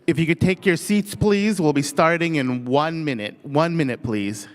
If you could take your seats, please, we'll be starting in 1 minute. 1 minute, please.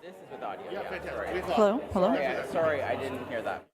This is with audio. Yeah, fantastic. Hello? Hello? Yeah, sorry, I didn't hear that.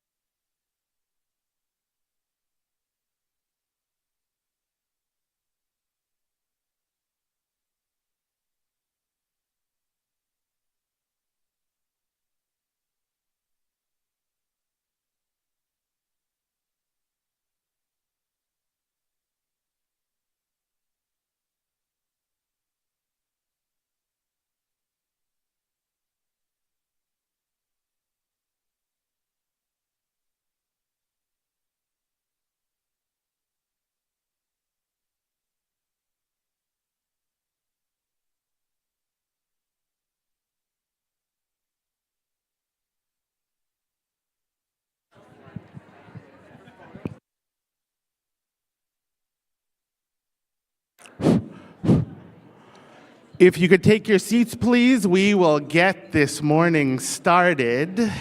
If you could take your seats, please, we will get this morning started.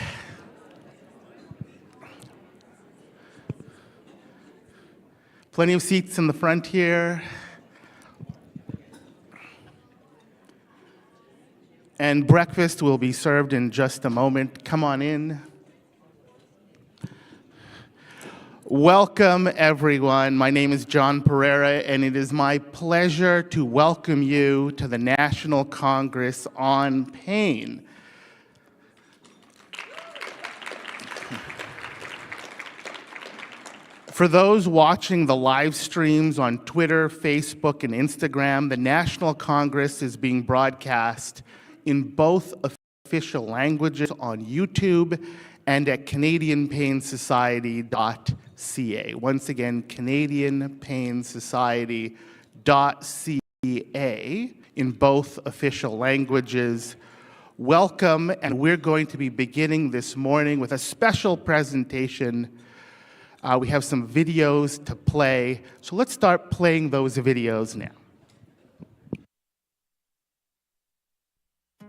Plenty of seats in the front here. And breakfast will be served in just a moment. Come on in. Welcome, everyone. My name is John Pereira, and it is my pleasure to welcome you to the National Congress on Pain. For those watching the live streams on Twitter, Facebook, and Instagram, the National Congress is being broadcast in both official languages on YouTube and at CanadianPainSociety.ca. Once again, CanadianPainSociety.ca in both official languages. Welcome, and we're going to be beginning this morning with a special presentation. We have some videos to play, so let's start playing those videos now.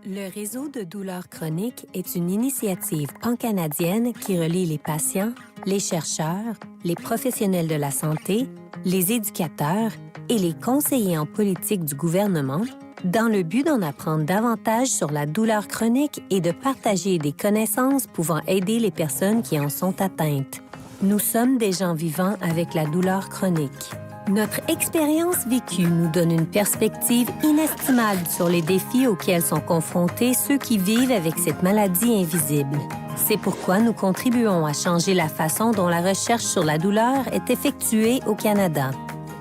Le réseau de douleur chronique est une initiative pan-canadienne qui relie les patients, les chercheurs, les professionnels de la santé, les éducateurs et les conseillers en politique du gouvernement dans le but d'en apprendre davantage sur la douleur chronique et de partager des connaissances pouvant aider les personnes qui en sont atteintes. Nous sommes des gens vivant avec la douleur chronique. Notre expérience vécue nous donne une perspective inestimable sur les défis auxquels sont confrontés ceux qui vivent avec cette maladie invisible. C'est pourquoi nous contribuons à changer la façon dont la recherche sur la douleur est effectuée au Canada.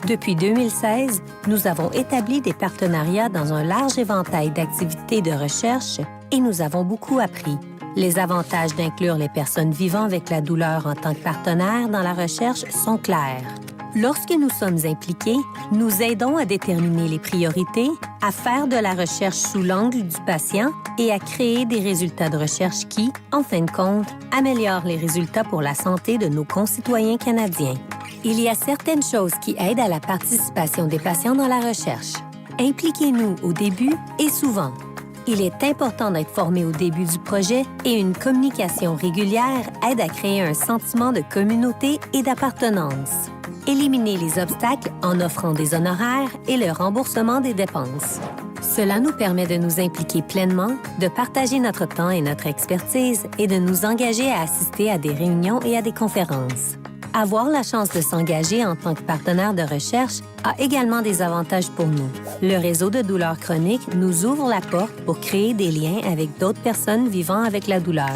Depuis 2016, nous avons établi des partenariats dans un large éventail d'activités de recherche et nous avons beaucoup appris. Les avantages d'inclure les personnes vivant avec la douleur en tant que partenaires dans la recherche sont clairs. Lorsque nous sommes impliqués, nous aidons à déterminer les priorités, à faire de la recherche sous l'angle du patient et à créer des résultats de recherche qui, en fin de compte, améliorent les résultats pour la santé de nos concitoyens canadiens. Il y a certaines choses qui aident à la participation des patients dans la recherche. Impliquez-nous au début et souvent. Il est important d'être formé au début du projet et une communication régulière aide à créer un sentiment de communauté et d'appartenance. Éliminer les obstacles en offrant des honoraires et le remboursement des dépenses. Cela nous permet de nous impliquer pleinement, de partager notre temps et notre expertise et de nous engager à assister à des réunions et à des conférences. Avoir la chance de s'engager en tant que partenaire de recherche a également des avantages pour nous. Le réseau de douleur chronique nous ouvre la porte pour créer des liens avec d'autres personnes vivant avec la douleur.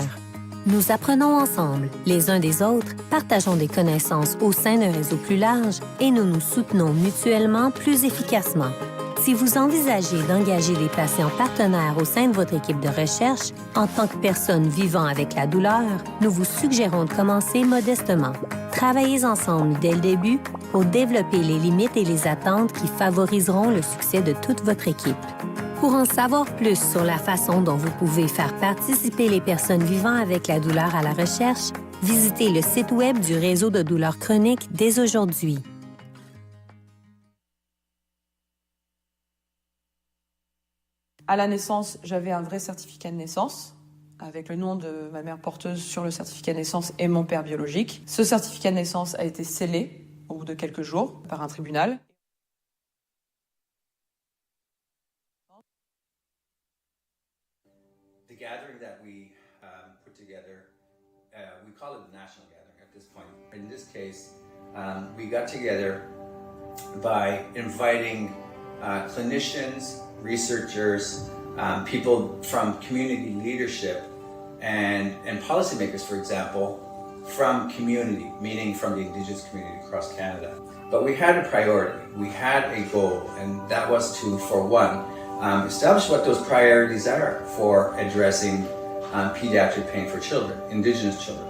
Nous apprenons ensemble, les uns des autres, partageons des connaissances au sein d'un réseau plus large et nous nous soutenons mutuellement plus efficacement. Si vous envisagez d'engager des patients partenaires au sein de votre équipe de recherche, en tant que personne vivant avec la douleur, nous vous suggérons de commencer modestement. Travaillez ensemble dès le début pour développer les limites et les attentes qui favoriseront le succès de toute votre équipe. Pour en savoir plus sur la façon dont vous pouvez faire participer les personnes vivant avec la douleur à la recherche, visitez le site Web du réseau de douleur chronique dès aujourd'hui. À la naissance, j'avais un vrai certificat de naissance avec le nom de ma mère porteuse sur le certificat de naissance et mon père biologique. Ce certificat de naissance a été scellé au bout de quelques jours par un tribunal. The gathering that we put together, we call it the national gathering at this point. In this case, we got together by inviting clinicians, researchers, people from community leadership, and policymakers, for example, from community, meaning from the Indigenous community across Canada. But we had a priority, we had a goal, and that was to, for one, establish what those priorities are for addressing pediatric pain for children, Indigenous children.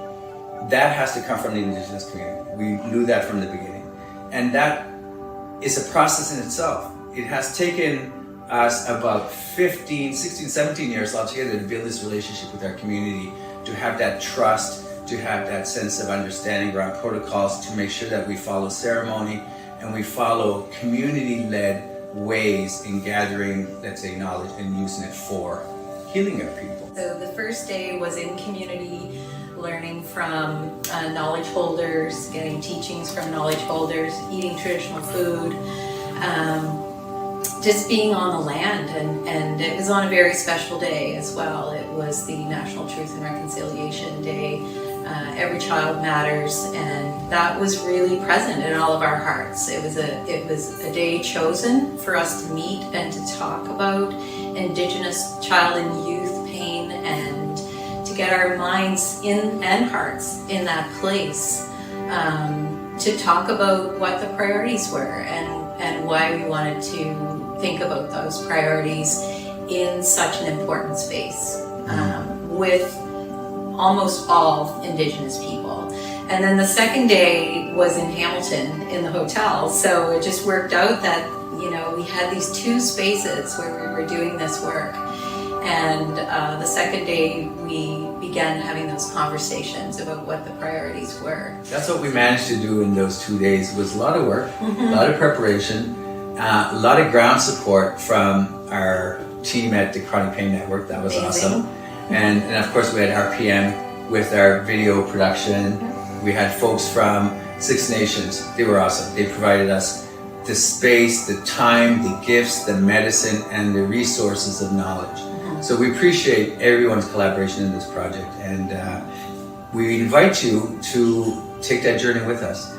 That has to come from the Indigenous community. We knew that from the beginning. And that is a process in itself. It has taken us about 15, 16, 17 years altogether to build this relationship with our community, to have that trust, to have that sense of understanding around protocols, to make sure that we follow ceremony and we follow community-led ways in gathering, let's say, knowledge and using it for healing our people. So the first day was in community, learning from knowledge holders, getting teachings from knowledge holders, eating traditional food, just being on the land, and it was on a very special day as well. It was the National Truth and Reconciliation Day. Every child matters, and that was really present in all of our hearts. It was a day chosen for us to meet and to talk about Indigenous child and youth pain, and to get our minds and hearts in that place. to talk about what the priorities were and why we wanted to think about those priorities in such an important space with almost all Indigenous people. And then the second day was in Hamilton in the hotel, so it just worked out that, you know, we had these two spaces where we were doing this work. And the second day we began having those conversations about what the priorities were. That's what we managed to do in those 2 days. It was a lot of work, a lot of preparation, a lot of ground support from our team at the Chronic Pain Network. That was awesome. And of course we had RPM with our video production. We had folks from Six Nations. They were awesome. They provided us the space, the time, the gifts, the medicine, and the resources of knowledge. So we appreciate everyone's collaboration in this project, and we invite you to take that journey with us.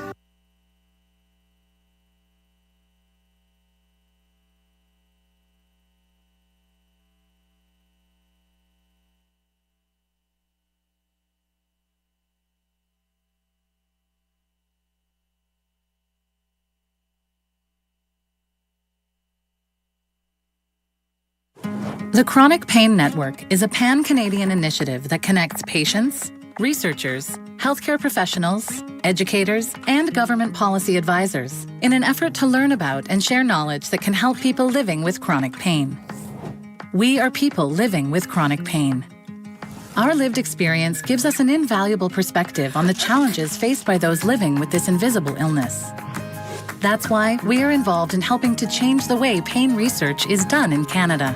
The Chronic Pain Network is a pan-Canadian initiative that connects patients, researchers, healthcare professionals, educators, and government policy advisors in an effort to learn about and share knowledge that can help people living with chronic pain. We are people living with chronic pain. Our lived experience gives us an invaluable perspective on the challenges faced by those living with this invisible illness. That's why we are involved in helping to change the way pain research is done in Canada.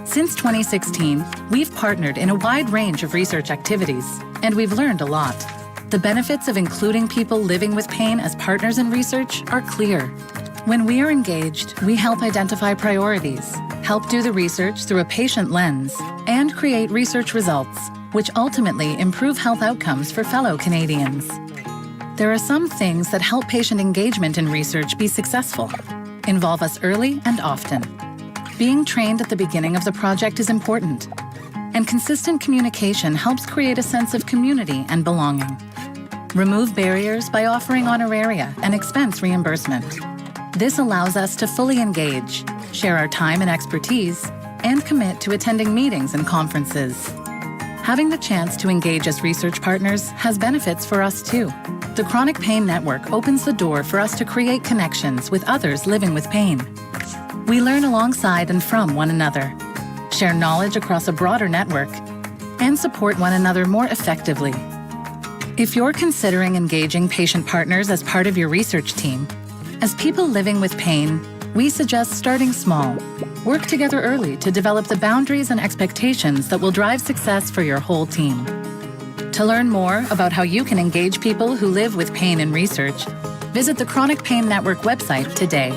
Since 2016, we've partnered in a wide range of research activities, and we've learned a lot. The benefits of including people living with pain as partners in research are clear. When we are engaged, we help identify priorities, help do the research through a patient lens, and create research results, which ultimately improve health outcomes for fellow Canadians. There are some things that help patient engagement in research be successful. Involve us early and often. Being trained at the beginning of the project is important, and consistent communication helps create a sense of community and belonging. Remove barriers by offering honoraria and expense reimbursement. This allows us to fully engage, share our time and expertise, and commit to attending meetings and conferences. Having the chance to engage as research partners has benefits for us too. The Chronic Pain Network opens the door for us to create connections with others living with pain. We learn alongside and from one another, share knowledge across a broader network, and support one another more effectively. If you're considering engaging patient partners as part of your research team, as people living with pain, we suggest starting small. Work together early to develop the boundaries and expectations that will drive success for your whole team. To learn more about how you can engage people who live with pain in research, visit the Chronic Pain Network website today.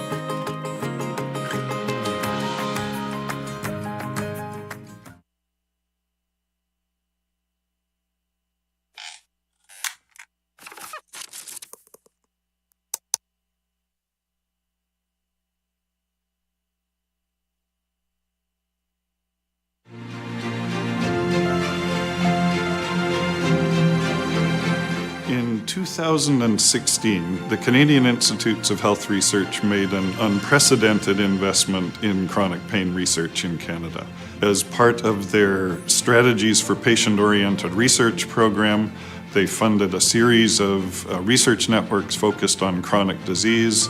In 2016, the Canadian Institutes of Health Research made an unprecedented investment in chronic pain research in Canada. As part of their Strategies for Patient-Oriented Research program, they funded a series of research networks focused on chronic disease,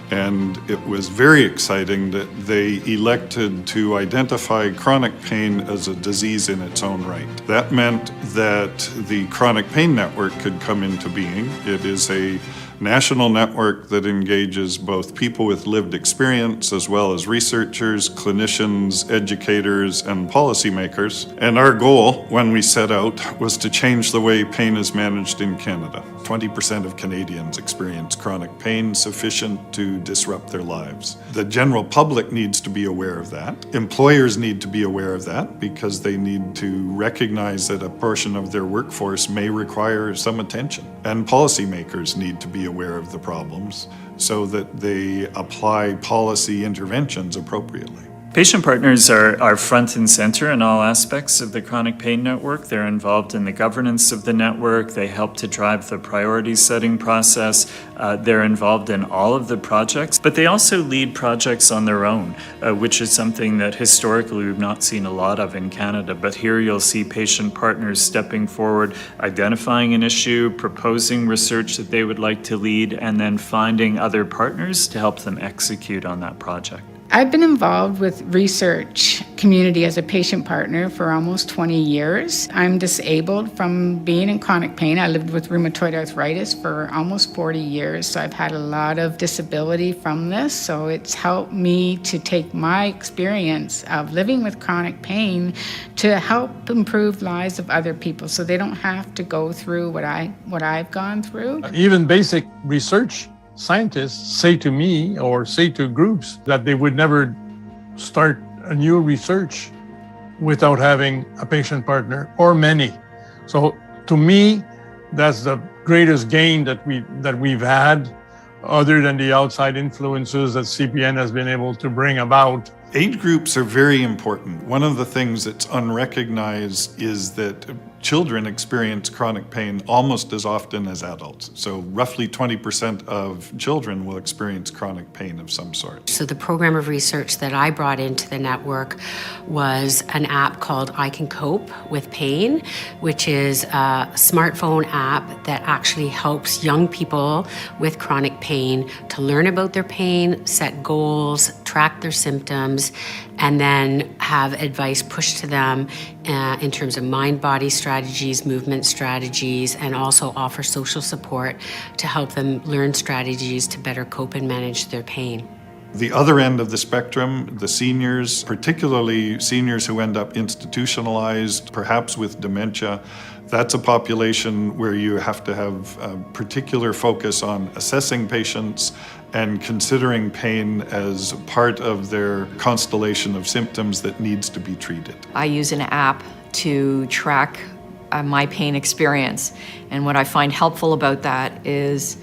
and it was very exciting that they elected to identify chronic pain as a disease in its own right. That meant that the Chronic Pain Network could come into being. It is a national network that engages both people with lived experience as well as researchers, clinicians, educators, and policymakers. And our goal when we set out was to change the way pain is managed in Canada. 20% of Canadians experience chronic pain sufficient to disrupt their lives. The general public needs to be aware of that. Employers need to be aware of that because they need to recognize that a portion of their workforce may require some attention. And policymakers need to be aware of the problems so that they apply policy interventions appropriately. Patient partners are front and center in all aspects of the Chronic Pain Network. They're involved in the governance of the network. They help to drive the priority setting process. They're involved in all of the projects, but they also lead projects on their own, which is something that historically we've not seen a lot of in Canada. But here you'll see patient partners stepping forward, identifying an issue, proposing research that they would like to lead, and then finding other partners to help them execute on that project. I've been involved with research community as a patient partner for almost 20 years. I'm disabled from being in chronic pain. I lived with rheumatoid arthritis for almost 40 years, so I've had a lot of disability from this. So it's helped me to take my experience of living with chronic pain to help improve lives of other people so they don't have to go through what I've gone through. Even basic research scientists say to me or say to groups that they would never start a new research without having a patient partner or many. So to me, that's the greatest gain that we've had, other than the outside influences that CPN has been able to bring about. Aid groups are very important. One of the things that's unrecognized is that children experience chronic pain almost as often as adults. So roughly 20% of children will experience chronic pain of some sort. So the program of research that I brought into the network was an app called I Can Cope with Pain, which is a smartphone app that actually helps young people with chronic pain to learn about their pain, set goals, track their symptoms, and then have advice pushed to them in terms of mind-body strategies, movement strategies, and also offer social support to help them learn strategies to better cope and manage their pain. The other end of the spectrum, the seniors, particularly seniors who end up institutionalized, perhaps with dementia, that's a population where you have to have a particular focus on assessing patients and considering pain as part of their constellation of symptoms that needs to be treated. I use an app to track my pain experience, and what I find helpful about that is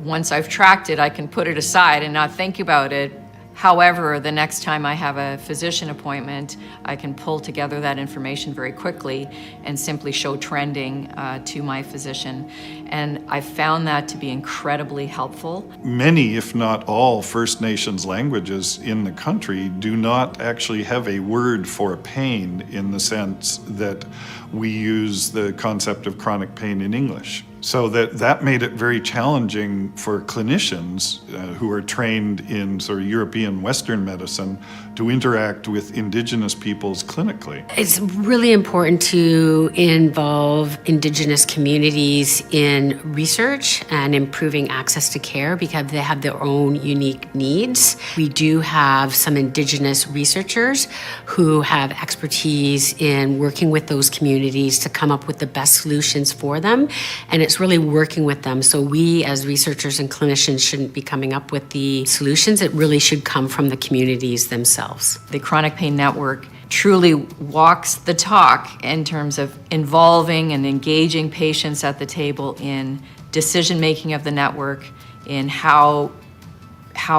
once I've tracked it, I can put it aside and not think about it. However, the next time I have a physician appointment, I can pull together that information very quickly and simply show trending to my physician. And I found that to be incredibly helpful. Many, if not all, First Nations languages in the country do not actually have a word for pain in the sense that we use the concept of chronic pain in English. So that made it very challenging for clinicians who are trained in sort of European Western medicine to interact with Indigenous peoples clinically. It's really important to involve Indigenous communities in research and improving access to care because they have their own unique needs. We do have some Indigenous researchers who have expertise in working with those communities to come up with the best solutions for them, and it's really working with them. So we as researchers and clinicians shouldn't be coming up with the solutions. It really should come from the communities themselves. The Chronic Pain Network truly walks the talk in terms of involving and engaging patients at the table in decision-making of the network, in how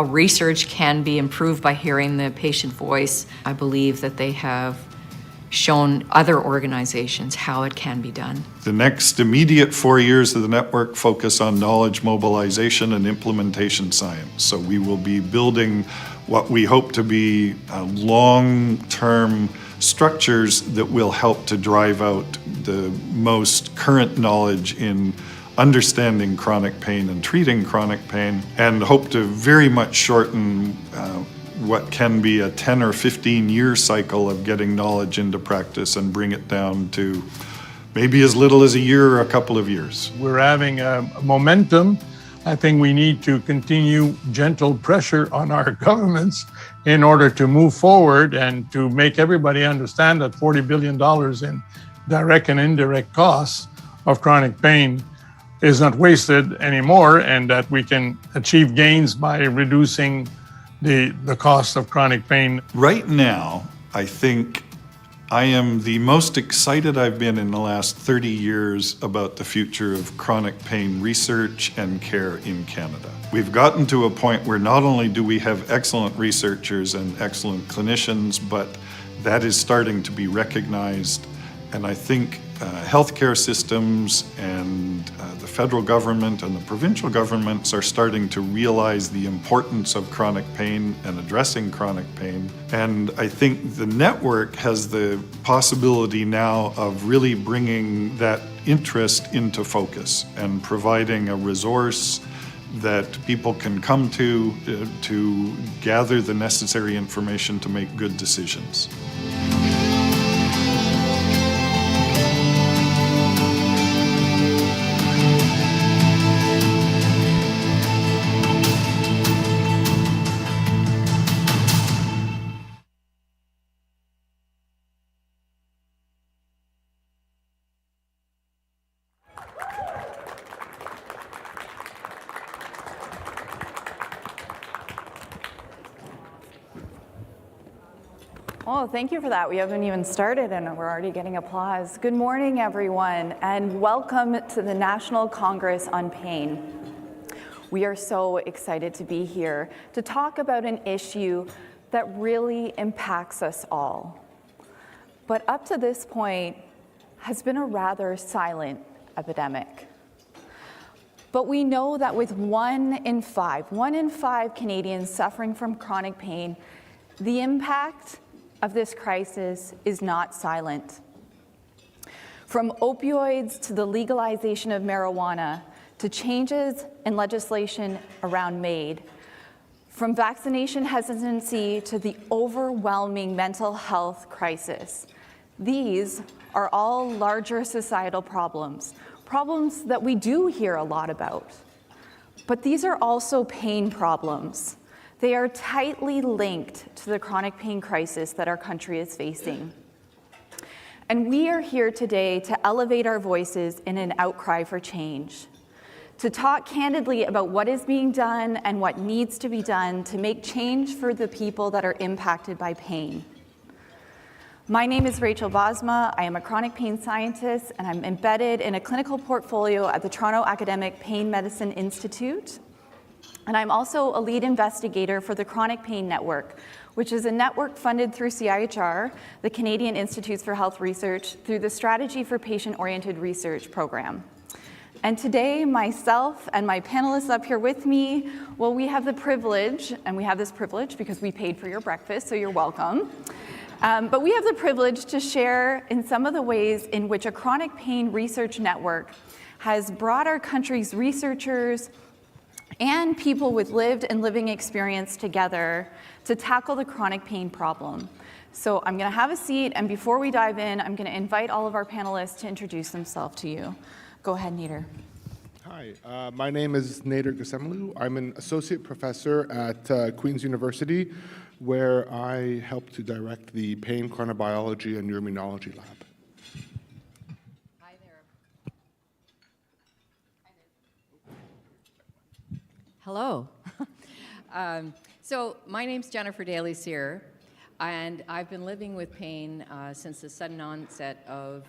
research can be improved by hearing the patient voice. I believe that they have shown other organizations how it can be done. The next immediate 4 years of the network focus on knowledge mobilization and implementation science. So we will be building what we hope to be long-term structures that will help to drive out the most current knowledge in understanding chronic pain and treating chronic pain, and hope to very much shorten what can be a 10 or 15 year cycle of getting knowledge into practice and bring it down to maybe as little as a year or a couple of years. We're having a momentum. I think we need to continue gentle pressure on our governments in order to move forward and to make everybody understand that $40 billion in direct and indirect costs of chronic pain is not wasted anymore, and that we can achieve gains by reducing the cost of chronic pain. Right now, I think I am the most excited I've been in the last 30 years about the future of chronic pain research and care in Canada. We've gotten to a point where not only do we have excellent researchers and excellent clinicians, but that is starting to be recognized. And I think healthcare systems and the federal government and the provincial governments are starting to realize the importance of chronic pain and addressing chronic pain. And I think the network has the possibility now of really bringing that interest into focus and providing a resource that people can come to gather the necessary information to make good decisions. Oh, thank you for that. We haven't even started and we're already getting applause. Good morning, everyone, and welcome to the National Congress on Pain. We are so excited to be here to talk about an issue that really impacts us all, but up to this point has been a rather silent epidemic. But we know that with 1 in 5 Canadians suffering from chronic pain, the impact of this crisis is not silent. From opioids to the legalization of marijuana, to changes in legislation around MAID, from vaccination hesitancy to the overwhelming mental health crisis, these are all larger societal problems that we do hear a lot about. But these are also pain problems. They are tightly linked to the chronic pain crisis that our country is facing. And we are here today to elevate our voices in an outcry for change, to talk candidly about what is being done and what needs to be done to make change for the people that are impacted by pain. My name is Rachel Bosma. I am a chronic pain scientist, and I'm embedded in a clinical portfolio at the Toronto Academic Pain Medicine Institute. And I'm also a lead investigator for the Chronic Pain Network, which is a network funded through CIHR, the Canadian Institutes for Health Research, through the Strategy for Patient-Oriented Research program. And today, myself and my panelists up here with me, well, we have the privilege, and we have this privilege because we paid for your breakfast, so you're welcome. But we have the privilege to share in some of the ways in which a chronic pain research network has brought our country's researchers and people with lived and living experience together to tackle the chronic pain problem. So I'm going to have a seat, and before we dive in, I'm going to invite all of our panelists to introduce themselves to you. Go ahead, Nader. Hi, my name is Nader Ghasemlou. I'm an associate professor at Queen's University, where I help to direct the pain chronobiology and neuroimmunology lab. Hello. So my name's Jennifer Daly-Cyr, and I've been living with pain since the sudden onset of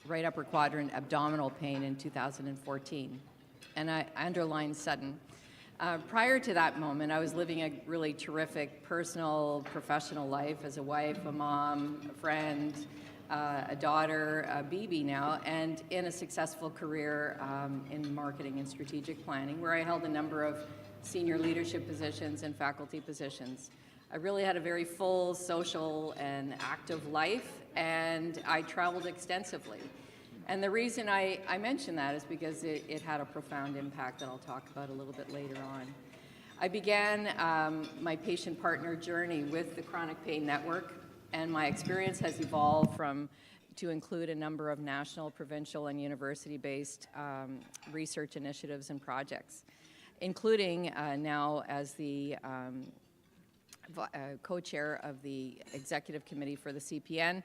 right upper quadrant abdominal pain in 2014, and I underline sudden. Prior to that moment, I was living a really terrific personal, professional life as a wife, a mom, a friend, a daughter, a BB now, and in a successful career in marketing and strategic planning, where I held a number of senior leadership positions and faculty positions. I really had a very full social and active life, and I traveled extensively. And the reason I mention that is because it had a profound impact that I'll talk about a little bit later on. I began my patient partner journey with the Chronic Pain Network, and my experience has evolved to include a number of national, provincial, and university-based research initiatives and projects, including now as the co-chair of the executive committee for the CPN,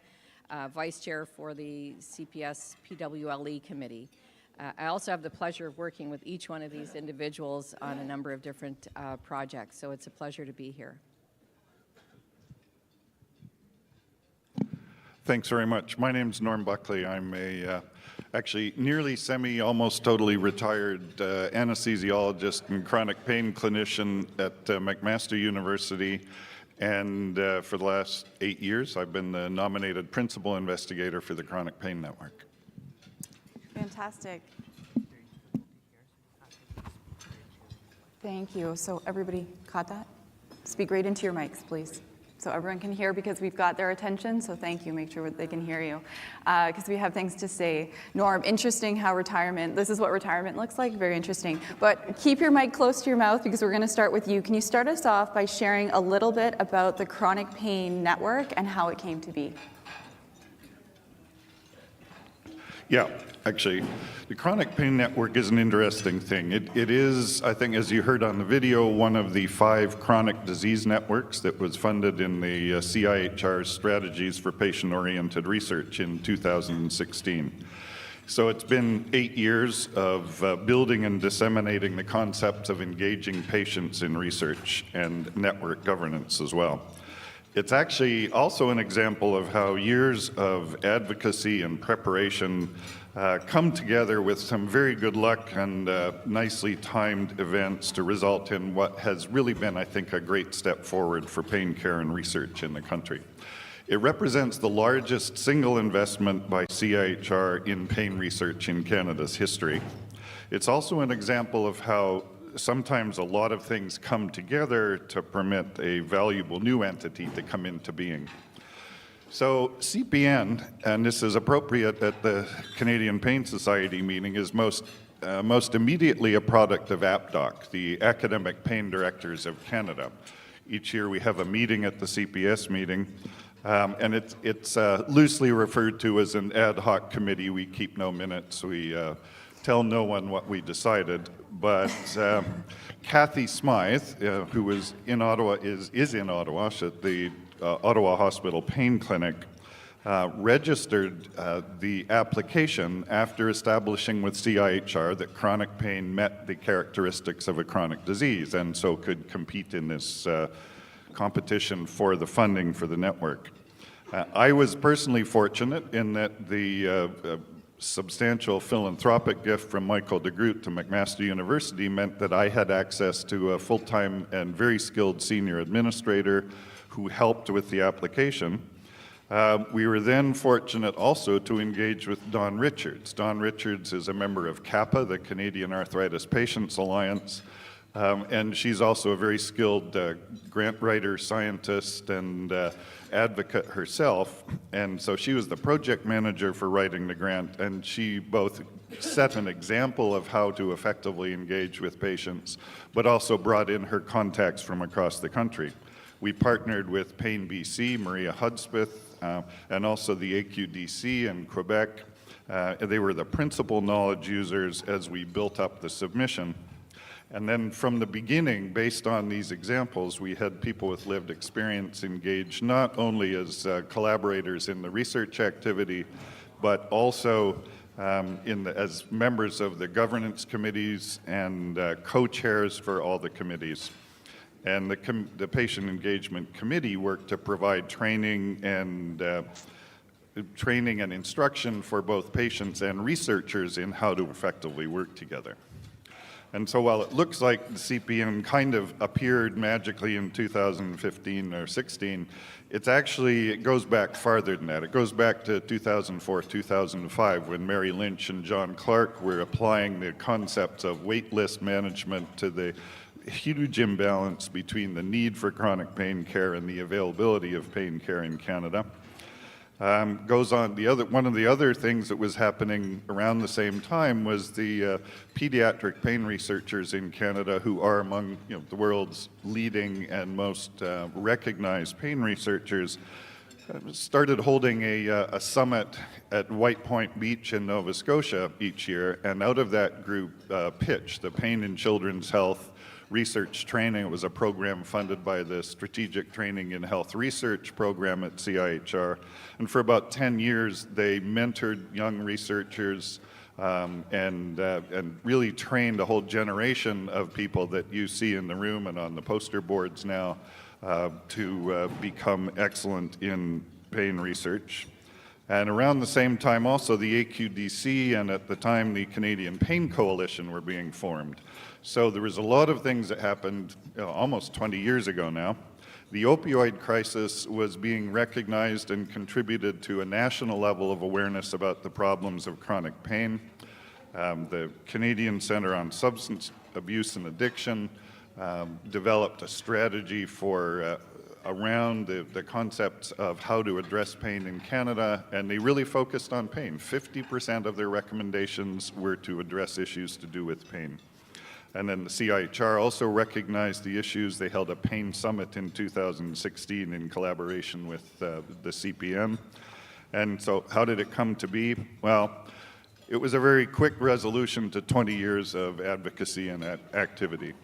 vice chair for the CPS PWLE committee. I also have the pleasure of working with each one of these individuals on a number of different projects, so it's a pleasure to be here. Thanks very much. My name's Norm Buckley. I'm a actually nearly almost totally retired anesthesiologist and chronic pain clinician at McMaster University. And for the last 8 years, I've been the nominated principal investigator for the Chronic Pain Network. Fantastic. Thank you. So everybody caught that? Speak right into your mics, please. So everyone can hear, because we've got their attention, so thank you. Make sure they can hear you, because we have things to say. Norm, interesting how this is what retirement looks like, very interesting. But keep your mic close to your mouth, because we're going to start with you. Can you start us off by sharing a little bit about the Chronic Pain Network and how it came to be? Yeah, actually, the Chronic Pain Network is an interesting thing. It is, I think, as you heard on the video, one of the 5 chronic disease networks that was funded in the CIHR Strategies for Patient-Oriented Research in 2016. So it's been 8 years of building and disseminating the concepts of engaging patients in research and network governance as well. It's actually also an example of how years of advocacy and preparation come together with some very good luck and nicely timed events to result in what has really been, I think, a great step forward for pain care and research in the country. It represents the largest single investment by CIHR in pain research in Canada's history. It's also an example of how sometimes a lot of things come together to permit a valuable new entity to come into being. So CPN, and this is appropriate at the Canadian Pain Society meeting, is most immediately a product of APDOC, the Academic Pain Directors of Canada. Each year we have a meeting at the CPS meeting, and it's loosely referred to as an ad hoc committee. We keep no minutes. We tell no one what we decided, but Kathy Smythe, who was in Ottawa, is in Ottawa at the Ottawa Hospital Pain Clinic, registered the application after establishing with CIHR that chronic pain met the characteristics of a chronic disease and so could compete in this competition for the funding for the network. I was personally fortunate in that the substantial philanthropic gift from Michael DeGroot to McMaster University meant that I had access to a full-time and very skilled senior administrator who helped with the application. We were then fortunate also to engage with Dawn Richards. Dawn Richards is a member of CAPA, the Canadian Arthritis Patients Alliance, and she's also a very skilled grant writer, scientist, and advocate herself. And so she was the project manager for writing the grant, and she both set an example of how to effectively engage with patients, but also brought in her contacts from across the country. We partnered with Pain BC, Maria Hudspeth, and also the AQDC in Quebec. They were the principal knowledge users as we built up the submission. And then from the beginning, based on these examples, we had people with lived experience engaged not only as collaborators in the research activity, but also as members of the governance committees and co-chairs for all the committees. And the Patient Engagement Committee worked to provide training and instruction for both patients and researchers in how to effectively work together. And so while it looks like the CPN kind of appeared magically in 2015 or 16, it goes back farther than that. It goes back to 2004, 2005, when Mary Lynch and John Clark were applying the concepts of wait list management to the huge imbalance between the need for chronic pain care and the availability of pain care in Canada. Goes on, one of the other things that was happening around the same time was the pediatric pain researchers in Canada, who are among the world's leading and most recognized pain researchers, started holding a summit at White Point Beach in Nova Scotia each year, and out of that group pitched the Pain in Children's Health Research Training. It was a program funded by the Strategic Training in Health Research program at CIHR. And for about 10 years, they mentored young researchers and really trained a whole generation of people that you see in the room and on the poster boards now to become excellent in pain research. And around the same time also the AQDC and at the time the Canadian Pain Coalition were being formed. So there was a lot of things that happened almost 20 years ago now. The opioid crisis was being recognized and contributed to a national level of awareness about the problems of chronic pain. The Canadian Centre on Substance Abuse and Addiction developed a strategy for around the concepts of how to address pain in Canada, and they really focused on pain. 50% of their recommendations were to address issues to do with pain. And then the CIHR also recognized the issues. They held a pain summit in 2016 in collaboration with the CPN. And so how did it come to be? Well, it was a very quick resolution to 20 years of advocacy and activity.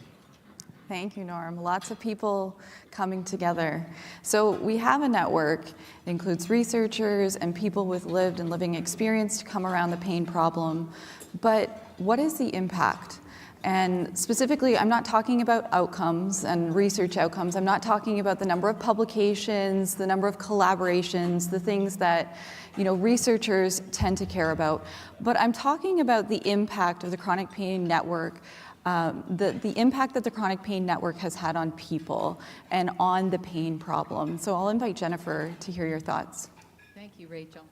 Thank you, Norm. Lots of people coming together. So we have a network that includes researchers and people with lived and living experience to come around the pain problem. But what is the impact? And specifically, I'm not talking about outcomes and research outcomes. I'm not talking about the number of publications, the number of collaborations, the things that researchers tend to care about. But I'm talking about the impact of the Chronic Pain Network, the impact that the Chronic Pain Network has had on people and on the pain problem. So I'll invite Jennifer to hear your thoughts. Thank you, Rachel.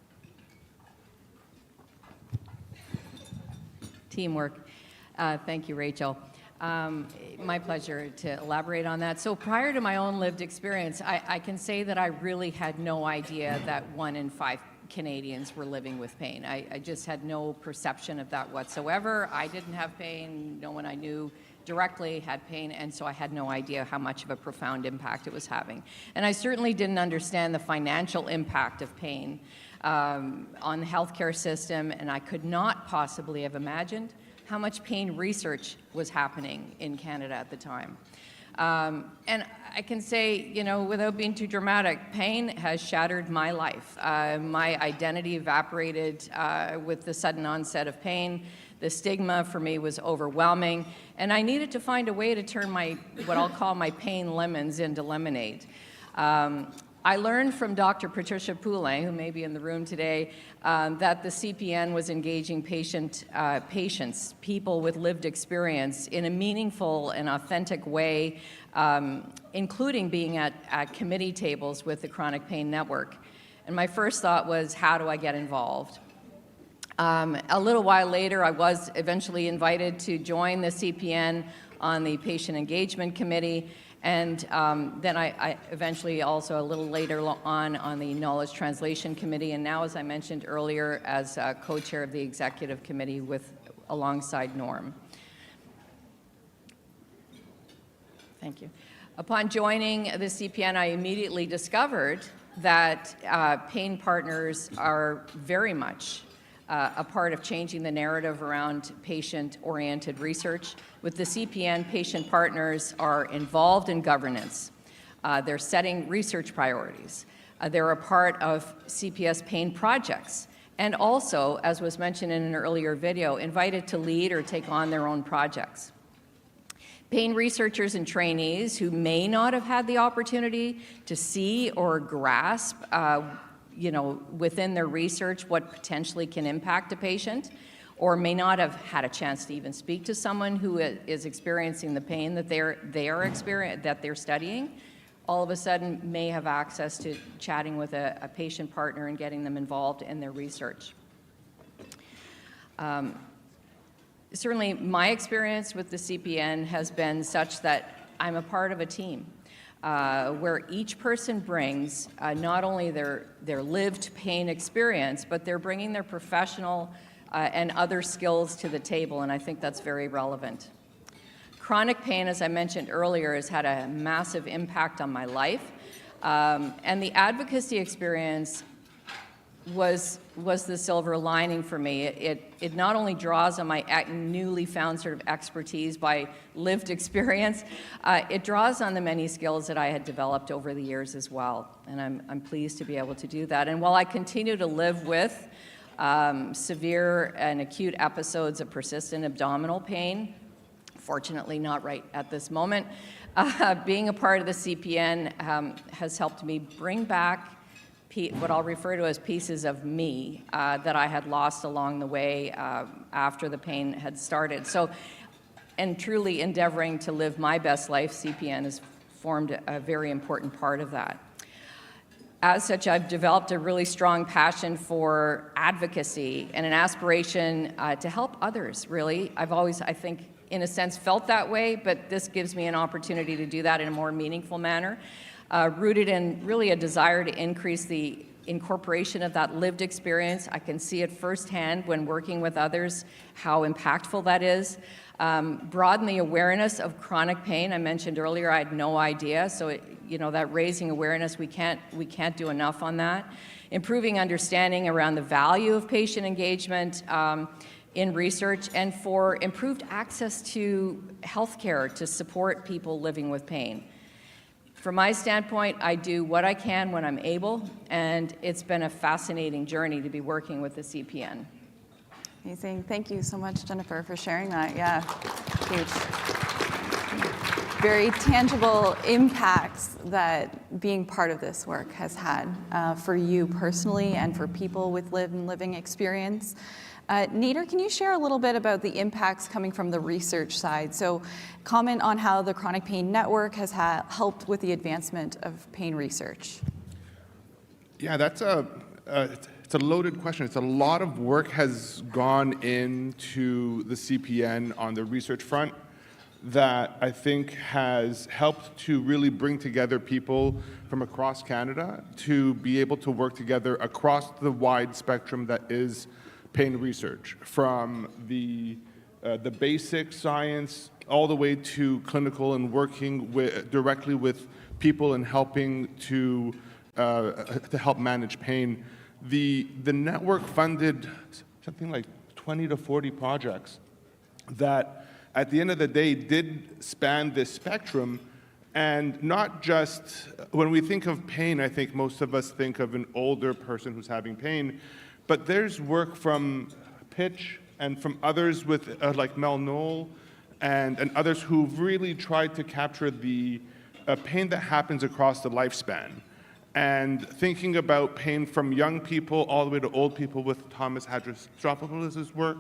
Teamwork. Thank you, Rachel. My pleasure to elaborate on that. So prior to my own lived experience, I can say that I really had no idea that 1 in 5 Canadians were living with pain. I just had no perception of that whatsoever. I didn't have pain. No one I knew directly had pain, and so I had no idea how much of a profound impact it was having. And I certainly didn't understand the financial impact of pain on the healthcare system, and I could not possibly have imagined how much pain research was happening in Canada at the time. And I can say, without being too dramatic, pain has shattered my life. My identity evaporated with the sudden onset of pain. The stigma for me was overwhelming, and I needed to find a way to turn what I'll call my pain lemons into lemonade. I learned from Dr. Patricia Poulin, who may be in the room today, that the CPN was engaging patients, people with lived experience, in a meaningful and authentic way, including being at committee tables with the Chronic Pain Network. And my first thought was, how do I get involved? A little while later, I was eventually invited to join the CPN on the Patient Engagement Committee, and then I eventually also a little later on the Knowledge Translation Committee, and now, as I mentioned earlier, as co-chair of the Executive Committee alongside Norm. Thank you. Upon joining the CPN, I immediately discovered that pain partners are very much a part of changing the narrative around patient-oriented research. With the CPN, patient partners are involved in governance. They're setting research priorities. They're a part of CPS pain projects. And also, as was mentioned in an earlier video, invited to lead or take on their own projects. Pain researchers and trainees who may not have had the opportunity to see or grasp within their research what potentially can impact a patient, or may not have had a chance to even speak to someone who is experiencing the pain that they're studying, all of a sudden may have access to chatting with a patient partner and getting them involved in their research. Certainly my experience with the CPN has been such that I'm a part of a team. Where each person brings not only their lived pain experience, but they're bringing their professional and other skills to the table, and I think that's very relevant. Chronic pain, as I mentioned earlier, has had a massive impact on my life, and the advocacy experience was the silver lining for me. It not only draws on my newly found sort of expertise by lived experience, it draws on the many skills that I had developed over the years as well, and I'm pleased to be able to do that. And while I continue to live with severe and acute episodes of persistent abdominal pain, fortunately not right at this moment, being a part of the CPN has helped me bring back what I'll refer to as pieces of me that I had lost along the way after the pain had started. So, and truly endeavoring to live my best life, CPN has formed a very important part of that. As such, I've developed a really strong passion for advocacy and an aspiration to help others, really. I've always, I think, in a sense, felt that way, but this gives me an opportunity to do that in a more meaningful manner, rooted in really a desire to increase the incorporation of that lived experience. I can see it firsthand when working with others, how impactful that is. Broaden the awareness of chronic pain. I mentioned earlier I had no idea, so that raising awareness, we can't do enough on that. Improving understanding around the value of patient engagement in research, and for improved access to healthcare to support people living with pain. From my standpoint, I do what I can when I'm able, and it's been a fascinating journey to be working with the CPN. Amazing. Thank you so much, Jennifer, for sharing that. Yeah, huge. Very tangible impacts that being part of this work has had for you personally and for people with living experience. Nader, can you share a little bit about the impacts coming from the research side? So comment on how the Chronic Pain Network has helped with the advancement of pain research. Yeah, it's a loaded question. It's a lot of work has gone into the CPN on the research front that I think has helped to really bring together people from across Canada to be able to work together across the wide spectrum that is pain research, from the basic science all the way to clinical and working directly with people and helping to help manage pain. The network funded something like 20 to 40 projects that at the end of the day did span this spectrum, and not just, when we think of pain, I think most of us think of an older person who's having pain, but there's work from Pitch and from others with like Mel Knoll and others who've really tried to capture the pain that happens across the lifespan. And thinking about pain from young people all the way to old people with Thomas Hadrostropoulos' work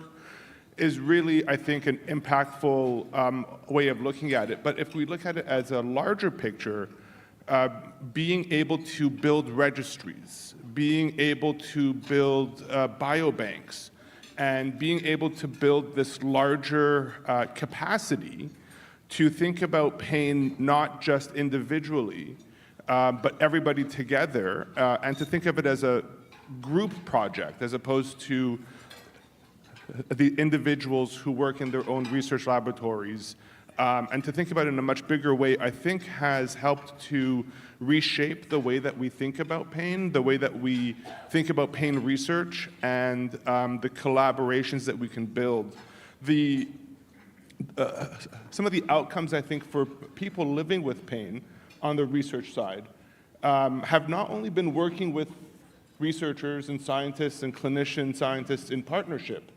is really, I think, an impactful way of looking at it. But if we look at it as a larger picture, being able to build registries, being able to build biobanks, and being able to build this larger capacity to think about pain not just individually, but everybody together, and to think of it as a group project as opposed to the individuals who work in their own research laboratories, and to think about it in a much bigger way, I think has helped to reshape the way that we think about pain, the way that we think about pain research, and the collaborations that we can build. Some of the outcomes, I think, for people living with pain on the research side have not only been working with researchers and scientists and clinician scientists in partnership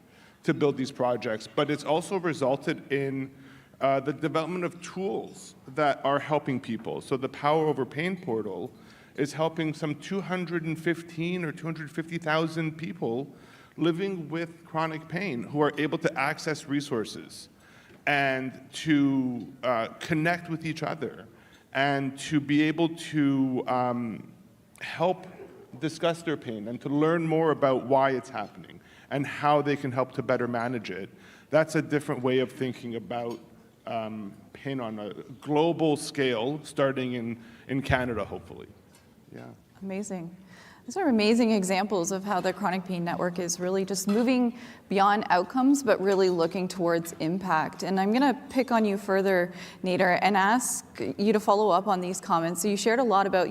to build these projects, but it's also resulted in the development of tools that are helping people. So the Power Over Pain portal is helping some 215 or 250,000 people living with chronic pain who are able to access resources and to connect with each other and to be able to help discuss their pain and to learn more about why it's happening and how they can help to better manage it. That's a different way of thinking about pain on a global scale, starting in Canada, hopefully. Yeah. Amazing. Those are amazing examples of how the Chronic Pain Network is really just moving beyond outcomes, but really looking towards impact. And I'm going to pick on you further, Nader, and ask you to follow up on these comments. So you shared a lot about,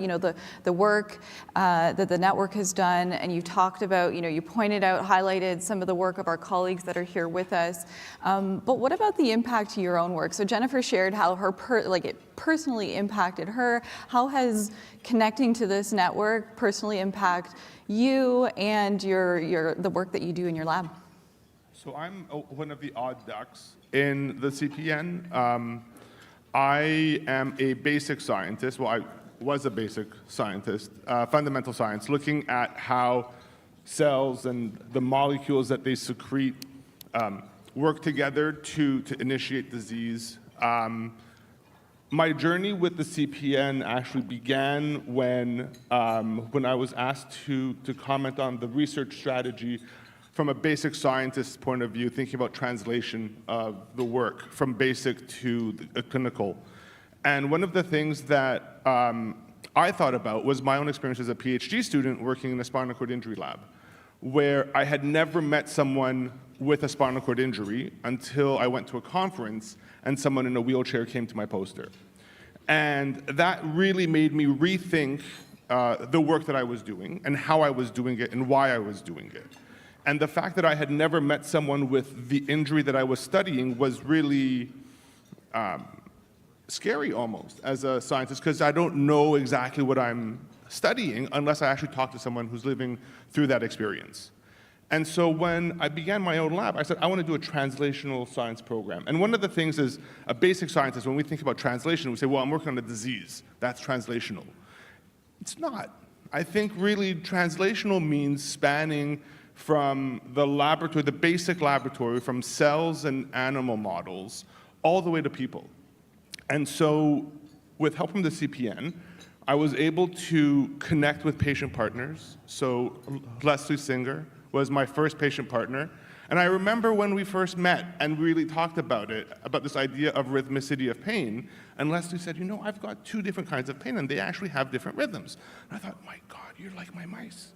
the work that the network has done, and you talked about, you pointed out, highlighted some of the work of our colleagues that are here with us. But what about the impact to your own work? So Jennifer shared how her it personally impacted her. How has connecting to this network personally impact you and the work that you do in your lab? So I'm one of the odd ducks in the CPN. I am a basic scientist. Well, was a basic scientist, fundamental science, looking at how cells and the molecules that they secrete work together to initiate disease. My journey with the CPN actually began when I was asked to comment on the research strategy from a basic scientist's point of view, thinking about translation of the work from basic to clinical. And one of the things that I thought about was my own experience as a PhD student working in a spinal cord injury lab, where I had never met someone with a spinal cord injury until I went to a conference and someone in a wheelchair came to my poster. And that really made me rethink the work that I was doing and how I was doing it and why I was doing it. And the fact that I had never met someone with the injury that I was studying was really scary almost as a scientist, because I don't know exactly what I'm studying unless I actually talk to someone who's living through that experience. And so when I began my own lab, I said, I want to do a translational science program. And one of the things is, a basic scientist, when we think about translation, we say, well, I'm working on a disease. That's translational. It's not. I think really translational means spanning from the laboratory, the basic laboratory, from cells and animal models, all the way to people. And so with help from the CPN, I was able to connect with patient partners. So Leslie Singer was my first patient partner. And I remember when we first met and really talked about it, about this idea of rhythmicity of pain, and Leslie said, you know, I've got 2 different kinds of pain and they actually have different rhythms. And I thought, my God, you're like my mice.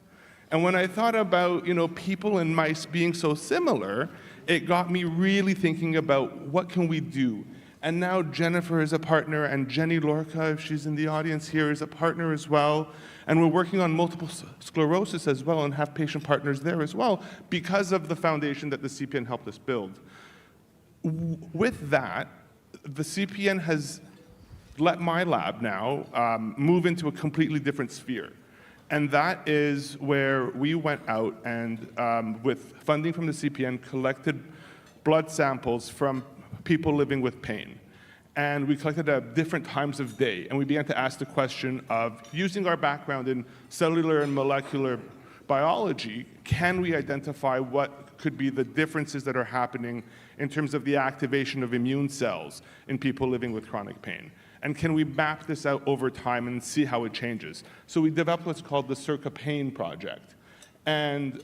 And when I thought about, you know, people and mice being so similar, it got me really thinking about what can we do. And now Jennifer is a partner, and Jenny Lorca, if she's in the audience here, is a partner as well. And we're working on multiple sclerosis as well and have patient partners there as well because of the foundation that the CPN helped us build. With that, the CPN has let my lab now move into a completely different sphere. And that is where we went out and, with funding from the CPN, collected blood samples from people living with pain. And we collected at different times of day. And we began to ask the question of, using our background in cellular and molecular biology, can we identify what could be the differences that are happening in terms of the activation of immune cells in people living with chronic pain? And can we map this out over time and see how it changes? So we developed what's called the Circa Pain Project. And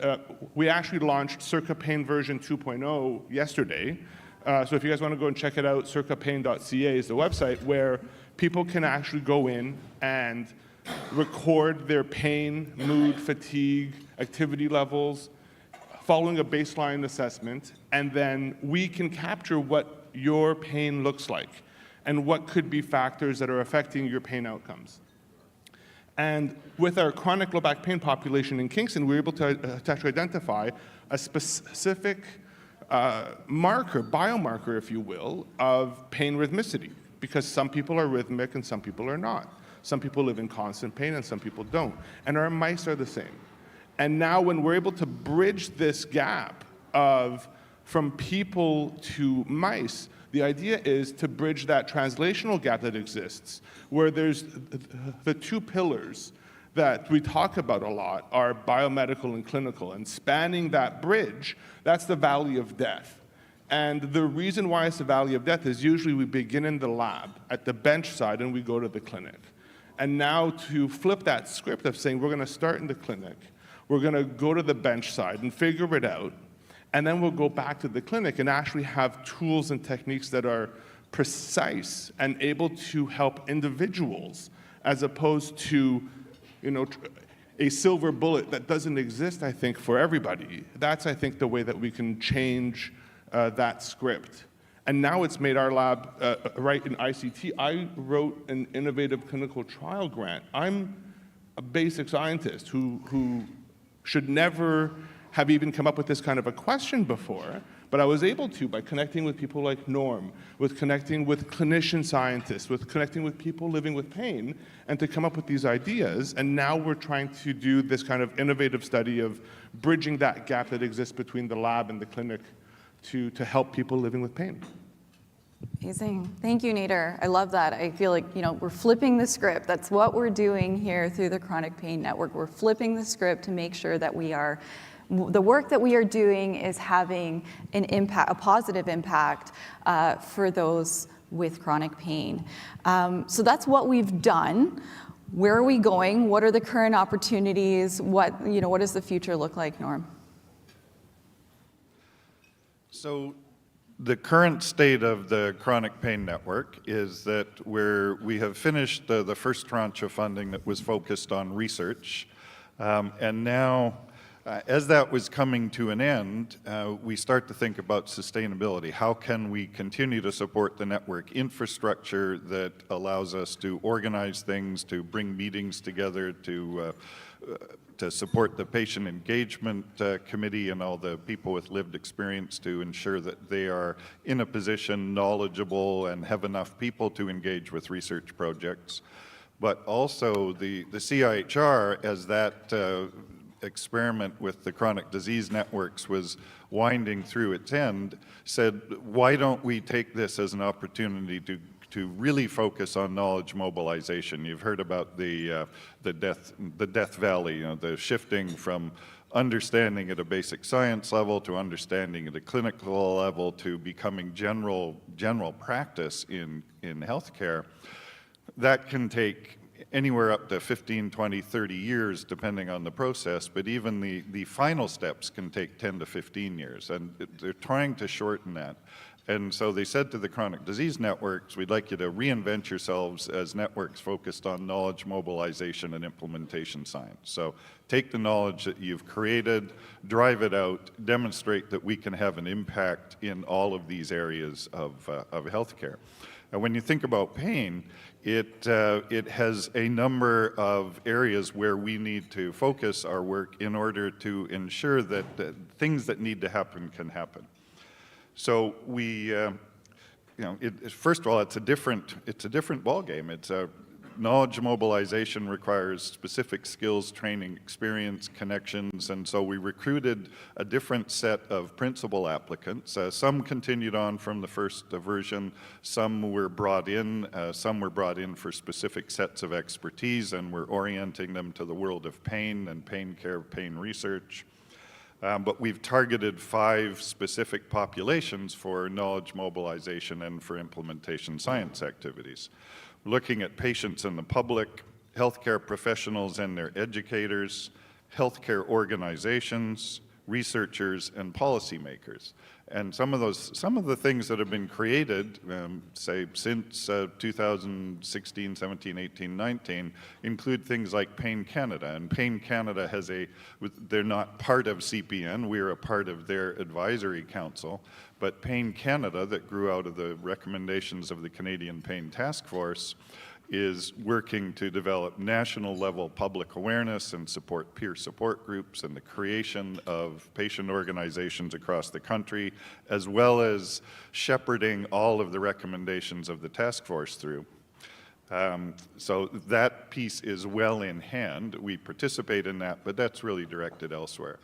we actually launched Circa Pain version 2.0 yesterday. So if you guys want to go and check it out, circapain.ca is the website where people can actually go in and record their pain, mood, fatigue, activity levels, following a baseline assessment, and then we can capture what your pain looks like and what could be factors that are affecting your pain outcomes. And with our chronic low back pain population in Kingston, we were able to actually identify a specific biomarker, if you will, of pain rhythmicity, because some people are rhythmic and some people are not. Some people live in constant pain and some people don't. And our mice are the same. And now when we're able to bridge this gap of from people to mice, the idea is to bridge that translational gap that exists, where there's the 2 pillars that we talk about a lot are biomedical and clinical, and spanning that bridge, that's the valley of death. And the reason why it's the valley of death is usually we begin in the lab at the bench side and we go to the clinic. And now to flip that script of saying we're going to start in the clinic, we're going to go to the bench side and figure it out, and then we'll go back to the clinic and actually have tools and techniques that are precise and able to help individuals, as opposed to, you know, a silver bullet that doesn't exist, I think, for everybody. That's, I think, the way that we can change that script. And now it's made our lab, right in ICT, I wrote an innovative clinical trial grant. I'm a basic scientist who should never have even come up with this kind of a question before, but I was able to by connecting with people like Norm, with connecting with clinician scientists, with connecting with people living with pain, and to come up with these ideas. And now we're trying to do this kind of innovative study of bridging that gap that exists between the lab and the clinic to help people living with pain. Amazing. Thank you, Nader. I love that. I feel like, we're flipping the script. That's what we're doing here through the Chronic Pain Network. We're flipping the script to make sure that the work that we are doing is having an impact, a positive impact for those with chronic pain. So that's what we've done. Where are we going? What are the current opportunities? What does the future look like, Norm? So the current state of the Chronic Pain Network is that we have finished the first tranche of funding that was focused on research. And now, as that was coming to an end, we start to think about sustainability. How can we continue to support the network infrastructure that allows us to organize things, to bring meetings together, to support the patient engagement committee and all the people with lived experience to ensure that they are in a position, knowledgeable, and have enough people to engage with research projects. But also the CIHR, as that experiment with the chronic disease networks was winding through its end, said, why don't we take this as an opportunity to really focus on knowledge mobilization? You've heard about the death valley, the shifting from understanding at a basic science level to understanding at a clinical level to becoming general practice in healthcare. That can take anywhere up to 15, 20, 30 years, depending on the process, but even the final steps can take 10 to 15 years, and they're trying to shorten that. And so they said to the chronic disease networks, we'd like you to reinvent yourselves as networks focused on knowledge mobilization and implementation science. So take the knowledge that you've created, drive it out, demonstrate that we can have an impact in all of these areas of healthcare. And when you think about pain, it has a number of areas where we need to focus our work in order to ensure that things that need to happen can happen. So we, first of all, it's a different ballgame. It's knowledge mobilization requires specific skills, training, experience, connections, and so we recruited a different set of principal applicants. Some continued on from the first version, some were brought in for specific sets of expertise, and we're orienting them to the world of pain and pain care, pain research. But we've targeted 5 specific populations for knowledge mobilization and for implementation science activities. Looking at patients in the public, healthcare professionals and their educators, healthcare organizations, researchers, and policymakers. And some of the things that have been created, say since 2016, 17, 18, 19, include things like Pain Canada. And Pain Canada they're not part of CPN, we're a part of their advisory council, but Pain Canada, that grew out of the recommendations of the Canadian Pain Task Force, is working to develop national level public awareness and support peer support groups and the creation of patient organizations across the country, as well as shepherding all of the recommendations of the task force through. So that piece is well in hand. We participate in that, but that's really directed elsewhere.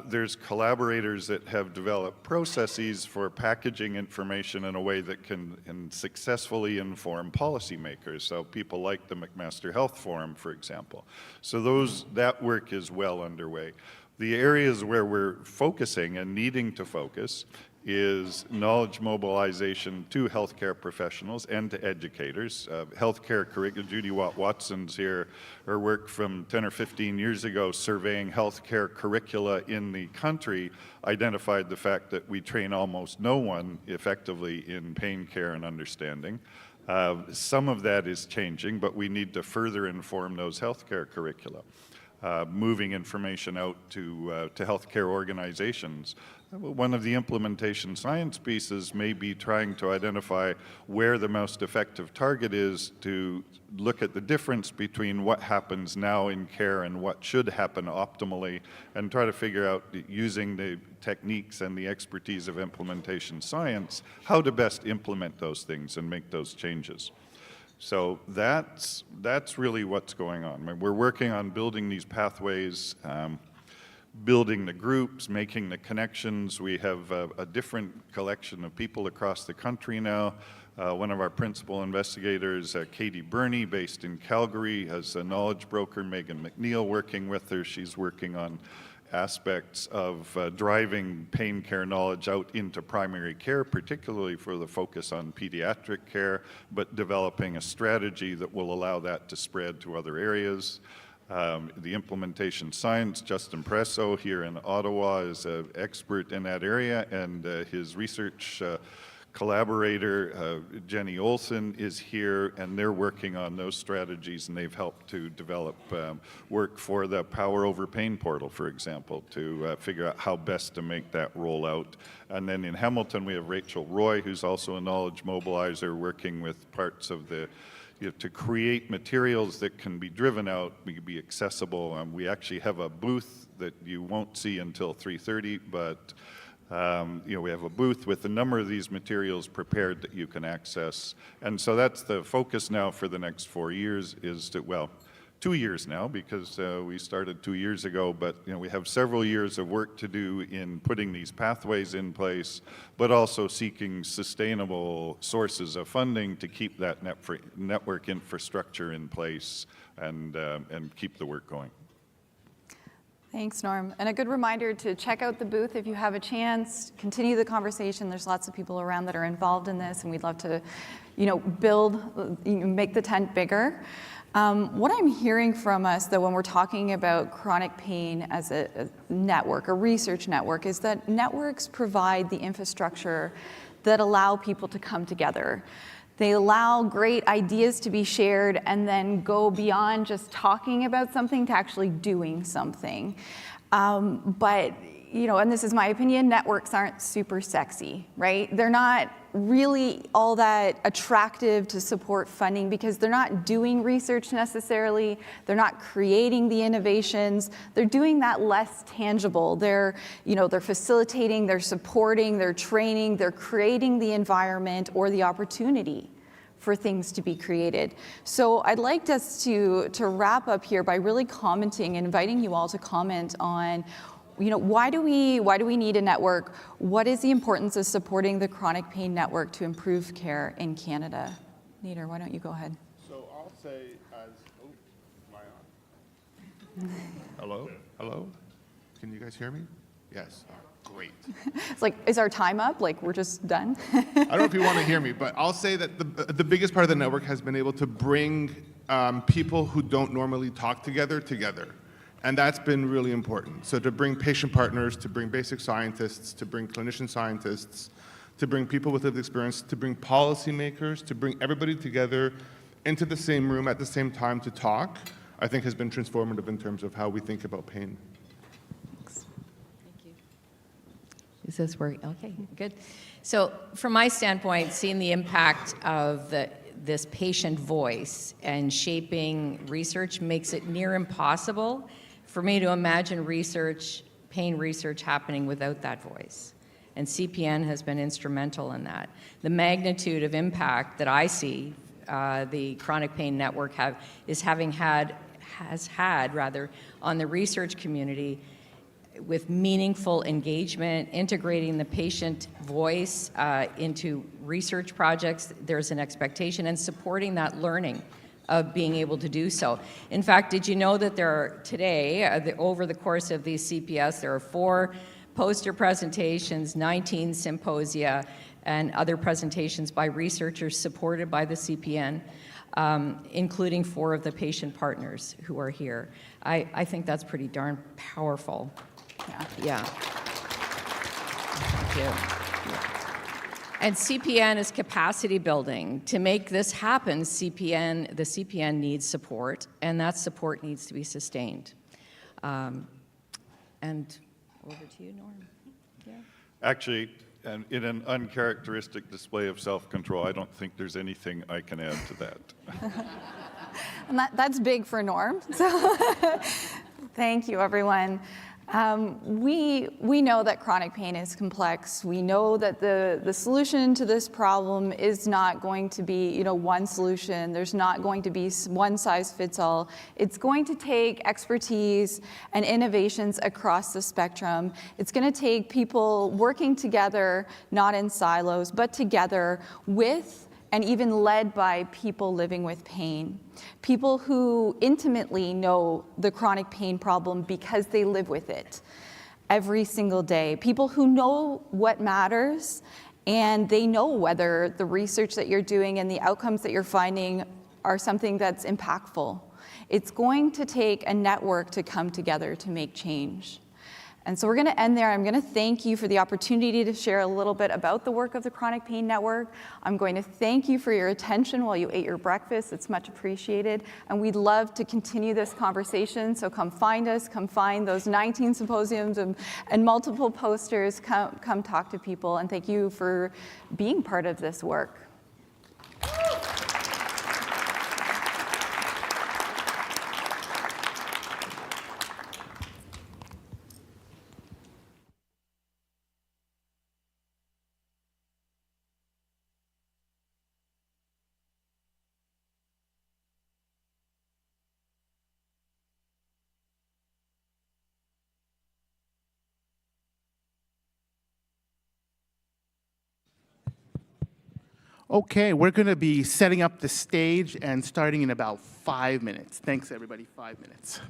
There's collaborators that have developed processes for packaging information in a way that can successfully inform policymakers. So people like the McMaster Health Forum, for example. So that work is well underway. The areas where we're focusing and needing to focus is knowledge mobilization to healthcare professionals and to educators. Healthcare curriculum, Judy Watt-Watson's here, her work from 10 or 15 years ago surveying healthcare curricula in the country identified the fact that we train almost no one effectively in pain care and understanding. Some of that is changing, but we need to further inform those healthcare curricula. Moving information out to healthcare organizations. One of the implementation science pieces may be trying to identify where the most effective target is to look at the difference between what happens now in care and what should happen optimally, and try to figure out, using the techniques and the expertise of implementation science, how to best implement those things and make those changes. So that's really what's going on. We're working on building these pathways. building the groups, making the connections. We have a different collection of people across the country now. One of our principal investigators, Katie Burney, based in Calgary, has a knowledge broker, Megan McNeil, working with her. She's working on aspects of driving pain care knowledge out into primary care, particularly for the focus on pediatric care, but developing a strategy that will allow that to spread to other areas. The implementation science, Justin Presso here in Ottawa is an expert in that area, and his research collaborator, Jenny Olson, is here, and they're working on those strategies, and they've helped to develop work for the Power Over Pain portal, for example, to figure out how best to make that roll out. And then in Hamilton, we have Rachel Roy, who's also a knowledge mobilizer, working with parts of the to create materials that can be driven out, be accessible. We actually have a booth that you won't see until 3:30, but we have a booth with a number of these materials prepared that you can access. And so that's the focus now for the next 4 years is to, well, 2 years now, because we started 2 years ago, but we have several years of work to do in putting these pathways in place, but also seeking sustainable sources of funding to keep that network infrastructure in place and keep the work going. Thanks, Norm. And a good reminder to check out the booth if you have a chance, continue the conversation. There's lots of people around that are involved in this, and we'd love to, make the tent bigger. What I'm hearing from us, though, when we're talking about chronic pain as a network, a research network, is that networks provide the infrastructure that allow people to come together. They allow great ideas to be shared and then go beyond just talking about something to actually doing something. But, and this is my opinion, networks aren't super sexy, right? They're not really all that attractive to support funding because they're not doing research necessarily. They're not creating the innovations. They're doing that less tangible. They're facilitating, they're supporting, they're training, they're creating the environment or the opportunity for things to be created. So I'd like us to wrap up here by really commenting and inviting you all to comment on why do we need a network? What is the importance of supporting the chronic pain network to improve care in Canada? Nader, why don't you go ahead? So I'll say am I on? Hello? Can you guys hear me? Yes. Great. It's like, is our time up? Like, we're just done? I don't know if you want to hear me, but I'll say that the biggest part of the network has been able to bring people who don't normally talk together. And that's been really important. So to bring patient partners, to bring basic scientists, to bring clinician scientists, to bring people with lived experience, to bring policymakers, to bring everybody together into the same room at the same time to talk, I think has been transformative in terms of how we think about pain. Thanks. Thank you. Is this working? Okay, good. So from my standpoint, seeing the impact of this patient voice and shaping research makes it near impossible for me to imagine pain research happening without that voice. And CPN has been instrumental in that. The magnitude of impact that I see the Chronic Pain Network has had on the research community with meaningful engagement, integrating the patient voice into research projects. There's an expectation, and supporting that learning of being able to do so. In fact, did you know that there are today, over the course of these CPS, there are 4 poster presentations, 19 symposia, and other presentations by researchers supported by the CPN, including 4 of the patient partners who are here. I think that's pretty darn powerful. Yeah. Thank you. And CPN is capacity building. To make this happen, the CPN needs support, and that support needs to be sustained. And over to you, Norm. Yeah. Actually, and in an uncharacteristic display of self-control, I don't think there's anything I can add to that. And that's big for Norm. So thank you, everyone. We know that chronic pain is complex. We know that the solution to this problem is not going to be, one solution. There's not going to be one size fits all. It's going to take expertise and innovations across the spectrum. It's going to take people working together, not in silos, but together with and even led by people living with pain. People who intimately know the chronic pain problem because they live with it every single day. People who know what matters, and they know whether the research that you're doing and the outcomes that you're finding are something that's impactful. It's going to take a network to come together to make change. And so we're going to end there. I'm going to thank you for the opportunity to share a little bit about the work of the Chronic Pain Network. I'm going to thank you for your attention while you ate your breakfast. It's much appreciated. And we'd love to continue this conversation. So come find us, come find those 19 symposiums and multiple posters. Come talk to people. And thank you for being part of this work. Okay, we're going to be setting up the stage and starting in about 5 minutes. Thanks, everybody. 5 minutes.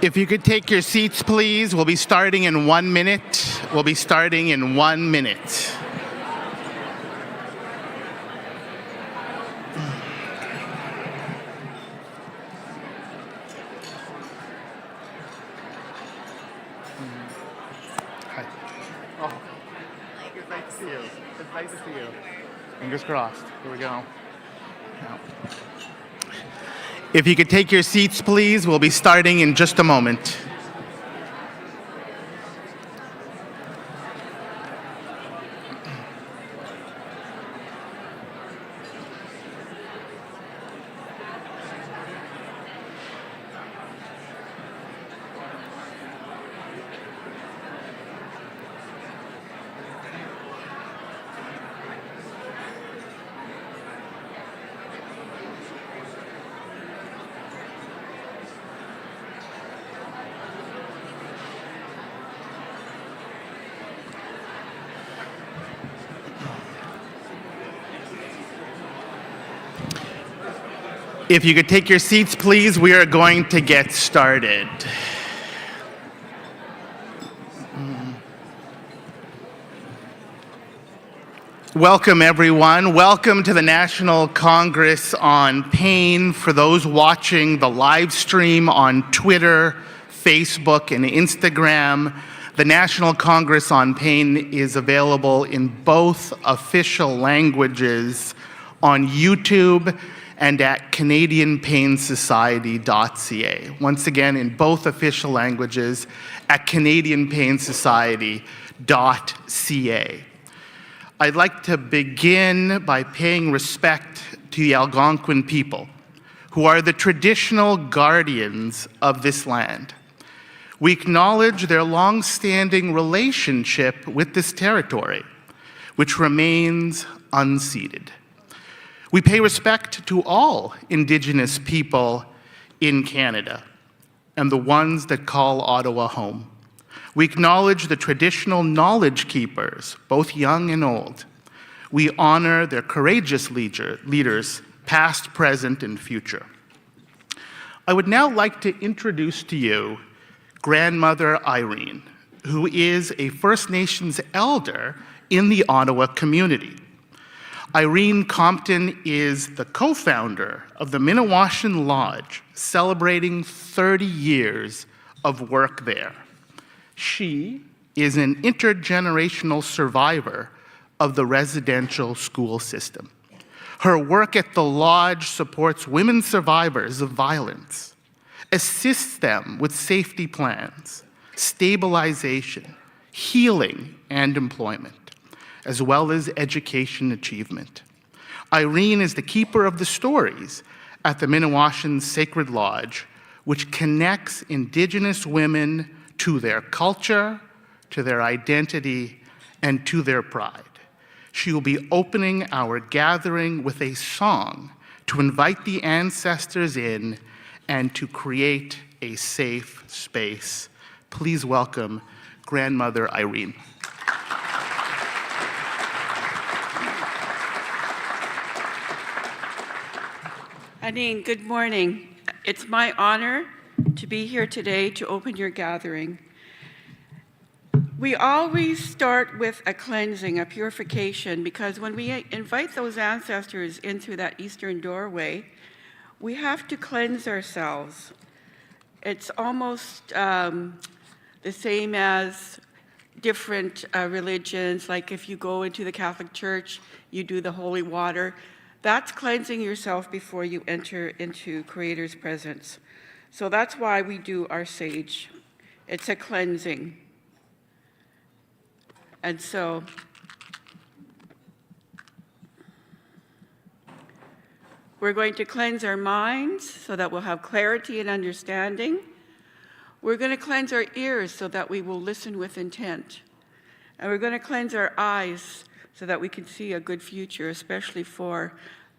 If you could take your seats, please. We'll be starting in 1 minute. We'll be starting in 1 minute. Hi. Oh, it's nice to see you. It's nice to see you. Fingers crossed. Here we go. Now. If you could take your seats, please, we'll be starting in just a moment. If you could take your seats, please, we are going to get started. Welcome, everyone. Welcome to the National Congress on Pain. For those watching the live stream on Twitter, Facebook, and Instagram, the National Congress on Pain is available in both official languages on YouTube and at CanadianPainSociety.ca. Once again, in both official languages at CanadianPainSociety.ca. I'd like to begin by paying respect to the Algonquin people, who are the traditional guardians of this land. We acknowledge their long-standing relationship with this territory, which remains unceded. We pay respect to all Indigenous people in Canada and the ones that call Ottawa home. We acknowledge the traditional knowledge keepers, both young and old. We honor their courageous leaders, past, present, and future. I would now like to introduce to you Grandmother Irene, who is a First Nations elder in the Ottawa community. Irene Compton is the co-founder of the Minawashan Lodge, celebrating 30 years of work there. She is an intergenerational survivor of the residential school system. Her work at the Lodge supports women survivors of violence, assists them with safety plans, stabilization, healing, and employment, as well as education achievement. Irene is the keeper of the stories at the Minawashan Sacred Lodge, which connects Indigenous women to their culture, to their identity, and to their pride. She will be opening our gathering with a song to invite the ancestors in and to create a safe space. Please welcome Grandmother Irene. Anine, good morning. It's my honor to be here today to open your gathering. We always start with a cleansing, a purification, because when we invite those ancestors into that eastern doorway, we have to cleanse ourselves. It's almost the same as different religions, like if you go into the Catholic Church, you do the holy water. That's cleansing yourself before you enter into Creator's presence. So that's why we do our sage. It's a cleansing. And so we're going to cleanse our minds so that we'll have clarity and understanding. We're going to cleanse our ears so that we will listen with intent. And we're going to cleanse our eyes so that we can see a good future, especially for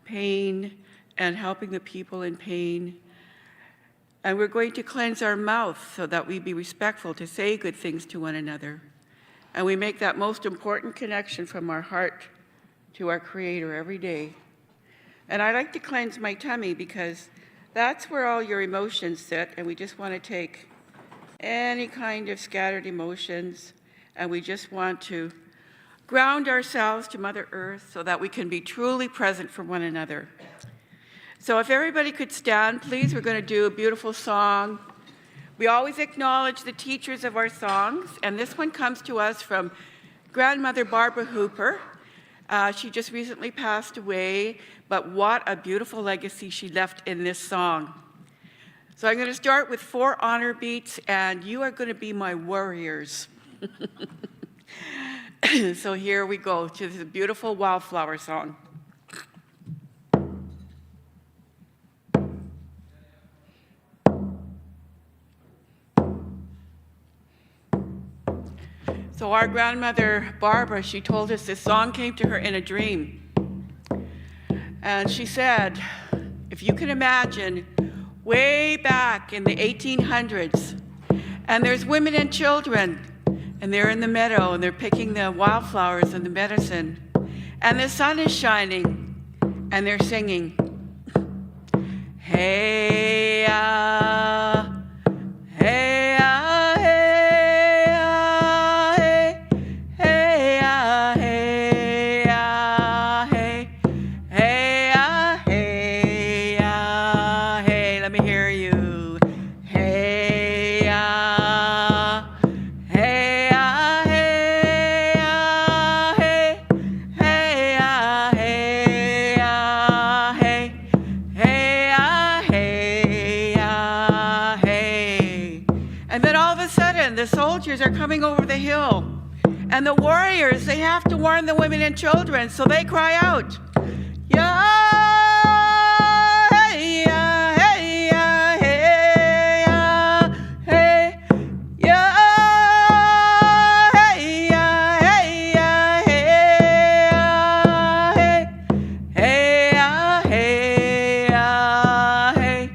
pain and helping the people in pain. And we're going to cleanse our mouth so that we be respectful to say good things to one another. And we make that most important connection from our heart to our Creator every day. And I like to cleanse my tummy because that's where all your emotions sit, and we just want to take any kind of scattered emotions, and we just want to ground ourselves to Mother Earth so that we can be truly present for one another. So if everybody could stand, please, we're going to do a beautiful song. We always acknowledge the teachers of our songs, and this one comes to us from grandmother Barbara Hooper. She just recently passed away, but what a beautiful legacy she left in this song. So I'm going to start with 4 honor beats, and you are going to be my warriors. So here we go to this beautiful wildflower song. So our grandmother, Barbara, she told us this song came to her in a dream. And she said, if you can imagine, way back in the 1800s, and there's women and children, and they're in the meadow, and they're picking the wildflowers and the medicine, and the sun is shining, and they're singing, hey, hey, the soldiers are coming over the hill. And the warriors, they have to warn the women and children, so they cry out, yeah, hey, yeah, hey, yeah, hey, yeah, hey, yeah, hey, yeah, hey, yeah, hey, hey, yeah, hey, yeah, hey,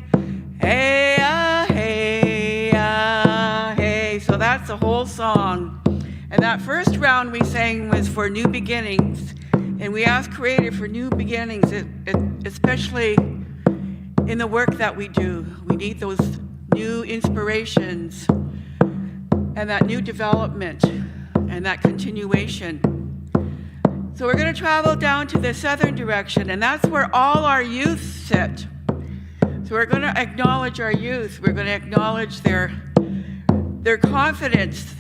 hey, yeah, hey. So that's the whole song. And that first round we sang was for new beginnings. And we asked Creator for new beginnings, especially in the work that we do. We need those new inspirations and that new development and that continuation. So we're going to travel down to the southern direction, and that's where all our youth sit. So we're going to acknowledge our youth. We're going to acknowledge their confidence,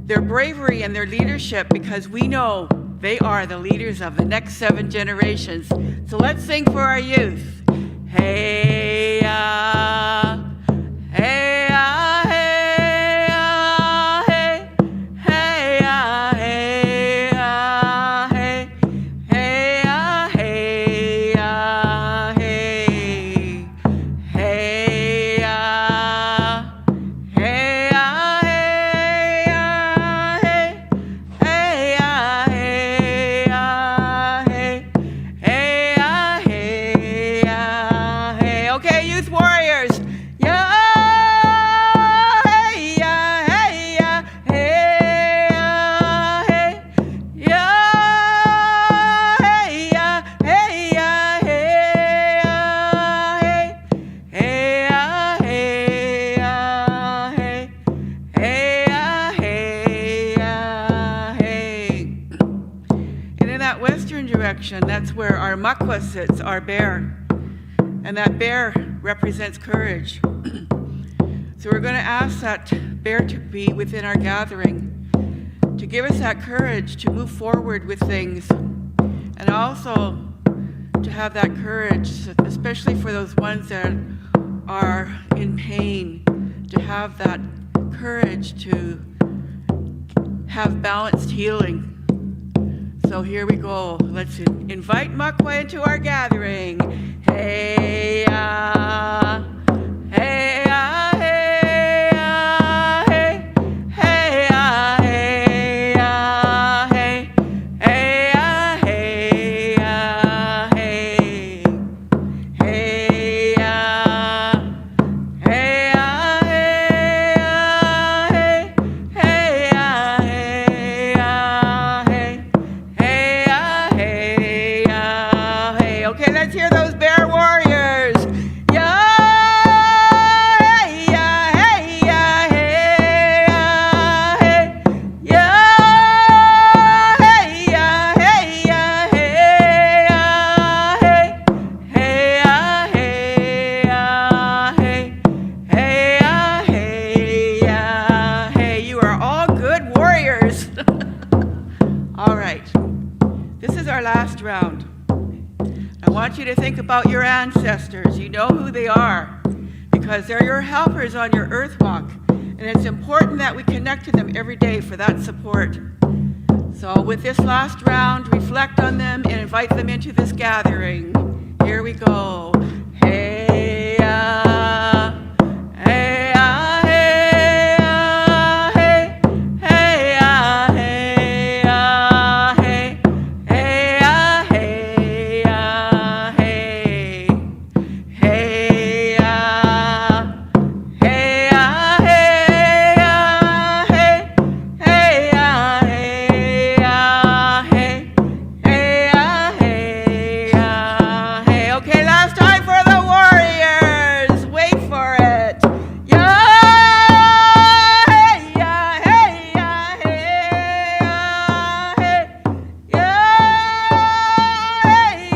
their bravery, and their leadership, because we know they are the leaders of the next 7 generations. So let's sing for our youth. Hey, hey, that's where our makwa sits, our bear. And that bear represents courage. So we're going to ask that bear to be within our gathering, to give us that courage to move forward with things, and also to have that courage, especially for those ones that are in pain, to have that courage to have balanced healing. So here we go. Let's invite Makwa into our gathering. Hey, hey, okay, let's hear those bear warriors. Yeah! our last round. I want you to think about your ancestors. You know who they are because they're your helpers on your earth walk. And it's important that we connect to them every day for that support. So with this last round, reflect on them and invite them into this gathering. Here we go. Hey, hey, hey, hey, hey, hey, hey, hey, hey, hey, hey, okay, last time for the warriors. Wait for it. Yeah, hey, yeah, hey, yeah, hey, yeah, hey,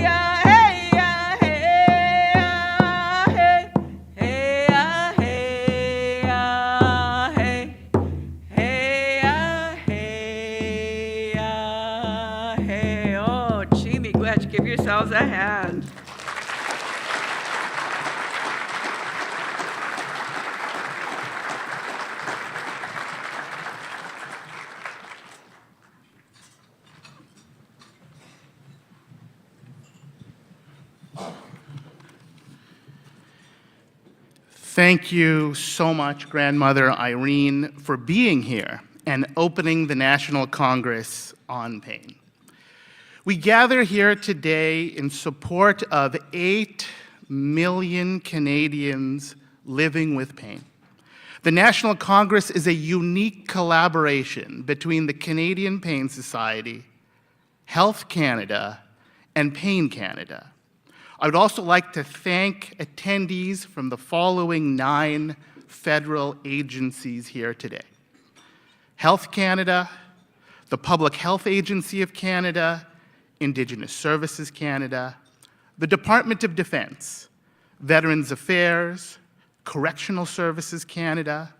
yeah, hey, yeah, hey, yeah, hey, hey, hey, hey, hey. Oh, Jimmy Gwetch, give yourselves a hand. Thank you so much, Grandmother Irene, for being here and opening the National Congress on Pain. We gather here today in support of 8 million Canadians living with pain. The National Congress is a unique collaboration between the Canadian Pain Society, Health Canada, and Pain Canada. I would also like to thank attendees from the following 9 federal agencies here today: Health Canada, the Public Health Agency of Canada, Indigenous Services Canada, the Department of Defense, Veterans Affairs, Correctional Services Canada,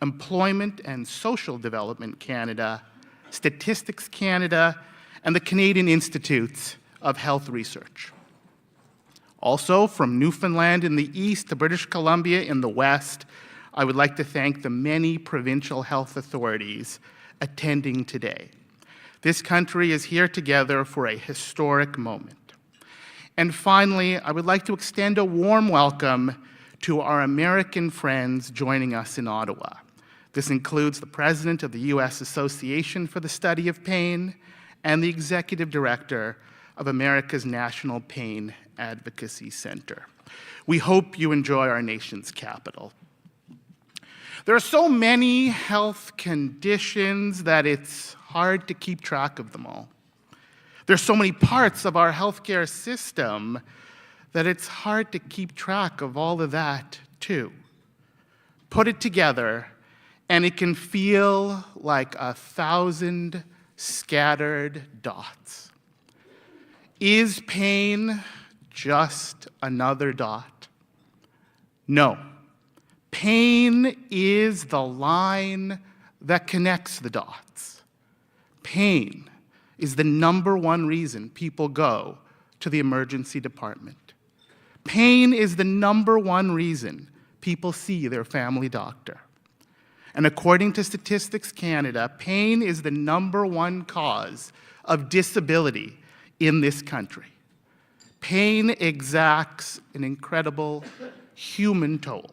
Employment and Social Development Canada, Statistics Canada, and the Canadian Institutes of Health Research. Also, from Newfoundland in the east to British Columbia in the west, I would like to thank the many provincial health authorities attending today. This country is here together for a historic moment. And finally, I would like to extend a warm welcome to our American friends joining us in Ottawa. This includes the President of the U.S. Association for the Study of Pain and the Executive Director of America's National Pain Advocacy Center. We hope you enjoy our nation's capital. There are so many health conditions that it's hard to keep track of them all. There's so many parts of our healthcare system that it's hard to keep track of all of that too. Put it together, and it can feel like 1,000 scattered dots. Is pain just another dot? No. Pain is the line that connects the dots. Pain is the #1 reason people go to the emergency department. Pain is the #1 reason people see their family doctor. And according to Statistics Canada, pain is the #1 cause of disability in this country. Pain exacts an incredible human toll,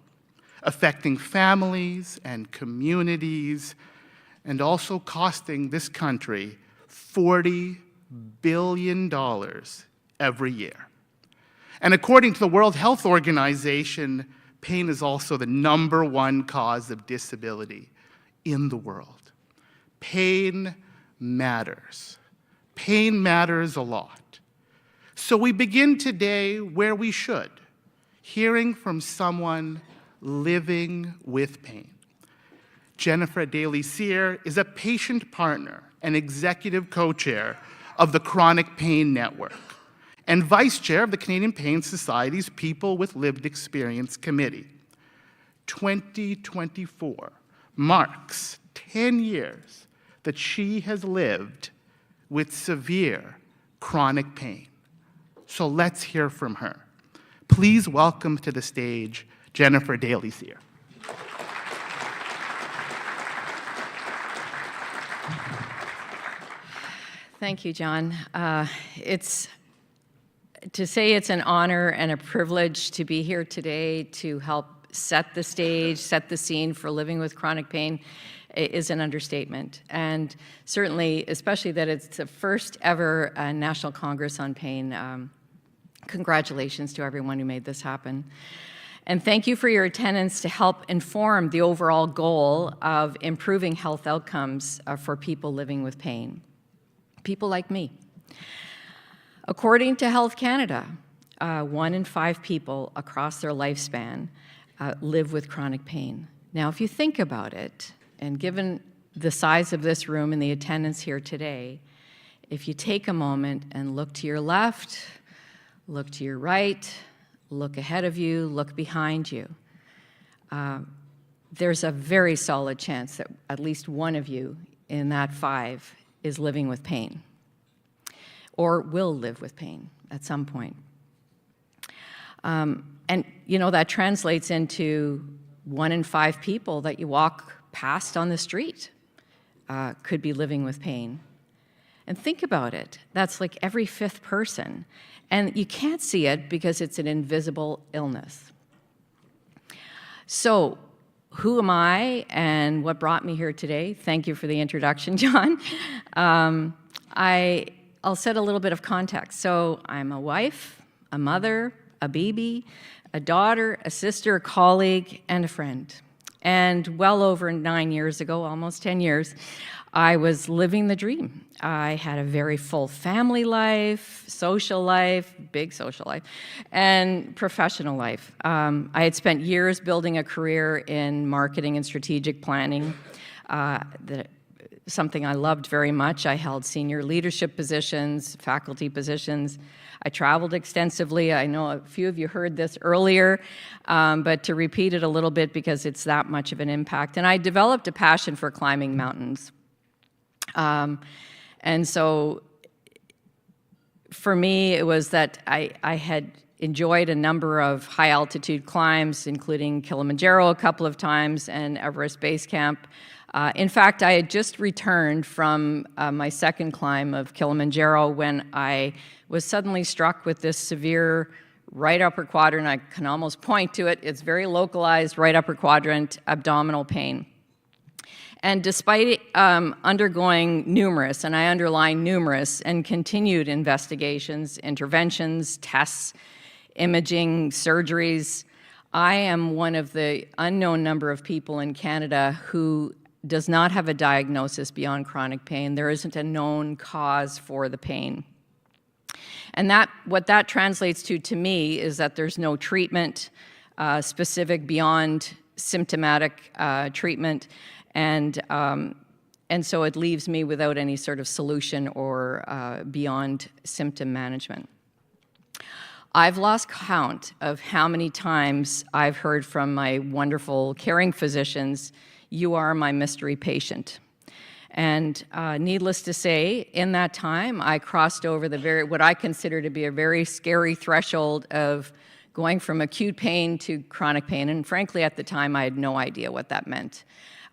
affecting families and communities, and also costing this country $40 billion every year. And according to the World Health Organization, pain is also the #1 cause of disability in the world. Pain matters. Pain matters a lot. So we begin today where we should, hearing from someone living with pain. Jennifer Daly-Cyr is a patient partner and executive co-chair of the Chronic Pain Network and vice chair of the Canadian Pain Society's People with Lived Experience Committee. 2024 marks 10 years that she has lived with severe chronic pain. So let's hear from her. Please welcome to the stage Jennifer Daly-Cyr. Thank you, John. To say it's an honor and a privilege to be here today to help set the stage, set the scene for living with chronic pain is an understatement. And certainly, especially that it's the first ever National Congress on Pain. Congratulations to everyone who made this happen. And thank you for your attendance to help inform the overall goal of improving health outcomes for people living with pain. People like me. According to Health Canada, 1 in 5 people across their lifespan live with chronic pain. Now, if you think about it, and given the size of this room and the attendance here today, if you take a moment and look to your left, look to your right, look ahead of you, look behind you, there's a very solid chance that at least one of you in that 5 is living with pain or will live with pain at some point. And you know, that translates into 1 in 5 people that you walk past on the street could be living with pain. And think about it, that's like every 5th person. And you can't see it because it's an invisible illness. So, who am I and what brought me here today? Thank you for the introduction, John. I'll set a little bit of context. So I'm a wife, a mother, a baby, a daughter, a sister, a colleague, and a friend. And well over 9 years ago, almost 10 years, I was living the dream. I had a very full family life, social life, big social life, and professional life. I had spent years building a career in marketing and strategic planning, something I loved very much. I held senior leadership positions, faculty positions. I traveled extensively. I know a few of you heard this earlier, but to repeat it a little bit because it's that much of an impact. And I developed a passion for climbing mountains. And so for me, it was that I had enjoyed a number of high altitude climbs, including Kilimanjaro a couple of times and Everest Base Camp. In fact, I had just returned from my second climb of Kilimanjaro when I was suddenly struck with this severe right upper quadrant. I can almost point to it. It's very localized right upper quadrant abdominal pain. And despite undergoing numerous, and I underline numerous, and continued investigations, interventions, tests, imaging, surgeries, I am one of the unknown number of people in Canada who does not have a diagnosis beyond chronic pain. There isn't a known cause for the pain. And what that translates to me is that there's no treatment specific beyond symptomatic treatment. And so it leaves me without any sort of solution or beyond symptom management. I've lost count of how many times I've heard from my wonderful caring physicians, "You are my mystery patient." And needless to say, in that time, I crossed over what I consider to be a very scary threshold of going from acute pain to chronic pain. And frankly, at the time, I had no idea what that meant.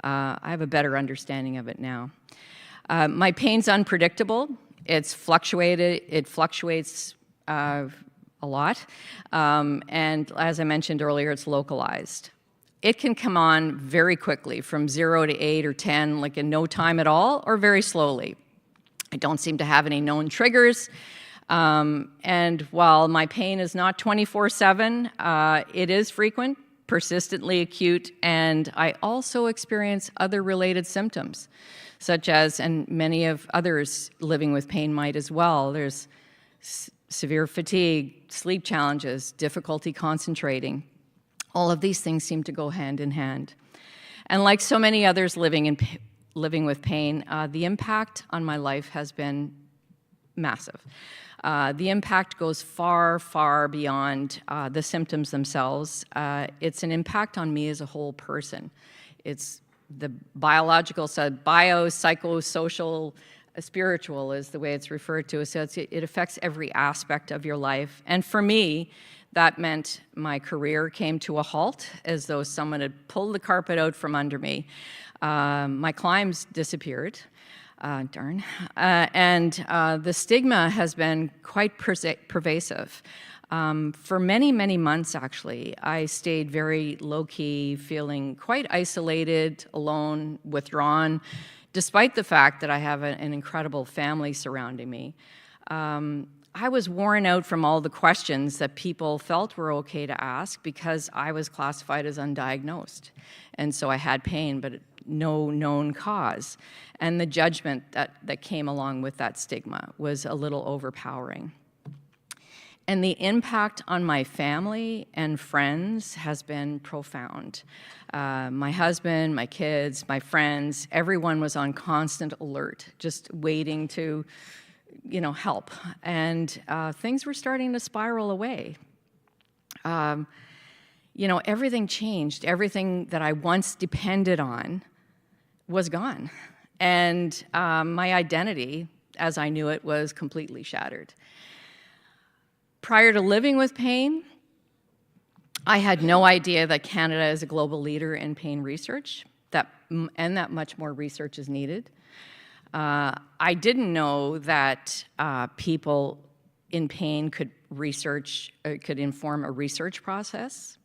I have a better understanding of it now. My pain's unpredictable. It fluctuates a lot. And as I mentioned earlier, it's localized. It can come on very quickly, from 0 to 8 or 10, like in no time at all, or very slowly. I don't seem to have any known triggers. And while my pain is not 24/7, it is frequent, persistently acute, and I also experience other related symptoms, such as, and many of others living with pain might as well, there's severe fatigue, sleep challenges, difficulty concentrating. All of these things seem to go hand in hand. And like so many others living with pain, the impact on my life has been massive. The impact goes far, far beyond the symptoms themselves. It's an impact on me as a whole person. It's the biological, psychosocial spiritual is the way it's referred to. So it affects every aspect of your life. And for me, that meant my career came to a halt, as though someone had pulled the carpet out from under me. My climbs disappeared. Darn. And the stigma has been quite pervasive. For many, many months, actually, I stayed very low-key, feeling quite isolated, alone, withdrawn, despite the fact that I have an incredible family surrounding me. I was worn out from all the questions that people felt were okay to ask because I was classified as undiagnosed. And so I had pain, but no known cause. And the judgment that came along with that stigma was a little overpowering. And the impact on my family and friends has been profound. My husband, my kids, my friends, everyone was on constant alert, just waiting to, help. And things were starting to spiral away. Everything changed. Everything that I once depended on was gone. And my identity, as I knew it, was completely shattered. Prior to living with pain, I had no idea that Canada is a global leader in pain research, and that much more research is needed. I didn't know that people in pain could inform a research process.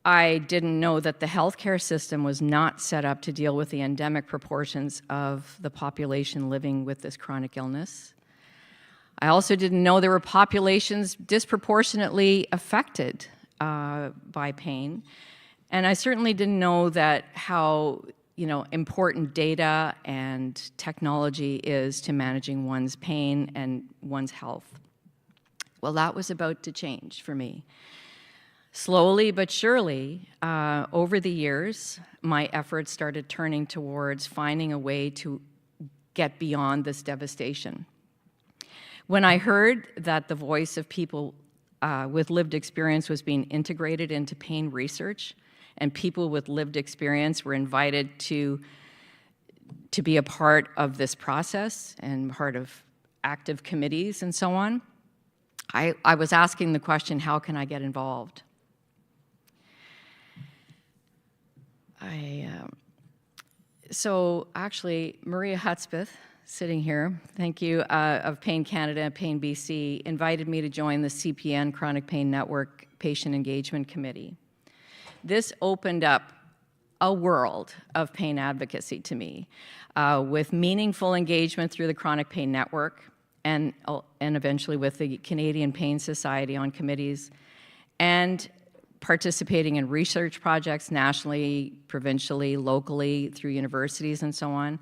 I didn't know that the healthcare system was not set up to deal with the endemic proportions of the population living with this chronic illness. I also didn't know there were populations disproportionately affected by pain. And I certainly didn't know that how important data and technology is to managing one's pain and one's health. Well, that was about to change for me. Slowly but surely, over the years, my efforts started turning towards finding a way to get beyond this devastation. When I heard that the voice of people with lived experience was being integrated into pain research, and people with lived experience were invited to be a part of this process and part of active committees and so on, I was asking the question, how can I get involved? So actually, Maria Hudspeth, sitting here, thank you, of Pain Canada and Pain BC, invited me to join the CPN Chronic Pain Network Patient Engagement Committee. This opened up a world of pain advocacy to me, with meaningful engagement through the Chronic Pain Network and eventually with the Canadian Pain Society on committees, and participating in research projects nationally, provincially, locally, through universities and so on.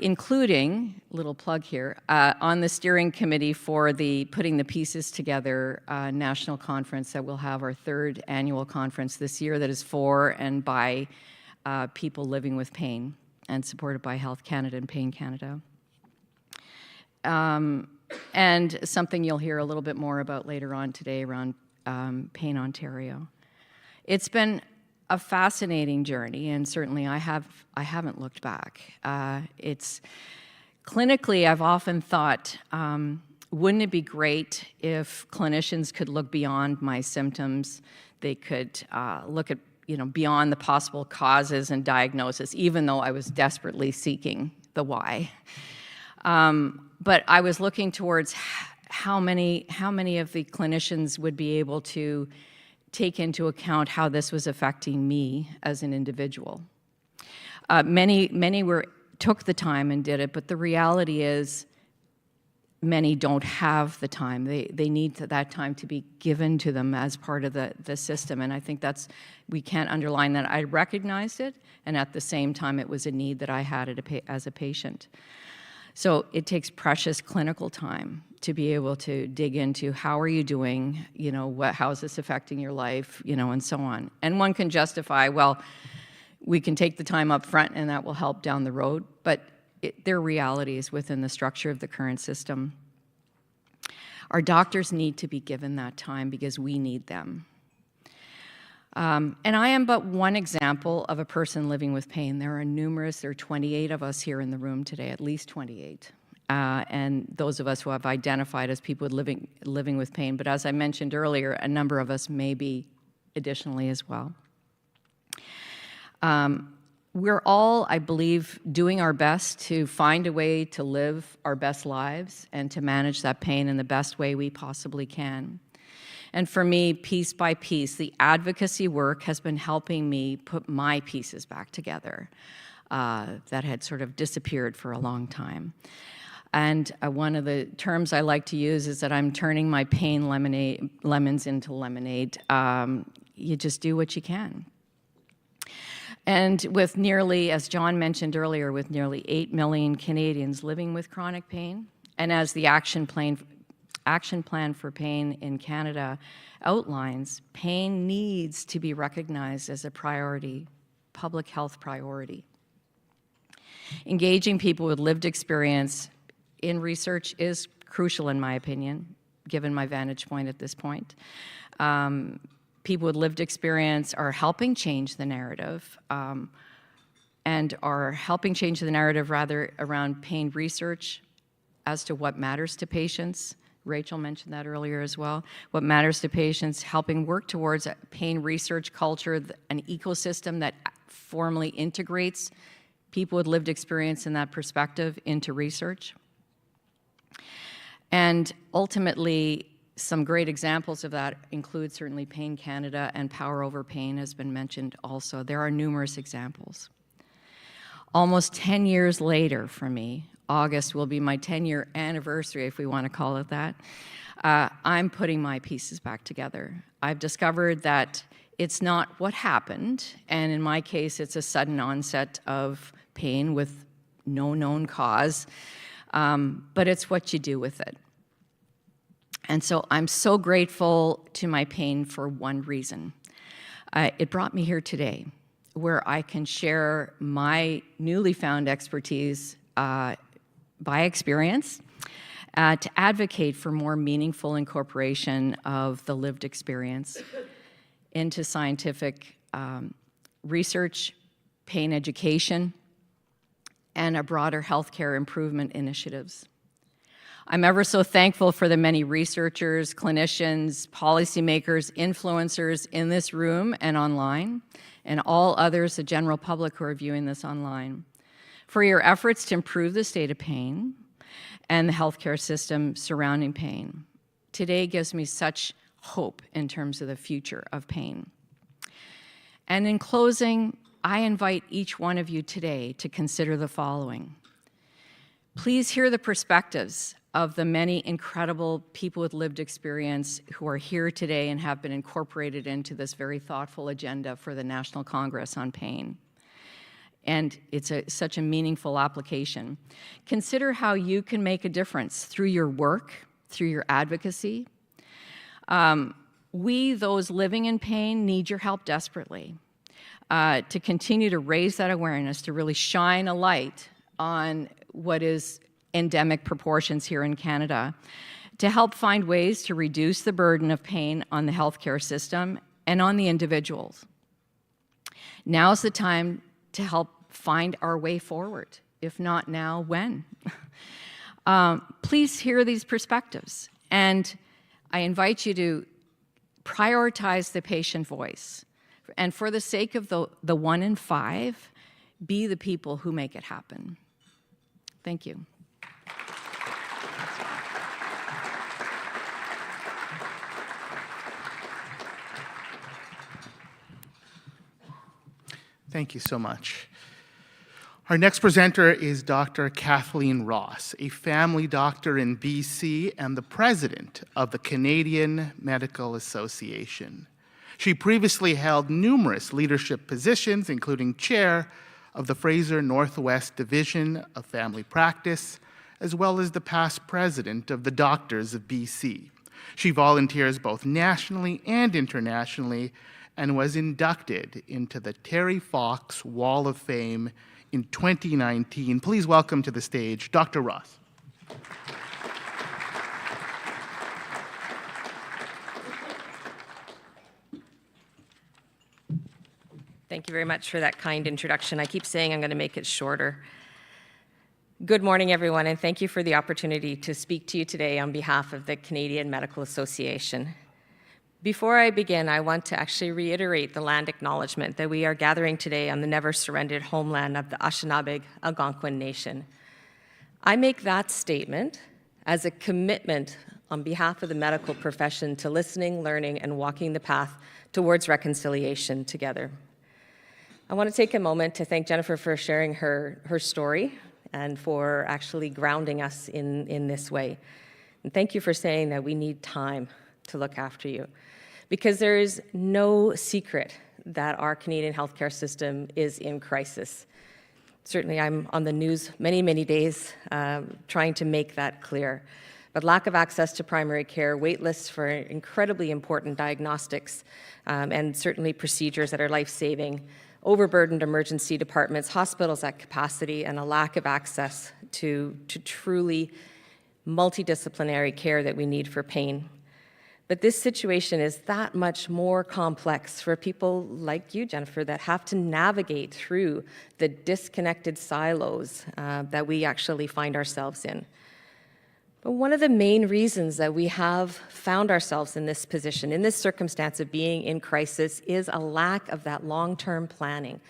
Including, little plug here, on the steering committee for the Putting the Pieces Together national conference that we'll have our 3rd annual conference this year that is for and by people living with pain and supported by Health Canada and Pain Canada. And something you'll hear a little bit more about later on today around Pain Ontario. It's been a fascinating journey, and certainly I haven't looked back. It's clinically, I've often thought, wouldn't it be great if clinicians could look beyond my symptoms? They could look at beyond the possible causes and diagnosis, even though I was desperately seeking the why. But I was looking towards how many of the clinicians would be able to take into account how this was affecting me as an individual. Many took the time and did it, but the reality is many don't have the time. They need that time to be given to them as part of the system, and I think we can't underline that. I recognized it, and at the same time it was a need that I had as a patient. So it takes precious clinical time to be able to dig into how are you doing, how is this affecting your life, and so on. And one can justify, well, we can take the time up front and that will help down the road, but there are realities within the structure of the current system. Our doctors need to be given that time because we need them. And I am but one example of a person living with pain. There are numerous, there are 28 of us here in the room today, at least 28. And those of us who have identified as people living with pain. But as I mentioned earlier, a number of us may be additionally as well. We're all, I believe, doing our best to find a way to live our best lives and to manage that pain in the best way we possibly can. And for me, piece by piece, the advocacy work has been helping me put my pieces back together that had sort of disappeared for a long time. And one of the terms I like to use is that I'm turning my pain lemons into lemonade. You just do what you can. And with nearly, as John mentioned earlier, with nearly 8 million Canadians living with chronic pain, and as the action plan for pain in Canada outlines, pain needs to be recognized as a priority, public health priority. Engaging people with lived experience in research is crucial, in my opinion, given my vantage point at this point. People with lived experience are helping change the narrative and are helping change the narrative rather around pain research as to what matters to patients. Rachel mentioned that earlier as well. What matters to patients, helping work towards a pain research culture, an ecosystem that formally integrates people with lived experience in that perspective into research. And ultimately, some great examples of that include certainly Pain Canada, and Power Over Pain has been mentioned also. There are numerous examples. Almost 10 years later for me, August will be my 10-year anniversary, if we want to call it that, I'm putting my pieces back together. I've discovered that it's not what happened, and in my case, it's a sudden onset of pain with no known cause, but it's what you do with it. And so I'm so grateful to my pain for one reason. It brought me here today, where I can share my newly found expertise by experience to advocate for more meaningful incorporation of the lived experience into scientific research, pain education, and a broader healthcare improvement initiatives. I'm ever so thankful for the many researchers, clinicians, policymakers, influencers in this room and online, and all others, the general public who are viewing this online, for your efforts to improve the state of pain and the healthcare system surrounding pain. Today gives me such hope in terms of the future of pain. And in closing, I invite each one of you today to consider the following. Please hear the perspectives of the many incredible people with lived experience who are here today and have been incorporated into this very thoughtful agenda for the National Congress on Pain. And it's such a meaningful application. Consider how you can make a difference through your work, through your advocacy. We, those living in pain, need your help desperately to continue to raise that awareness, to really shine a light on what is endemic proportions here in Canada, to help find ways to reduce the burden of pain on the healthcare system and on the individuals. Now's the time to help find our way forward. If not now, when? Please hear these perspectives, and I invite you to prioritize the patient voice. And for the sake of the 1 in 5, be the people who make it happen. Thank you. Thank you so much. Our next presenter is Dr. Kathleen Ross, a family doctor in BC and the president of the Canadian Medical Association. She previously held numerous leadership positions, including chair of the Fraser Northwest Division of Family Practice, as well as the past president of the Doctors of BC. She volunteers both nationally and internationally and was inducted into the Terry Fox Wall of Fame in 2019. Please welcome to the stage Dr. Ross. Thank you very much for that kind introduction. I keep saying I'm going to make it shorter. Good morning, everyone, and thank you for the opportunity to speak to you today on behalf of the Canadian Medical Association. Before I begin, I want to actually reiterate the land acknowledgement that we are gathering today on the never-surrendered homeland of the Anishinaabe Algonquin Nation. I make that statement as a commitment on behalf of the medical profession to listening, learning, and walking the path towards reconciliation together. I want to take a moment to thank Jennifer for sharing her story and for actually grounding us in this way. And thank you for saying that we need time to look after you, because there is no secret that our Canadian healthcare system is in crisis. Certainly, I'm on the news many days trying to make that clear. But lack of access to primary care, wait lists for incredibly important diagnostics, and certainly procedures that are life-saving, overburdened emergency departments, hospitals at capacity, and a lack of access to truly multidisciplinary care that we need for pain. But this situation is that much more complex for people like you, Jennifer, that have to navigate through the disconnected silos that we actually find ourselves in. But one of the main reasons that we have found ourselves in this position, in this circumstance of being in crisis, is a lack of that long-term planning,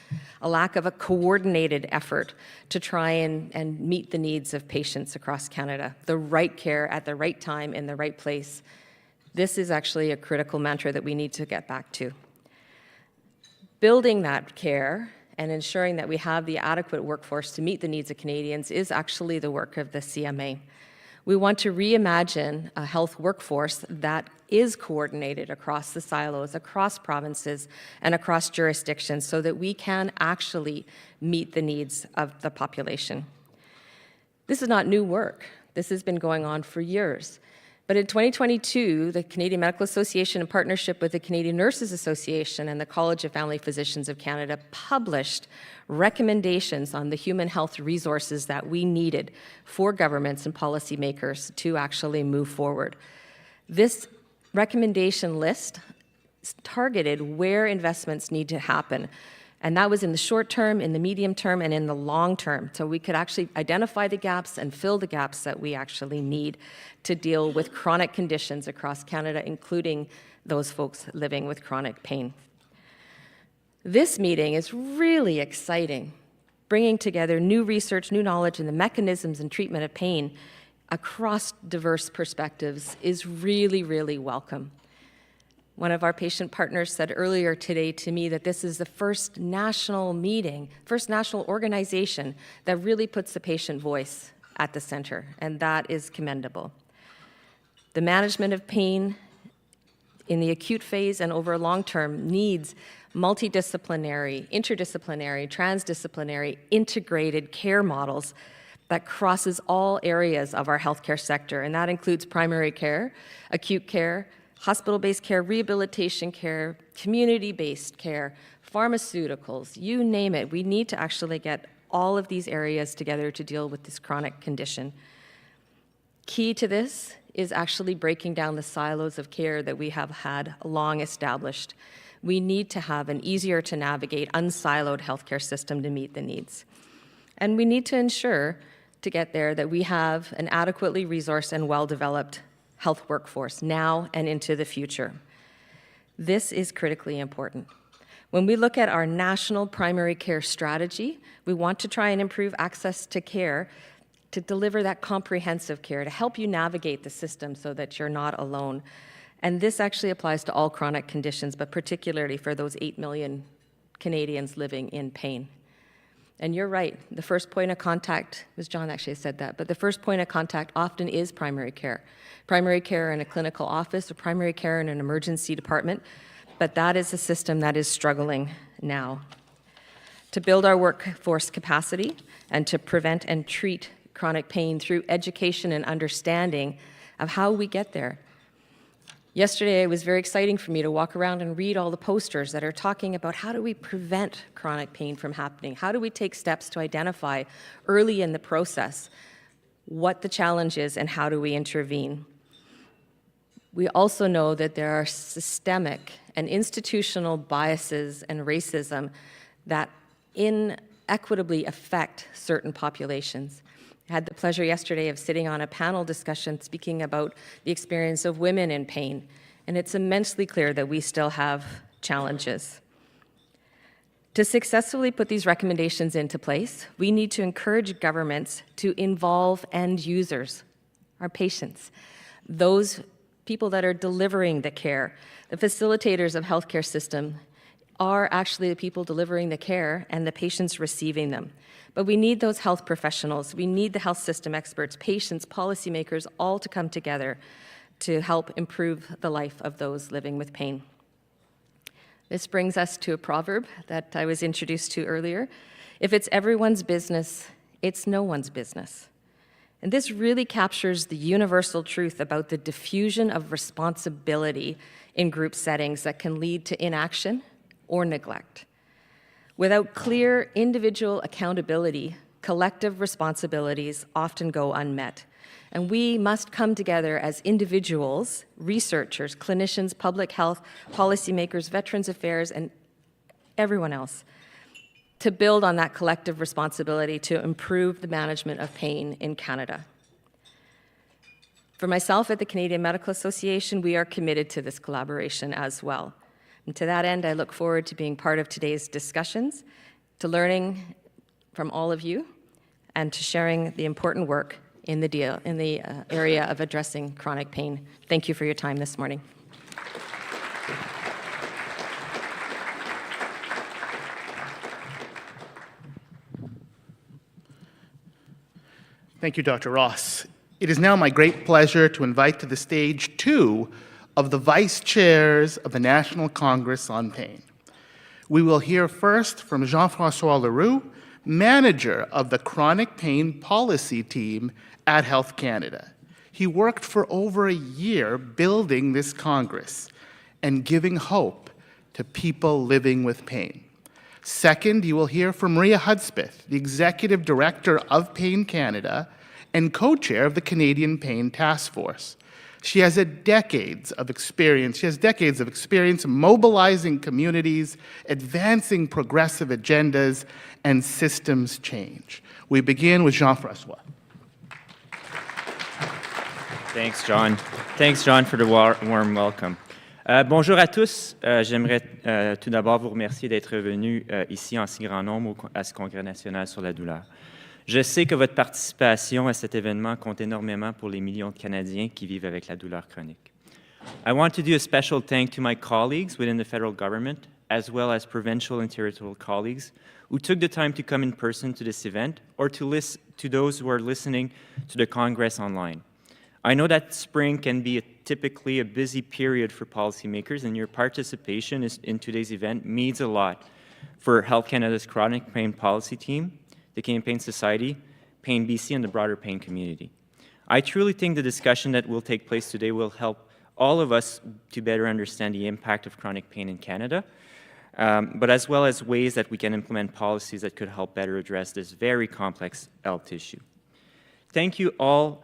a lack of a coordinated effort to try and meet the needs of patients across Canada, the right care at the right time in the right place. This is actually a critical mantra that we need to get back to. Building that care and ensuring that we have the adequate workforce to meet the needs of Canadians is actually the work of the CMA. We want to reimagine a health workforce that is coordinated across the silos, across provinces, and across jurisdictions so that we can actually meet the needs of the population. This is not new work. This has been going on for years. But in 2022, the Canadian Medical Association, in partnership with the Canadian Nurses Association and the College of Family Physicians of Canada, published recommendations on the human health resources that we needed for governments and policymakers to actually move forward. This recommendation list targeted where investments need to happen. And that was in the short term, in the medium term, and in the long term. So we could actually identify the gaps and fill the gaps that we actually need to deal with chronic conditions across Canada, including those folks living with chronic pain. This meeting is really exciting, bringing together new research, new knowledge, and the mechanisms and treatment of pain across diverse perspectives is really welcome. One of our patient partners said earlier today to me that this is the first national meeting, first national organization that really puts the patient voice at the center, and that is commendable. The management of pain in the acute phase and over long term needs multidisciplinary, interdisciplinary, transdisciplinary, integrated care models that crosses all areas of our healthcare sector, and that includes primary care, acute care, hospital-based care, rehabilitation care, community-based care, pharmaceuticals, you name it. We need to actually get all of these areas together to deal with this chronic condition. Key to this is actually breaking down the silos of care that we have had long established. We need to have an easier to navigate, unsiloed healthcare system to meet the needs. And we need to ensure to get there that we have an adequately resourced and well-developed health workforce now and into the future. This is critically important. When we look at our national primary care strategy, we want to try and improve access to care, to deliver that comprehensive care, to help you navigate the system so that you're not alone. And this actually applies to all chronic conditions, but particularly for those 8 million Canadians living in pain. And you're right, the first point of contact, as John actually said that, but the first point of contact often is primary care. Primary care in a clinical office or primary care in an emergency department, but that is a system that is struggling now. To build our workforce capacity and to prevent and treat chronic pain through education and understanding of how we get there. Yesterday, it was very exciting for me to walk around and read all the posters that are talking about how do we prevent chronic pain from happening? How do we take steps to identify early in the process what the challenge is and how do we intervene? We also know that there are systemic and institutional biases and racism that inequitably affect certain populations. I had the pleasure yesterday of sitting on a panel discussion speaking about the experience of women in pain, and it's immensely clear that we still have challenges. To successfully put these recommendations into place, we need to encourage governments to involve end users, our patients, those people that are delivering the care. The facilitators of healthcare system are actually the people delivering the care and the patients receiving them. But we need those health professionals, we need the health system experts, patients, policymakers, all to come together to help improve the life of those living with pain. This brings us to a proverb that I was introduced to earlier. If it's everyone's business, it's no one's business. And this really captures the universal truth about the diffusion of responsibility in group settings that can lead to inaction or neglect. Without clear individual accountability, collective responsibilities often go unmet. And we must come together as individuals, researchers, clinicians, public health, policymakers, Veterans Affairs, and everyone else to build on that collective responsibility to improve the management of pain in Canada. For myself at the Canadian Medical Association, we are committed to this collaboration as well. And to that end, I look forward to being part of today's discussions, to learning from all of you, and to sharing the important work in the area of addressing chronic pain. Thank you for your time this morning. Thank you, Dr. Ross. It is now my great pleasure to invite to the stage two of the vice chairs of the National Congress on Pain. We will hear first from Jean-François Leroux, manager of the Chronic Pain Policy Team at Health Canada. He worked for over a year building this Congress and giving hope to people living with pain. Second, you will hear from Maria Hudspeth, the Executive Director of Pain Canada and co-chair of the Canadian Pain Task Force. She has decades of experience mobilizing communities, advancing progressive agendas, and systems change. We begin with Jean-François. Thanks, John. Thanks, John, for the warm welcome. Bonjour à tous. J'aimerais tout d'abord vous remercier d'être venus ici en si grand nombre à ce Congrès national sur la douleur. Je sais que votre participation à cet événement compte énormément pour les millions de Canadiens qui vivent avec la douleur chronique. I want to do a special thank to my colleagues within the federal government, as well as provincial and territorial colleagues who took the time to come in person to this event or to those who are listening to the Congress online. I know that spring can be typically a busy period for policymakers, and your participation in today's event means a lot for Health Canada's Chronic Pain Policy Team, the Canadian Pain Society, Pain BC, and the broader pain community. I truly think the discussion that will take place today will help all of us to better understand the impact of chronic pain in Canada, but as well as ways that we can implement policies that could help better address this very complex health issue. Thank you all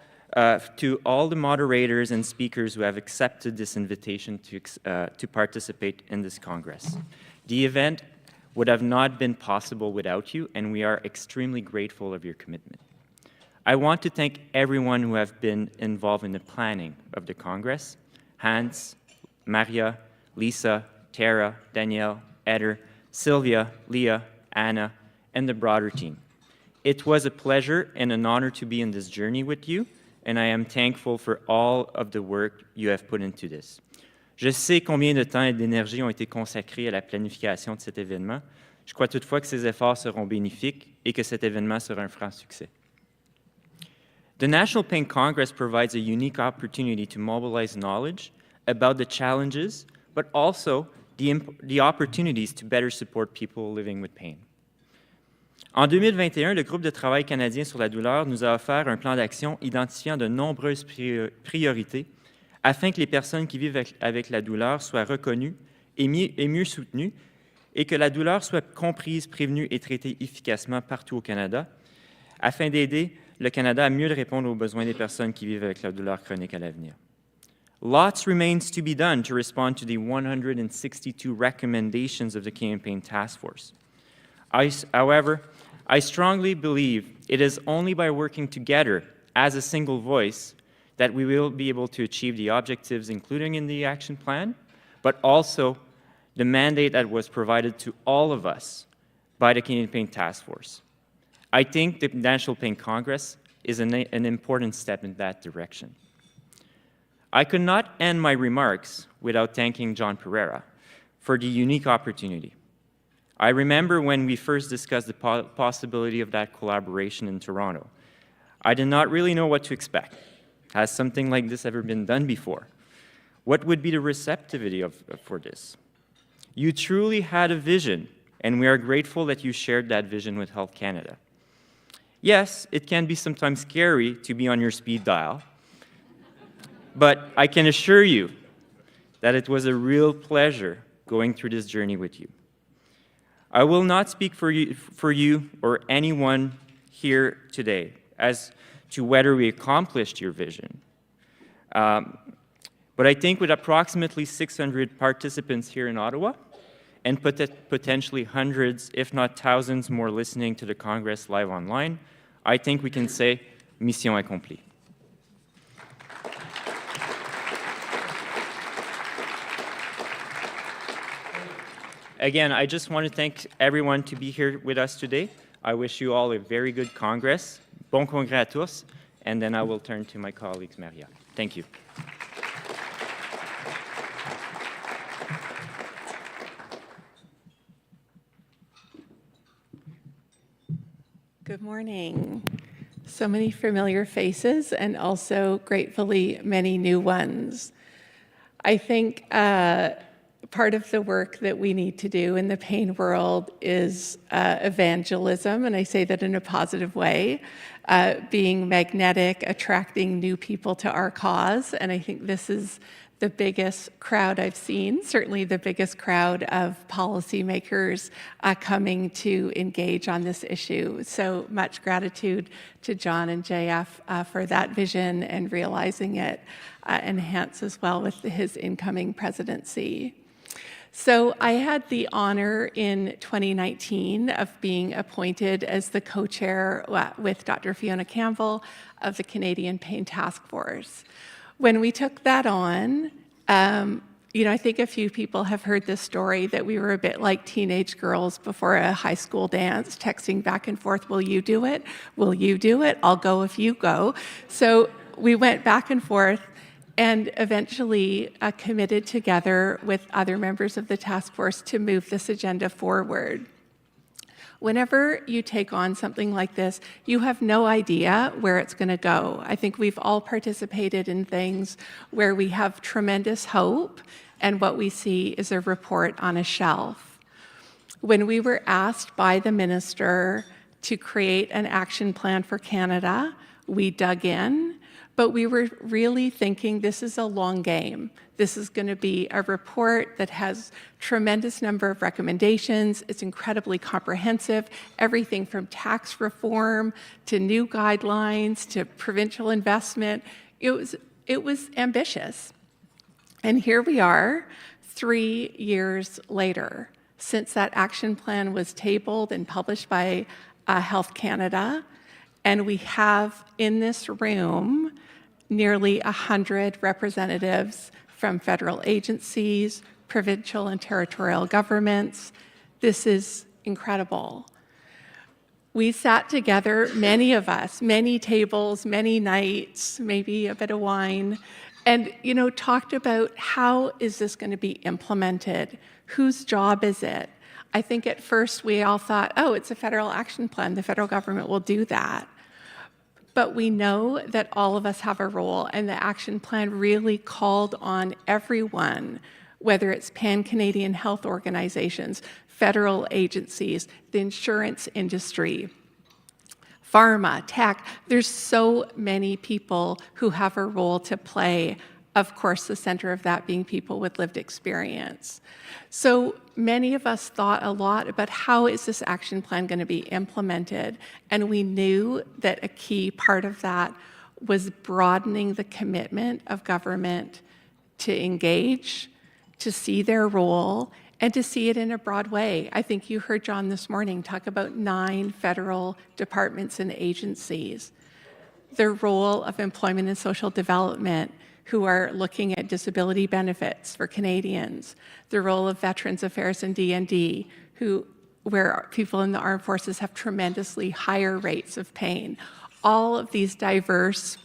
to all the moderators and speakers who have accepted this invitation to participate in this Congress. The event would have not been possible without you, and we are extremely grateful of your commitment. I want to thank everyone who have been involved in the planning of the Congress: Hans, Maria, Lisa, Tara, Danielle, Eder, Sylvia, Leah, Anna, and the broader team. It was a pleasure and an honor to be in this journey with you, and I am thankful for all of the work you have put into this. Je sais combien de temps et d'énergie ont été consacrés à la planification de cet événement. Je crois toutefois que ces efforts seront bénéfiques et que cet événement sera un franc succès. The National Pain Congress provides a unique opportunity to mobilize knowledge about the challenges, but also the opportunities to better support people living with pain. En 2021, le groupe de travail canadien sur la douleur nous a offert un plan d'action identifiant de nombreuses priorités afin que les personnes qui vivent avec la douleur soient reconnues et mieux soutenues et que la douleur soit comprise, prévenue et traitée efficacement partout au Canada afin d'aider le Canada à mieux répondre aux besoins des personnes qui vivent avec la douleur chronique à l'avenir. Lots remains to be done to respond to the 162 recommendations of the Canadian Pain Task Force. However, I strongly believe it is only by working together as a single voice that we will be able to achieve the objectives including in the action plan, but also the mandate that was provided to all of us by the Canadian Pain Task Force. I think the National Pain Congress is an important step in that direction. I could not end my remarks without thanking John Pereira for the unique opportunity. I remember when we first discussed the possibility of that collaboration in Toronto. I did not really know what to expect. Has something like this ever been done before? What would be the receptivity for this? You truly had a vision, and we are grateful that you shared that vision with Health Canada. Yes, it can be sometimes scary to be on your speed dial, but I can assure you that it was a real pleasure going through this journey with you. I will not speak for you or anyone here today as to whether we accomplished your vision. But I think with approximately 600 participants here in Ottawa, and potentially hundreds, if not thousands more listening to the Congress live online, I think we can say, mission accomplie. Again, I just want to thank everyone to be here with us today. I wish you all a very good Congress. Bon Congrès à tous. And then I will turn to my colleagues, Maria. Thank you. Good morning. So many familiar faces and also gratefully many new ones. I think part of the work that we need to do in the pain world is evangelism, and I say that in a positive way, being magnetic, attracting new people to our cause, and I think this is the biggest crowd I've seen, certainly the biggest crowd of policymakers coming to engage on this issue. So much gratitude to John and JF for that vision and realizing it, enhanced as well with his incoming presidency. So I had the honor in 2019 of being appointed as the co-chair with Dr. Fiona Campbell of the Canadian Pain Task Force. When we took that on, I think a few people have heard this story that we were a bit like teenage girls before a high school dance, texting back and forth, will you do it? Will you do it? I'll go if you go. So we went back and forth and eventually committed together with other members of the task force to move this agenda forward. Whenever you take on something like this, you have no idea where it's going to go. I think we've all participated in things where we have tremendous hope, and what we see is a report on a shelf. When we were asked by the minister to create an action plan for Canada, we dug in, but we were really thinking this is a long game. This is going to be a report that has tremendous number of recommendations. It's incredibly comprehensive, everything from tax reform to new guidelines to provincial investment. It was ambitious. And here we are 3 years later, since that action plan was tabled and published by Health Canada, and we have in this room nearly 100 representatives from federal agencies, provincial and territorial governments. This is incredible. We sat together, many of us, many tables, many nights, maybe a bit of wine, and talked about how is this going to be implemented? Whose job is it? I think at first we all thought, oh, it's a federal action plan. The federal government will do that. But we know that all of us have a role, and the action plan really called on everyone, whether it's pan-Canadian health organizations, federal agencies, the insurance industry, pharma, tech. There's so many people who have a role to play. Of course, the center of that being people with lived experience. So many of us thought a lot about how is this action plan going to be implemented, and we knew that a key part of that was broadening the commitment of government to engage, to see their role, and to see it in a broad way. I think you heard John this morning talk about 9 federal departments and agencies. The role of employment and social development, who are looking at disability benefits for Canadians. The role of Veterans Affairs and D&D, where people in the armed forces have tremendously higher rates of pain. All of these diverse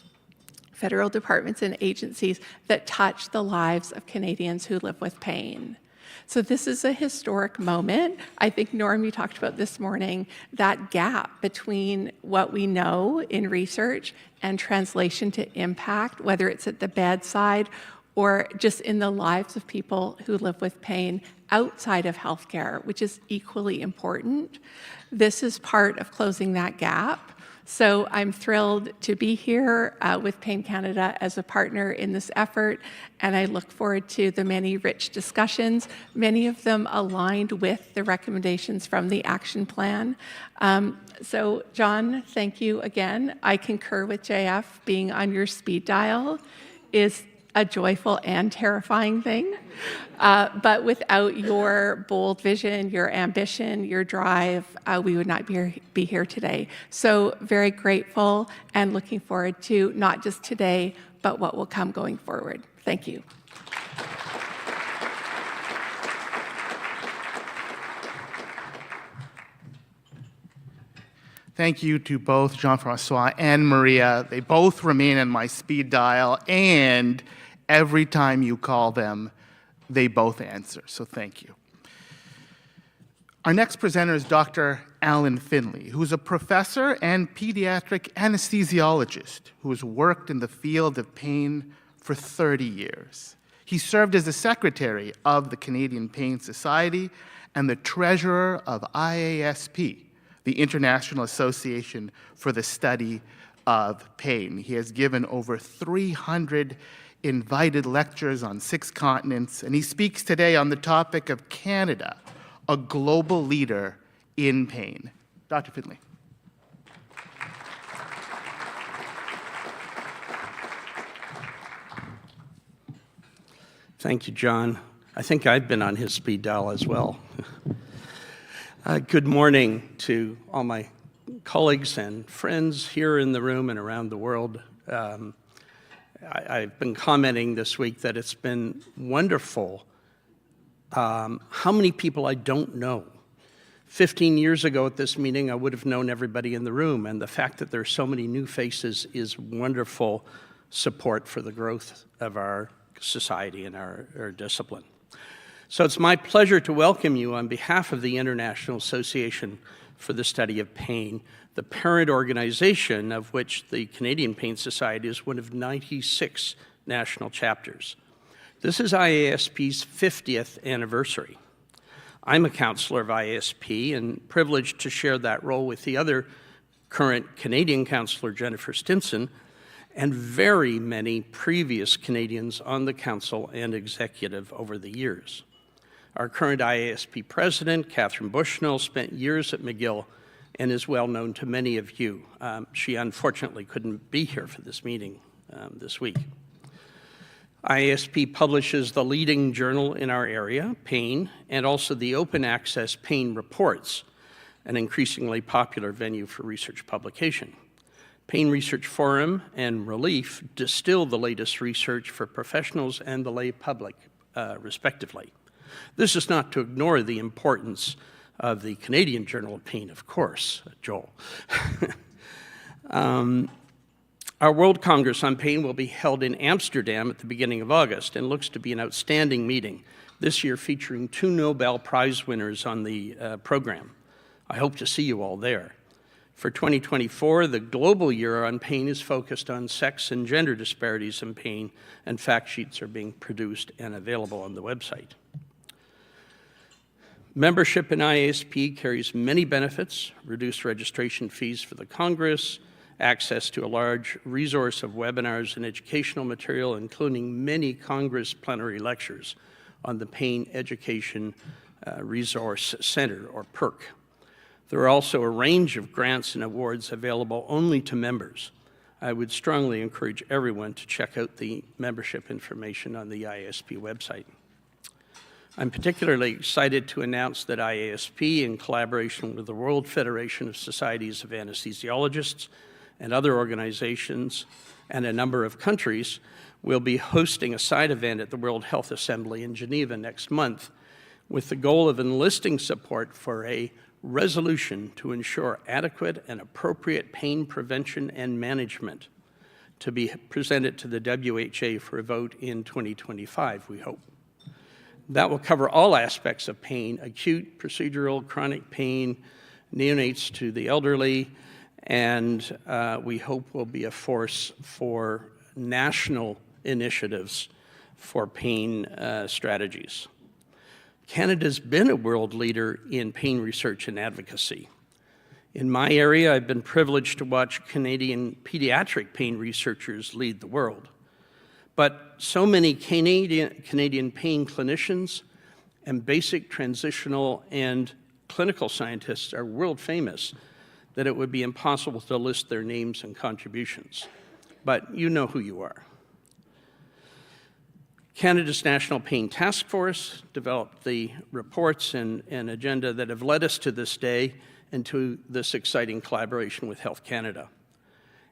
federal departments and agencies that touch the lives of Canadians who live with pain. So this is a historic moment. I think, Norm, you talked about this morning, that gap between what we know in research and translation to impact, whether it's at the bedside or just in the lives of people who live with pain outside of healthcare, which is equally important. This is part of closing that gap. So I'm thrilled to be here with Pain Canada as a partner in this effort, and I look forward to the many rich discussions, many of them aligned with the recommendations from the action plan. So John, thank you again. I concur with JF. Being on your speed dial is a joyful and terrifying thing. But without your bold vision, your ambition, your drive, we would not be here today. So very grateful and looking forward to not just today, but what will come going forward. Thank you. Thank you to both Jean-Francois and Maria. They both remain on my speed dial, and every time you call them, they both answer, so thank you. Our next presenter is Dr. Alan Finley, who's a professor and pediatric anesthesiologist who has worked in the field of pain for 30 years. He served as the secretary of the Canadian Pain Society and the treasurer of IASP, the International Association for the Study of Pain. He has given over 300 invited lectures on 6 continents, and he speaks today on the topic of Canada, a global leader in pain. Dr. Finley. Thank you, John. I think I've been on his speed dial as well. Good morning to all my colleagues and friends here in the room and around the world. I've been commenting this week that it's been wonderful how many people I don't know. 15 years ago at this meeting, I would have known everybody in the room, and the fact that there are so many new faces is wonderful support for the growth of our society and our discipline. So it's my pleasure to welcome you on behalf of the International Association for the Study of Pain, the parent organization of which the Canadian Pain Society is one of 96 national chapters. This is IASP's 50th anniversary. I'm a counselor of IASP and privileged to share that role with the other current Canadian counselor, Jennifer Stinson, and very many previous Canadians on the council and executive over the years. Our current IASP president, Catherine Bushnell, spent years at McGill and is well known to many of you. She unfortunately couldn't be here for this meeting this week. IASP publishes the leading journal in our area, Pain, and also the open access Pain Reports, an increasingly popular venue for research publication. Pain Research Forum and Relief distill the latest research for professionals and the lay public, respectively. This is not to ignore the importance of the Canadian Journal of Pain, of course, Joel. Our World Congress on Pain will be held in Amsterdam at the beginning of August and looks to be an outstanding meeting, this year featuring 2 Nobel Prize winners on the program. I hope to see you all there. For 2024, the Global Year on Pain is focused on sex and gender disparities in pain, and fact sheets are being produced and available on the website. Membership in IASP carries many benefits: reduced registration fees for the Congress, access to a large resource of webinars and educational material, including many Congress plenary lectures on the Pain Education Resource Center, or PERC. There are also a range of grants and awards available only to members. I would strongly encourage everyone to check out the membership information on the IASP website. I'm particularly excited to announce that IASP, in collaboration with the World Federation of Societies of Anesthesiologists and other organizations and a number of countries, will be hosting a side event at the World Health Assembly in Geneva next month with the goal of enlisting support for a resolution to ensure adequate and appropriate pain prevention and management to be presented to the WHA for a vote in 2025, we hope. That will cover all aspects of pain: acute, procedural, chronic pain, neonates to the elderly, and we hope will be a force for national initiatives for pain strategies. Canada's been a world leader in pain research and advocacy. In my area, I've been privileged to watch Canadian pediatric pain researchers lead the world. But so many Canadian pain clinicians and basic transitional and clinical scientists are world famous that it would be impossible to list their names and contributions. But you know who you are. Canada's National Pain Task Force developed the reports and agenda that have led us to this day and to this exciting collaboration with Health Canada.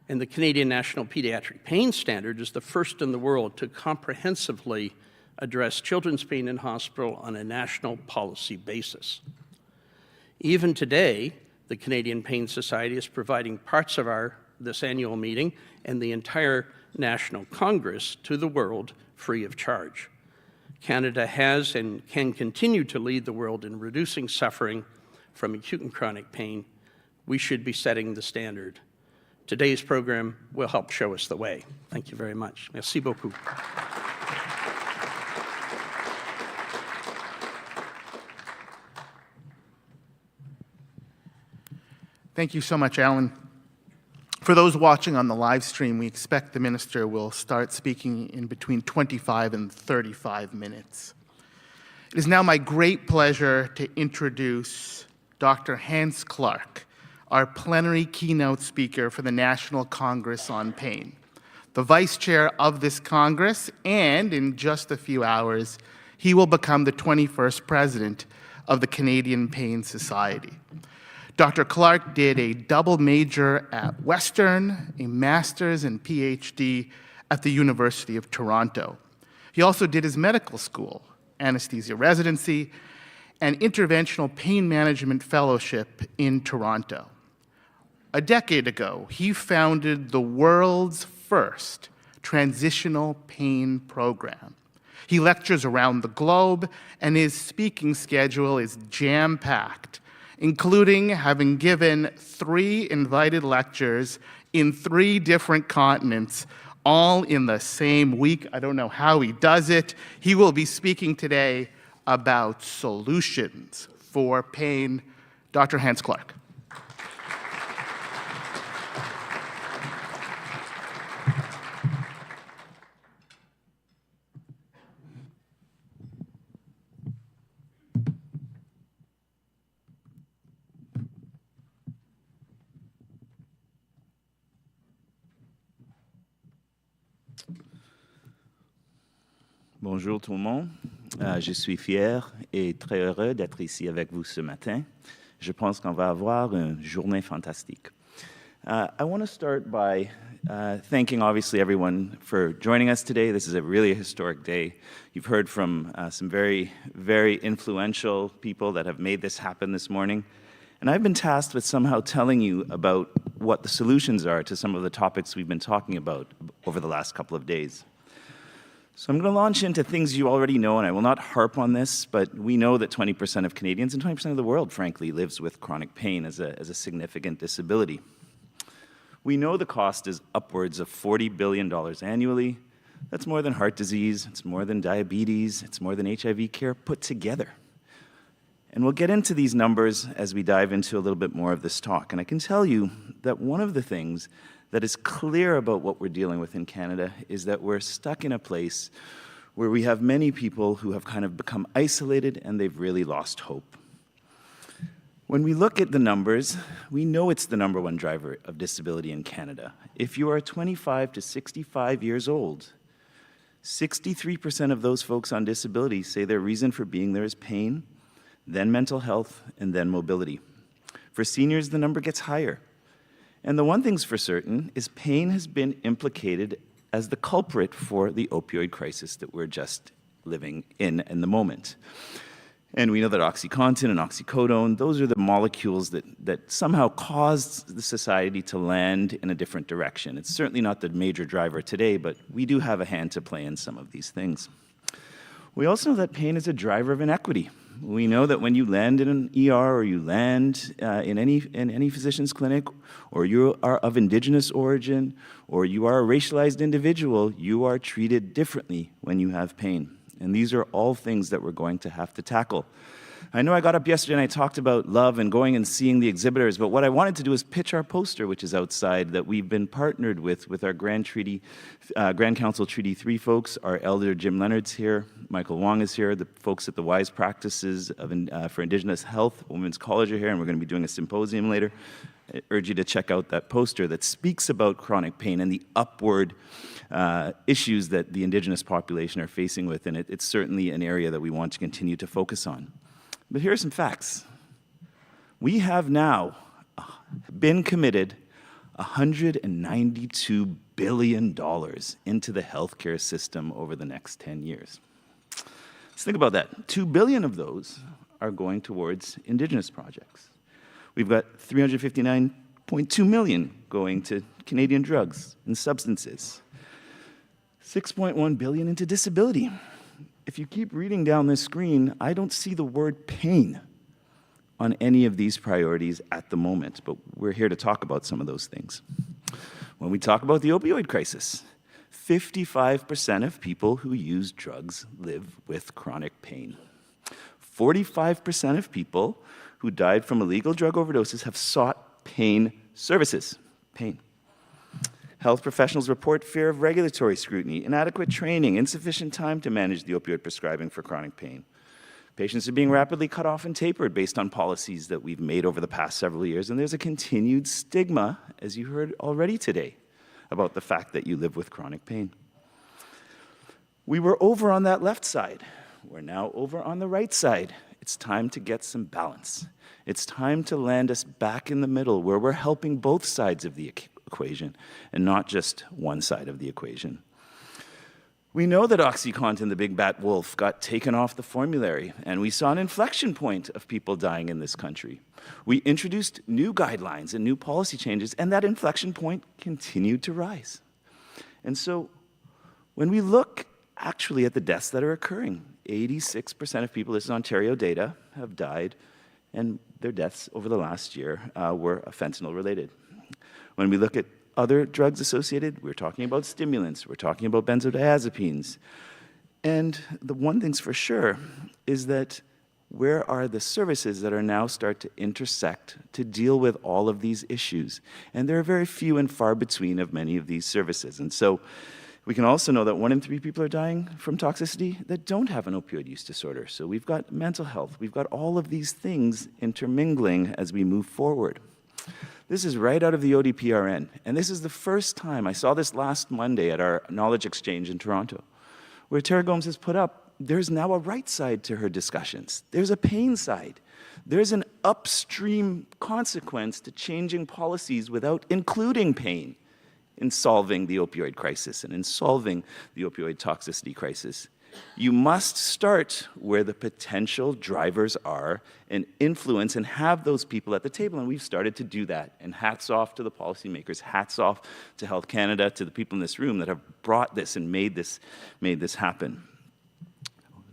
And the Canadian National Pediatric Pain Standard is the first in the world to comprehensively address children's pain in hospital on a national policy basis. Even today, the Canadian Pain Society is providing parts of this annual meeting and the entire National Congress to the world free of charge. Canada has and can continue to lead the world in reducing suffering from acute and chronic pain. We should be setting the standard. Today's program will help show us the way. Thank you very much. Merci beaucoup. Thank you so much, Alan. For those watching on the live stream, we expect the minister will start speaking in between 25 and 35 minutes. It is now my great pleasure to introduce Dr. Hans Clark, our plenary keynote speaker for the National Congress on Pain, the vice chair of this Congress, and in just a few hours, he will become the 21st president of the Canadian Pain Society. Dr. Clark did a double major at Western, a master's and PhD at the University of Toronto. He also did his medical school, anesthesia residency, and interventional pain management fellowship in Toronto. A decade ago, he founded the world's first transitional pain program. He lectures around the globe, and his speaking schedule is jam-packed, including having given 3 invited lectures in 3 different continents, all in the same week. I don't know how he does it. He will be speaking today about solutions for pain. Dr. Hans Clark. Bonjour tout le monde. Je suis fier et très heureux d'être ici avec vous ce matin. Je pense qu'on va avoir une journée fantastique. I want to start by thanking, obviously, everyone for joining us today. This is a really historic day. You've heard from some very, very influential people that have made this happen this morning. And I've been tasked with somehow telling you about what the solutions are to some of the topics we've been talking about over the last couple of days. So I'm going to launch into things you already know, and I will not harp on this, but we know that 20% of Canadians and 20% of the world, frankly, lives with chronic pain as a significant disability. We know the cost is upwards of $40 billion annually. That's more than heart disease, it's more than diabetes, it's more than HIV care put together. And we'll get into these numbers as we dive into a little bit more of this talk. And I can tell you that one of the things that is clear about what we're dealing with in Canada is that we're stuck in a place where we have many people who have kind of become isolated and they've really lost hope. When we look at the numbers, we know it's the #1 driver of disability in Canada. If you are 25 to 65 years old, 63% of those folks on disability say their reason for being there is pain, then mental health, and then mobility. For seniors, the number gets higher. And the one thing's for certain is pain has been implicated as the culprit for the opioid crisis that we're just living in the moment. And we know that OxyContin and oxycodone, those are the molecules that somehow caused the society to land in a different direction. It's certainly not the major driver today, but we do have a hand to play in some of these things. We also know that pain is a driver of inequity. We know that when you land in an ER or you land in any physician's clinic, or you are of Indigenous origin, or you are a racialized individual, you are treated differently when you have pain. And these are all things that we're going to have to tackle. I know I got up yesterday and I talked about love and going and seeing the exhibitors, but what I wanted to do is pitch our poster, which is outside, that we've been partnered with our Grand Council Treaty 3 folks. Our elder Jim Leonard's here, Michael Wong is here, the folks at the Wise Practices for Indigenous Health, Women's College are here, and we're going to be doing a symposium later. I urge you to check out that poster that speaks about chronic pain and the upward issues that the Indigenous population are facing with, and it's certainly an area that we want to continue to focus on. But here are some facts. We have now been committed $192 billion into the healthcare system over the next 10 years. Let's think about that. 2 billion of those are going towards Indigenous projects. We've got $359.2 million going to Canadian drugs and substances. $6.1 billion into disability. If you keep reading down this screen, I don't see the word pain on any of these priorities at the moment, but we're here to talk about some of those things. When we talk about the opioid crisis, 55% of people who use drugs live with chronic pain. 45% of people who died from illegal drug overdoses have sought pain services. Pain. Health professionals report fear of regulatory scrutiny, inadequate training, insufficient time to manage the opioid prescribing for chronic pain. Patients are being rapidly cut off and tapered based on policies that we've made over the past several years, and there's a continued stigma, as you heard already today, about the fact that you live with chronic pain. We were over on that left side. We're now over on the right side. It's time to get some balance. It's time to land us back in the middle where we're helping both sides of the equation and not just one side of the equation. We know that OxyContin, the big bad wolf, got taken off the formulary, and we saw an inflection point of people dying in this country. We introduced new guidelines and new policy changes, and that inflection point continued to rise. And so when we look actually at the deaths that are occurring, 86% of people, this is Ontario data, have died, and their deaths over the last year were fentanyl related. When we look at other drugs associated, we're talking about stimulants, we're talking about benzodiazepines. And the one thing's for sure is that where are the services that are now start to intersect to deal with all of these issues? And there are very few and far between of many of these services. And so we can also know that 1 in 3 people are dying from toxicity that don't have an opioid use disorder. So we've got mental health, we've got all of these things intermingling as we move forward. This is right out of the ODPRN, and this is the first time, I saw this last Monday at our Knowledge Exchange in Toronto, where Tara Gomes has put up, there's now a right side to her discussions. There's a pain side. There's an upstream consequence to changing policies without including pain in solving the opioid crisis and in solving the opioid toxicity crisis. You must start where the potential drivers are and influence and have those people at the table, and we've started to do that. And hats off to the policymakers, hats off to Health Canada, to the people in this room that have brought this and made this happen.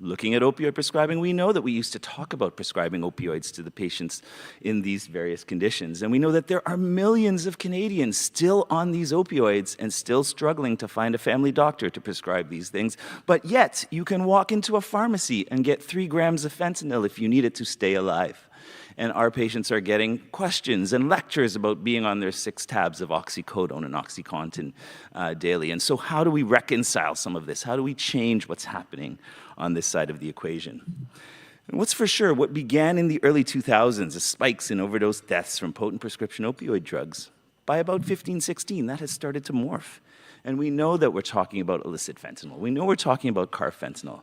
Looking at opioid prescribing, we know that we used to talk about prescribing opioids to the patients in these various conditions. And we know that there are millions of Canadians still on these opioids and still struggling to find a family doctor to prescribe these things. But yet, you can walk into a pharmacy and get 3 grams of fentanyl if you need it to stay alive. And our patients are getting questions and lectures about being on their 6 tabs of oxycodone and OxyContin daily. And so how do we reconcile some of this? How do we change what's happening on this side of the equation? And what's for sure, what began in the early 2000s as spikes in overdose deaths from potent prescription opioid drugs, by about 15, 16, that has started to morph. And we know that we're talking about illicit fentanyl. We know we're talking about carfentanil.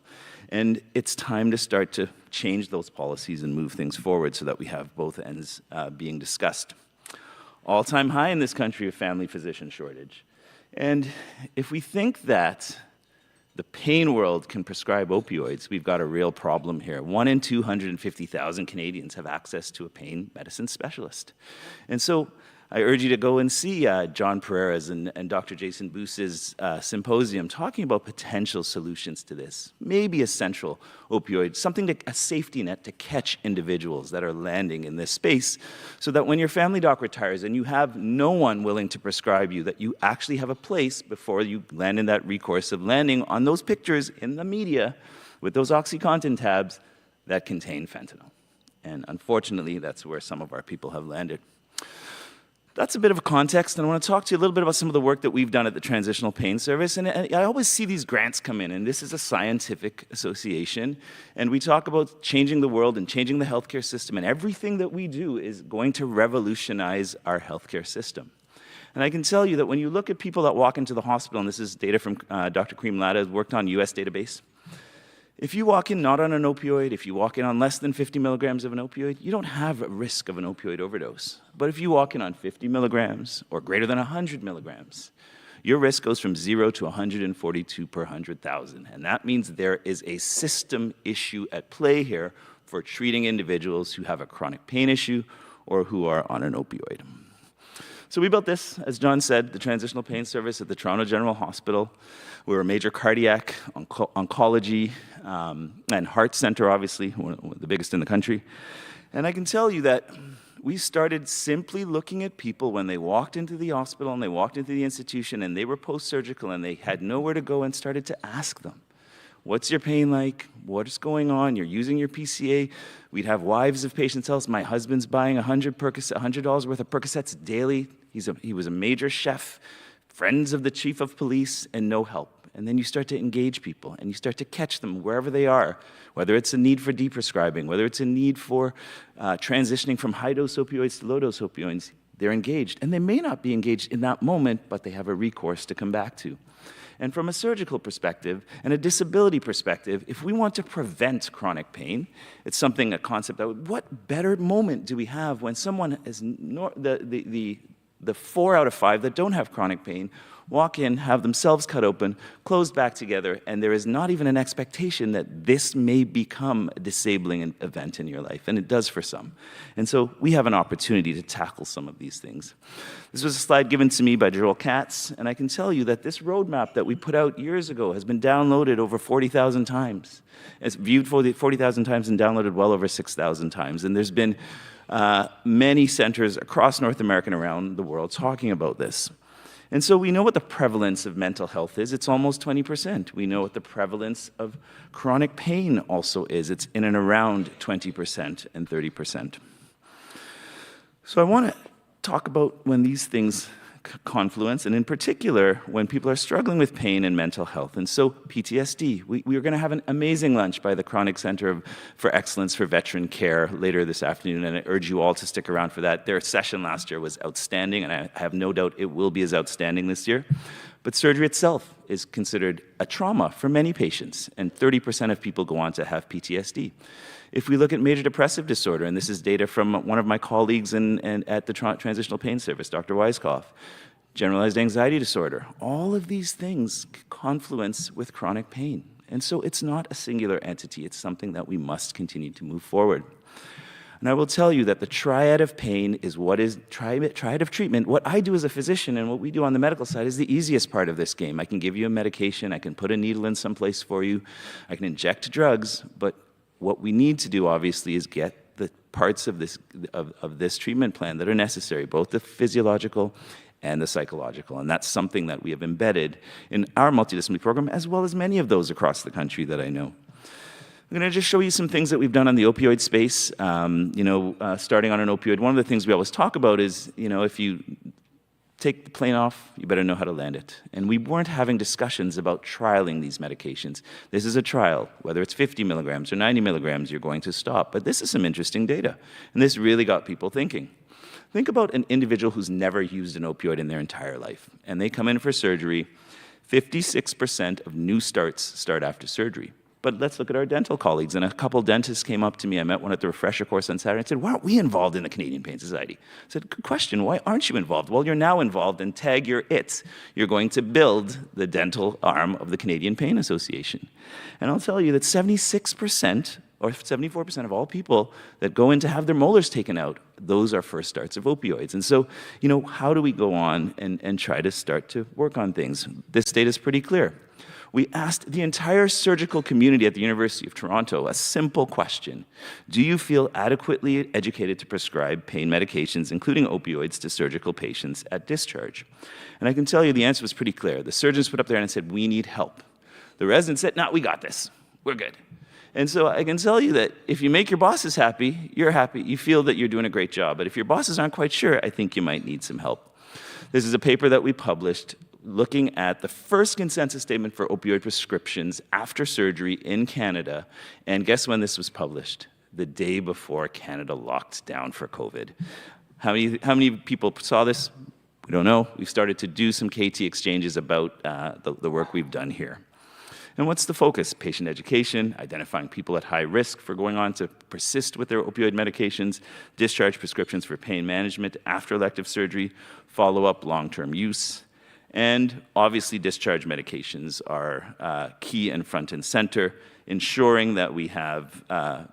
And it's time to start to change those policies and move things forward so that we have both ends being discussed. All-time high in this country of family physician shortage. And if we think that the pain world can prescribe opioids, we've got a real problem here. 1 in 250,000 Canadians have access to a pain medicine specialist. And so I urge you to go and see John Pereira's and Dr. Jason Boose's symposium talking about potential solutions to this. Maybe a central opioid, a safety net to catch individuals that are landing in this space so that when your family doc retires and you have no one willing to prescribe you, that you actually have a place before you land in that recourse of landing on those pictures in the media with those OxyContin tabs that contain fentanyl. And unfortunately, that's where some of our people have landed. That's a bit of a context, and I want to talk to you a little bit about some of the work that we've done at the Transitional Pain Service. And I always see these grants come in, and this is a scientific association, and we talk about changing the world and changing the healthcare system, and everything that we do is going to revolutionize our healthcare system. And I can tell you that when you look at people that walk into the hospital, and this is data from Dr. Kareem Latta, who worked on US database, if you walk in not on an opioid, if you walk in on less than 50 milligrams of an opioid, you don't have a risk of an opioid overdose. But if you walk in on 50 milligrams or greater than 100 milligrams, your risk goes from 0 to 142 per 100,000. And that means there is a system issue at play here for treating individuals who have a chronic pain issue or who are on an opioid. So we built this, as John said, the Transitional Pain Service at the Toronto General Hospital. We're a major cardiac, oncology, and heart center, obviously, one of the biggest in the country. And I can tell you that we started simply looking at people when they walked into the hospital and they walked into the institution and they were post-surgical and they had nowhere to go, and started to ask them, what's your pain like? What's going on? You're using your PCA. We'd have wives of patients tell us, my husband's buying $100 worth of Percocets daily. He was a major chef, friends of the chief of police, and no help. And then you start to engage people, and you start to catch them wherever they are, whether it's a need for deprescribing, whether it's a need for transitioning from high-dose opioids to low-dose opioids. They're engaged, and they may not be engaged in that moment, but they have a recourse to come back to. And from a surgical perspective and a disability perspective, if we want to prevent chronic pain, it's a concept that what better moment do we have when someone is the 4 out of 5 that don't have chronic pain walk in, have themselves cut open, closed back together, and there is not even an expectation that this may become a disabling event in your life, and it does for some. And so we have an opportunity to tackle some of these things. This was a slide given to me by Joel Katz, and I can tell you that this roadmap that we put out years ago has been downloaded over 40,000 times. It's viewed 40,000 times and downloaded well over 6,000 times, and there's been many centers across North America and around the world talking about this. And so we know what the prevalence of mental health is. It's almost 20%. We know what the prevalence of chronic pain also is. It's in and around 20% and 30%. So I want to talk about when these things confluence, and in particular, when people are struggling with pain and mental health. And so PTSD, we are going to have an amazing lunch by the Chronic Center for Excellence for Veteran Care later this afternoon, and I urge you all to stick around for that. Their session last year was outstanding, and I have no doubt it will be as outstanding this year. But surgery itself is considered a trauma for many patients, and 30% of people go on to have PTSD. If we look at major depressive disorder, and this is data from one of my colleagues at the Transitional Pain Service, Dr. Weiskopf, generalized anxiety disorder, all of these things confluence with chronic pain. And so it's not a singular entity, it's something that we must continue to move forward. And I will tell you that the triad of pain is what is triad of treatment. What I do as a physician and what we do on the medical side is the easiest part of this game. I can give you a medication, I can put a needle in someplace for you, I can inject drugs, but what we need to do, obviously, is get the parts of this treatment plan that are necessary, both the physiological and the psychological. And that's something that we have embedded in our multidisciplinary program, as well as many of those across the country that I know. I'm going to just show you some things that we've done on the opioid space. Starting on an opioid, one of the things we always talk about is, if you take the plane off, you better know how to land it. And we weren't having discussions about trialing these medications. This is a trial. Whether it's 50 milligrams or 90 milligrams, you're going to stop. But this is some interesting data. And this really got people thinking. Think about an individual who's never used an opioid in their entire life. And they come in for surgery. 56% of new starts start after surgery. But let's look at our dental colleagues. And a couple dentists came up to me. I met one at the refresher course on Saturday and said, why aren't we involved in the Canadian Pain Society? I said, good question. Why aren't you involved? Well, you're now involved, and tag your it. You're going to build the dental arm of the Canadian Pain Association. And I'll tell you that 76% or 74% of all people that go in to have their molars taken out, those are first starts of opioids. And so, how do we go on and try to start to work on things? This data is pretty clear. We asked the entire surgical community at the University of Toronto a simple question. Do you feel adequately educated to prescribe pain medications, including opioids, to surgical patients at discharge? And I can tell you the answer was pretty clear. The surgeons put up their hand and said, we need help. The residents said, no, we got this. We're good. And so I can tell you that if you make your bosses happy, you're happy. You feel that you're doing a great job. But if your bosses aren't quite sure, I think you might need some help. This is a paper that we published looking at the first consensus statement for opioid prescriptions after surgery in Canada. And guess when this was published? The day before Canada locked down for COVID. How many people saw this? We don't know. We've started to do some KT exchanges about the work we've done here. And what's the focus? Patient education, identifying people at high risk for going on to persist with their opioid medications, discharge prescriptions for pain management after elective surgery, follow-up long-term use, and obviously discharge medications are key and front and center, ensuring that we have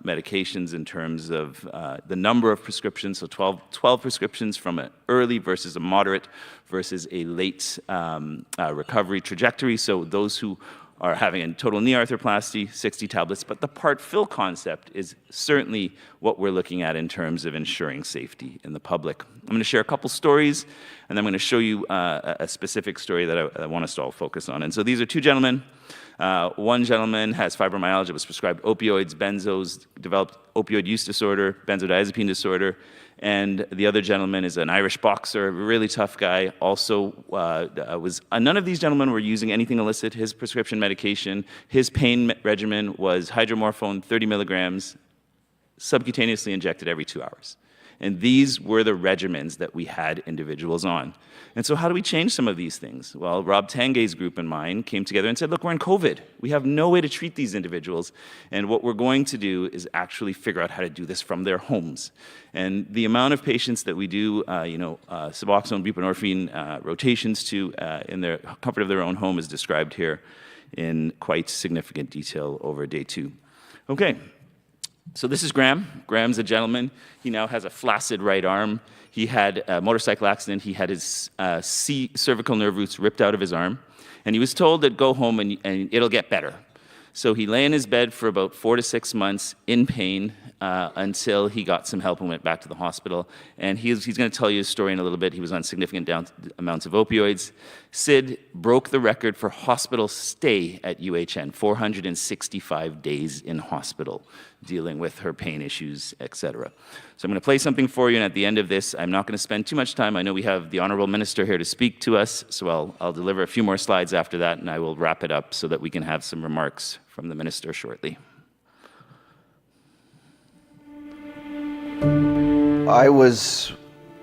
medications in terms of the number of prescriptions, so 12 prescriptions from an early versus a moderate versus a late recovery trajectory. So those who are having a total knee arthroplasty, 60 tablets, but the part fill concept is certainly what we're looking at in terms of ensuring safety in the public. I'm going to share a couple stories, and then I'm going to show you a specific story that I want us to all focus on. And so these are two gentlemen. One gentleman has fibromyalgia, was prescribed opioids, benzos, developed opioid use disorder, benzodiazepine disorder, and the other gentleman is an Irish boxer, a really tough guy. Also, none of these gentlemen were using anything illicit. His prescription medication, his pain regimen was hydromorphone, 30 milligrams, subcutaneously injected every 2 hours. And these were the regimens that we had individuals on. And so how do we change some of these things? Well, Rob Tanguay's group and mine came together and said, look, we're in COVID. We have no way to treat these individuals. And what we're going to do is actually figure out how to do this from their homes. And the amount of patients that we do, Suboxone, buprenorphine rotations to in the comfort of their own home is described here in quite significant detail over day 2. Okay. So this is Graham. Graham's a gentleman. He now has a flaccid right arm. He had a motorcycle accident. He had his cervical nerve roots ripped out of his arm. And he was told to go home and it'll get better. So he lay in his bed for about 4 to 6 months in pain until he got some help and went back to the hospital. And he's going to tell you his story in a little bit. He was on significant amounts of opioids. Sid broke the record for hospital stay at UHN, 465 days in hospital, dealing with her pain issues, etc. So I'm going to play something for you, and at the end of this, I'm not going to spend too much time. I know we have the Honourable Minister here to speak to us, so I'll deliver a few more slides after that, and I will wrap it up so that we can have some remarks from the Minister shortly. I was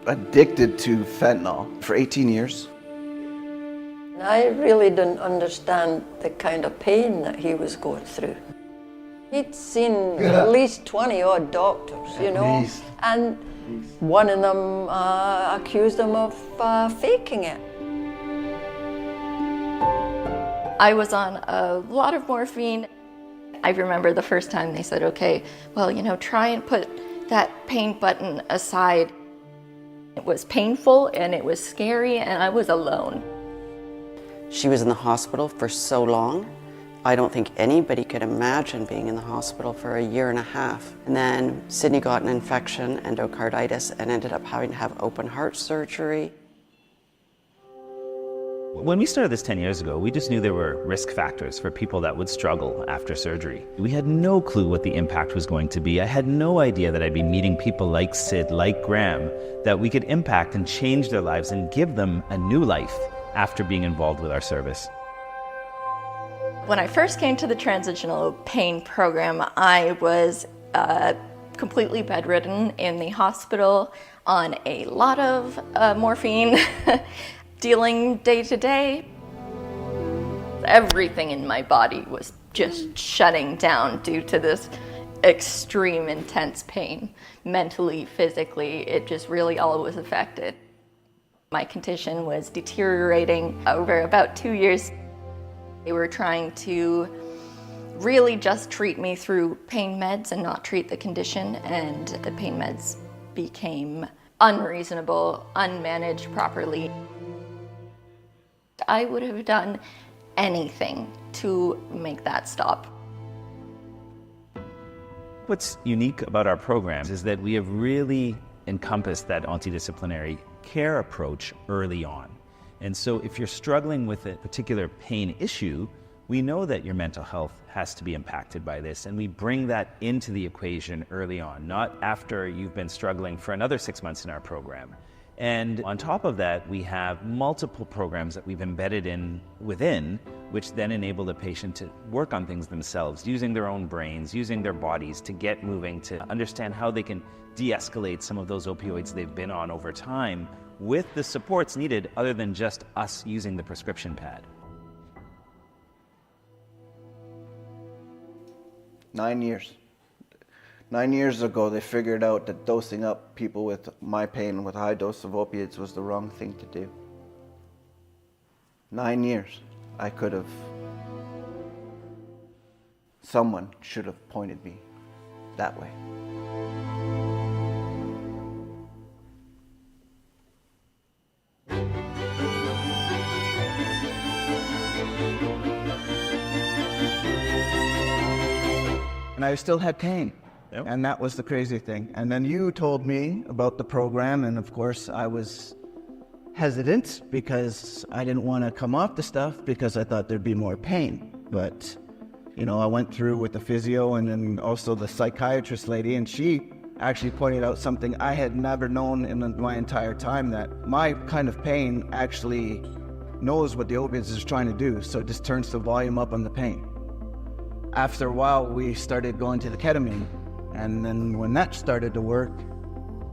addicted to fentanyl for 18 years. I really didn't understand the kind of pain that he was going through. He'd seen at least 20-odd doctors, you know, and one of them accused him of faking it. I was on a lot of morphine. I remember the first time they said, okay, well, try and put that pain button aside. It was painful and it was scary and I was alone. She was in the hospital for so long. I don't think anybody could imagine being in the hospital for 1.5 years. And then Sydney got an infection, endocarditis, and ended up having to have open heart surgery. When we started this 10 years ago, we just knew there were risk factors for people that would struggle after surgery. We had no clue what the impact was going to be. I had no idea that I'd be meeting people like Sid, like Graham, that we could impact and change their lives and give them a new life after being involved with our service. When I first came to the transitional pain program, I was completely bedridden in the hospital on a lot of morphine, dealing day to day. Everything in my body was just shutting down due to this extreme intense pain. Mentally, physically, it just really all was affected. My condition was deteriorating over about 2 years. They were trying to really just treat me through pain meds and not treat the condition, and the pain meds became unreasonable, unmanaged properly. I would have done anything to make that stop. What's unique about our programs is that we have really encompassed that multidisciplinary care approach early on. And so if you're struggling with a particular pain issue, we know that your mental health has to be impacted by this, and we bring that into the equation early on, not after you've been struggling for another 6 months in our program. And on top of that, we have multiple programs that we've embedded within, which then enable the patient to work on things themselves, using their own brains, using their bodies to get moving, to understand how they can de-escalate some of those opioids they've been on over time with the supports needed other than just us using the prescription pad. 9 years. 9 years ago, they figured out that dosing up people with my pain with a high dose of opiates was the wrong thing to do. 9 years. I could have... Someone should have pointed me that way. And I still had pain. Yep. And that was the crazy thing. And then you told me about the program, and of course I was hesitant because I didn't want to come off the stuff because I thought there'd be more pain. But, you know, I went through with the physio and then also the psychiatrist lady, and she actually pointed out something I had never known in my entire time, that my kind of pain actually knows what the opiates is trying to do, so it just turns the volume up on the pain. After a while, we started going to the ketamine, and then when that started to work,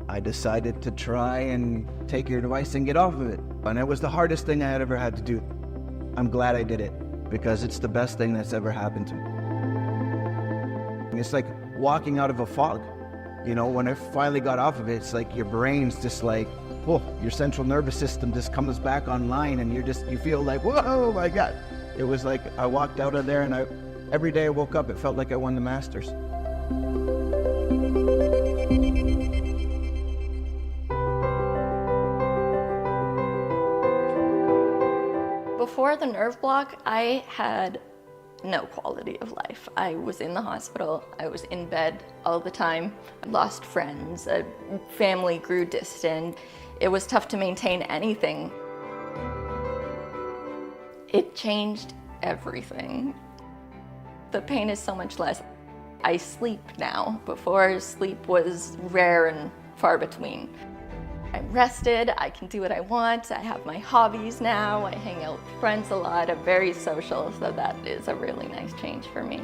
I decided to try and take your advice and get off of it. And it was the hardest thing I had ever had to do. I'm glad I did it, because it's the best thing that's ever happened to me. It's like walking out of a fog. You know, when I finally got off of it, it's like your brain's just like, oh, your central nervous system just comes back online, and you feel like, whoa, my God. It was like I walked out of there, and every day I woke up, it felt like I won the Masters. Before the nerve block, I had no quality of life. I was in the hospital, I was in bed all the time, I lost friends, family grew distant. It was tough to maintain anything. It changed everything. The pain is so much less. I sleep now. Before, sleep was rare and far between. I'm rested, I can do what I want, I have my hobbies now, I hang out with friends a lot, I'm very social, so that is a really nice change for me.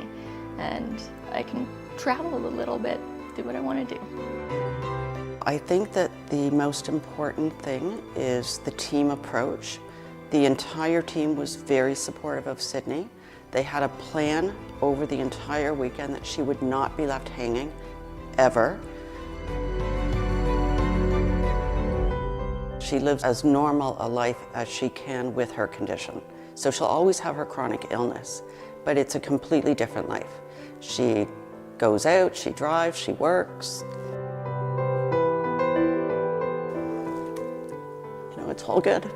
And I can travel a little bit, do what I want to do. I think that the most important thing is the team approach. The entire team was very supportive of Sydney. They had a plan over the entire weekend that she would not be left hanging, ever. She lives as normal a life as she can with her condition. So she'll always have her chronic illness, but it's a completely different life. She goes out, she drives, she works. You know, it's all good.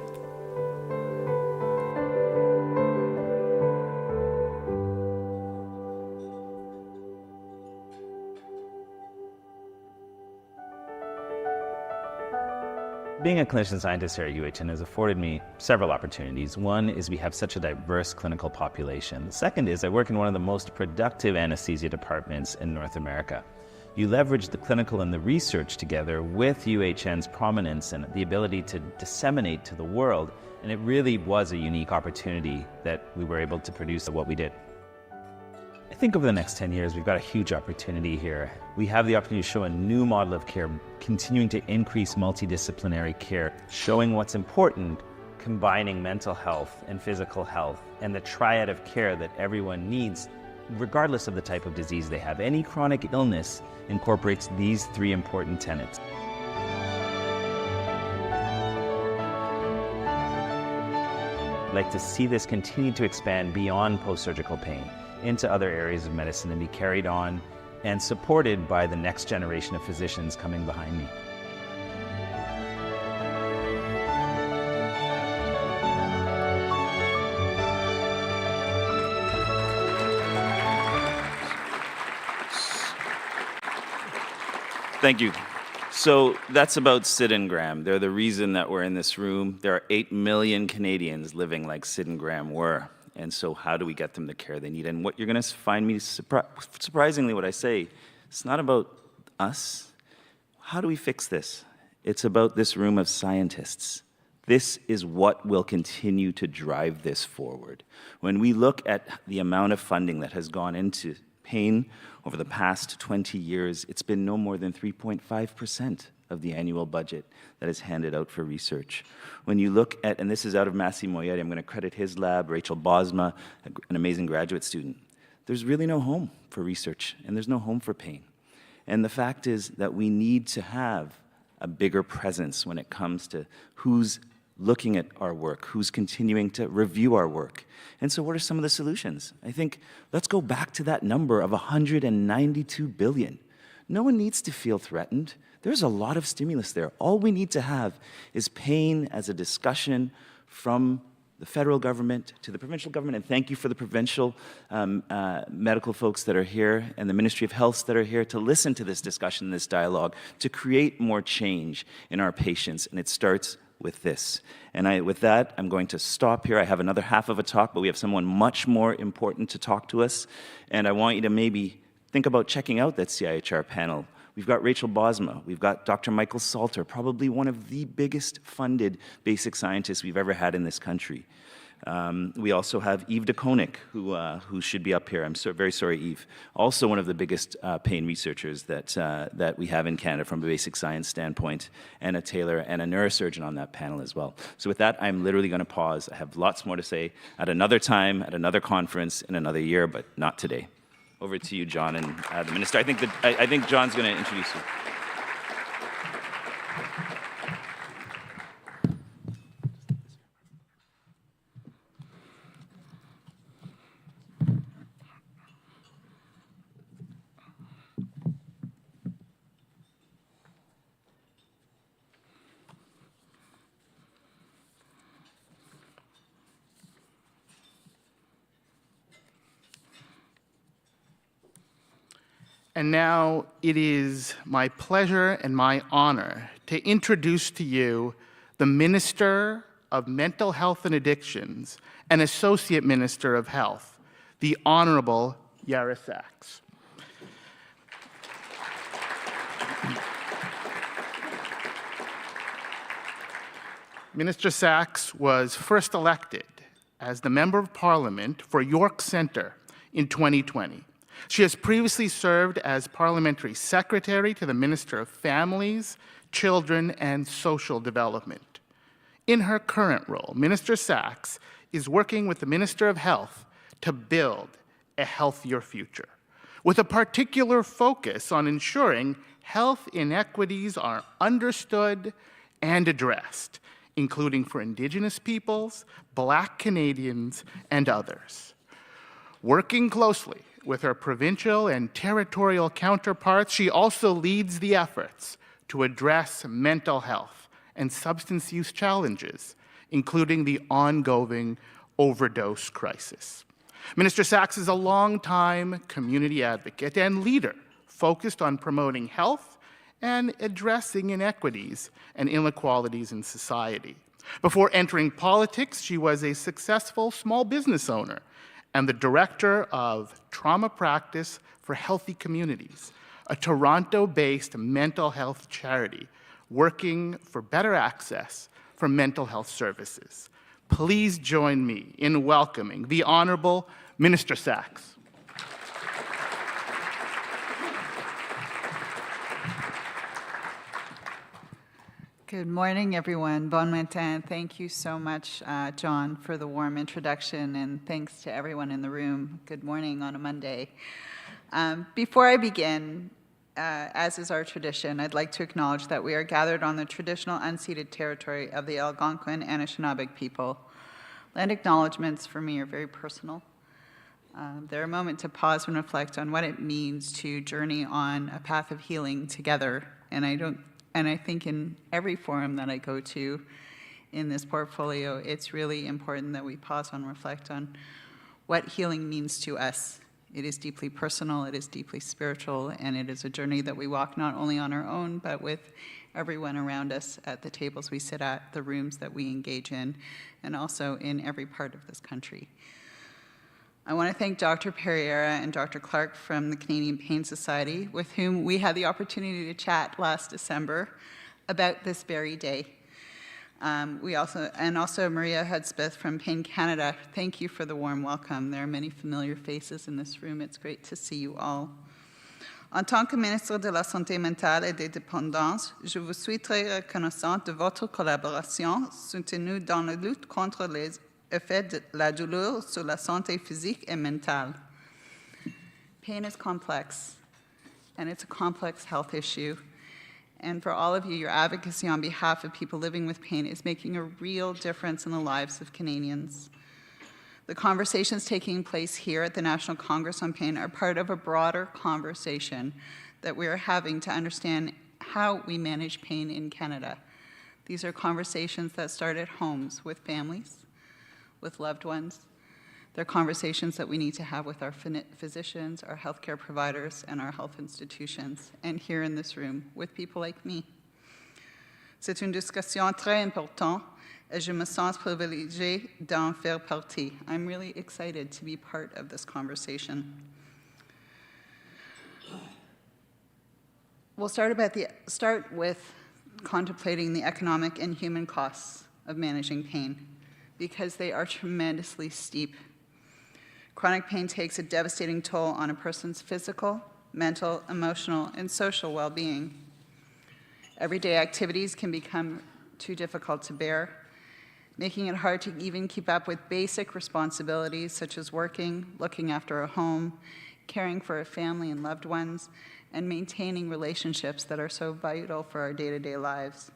Being a clinician scientist here at UHN has afforded me several opportunities. One is we have such a diverse clinical population. The second is I work in one of the most productive anesthesia departments in North America. You leverage the clinical and the research together with UHN's prominence and the ability to disseminate to the world, and it really was a unique opportunity that we were able to produce what we did. I think over the next 10 years, we've got a huge opportunity here. We have the opportunity to show a new model of care, continuing to increase multidisciplinary care, showing what's important, combining mental health and physical health, and the triad of care that everyone needs, regardless of the type of disease they have. Any chronic illness incorporates these three important tenets. I'd like to see this continue to expand beyond post-surgical pain into other areas of medicine and be carried on and supported by the next generation of physicians coming behind me. Thank you. So that's about Sid and Graham. They're the reason that we're in this room. There are 8 million Canadians living like Sid and Graham were. And so how do we get them the care they need? And what you're going to find me surprisingly what I say, it's not about us. How do we fix this? It's about this room of scientists. This is what will continue to drive this forward. When we look at the amount of funding that has gone into pain over the past 20 years, it's been no more than 3.5% of the annual budget that is handed out for research. When you look at, and this is out of Massimo Moietti, I'm going to credit his lab, Rachel Bosma, an amazing graduate student. There's really no home for research, and there's no home for pain. And the fact is that we need to have a bigger presence when it comes to who's looking at our work, who's continuing to review our work. And so what are some of the solutions? I think let's go back to that number of $192 billion. No one needs to feel threatened. There's a lot of stimulus there. All we need to have is pain as a discussion from the federal government to the provincial government, and thank you for the provincial medical folks that are here and the Ministry of Health that are here to listen to this discussion, this dialogue, to create more change in our patients, and it starts with this. And with that, I'm going to stop here. I have another half of a talk, but we have someone much more important to talk to us, and I want you to maybe think about checking out that CIHR panel. We've got Rachel Bosma, we've got Dr. Michael Salter, probably one of the biggest funded basic scientists we've ever had in this country. We also have Yves de Konik, who should be up here. I'm very sorry, Yves. Also one of the biggest pain researchers that we have in Canada from a basic science standpoint, Anna Taylor, and a neurosurgeon on that panel as well. So with that, I'm literally going to pause. I have lots more to say at another time, at another conference, in another year, but not today. Over to you, John, and the Minister. I think John's going to introduce you. And now it is my pleasure and my honor to introduce to you the Minister of Mental Health and Addictions and Associate Minister of Health, the Honorable Yara Sachs. Minister Sachs was first elected as the Member of Parliament for York Centre in 2020. She has previously served as Parliamentary Secretary to the Minister of Families, Children and Social Development. In her current role, Minister Sachs is working with the Minister of Health to build a healthier future, with a particular focus on ensuring health inequities are understood and addressed, including for Indigenous peoples, Black Canadians, and others. Working closely with her provincial and territorial counterparts, she also leads the efforts to address mental health and substance use challenges, including the ongoing overdose crisis. Minister Sachs is a longtime community advocate and leader focused on promoting health and addressing inequities and inequalities in society. Before entering politics, she was a successful small business owner and the director of trauma practice for Healthy Communities, a Toronto-based mental health charity working for better access for mental health services. Please join me in welcoming the Honorable Minister Sachs. Good morning, everyone. Bon matin. Thank you so much, John, for the warm introduction, and thanks to everyone in the room. Good morning on a Monday. Before I begin, as is our tradition, I'd like to acknowledge that we are gathered on the traditional unceded territory of the Algonquin and Anishinaabe people. Land acknowledgements for me are very personal. They're a moment to pause and reflect on what it means to journey on a path of healing together, and I think in every forum that I go to in this portfolio, it's really important that we pause and reflect on what healing means to us. It is deeply personal, it is deeply spiritual, and it is a journey that we walk not only on our own, but with everyone around us at the tables we sit at, the rooms that we engage in, and also in every part of this country. I want to thank Dr. Pereira and Dr. Clark from the Canadian Pain Society, with whom we had the opportunity to chat last December about this very day. Also Maria Hudspeth from Pain Canada. Thank you for the warm welcome. There are many familiar faces in this room. It's great to see you all. En tant que ministre de la Santé mentale et des dépendances, je vous suis très reconnaissante de votre collaboration soutenue dans la lutte contre les effet de la douleur sur la santé physique et mentale. Pain is complex, and it's a complex health issue. And for all of you, your advocacy on behalf of people living with pain is making a real difference in the lives of Canadians. The conversations taking place here at the National Congress on Pain are part of a broader conversation that we are having to understand how we manage pain in Canada. These are conversations that start at homes with families, with loved ones. They're conversations that we need to have with our physicians, our healthcare providers, and our health institutions, and here in this room with people like me. C'est une discussion très importante, et je me sens privilégiée d'en faire partie. I'm really excited to be part of this conversation. We'll start with contemplating the economic and human costs of managing pain, because they are tremendously steep. Chronic pain takes a devastating toll on a person's physical, mental, emotional, and social well-being. Everyday activities can become too difficult to bear, making it hard to even keep up with basic responsibilities such as working, looking after a home, caring for a family and loved ones, and maintaining relationships that are so vital for our day-to-day lives.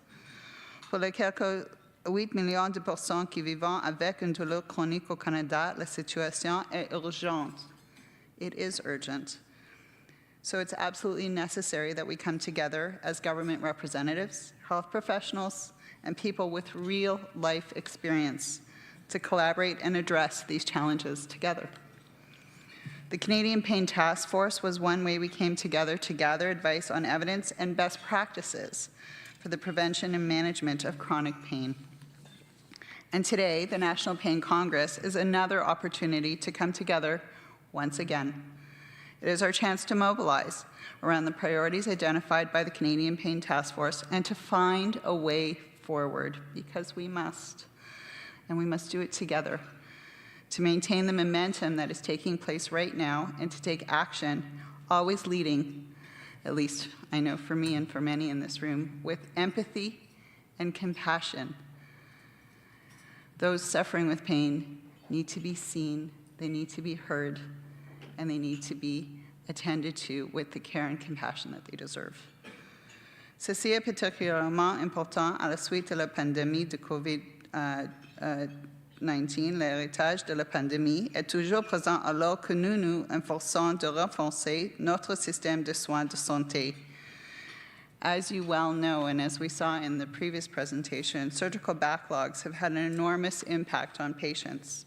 Pour les quelques 8 millions de personnes qui vivent avec une douleur chronique au Canada, la situation est urgente. It is urgent. So it's absolutely necessary that we come together as government representatives, health professionals, and people with real life experience to collaborate and address these challenges together. The Canadian Pain Task Force was one way we came together to gather advice on evidence and best practices for the prevention and management of chronic pain. And today, the National Pain Congress is another opportunity to come together once again. It is our chance to mobilize around the priorities identified by the Canadian Pain Task Force and to find a way forward, because we must, and we must do it together, to maintain the momentum that is taking place right now and to take action, always leading, at least I know for me and for many in this room, with empathy and compassion. Those suffering with pain need to be seen, they need to be heard, and they need to be attended to with the care and compassion that they deserve. Ceci est particulièrement important à la suite de la pandémie de COVID-19. L'héritage de la pandémie est toujours présent alors que nous nous efforçons de renforcer notre système de soins de santé. As you well know, and as we saw in the previous presentation, surgical backlogs have had an enormous impact on patients,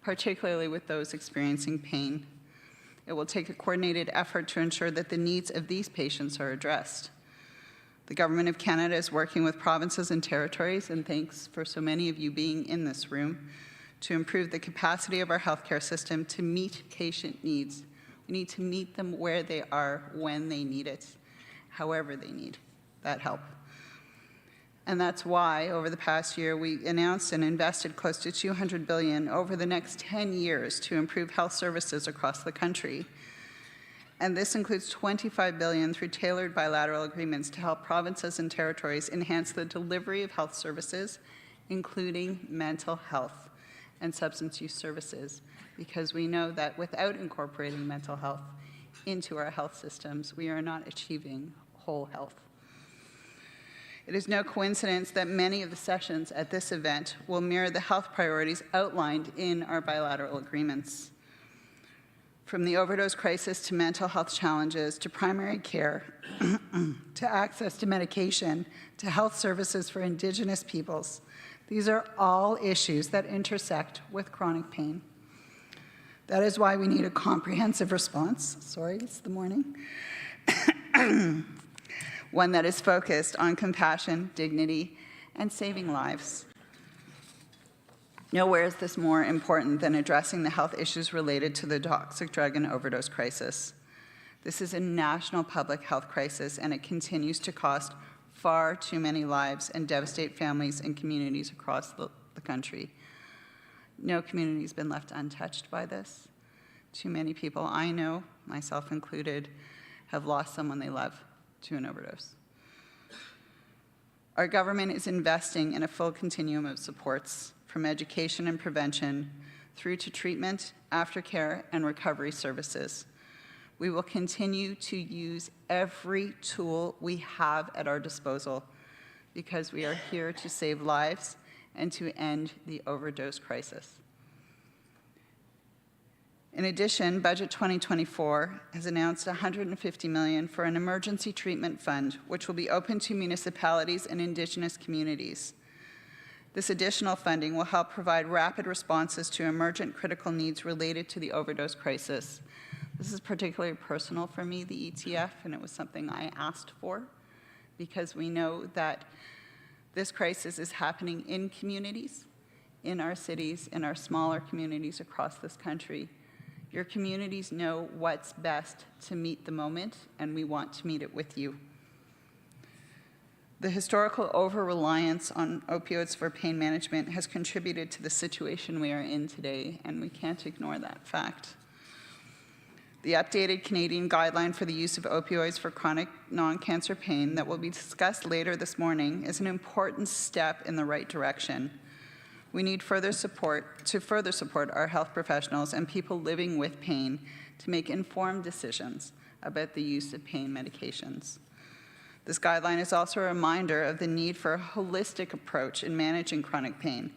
particularly with those experiencing pain. It will take a coordinated effort to ensure that the needs of these patients are addressed. The Government of Canada is working with provinces and territories, and thanks for so many of you being in this room, to improve the capacity of our healthcare system to meet patient needs. We need to meet them where they are, when they need it, however they need that help. And that's why, over the past year, we announced and invested close to $200 billion over the next 10 years to improve health services across the country. And this includes $25 billion through tailored bilateral agreements to help provinces and territories enhance the delivery of health services, including mental health and substance use services, because we know that without incorporating mental health into our health systems, we are not achieving whole health. It is no coincidence that many of the sessions at this event will mirror the health priorities outlined in our bilateral agreements. From the overdose crisis to mental health challenges to primary care, to access to medication, to health services for Indigenous peoples, these are all issues that intersect with chronic pain. That is why we need a comprehensive response. Sorry, it's the morning. One that is focused on compassion, dignity, and saving lives. Nowhere is this more important than addressing the health issues related to the toxic drug and overdose crisis. This is a national public health crisis, and it continues to cost far too many lives and devastate families and communities across the country. No community has been left untouched by this. Too many people I know, myself included, have lost someone they love to an overdose. Our government is investing in a full continuum of supports, from education and prevention through to treatment, aftercare, and recovery services. We will continue to use every tool we have at our disposal because we are here to save lives and to end the overdose crisis. In addition, Budget 2024 has announced $150 million for an emergency treatment fund, which will be open to municipalities and Indigenous communities. This additional funding will help provide rapid responses to emergent critical needs related to the overdose crisis. This is particularly personal for me, the ETF, and it was something I asked for because we know that this crisis is happening in communities, in our cities, in our smaller communities across this country. Your communities know what's best to meet the moment, and we want to meet it with you. The historical over-reliance on opioids for pain management has contributed to the situation we are in today, and we can't ignore that fact. The updated Canadian guideline for the use of opioids for chronic non-cancer pain that will be discussed later this morning is an important step in the right direction. We need further support our health professionals and people living with pain to make informed decisions about the use of pain medications. This guideline is also a reminder of the need for a holistic approach in managing chronic pain,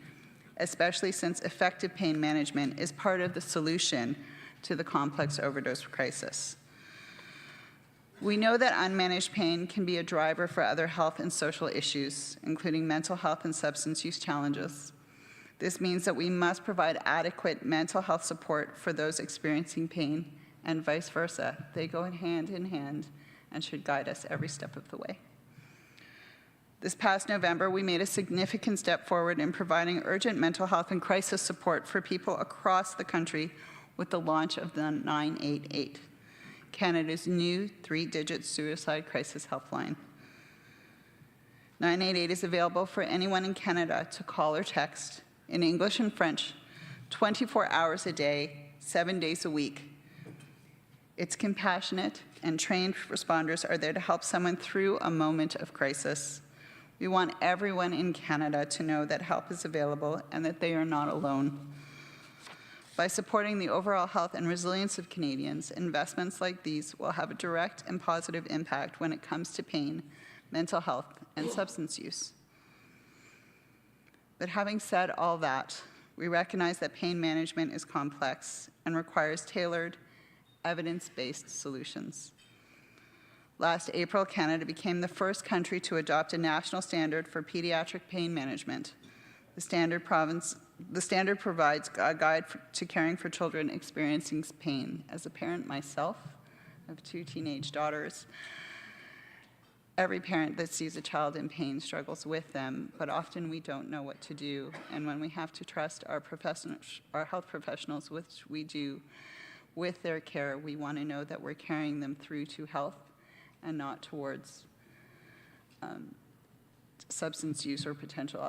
especially since effective pain management is part of the solution to the complex overdose crisis. We know that unmanaged pain can be a driver for other health and social issues, including mental health and substance use challenges. This means that we must provide adequate mental health support for those experiencing pain and vice versa. They go hand in hand and should guide us every step of the way. This past November, we made a significant step forward in providing urgent mental health and crisis support for people across the country with the launch of the 988, Canada's new 3-digit suicide crisis helpline. 988 is available for anyone in Canada to call or text in English and French, 24 hours a day, 7 days a week. It's compassionate, and trained responders are there to help someone through a moment of crisis. We want everyone in Canada to know that help is available and that they are not alone. By supporting the overall health and resilience of Canadians, investments like these will have a direct and positive impact when it comes to pain, mental health, and substance use. But having said all that, we recognize that pain management is complex and requires tailored, evidence-based solutions. Last April, Canada became the first country to adopt a national standard for pediatric pain management. The standard provides a guide to caring for children experiencing pain. As a parent myself, I have 2 teenage daughters. Every parent that sees a child in pain struggles with them, but often we don't know what to do. And when we have to trust our health professionals, which we do, with their care, we want to know that we're carrying them through to health and not towards substance use or potential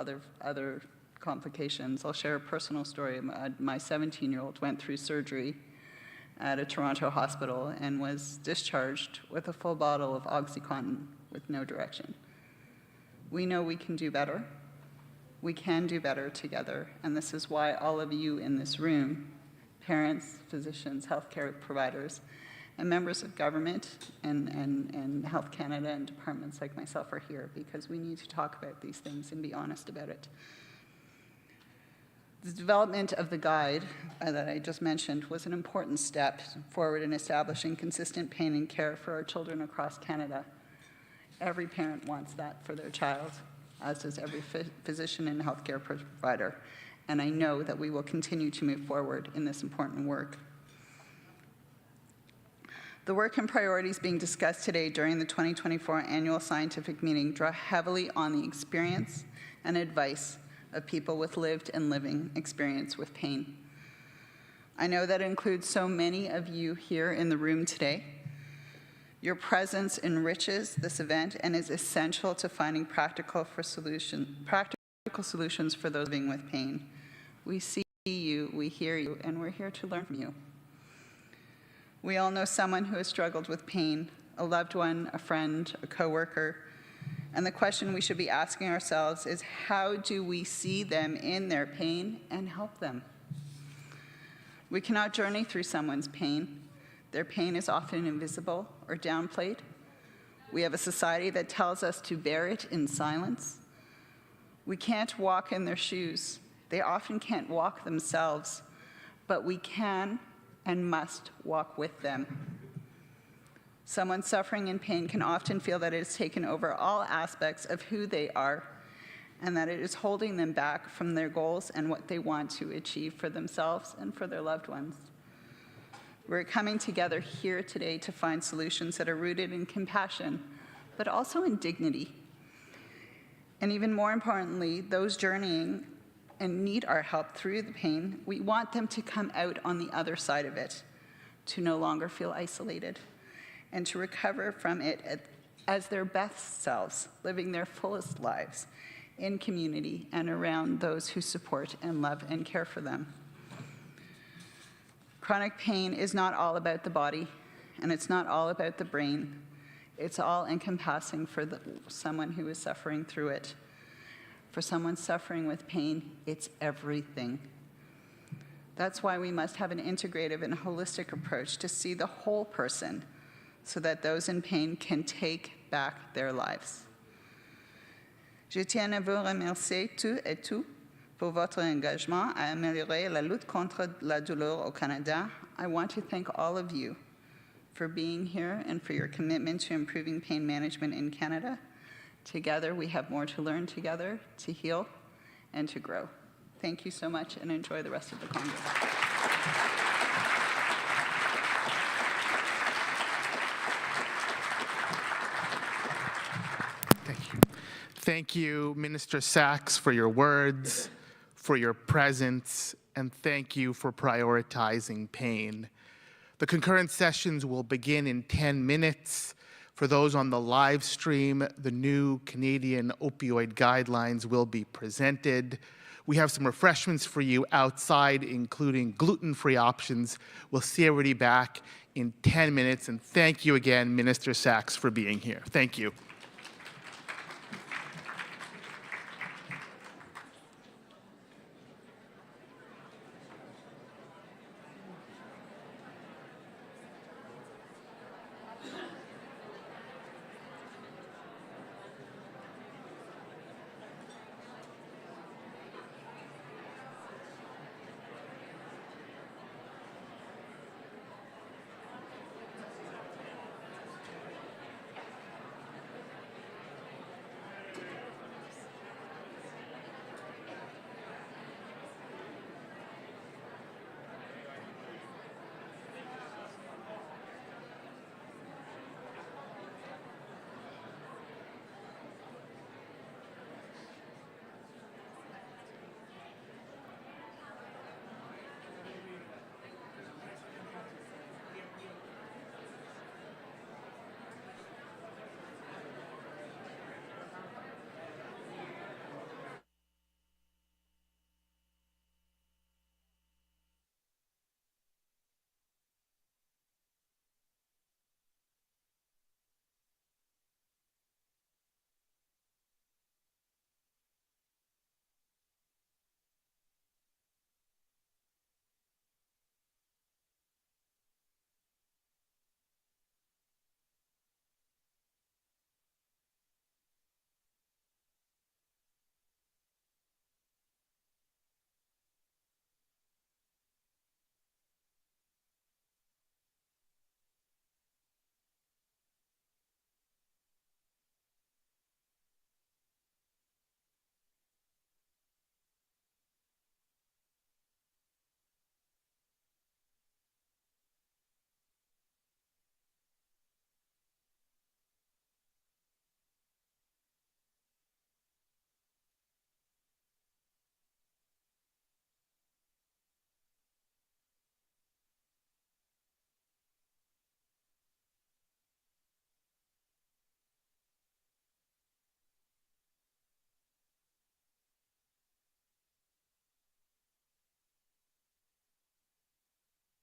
other complications. I'll share a personal story. My 17-year-old went through surgery at a Toronto hospital and was discharged with a full bottle of OxyContin with no direction. We know we can do better. We can do better together, and this is why all of you in this room, parents, physicians, healthcare providers, and members of government and Health Canada and departments like myself are here, because we need to talk about these things and be honest about it. The development of the guide that I just mentioned was an important step forward in establishing consistent pain and care for our children across Canada. Every parent wants that for their child, as does every physician and healthcare provider. And I know that we will continue to move forward in this important work. The work and priorities being discussed today during the 2024 annual scientific meeting draw heavily on the experience and advice of people with lived and living experience with pain. I know that includes so many of you here in the room today. Your presence enriches this event and is essential to finding practical solutions for those living with pain. We see you, we hear you, and we're here to learn from you. We all know someone who has struggled with pain, a loved one, a friend, a coworker, and the question we should be asking ourselves is, how do we see them in their pain and help them? We cannot journey through someone's pain. Their pain is often invisible or downplayed. We have a society that tells us to bear it in silence. We can't walk in their shoes. They often can't walk themselves, but we can and must walk with them. Someone suffering in pain can often feel that it has taken over all aspects of who they are, and that it is holding them back from their goals and what they want to achieve for themselves and for their loved ones. We're coming together here today to find solutions that are rooted in compassion, but also in dignity. And even more importantly, those journeying and need our help through the pain, we want them to come out on the other side of it, to no longer feel isolated, and to recover from it as their best selves, living their fullest lives in community and around those who support and love and care for them. Chronic pain is not all about the body, and it's not all about the brain. It's all encompassing for someone who is suffering through it. For someone suffering with pain, it's everything. That's why we must have an integrative and holistic approach to see the whole person, so that those in pain can take back their lives. Je tiens à vous remercier tous et toutes pour votre engagement à améliorer la lutte contre la douleur au Canada. I want to thank all of you for being here and for your commitment to improving pain management in Canada. Together, we have more to learn together, to heal, and to grow. Thank you so much, and enjoy the rest of the Congress. Thank you, Minister Sachs, for your words, for your presence, and thank you for prioritizing pain. The concurrent sessions will begin in 10 minutes. For those on the live stream, the new Canadian opioid guidelines will be presented. We have some refreshments for you outside, including gluten-free options. We'll see everybody back in 10 minutes, and thank you again, Minister Sachs, for being here. Thank you.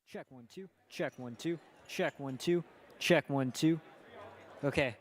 Check 1 2. Check 1 2. Check 1 2. Check 1 2. Okay.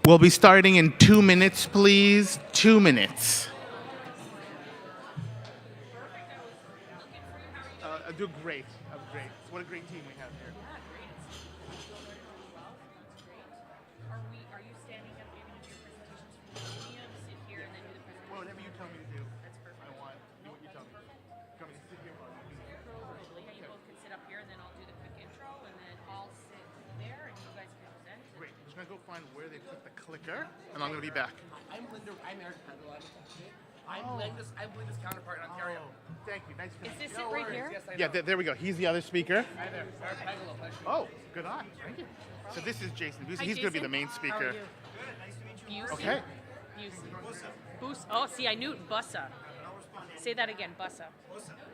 We'll be starting in 2 minutes, please. 2 minutes. Do great. Great. What a great team we have here. Are you standing up? You're going to do your presentations from the podium, sit here, and then do the presentation? Well, whatever you tell me to do. That's perfect. I want. Do what you tell me. Come and sit here. Yeah, you both can sit up here, and then I'll do the quick intro, and then I'll sit there, and you guys can present. Great. I'm just going to go find where they put the clicker, and I'm going to be back. I'm Eric Pendle. I'm Linda's counterpart in Ontario. Thank you. Nice to meet you. Is this it right here? Yes, I know. Yeah, there we go. He's the other speaker. Hi there. Eric Pendle. Pleasure. Oh, good eye. Thank you. So this is Jason. He's going to be the main speaker. How are you? Good. Nice to meet you. Okay. Busa. Oh, see, I knew it. Bussa. Say that again. Bussa.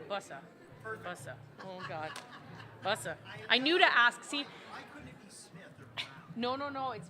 Bussa. Bussa. Oh, God. Bussa. I knew to ask. See. No. It's.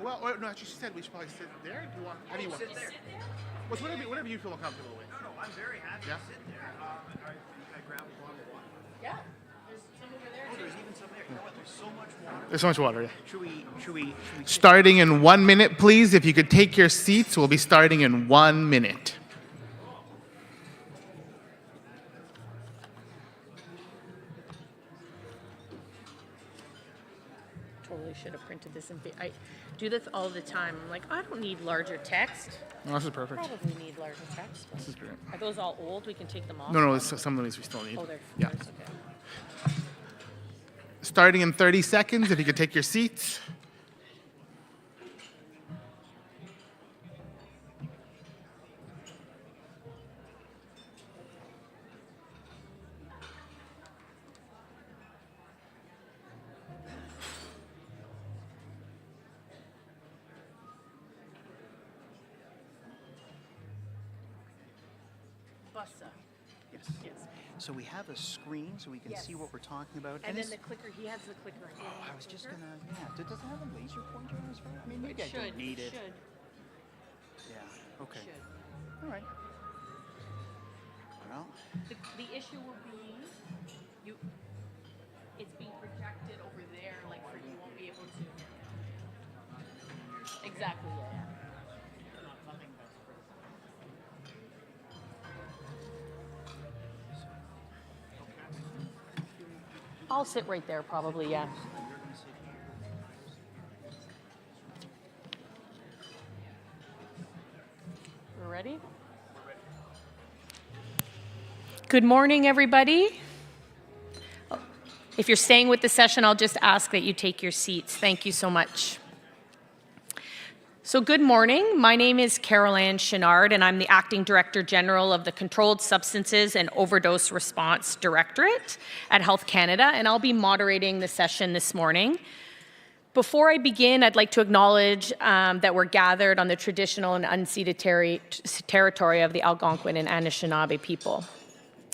Well, no, she said we should probably sit there. Do you want? How do you want? Sit there. Well, whatever you feel comfortable with. No, I'm very happy to sit there. Can I grab a bottle of water? Yeah. There's some over there. Oh, there's even some there. You know what? There's so much water. There's so much water, yeah. Should we Starting in 1 minute, please. If you could take your seats, we'll be starting in 1 minute. Totally should have printed this in. I do this all the time. I'm like, I don't need larger text. No, this is perfect. Probably need larger text. This is great. Are those all old? We can take them off. No, some of these we still need. Oh, they're Yeah. yours, okay. Starting in 30 seconds, if you could take your seats. Bussa. Yes. So we have a screen so we can Yes. see what we're talking about. And then it's- the clicker, he has the clicker. I was just gonna, does it have a laser pointer as well? I mean, maybe I don't need it. Should. Yeah, okay. Should. All right. Well, The issue will be, it's being projected over there, like, so you won't be able to. Exactly, yeah. I'll sit right there, probably, yeah. We're ready? Good morning, everybody. If you're staying with the session, I'll just ask that you take your seats. Thank you so much. So good morning. My name is Carol Ann Chenard, and I'm the Acting Director General of the Controlled Substances and Overdose Response Directorate at Health Canada, and I'll be moderating the session this morning. Before I begin, I'd like to acknowledge that we're gathered on the traditional and unceded territory of the Algonquin and Anishinaabe people.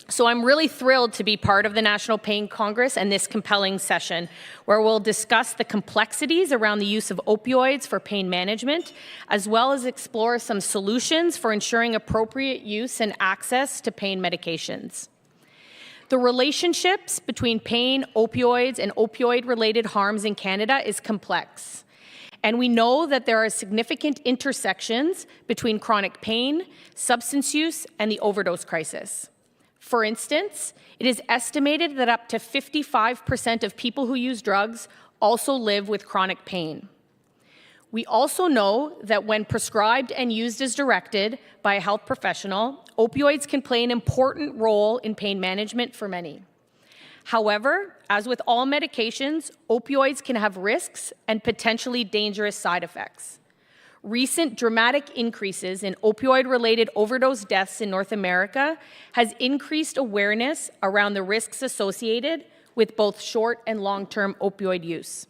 So I'm really thrilled to be part of the National Pain Congress and this compelling session where we'll discuss the complexities around the use of opioids for pain management, as well as explore some solutions for ensuring appropriate use and access to pain medications. The relationships between pain, opioids, and opioid-related harms in Canada is complex. And we know that there are significant intersections between chronic pain, substance use, and the overdose crisis. For instance, it is estimated that up to 55% of people who use drugs also live with chronic pain. We also know that when prescribed and used as directed by a health professional, opioids can play an important role in pain management for many. However, as with all medications, opioids can have risks and potentially dangerous side effects. Recent dramatic increases in opioid-related overdose deaths in North America has increased awareness around the risks associated with both short and long-term opioid use.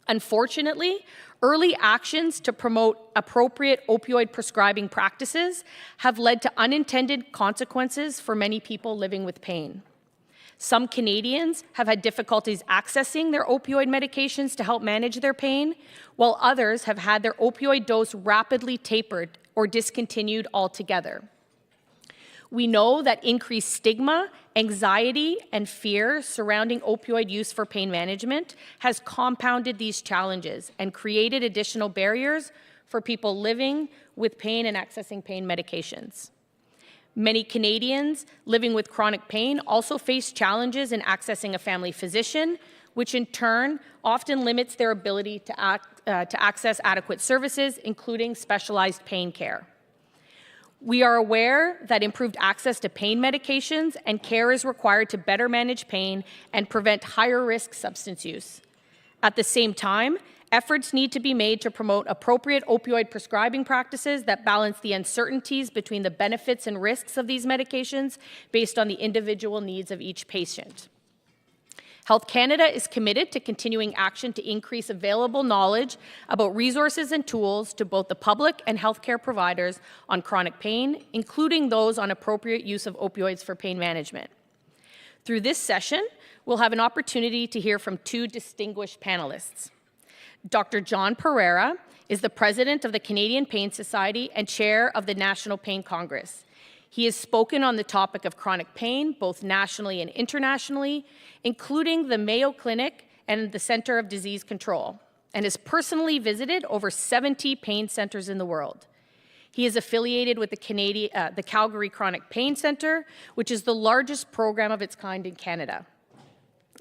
Unfortunately, early actions to promote appropriate opioid prescribing practices have led to unintended consequences for many people living with pain. Some Canadians have had difficulties accessing their opioid medications to help manage their pain, while others have had their opioid dose rapidly tapered or discontinued altogether. We know that increased stigma, anxiety, and fear surrounding opioid use for pain management has compounded these challenges and created additional barriers for people living with pain and accessing pain medications. Many Canadians living with chronic pain also face challenges in accessing a family physician, which in turn often limits their ability to access adequate services, including specialized pain care. We are aware that improved access to pain medications and care is required to better manage pain and prevent higher-risk substance use. At the same time, efforts need to be made to promote appropriate opioid prescribing practices that balance the uncertainties between the benefits and risks of these medications based on the individual needs of each patient. Health Canada is committed to continuing action to increase available knowledge about resources and tools to both the public and healthcare providers on chronic pain, including those on appropriate use of opioids for pain management. Through this session, we'll have an opportunity to hear from two distinguished panelists. Dr. John Pereira is the president of the Canadian Pain Society and chair of the National Pain Congress. He has spoken on the topic of chronic pain, both nationally and internationally, including the Mayo Clinic and the Centre of Disease Control, and has personally visited over 70 pain centres in the world. He is affiliated with the Calgary Chronic Pain Centre, which is the largest program of its kind in Canada.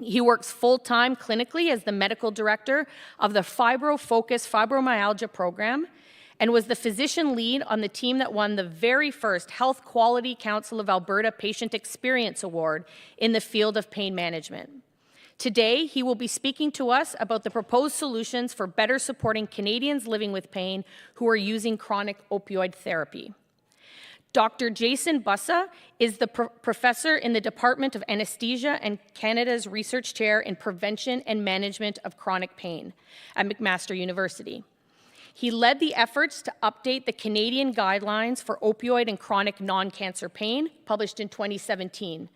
He works full-time clinically as the medical director of the Fibro-Focus Fibromyalgia program and was the physician lead on the team that won the very first Health Quality Council of Alberta Patient Experience Award in the field of pain management. Today, he will be speaking to us about the proposed solutions for better supporting Canadians living with pain who are using chronic opioid therapy. Dr. Jason Bussa is the professor in the Department of Anesthesia and Canada's Research Chair in Prevention and Management of Chronic Pain at McMaster University. He led the efforts to update the Canadian guidelines for opioid and chronic non-cancer pain, published in 2017.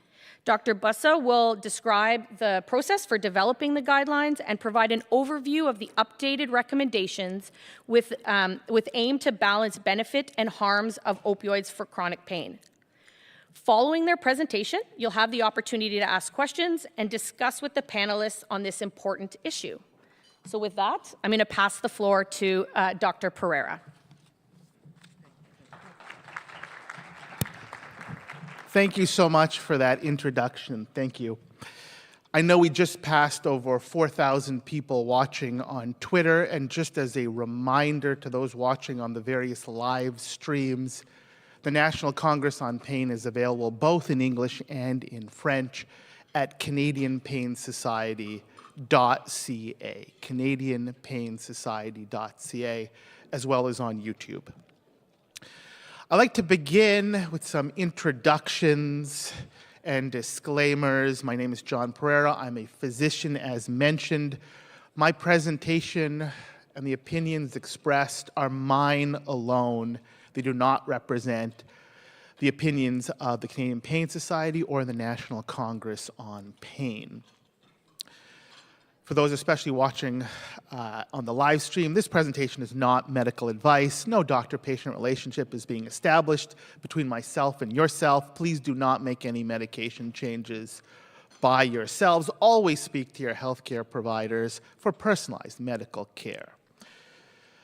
Dr. Bussa will describe the process for developing the guidelines and provide an overview of the updated recommendations with aim to balance benefit and harms of opioids for chronic pain. Following their presentation, you'll have the opportunity to ask questions and discuss with the panelists on this important issue. So with that, I'm going to pass the floor to Dr. Pereira. Thank you so much for that introduction. Thank you. I know we just passed over 4,000 people watching on Twitter, and just as a reminder to those watching on the various live streams, the National Congress on Pain is available both in English and in French at CanadianPainSociety.ca, CanadianPainSociety.ca, as well as on YouTube. I'd like to begin with some introductions and disclaimers. My name is John Pereira. I'm a physician, as mentioned. My presentation and the opinions expressed are mine alone. They do not represent the opinions of the Canadian Pain Society or the National Congress on Pain. For those especially watching on the live stream, this presentation is not medical advice. No doctor-patient relationship is being established between myself and yourself. Please do not make any medication changes by yourselves. Always speak to your healthcare providers for personalized medical care.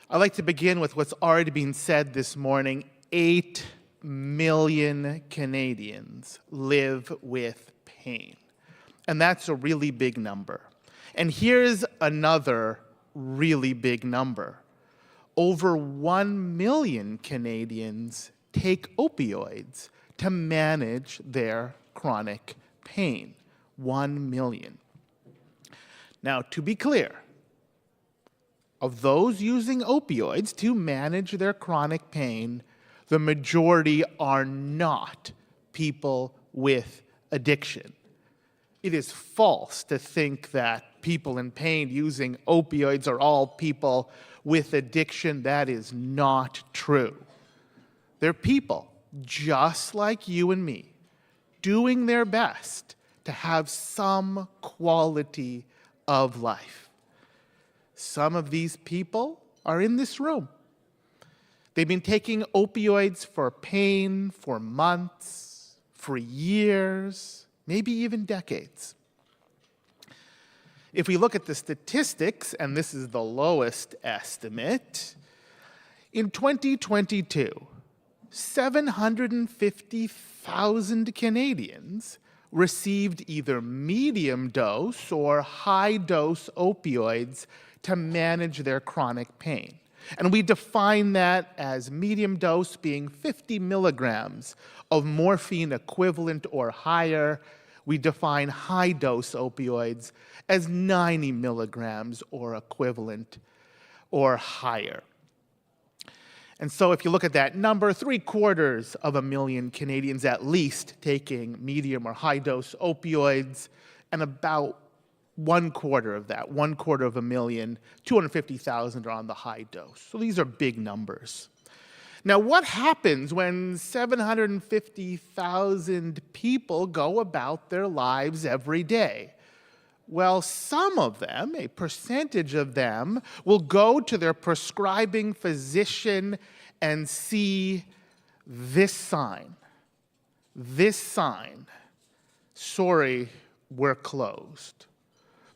I'd like to begin with what's already been said this morning. 8 million Canadians live with pain. And that's a really big number. And here's another really big number. Over 1 million Canadians take opioids to manage their chronic pain. 1 million. Now, to be clear, of those using opioids to manage their chronic pain, the majority are not people with addiction. It is false to think that people in pain using opioids are all people with addiction. That is not true. They're people just like you and me, doing their best to have some quality of life. Some of these people are in this room. They've been taking opioids for pain for months, for years, maybe even decades. If we look at the statistics, and this is the lowest estimate, in 2022, 750,000 Canadians received either medium dose or high dose opioids to manage their chronic pain. And we define that as medium dose being 50 milligrams of morphine equivalent or higher. We define high dose opioids as 90 milligrams or equivalent or higher. And so if you look at that number, 750,000 Canadians at least taking medium or high dose opioids, and about 1/4 of that, 250,000, 250,000 are on the high dose. So these are big numbers. Now, what happens when 750,000 people go about their lives every day? Well, some of them, a percentage of them, will go to their prescribing physician and see this sign. This sign. Sorry, we're closed.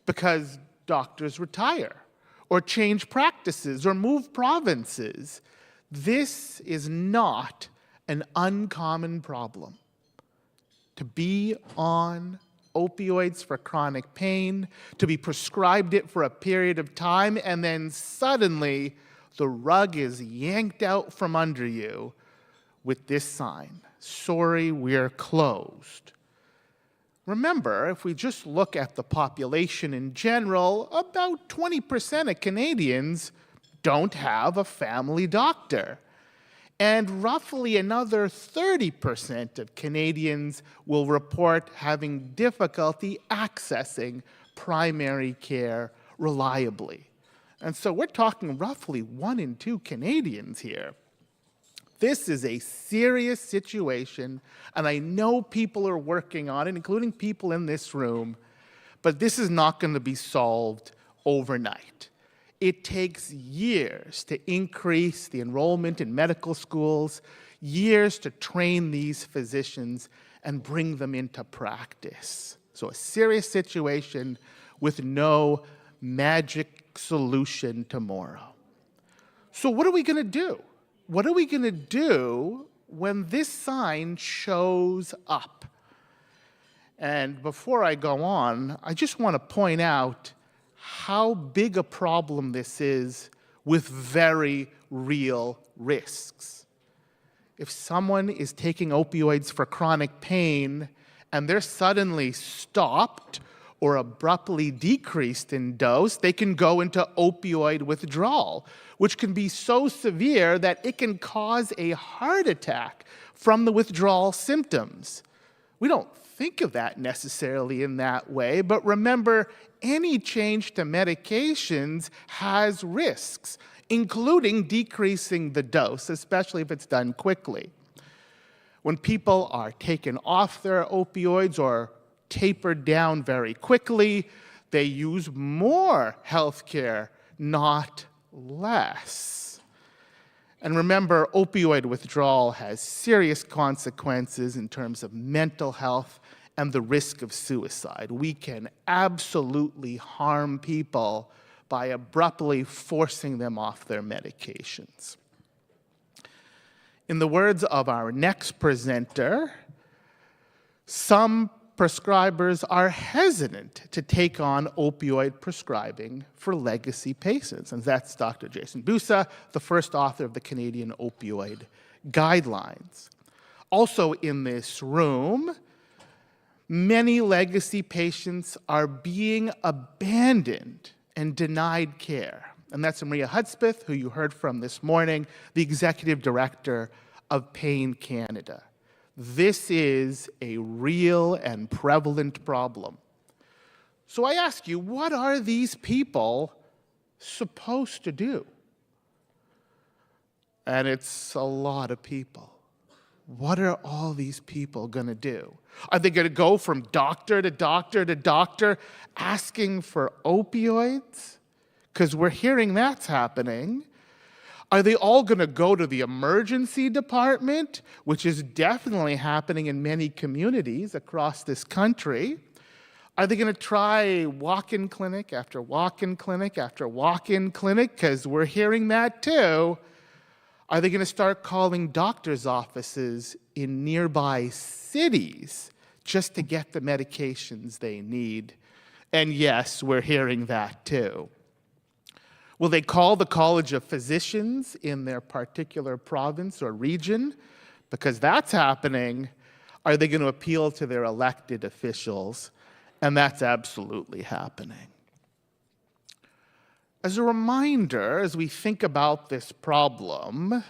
Because doctors retire, or change practices, or move provinces. This is not an uncommon problem. To be on opioids for chronic pain, to be prescribed it for a period of time, and then suddenly the rug is yanked out from under you with this sign, sorry, we're closed. Remember, if we just look at the population in general, about 20% of Canadians don't have a family doctor. And roughly another 30% of Canadians will report having difficulty accessing primary care reliably. And so we're talking roughly 1 in 2 Canadians here. This is a serious situation, and I know people are working on it, including people in this room, but this is not going to be solved overnight. It takes years to increase the enrollment in medical schools, years to train these physicians and bring them into practice. So a serious situation with no magic solution tomorrow. So what are we going to do? What are we going to do when this sign shows up? And before I go on, I just want to point out how big a problem this is with very real risks. If someone is taking opioids for chronic pain and they're suddenly stopped or abruptly decreased in dose, they can go into opioid withdrawal, which can be so severe that it can cause a heart attack from the withdrawal symptoms. We don't think of that necessarily in that way, but remember, any change to medications has risks, including decreasing the dose, especially if it's done quickly. When people are taken off their opioids or tapered down very quickly, they use more health care, not less. And remember, opioid withdrawal has serious consequences in terms of mental health and the risk of suicide. We can absolutely harm people by abruptly forcing them off their medications. In the words of our next presenter, some prescribers are hesitant to take on opioid prescribing for legacy patients, and that's Dr. Jason Busa, the first author of the Canadian Opioid Guidelines. Also in this room, many legacy patients are being abandoned and denied care. And that's Maria Hudspeth, who you heard from this morning, the Executive Director of Pain Canada. This is a real and prevalent problem. So I ask you, what are these people supposed to do? And it's a lot of people. What are all these people going to do? Are they going to go from doctor to doctor to doctor asking for opioids? Because we're hearing that's happening. Are they all going to go to the emergency department, which is definitely happening in many communities across this country? Are they going to try walk-in clinic after walk-in clinic after walk-in clinic? Because we're hearing that too. Are they going to start calling doctors' offices in nearby cities just to get the medications they need? And yes, we're hearing that too. Will they call the College of Physicians in their particular province or region? Because that's happening. Are they going to appeal to their elected officials? And that's absolutely happening. As a reminder, as we think about this problem,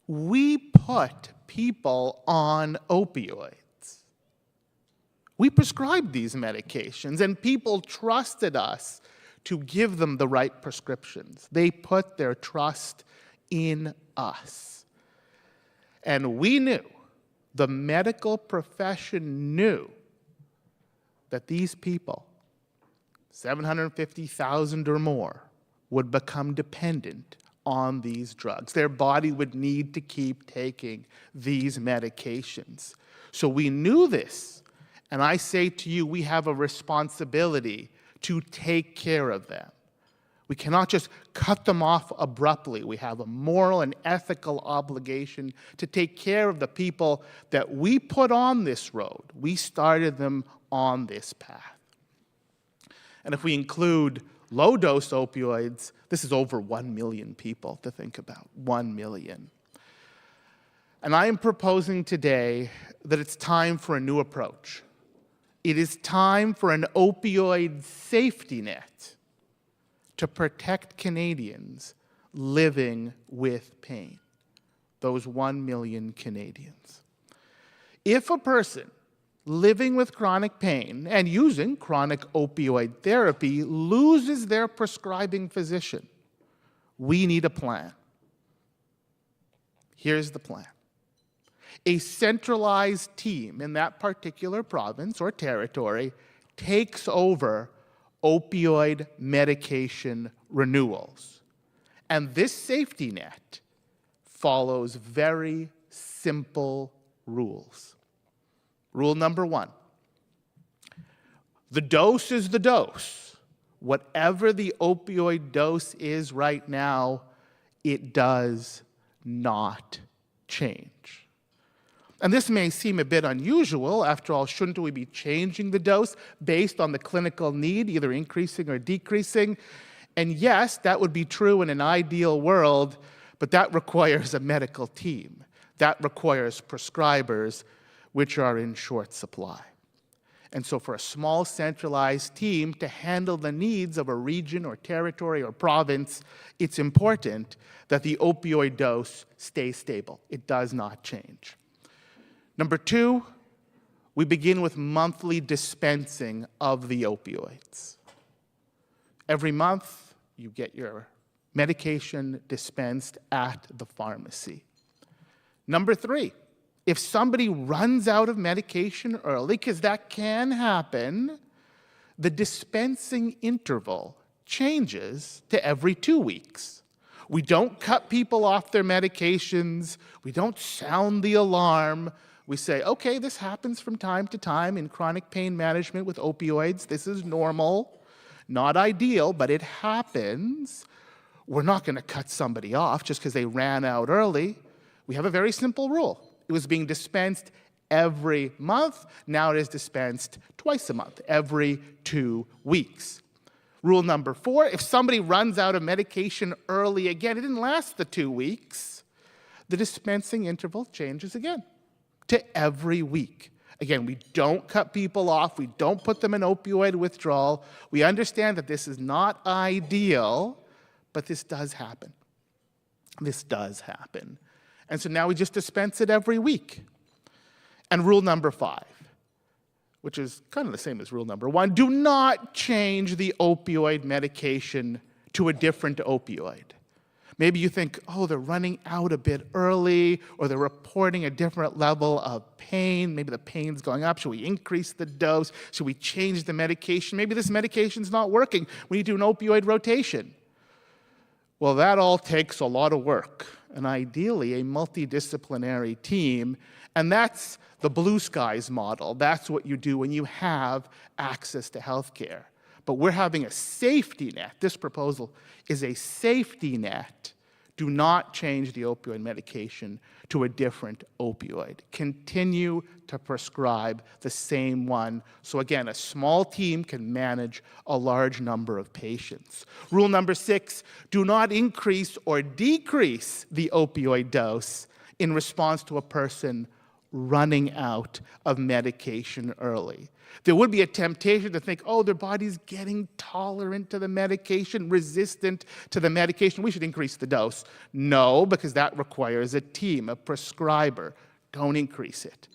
we put people on opioids. We prescribed these medications, and people trusted us to give them the right prescriptions. They put their trust in us. And we knew, the medical profession knew, that these people, 750,000 or more, would become dependent on these drugs. Their body would need to keep taking these medications. So we knew this, and I say to you, we have a responsibility to take care of them. We cannot just cut them off abruptly. We have a moral and ethical obligation to take care of the people that we put on this road. We started them on this path. And if we include low-dose opioids, this is over 1 million people to think about, 1 million. And I am proposing today that it's time for a new approach. It is time for an opioid safety net to protect Canadians living with pain, those 1 million Canadians. If a person living with chronic pain and using chronic opioid therapy loses their prescribing physician, we need a plan. Here's the plan. A centralized team in that particular province or territory takes over opioid medication renewals. And this safety net follows very simple rules. Rule number 1, the dose is the dose. Whatever the opioid dose is right now, it does not change. And this may seem a bit unusual. After all, shouldn't we be changing the dose based on the clinical need, either increasing or decreasing? And yes, that would be true in an ideal world, but that requires a medical team. That requires prescribers, which are in short supply. And so for a small centralized team to handle the needs of a region or territory or province, it's important that the opioid dose stays stable. It does not change. Number 2, we begin with monthly dispensing of the opioids. Every month, you get your medication dispensed at the pharmacy. Number 3, if somebody runs out of medication early, because that can happen, the dispensing interval changes to every 2 weeks. We don't cut people off their medications. We don't sound the alarm. We say, okay, this happens from time to time in chronic pain management with opioids. This is normal. Not ideal, but it happens. We're not going to cut somebody off just because they ran out early. We have a very simple rule. It was being dispensed every month. Now it is dispensed twice a month, every 2 weeks. Rule number 4, if somebody runs out of medication early again, it didn't last the 2 weeks, the dispensing interval changes again to every week. Again, we don't cut people off. We don't put them in opioid withdrawal. We understand that this is not ideal, but this does happen. This does happen. And so now we just dispense it every week. And rule number 5, which is kind of the same as rule number 1, do not change the opioid medication to a different opioid. Maybe you think, oh, they're running out a bit early, or they're reporting a different level of pain. Maybe the pain's going up. Should we increase the dose? Should we change the medication? Maybe this medication's not working. We need to do an opioid rotation. Well, that all takes a lot of work, and ideally a multidisciplinary team, and that's the blue skies model. That's what you do when you have access to health care. But we're having a safety net. This proposal is a safety net. Do not change the opioid medication to a different opioid. Continue to prescribe the same one. So again, a small team can manage a large number of patients. Rule number 6, do not increase or decrease the opioid dose in response to a person running out of medication early. There would be a temptation to think, oh, their body's getting tolerant to the medication, resistant to the medication. We should increase the dose. No, because that requires a team, a prescriber. Don't increase it.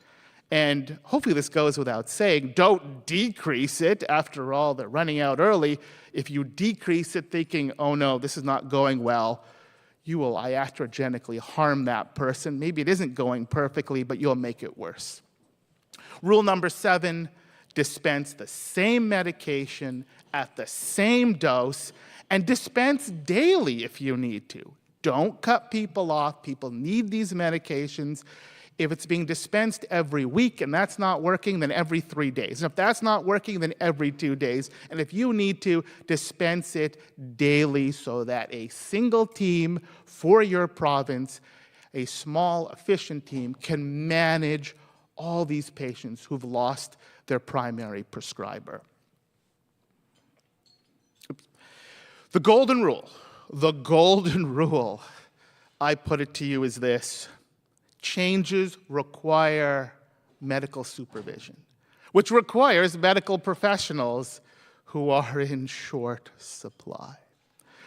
And hopefully this goes without saying, don't decrease it. After all, they're running out early. If you decrease it thinking, oh no, this is not going well, you will iatrogenically harm that person. Maybe it isn't going perfectly, but you'll make it worse. Rule number 7, dispense the same medication at the same dose and dispense daily if you need to. Don't cut people off. People need these medications. If it's being dispensed every week and that's not working, then every 3 days. And if that's not working, then every 2 days. And if you need to, dispense it daily so that a single team for your province, a small, efficient team, can manage all these patients who've lost their primary prescriber. The golden rule, I put it to you as this: changes require medical supervision, which requires medical professionals who are in short supply.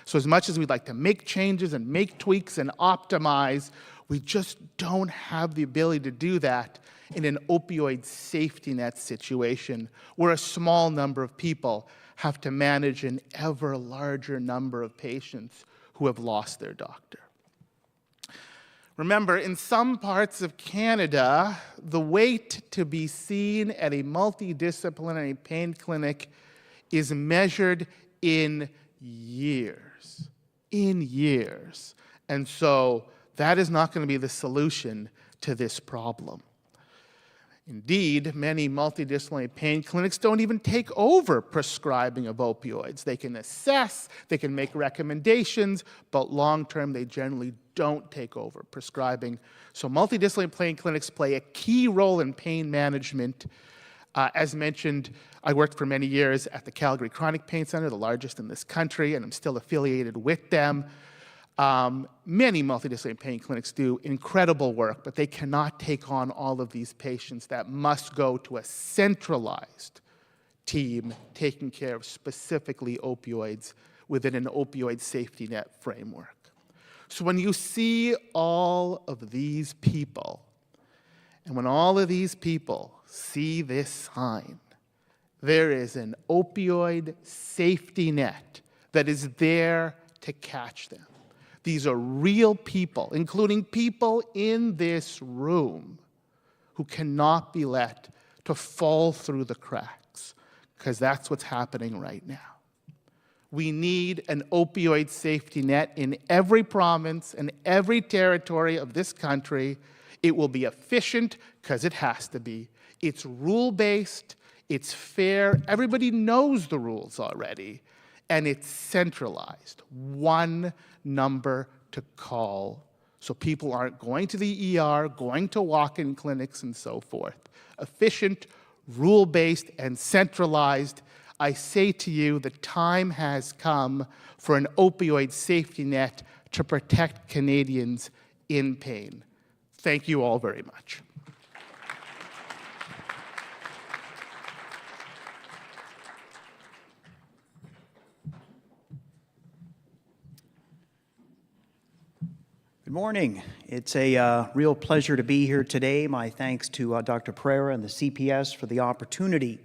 So as much as we'd like to make changes and make tweaks and optimize, we just don't have the ability to do that in an opioid safety net situation where a small number of people have to manage an ever larger number of patients who have lost their doctor. Remember, in some parts of Canada, the wait to be seen at a multidisciplinary pain clinic is measured in years. And so that is not going to be the solution to this problem. Indeed, many multidisciplinary pain clinics don't even take over prescribing of opioids. They can assess, they can make recommendations, but long-term they generally don't take over prescribing. So multidisciplinary pain clinics play a key role in pain management. As mentioned, I worked for many years at the Calgary Chronic Pain Centre, the largest in this country, and I'm still affiliated with them. Many multidisciplinary pain clinics do incredible work, but they cannot take on all of these patients. That must go to a centralized team taking care of specifically opioids within an opioid safety net framework. So when you see all of these people, and when all of these people see this sign, there is an opioid safety net that is there to catch them. These are real people, including people in this room, who cannot be let to fall through the cracks, because that's what's happening right now. We need an opioid safety net in every province and every territory of this country. It will be efficient, because it has to be. It's rule-based, it's fair, everybody knows the rules already, and it's centralized. One number to call, so people aren't going to the ER, going to walk-in clinics, and so forth. Efficient, rule-based, and centralized. I say to you, the time has come for an opioid safety net to protect Canadians in pain. Thank you all very much. Good morning. It's a real pleasure to be here today. My thanks to Dr. Pereira and the CPS for the opportunity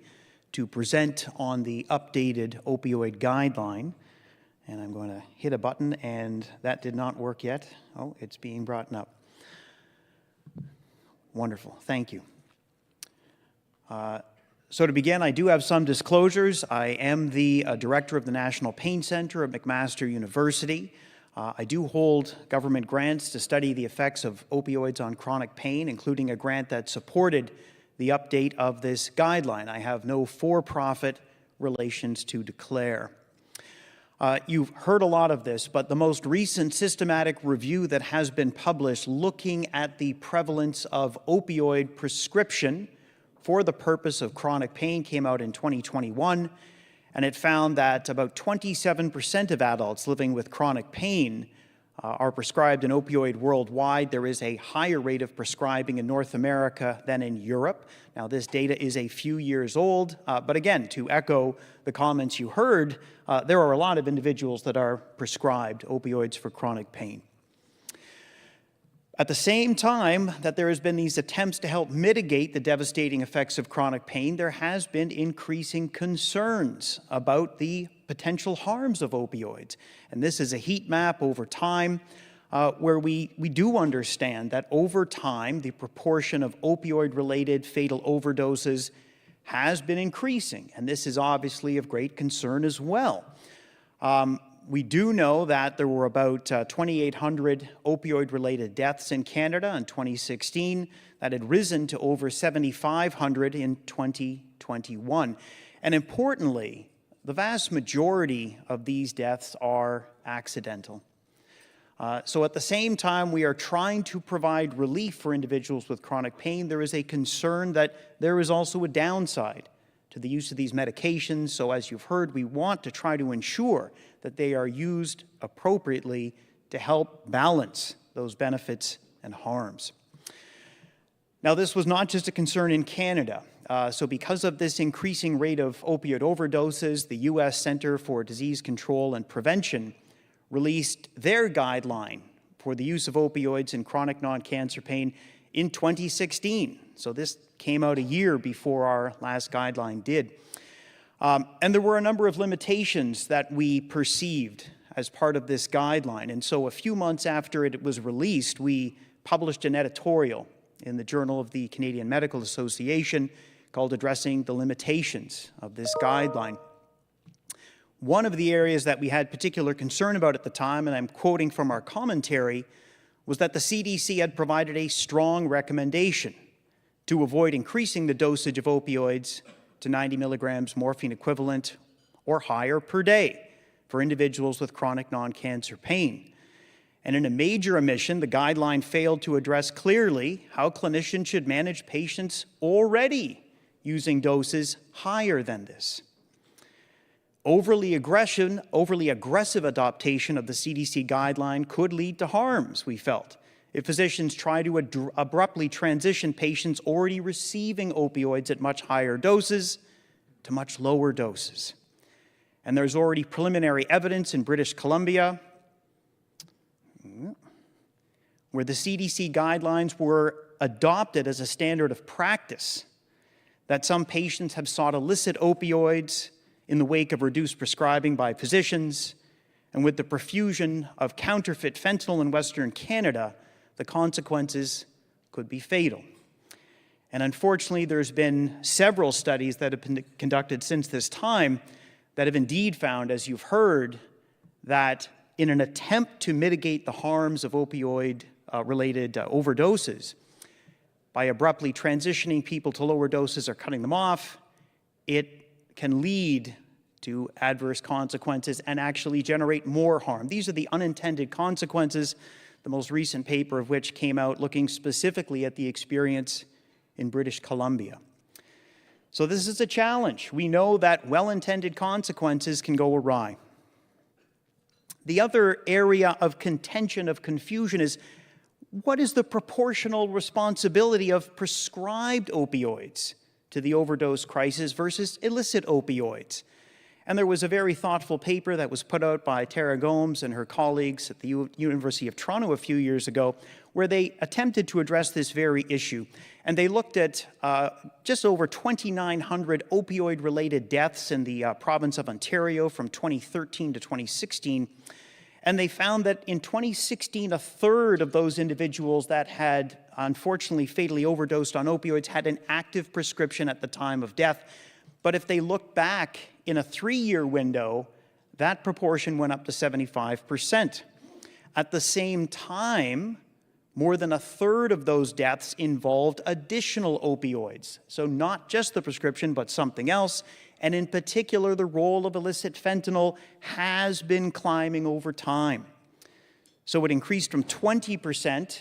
to present on the updated opioid guideline. And I'm going to hit a button, and that did not work yet. Oh, it's being brought up. Wonderful. Thank you. So to begin, I do have some disclosures. I am the director of the National Pain Center at McMaster University. I do hold government grants to study the effects of opioids on chronic pain, including a grant that supported the update of this guideline. I have no for-profit relations to declare. You've heard a lot of this, but the most recent systematic review that has been published looking at the prevalence of opioid prescription for the purpose of chronic pain came out in 2021, and it found that about 27% of adults living with chronic pain are prescribed an opioid worldwide. There is a higher rate of prescribing in North America than in Europe. Now, this data is a few years old, but again, to echo the comments you heard, there are a lot of individuals that are prescribed opioids for chronic pain. At the same time that there has been these attempts to help mitigate the devastating effects of chronic pain, there has been increasing concerns about the potential harms of opioids. And this is a heat map over time where we do understand that over time, the proportion of opioid-related fatal overdoses has been increasing. And this is obviously of great concern as well. We do know that there were about 2,800 opioid-related deaths in Canada in 2016. That had risen to over 7,500 in 2021. And importantly, the vast majority of these deaths are accidental. So at the same time we are trying to provide relief for individuals with chronic pain, there is a concern that there is also a downside to the use of these medications. So as you've heard, we want to try to ensure that they are used appropriately to help balance those benefits and harms. Now, this was not just a concern in Canada. So because of this increasing rate of opioid overdoses, the U.S. Center for Disease Control and Prevention released their guideline for the use of opioids in chronic non-cancer pain in 2016. So this came out a year before our last guideline did. And there were a number of limitations that we perceived as part of this guideline. And so a few months after it was released, we published an editorial in the Journal of the Canadian Medical Association called Addressing the Limitations of this Guideline. One of the areas that we had particular concern about at the time, and I'm quoting from our commentary, was that the CDC had provided a strong recommendation to avoid increasing the dosage of opioids to 90 milligrams morphine equivalent or higher per day for individuals with chronic non-cancer pain. And in a major omission, the guideline failed to address clearly how clinicians should manage patients already using doses higher than this. Overly aggressive adoption of the CDC guideline could lead to harms, we felt, if physicians try to abruptly transition patients already receiving opioids at much higher doses to much lower doses. And there's already preliminary evidence in British Columbia where the CDC guidelines were adopted as a standard of practice, that some patients have sought illicit opioids in the wake of reduced prescribing by physicians, and with the profusion of counterfeit fentanyl in Western Canada, the consequences could be fatal. And unfortunately, there's been several studies that have been conducted since this time that have indeed found, as you've heard, that in an attempt to mitigate the harms of opioid-related overdoses, by abruptly transitioning people to lower doses or cutting them off, it can lead to adverse consequences and actually generate more harm. These are the unintended consequences, the most recent paper of which came out looking specifically at the experience in British Columbia. So this is a challenge. We know that well-intended consequences can go awry. The other area of contention, of confusion, is what is the proportional responsibility of prescribed opioids to the overdose crisis versus illicit opioids? And there was a very thoughtful paper that was put out by Tara Gomes and her colleagues at the University of Toronto a few years ago, where they attempted to address this very issue. And they looked at just over 2,900 opioid-related deaths in the province of Ontario from 2013 to 2016. And they found that in 2016, a third of those individuals that had unfortunately fatally overdosed on opioids had an active prescription at the time of death. But if they look back in a 3-year window, that proportion went up to 75%. At the same time, more than a third of those deaths involved additional opioids. So not just the prescription, but something else. And in particular, the role of illicit fentanyl has been climbing over time. So it increased from 20%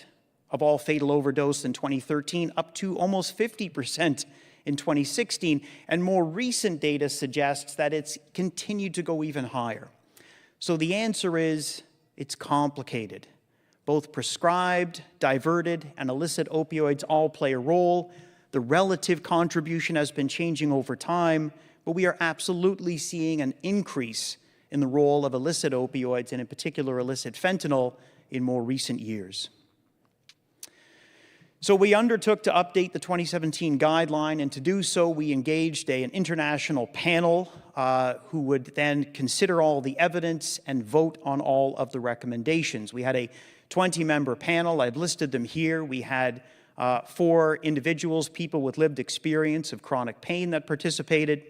of all fatal overdose in 2013 up to almost 50% in 2016. And more recent data suggests that it's continued to go even higher. So the answer is, it's complicated. Both prescribed, diverted, and illicit opioids all play a role. The relative contribution has been changing over time, but we are absolutely seeing an increase in the role of illicit opioids, and in particular illicit fentanyl, in more recent years. So we undertook to update the 2017 guideline, and to do so, we engaged an international panel who would then consider all the evidence and vote on all of the recommendations. We had a 20-member panel. I've listed them here. We had 4 individuals, people with lived experience of chronic pain, that participated.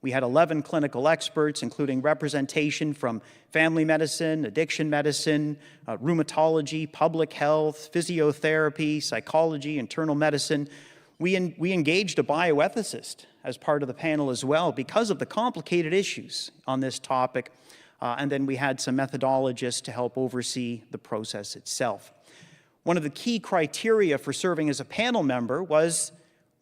We had 11 clinical experts, including representation from family medicine, addiction medicine, rheumatology, public health, physiotherapy, psychology, internal medicine. We engaged a bioethicist as part of the panel as well because of the complicated issues on this topic. And then we had some methodologists to help oversee the process itself. One of the key criteria for serving as a panel member was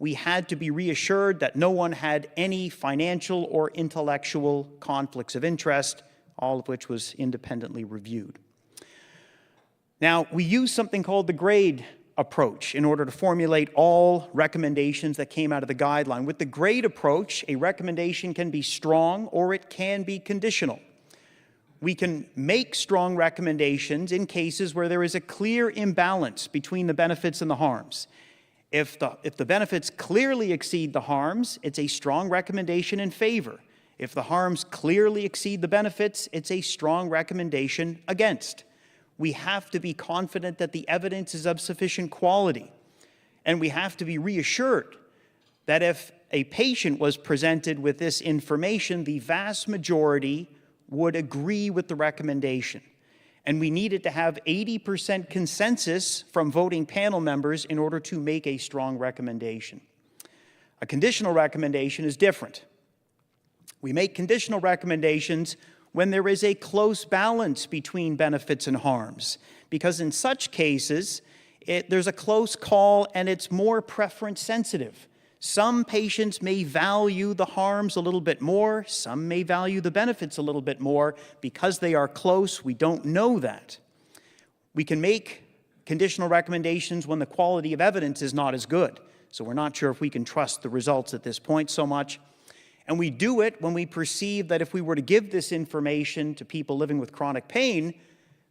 we had to be reassured that no one had any financial or intellectual conflicts of interest, all of which was independently reviewed. Now, we used something called the grade approach in order to formulate all recommendations that came out of the guideline. With the grade approach, a recommendation can be strong or it can be conditional. We can make strong recommendations in cases where there is a clear imbalance between the benefits and the harms. If the benefits clearly exceed the harms, it's a strong recommendation in favor. If the harms clearly exceed the benefits, it's a strong recommendation against. We have to be confident that the evidence is of sufficient quality. And we have to be reassured that if a patient was presented with this information, the vast majority would agree with the recommendation. And we needed to have 80% consensus from voting panel members in order to make a strong recommendation. A conditional recommendation is different. We make conditional recommendations when there is a close balance between benefits and harms, because in such cases, there's a close call and it's more preference sensitive. Some patients may value the harms a little bit more. Some may value the benefits a little bit more. Because they are close, we don't know that. We can make conditional recommendations when the quality of evidence is not as good. So we're not sure if we can trust the results at this point so much. And we do it when we perceive that if we were to give this information to people living with chronic pain,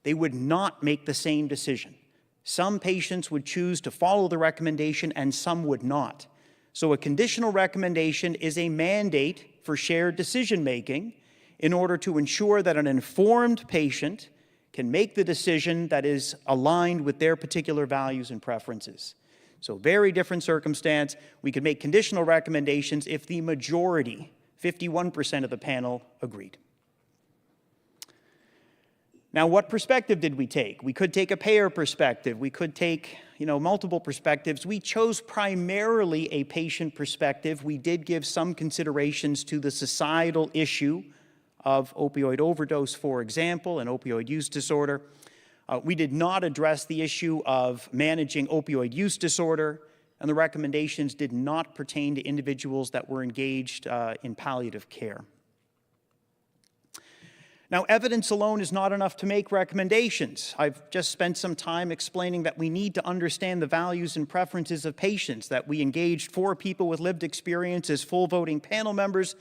they would not make the same decision. Some patients would choose to follow the recommendation and some would not. So a conditional recommendation is a mandate for shared decision-making in order to ensure that an informed patient can make the decision that is aligned with their particular values and preferences. So very different circumstance. We could make conditional recommendations if the majority, 51% of the panel, agreed. Now, what perspective did we take? We could take a payer perspective. We could take multiple perspectives. We chose primarily a patient perspective. We did give some considerations to the societal issue of opioid overdose, for example, and opioid use disorder. We did not address the issue of managing opioid use disorder, and the recommendations did not pertain to individuals that were engaged in palliative care. Now, evidence alone is not enough to make recommendations. I've just spent some time explaining that we need to understand the values and preferences of patients, that we engaged 4 people with lived experience as full voting panel members,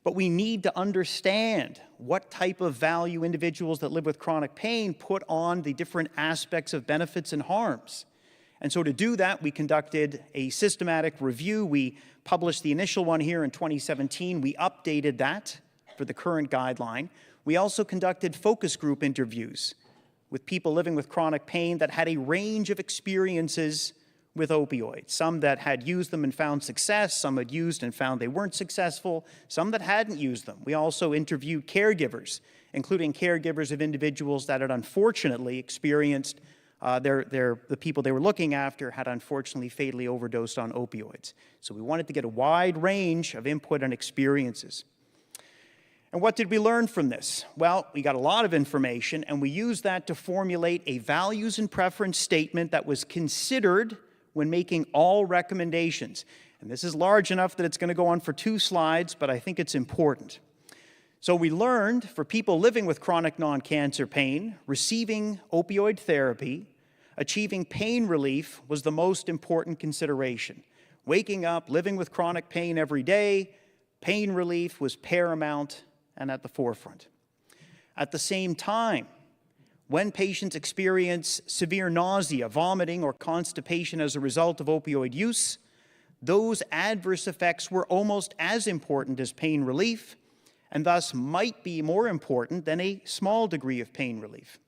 but we need to understand what type of value individuals that live with chronic pain put on the different aspects of benefits and harms. And so to do that, we conducted a systematic review. We published the initial one here in 2017. We updated that for the current guideline. We also conducted focus group interviews with people living with chronic pain that had a range of experiences with opioids. Some that had used them and found success, some had used and found they weren't successful, some that hadn't used them. We also interviewed caregivers, including caregivers of individuals that had unfortunately experienced the people they were looking after had unfortunately fatally overdosed on opioids. So we wanted to get a wide range of input and experiences. And what did we learn from this? Well, we got a lot of information, and we used that to formulate a values and preference statement that was considered when making all recommendations. And this is large enough that it's going to go on for 2 slides, but I think it's important. So we learned for people living with chronic non-cancer pain, receiving opioid therapy, achieving pain relief was the most important consideration. Waking up, living with chronic pain every day, pain relief was paramount and at the forefront. At the same time, when patients experience severe nausea, vomiting, or constipation as a result of opioid use, those adverse effects were almost as important as pain relief, and thus might be more important than a small degree of pain relief.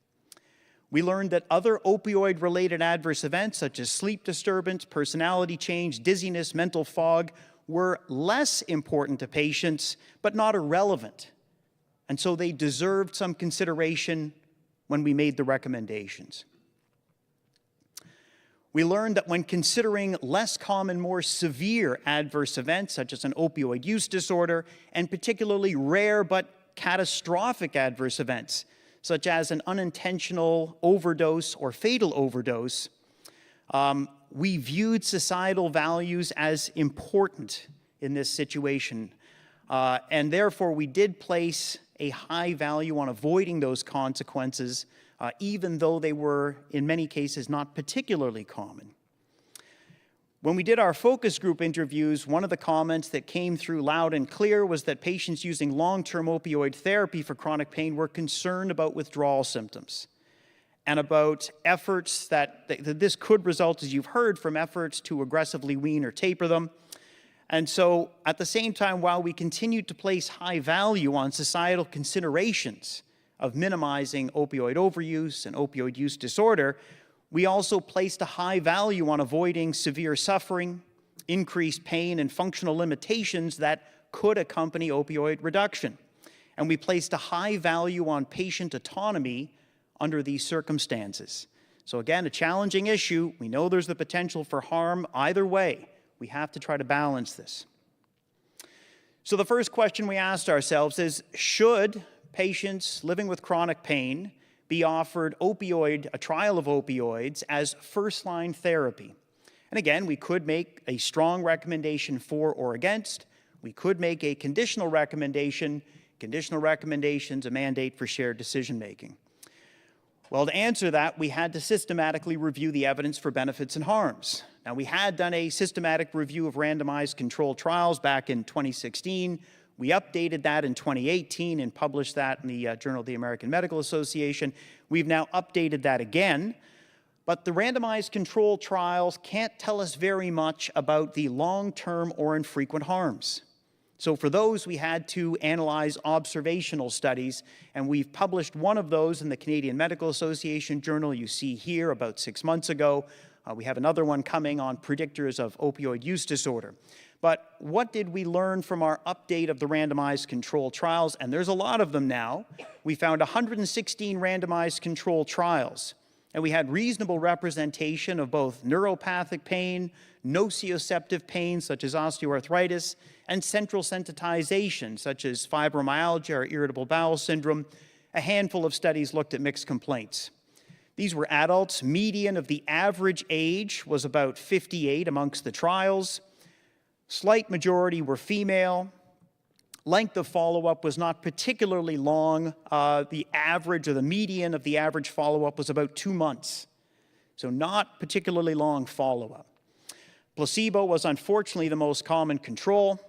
We learned that other opioid-related adverse events, such as sleep disturbance, personality change, dizziness, mental fog, were less important to patients, but not irrelevant. And so they deserved some consideration when we made the recommendations. We learned that when considering less common, more severe adverse events, such as an opioid use disorder, and particularly rare but catastrophic adverse events, such as an unintentional overdose or fatal overdose, we viewed societal values as important in this situation. And therefore, we did place a high value on avoiding those consequences, even though they were, in many cases, not particularly common. When we did our focus group interviews, one of the comments that came through loud and clear was that patients using long-term opioid therapy for chronic pain were concerned about withdrawal symptoms and about efforts that this could result, as you've heard, from efforts to aggressively wean or taper them. And so, at the same time, while we continued to place high value on societal considerations of minimizing opioid overuse and opioid use disorder, we also placed a high value on avoiding severe suffering, increased pain, and functional limitations that could accompany opioid reduction. And we placed a high value on patient autonomy under these circumstances. So again, a challenging issue. We know there's the potential for harm either way. We have to try to balance this. So the first question we asked ourselves is, should patients living with chronic pain be offered a trial of opioids as first-line therapy? And again, we could make a strong recommendation for or against. We could make a conditional recommendation. Conditional recommendations, a mandate for shared decision-making. Well, to answer that, we had to systematically review the evidence for benefits and harms. Now, we had done a systematic review of randomized controlled trials back in 2016. We updated that in 2018 and published that in the Journal of the American Medical Association. We've now updated that again. But the randomized controlled trials can't tell us very much about the long-term or infrequent harms. So for those, we had to analyze observational studies, and we've published one of those in the Canadian Medical Association Journal you see here about 6 months ago. We have another one coming on predictors of opioid use disorder. But what did we learn from our update of the randomized controlled trials? And there's a lot of them now. We found 116 randomized controlled trials and we had reasonable representation of both neuropathic pain, nociceptive pain, such as osteoarthritis, and central sensitization, such as fibromyalgia or irritable bowel syndrome. A handful of studies looked at mixed complaints. These were adults. Median of the average age was about 58 amongst the trials. Slight majority were female. Length of follow-up was not particularly long. The average or the median of the average follow-up was about 2 months. So not particularly long follow-up. Placebo was unfortunately the most common control,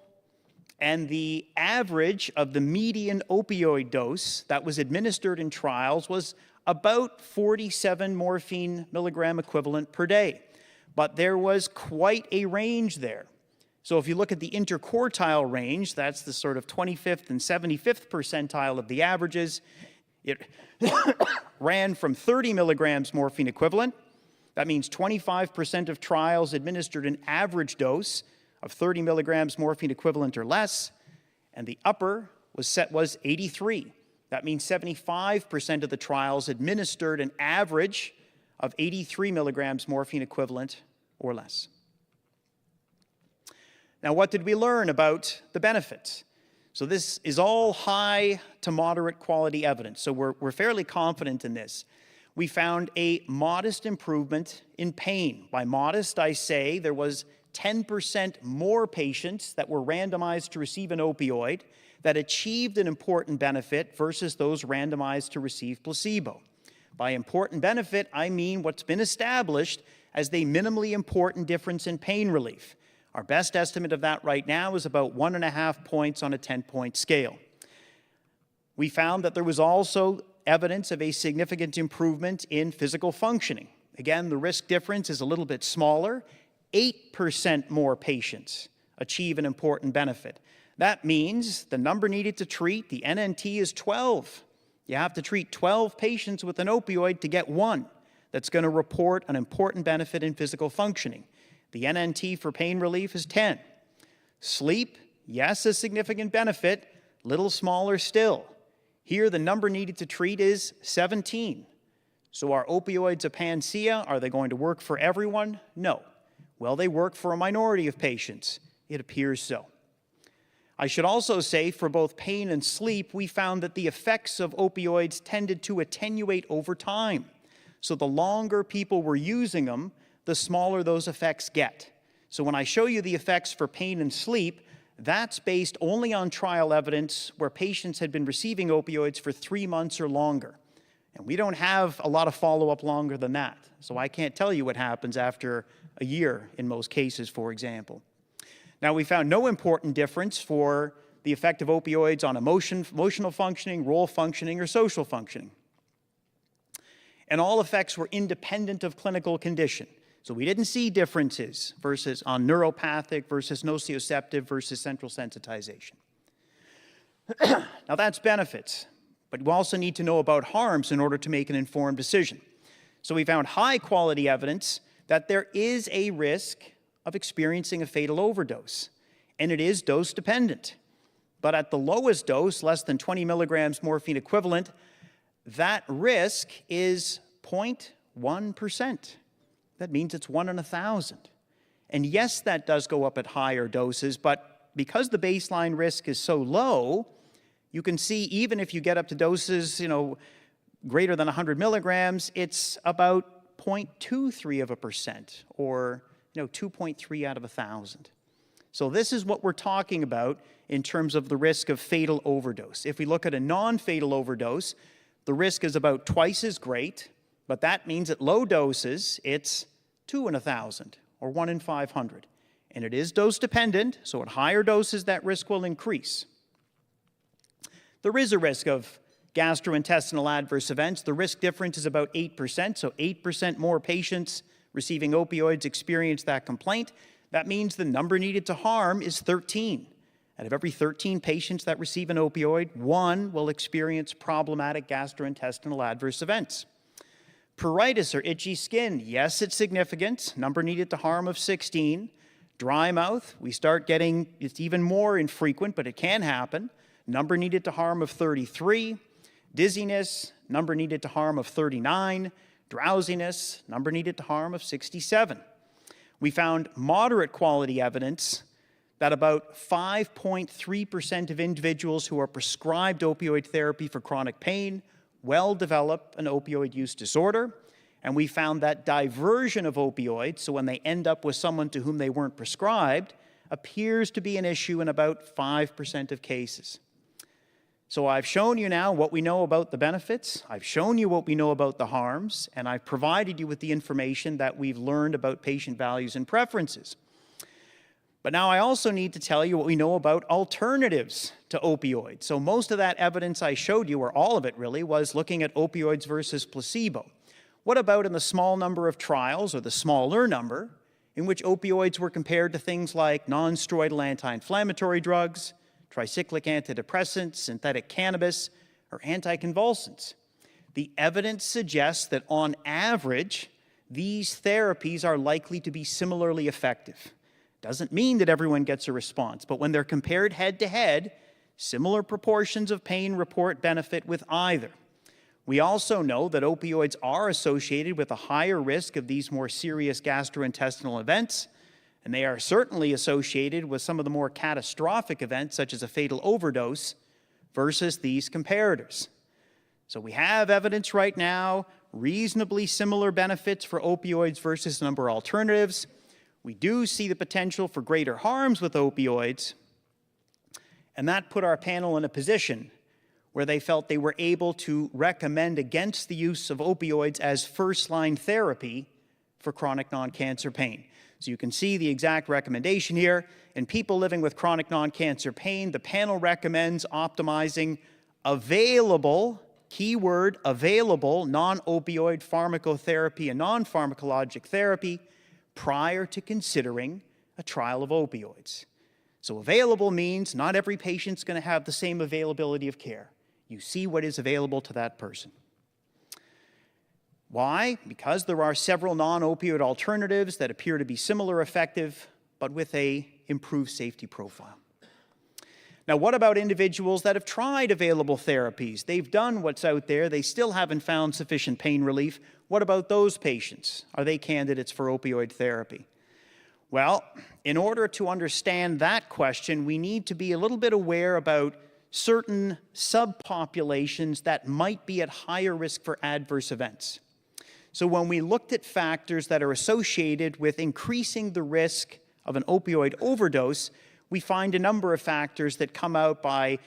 and the average of the median opioid dose that was administered in trials was about 47 morphine milligram equivalent per day. But there was quite a range there. So if you look at the interquartile range, that's the sort of 25th and 75th percentile of the averages, it ran from 30 milligrams morphine equivalent. That means 25% of trials administered an average dose of 30 milligrams morphine equivalent or less, and the upper was 83. That means 75% of the trials administered an average of 83 milligrams morphine equivalent or less. Now, what did we learn about the benefits? So this is all high to moderate quality evidence, so we're fairly confident in this. We found a modest improvement in pain. By modest, I say there was 10% more patients that were randomized to receive an opioid that achieved an important benefit versus those randomized to receive placebo. By important benefit, I mean what's been established as the minimally important difference in pain relief. Our best estimate of that right now is about 1.5 points on a 10-point scale. We found that there was also evidence of a significant improvement in physical functioning. Again, the risk difference is a little bit smaller. 8% more patients achieve an important benefit. That means the number needed to treat, the NNT, is 12. You have to treat 12 patients with an opioid to get one that's going to report an important benefit in physical functioning. The NNT for pain relief is 10. Sleep, yes, a significant benefit, little smaller still. Here, the number needed to treat is 17. So are opioids a panacea? Are they going to work for everyone? No. Well, they work for a minority of patients. It appears so. I should also say for both pain and sleep, we found that the effects of opioids tended to attenuate over time. So the longer people were using them, the smaller those effects get. So when I show you the effects for pain and sleep, that's based only on trial evidence where patients had been receiving opioids for 3 months or longer. And we don't have a lot of follow-up longer than that. So I can't tell you what happens after a year in most cases, for example. Now, we found no important difference for the effect of opioids on emotional functioning, role functioning, or social functioning. And all effects were independent of clinical condition. So we didn't see differences versus on neuropathic versus nociceptive versus central sensitization. Now that's benefits, but we also need to know about harms in order to make an informed decision. So we found high quality evidence that there is a risk of experiencing a fatal overdose, and it is dose dependent. But at the lowest dose, less than 20 milligrams morphine equivalent, that risk is 0.1%. That means it's 1 in 1,000. And yes, that does go up at higher doses, but because the baseline risk is so low, you can see even if you get up to doses, greater than 100 milligrams, it's about 0.23%, or 2.3 out of 1,000. So this is what we're talking about in terms of the risk of fatal overdose. If we look at a non-fatal overdose, the risk is about twice as great, but that means at low doses, it's 2 in 1,000, or 1 in 500. And it is dose dependent, so at higher doses, that risk will increase. There is a risk of gastrointestinal adverse events. The risk difference is about 8%, so 8% more patients receiving opioids experience that complaint. That means the number needed to harm is 13. Out of every 13 patients that receive an opioid, 1 will experience problematic gastrointestinal adverse events. Pruritus or itchy skin, yes, it's significant. Number needed to harm of 16. Dry mouth, we start getting, it's even more infrequent, but it can happen. Number needed to harm of 33. Dizziness, number needed to harm of 39. Drowsiness, number needed to harm of 67. We found moderate quality evidence that about 5.3% of individuals who are prescribed opioid therapy for chronic pain well develop an opioid use disorder. And we found that diversion of opioids, so when they end up with someone to whom they weren't prescribed, appears to be an issue in about 5% of cases. So I've shown you now what we know about the benefits, I've shown you what we know about the harms, and I've provided you with the information that we've learned about patient values and preferences. But now I also need to tell you what we know about alternatives to opioids. So most of that evidence I showed you, or all of it really, was looking at opioids versus placebo. What about in the small number of trials, or the smaller number, in which opioids were compared to things like non-steroidal anti-inflammatory drugs, tricyclic antidepressants, synthetic cannabis, or anticonvulsants? The evidence suggests that on average, these therapies are likely to be similarly effective. Doesn't mean that everyone gets a response, but when they're compared head-to-head, similar proportions of pain report benefit with either. We also know that opioids are associated with a higher risk of these more serious gastrointestinal events, and they are certainly associated with some of the more catastrophic events, such as a fatal overdose, versus these comparators. So we have evidence right now, reasonably similar benefits for opioids versus a number of alternatives. We do see the potential for greater harms with opioids, and that put our panel in a position where they felt they were able to recommend against the use of opioids as first-line therapy for chronic non-cancer pain. So you can see the exact recommendation here. In people living with chronic non-cancer pain, the panel recommends optimizing available, keyword available, non-opioid pharmacotherapy and non-pharmacologic therapy prior to considering a trial of opioids. So available means not every patient's going to have the same availability of care. You see what is available to that person. Why? Because there are several non-opioid alternatives that appear to be similar effective, but with an improved safety profile. Now, what about individuals that have tried available therapies? They've done what's out there. They still haven't found sufficient pain relief. What about those patients? Are they candidates for opioid therapy? Well, in order to understand that question, we need to be a little bit aware about certain subpopulations that might be at higher risk for adverse events. So when we looked at factors that are associated with increasing the risk of an opioid overdose, we find a number of factors that come out by,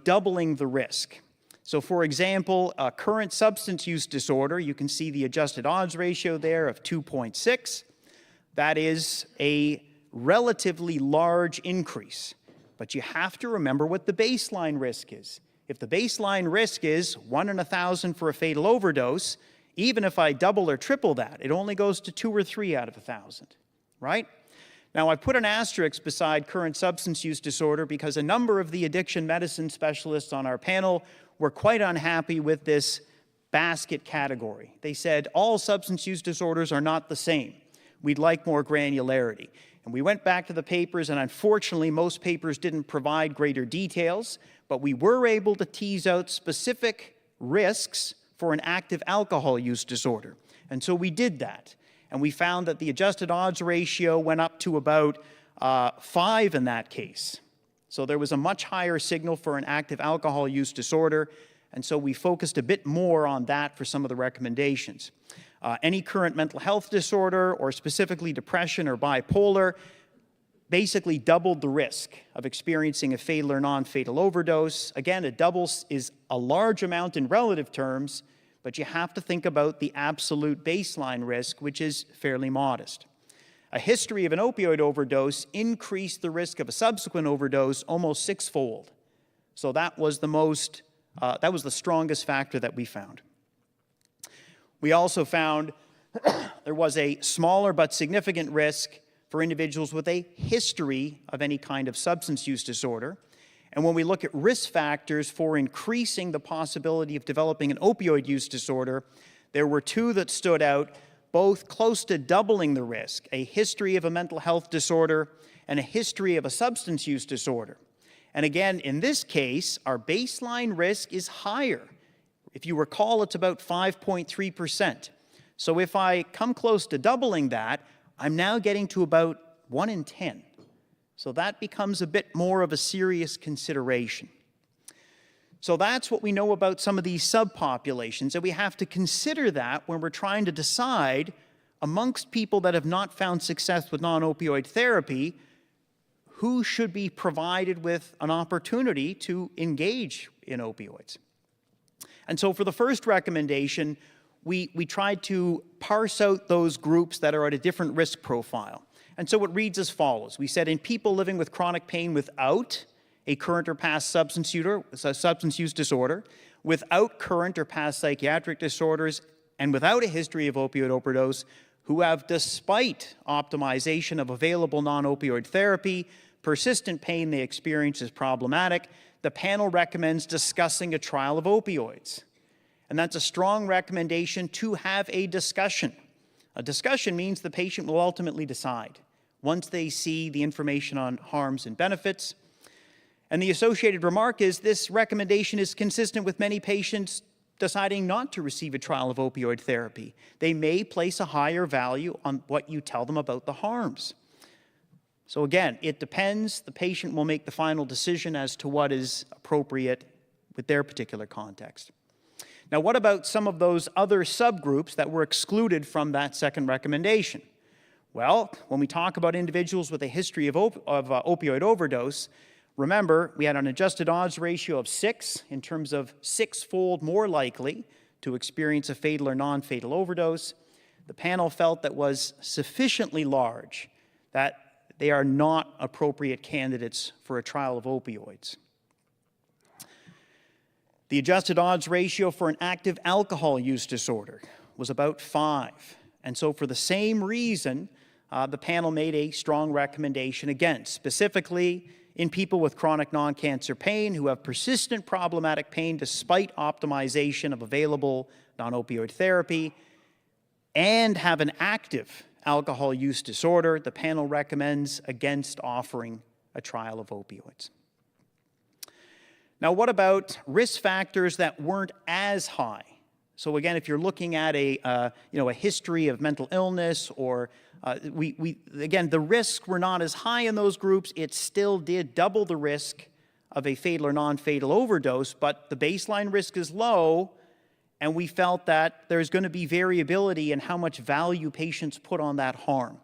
doubling the risk. So for example, a current substance use disorder, you can see the adjusted odds ratio there of 2.6. That is a relatively large increase. But you have to remember what the baseline risk is. If the baseline risk is 1 in 1,000 for a fatal overdose, even if I double or triple that, it only goes to 2 or 3 out of 1,000, right? Now, I put an asterisk beside current substance use disorder because a number of the addiction medicine specialists on our panel were quite unhappy with this basket category. They said all substance use disorders are not the same. We'd like more granularity. And we went back to the papers, and unfortunately, most papers didn't provide greater details, but we were able to tease out specific risks for an active alcohol use disorder. And so we did that. And we found that the adjusted odds ratio went up to about 5 in that case. So there was a much higher signal for an active alcohol use disorder, and so we focused a bit more on that for some of the recommendations. Any current mental health disorder, or specifically depression or bipolar, basically doubled the risk of experiencing a fatal or non-fatal overdose. Again, a double is a large amount in relative terms, but you have to think about the absolute baseline risk, which is fairly modest. A history of an opioid overdose increased the risk of a subsequent overdose almost 6-fold. So that was the strongest factor that we found. We also found there was a smaller but significant risk for individuals with a history of any kind of substance use disorder. And when we look at risk factors for increasing the possibility of developing an opioid use disorder, there were 2 that stood out, both close to doubling the risk: a history of a mental health disorder and a history of a substance use disorder. And again, in this case, our baseline risk is higher. If you recall, it's about 5.3%. So if I come close to doubling that, I'm now getting to about 1 in 10. So that becomes a bit more of a serious consideration. So that's what we know about some of these subpopulations, and we have to consider that when we're trying to decide amongst people that have not found success with non-opioid therapy, who should be provided with an opportunity to engage in opioids. And so for the first recommendation, we tried to parse out those groups that are at a different risk profile. And so it reads as follows. We said in people living with chronic pain without a current or past substance use disorder, without current or past psychiatric disorders, and without a history of opioid overdose, who have, despite optimization of available non-opioid therapy, persistent pain they experience is problematic, the panel recommends discussing a trial of opioids. And that's a strong recommendation to have a discussion. A discussion means the patient will ultimately decide once they see the information on harms and benefits. And the associated remark is this recommendation is consistent with many patients deciding not to receive a trial of opioid therapy. They may place a higher value on what you tell them about the harms. So again, it depends. The patient will make the final decision as to what is appropriate with their particular context. Now, what about some of those other subgroups that were excluded from that second recommendation? Well, when we talk about individuals with a history of opioid overdose, remember, we had an adjusted odds ratio of 6 in terms of 6-fold more likely to experience a fatal or non-fatal overdose. The panel felt that was sufficiently large that they are not appropriate candidates for a trial of opioids. The adjusted odds ratio for an active alcohol use disorder was about 5. And so for the same reason, the panel made a strong recommendation against, specifically in people with chronic non-cancer pain who have persistent problematic pain despite optimization of available non-opioid therapy and have an active alcohol use disorder, the panel recommends against offering a trial of opioids. Now, what about risk factors that weren't as high? So again, if you're looking at a history of mental illness or again, the risks were not as high in those groups. It still did double the risk of a fatal or non-fatal overdose, but the baseline risk is low, and we felt that there's going to be variability in how much value patients put on that harm.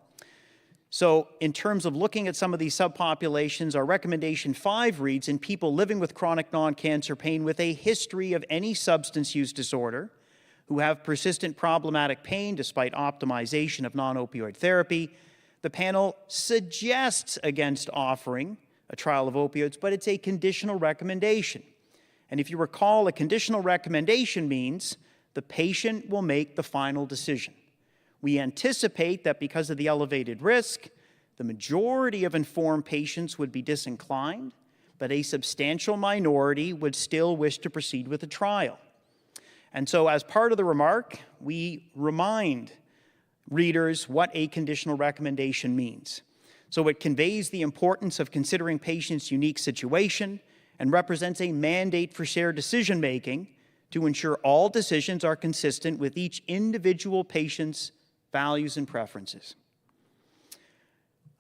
So in terms of looking at some of these subpopulations, our recommendation 5 reads, in people living with chronic non-cancer pain with a history of any substance use disorder, who have persistent problematic pain despite optimization of non-opioid therapy, the panel suggests against offering a trial of opioids, but it's a conditional recommendation. And if you recall, a conditional recommendation means the patient will make the final decision. We anticipate that because of the elevated risk, the majority of informed patients would be disinclined, but a substantial minority would still wish to proceed with a trial. And so as part of the remark, we remind readers what a conditional recommendation means. So it conveys the importance of considering patients' unique situation and represents a mandate for shared decision-making to ensure all decisions are consistent with each individual patient's values and preferences.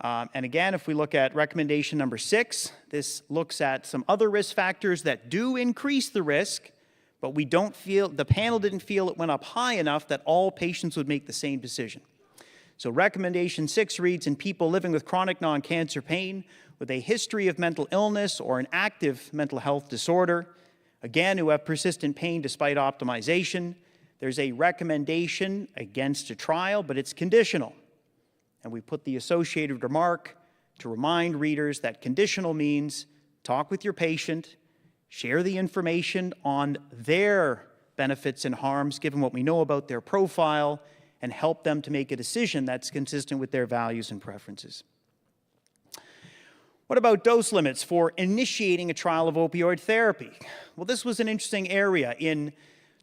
And again, if we look at recommendation number 6, this looks at some other risk factors that do increase the risk, but the panel didn't feel it went up high enough that all patients would make the same decision. So recommendation 6 reads, in people living with chronic non-cancer pain with a history of mental illness or an active mental health disorder, again, who have persistent pain despite optimization, there's a recommendation against a trial, but it's conditional. And we put the associated remark to remind readers that conditional means talk with your patient, share the information on their benefits and harms, given what we know about their profile, and help them to make a decision that's consistent with their values and preferences. What about dose limits for initiating a trial of opioid therapy? Well, this was an interesting area. In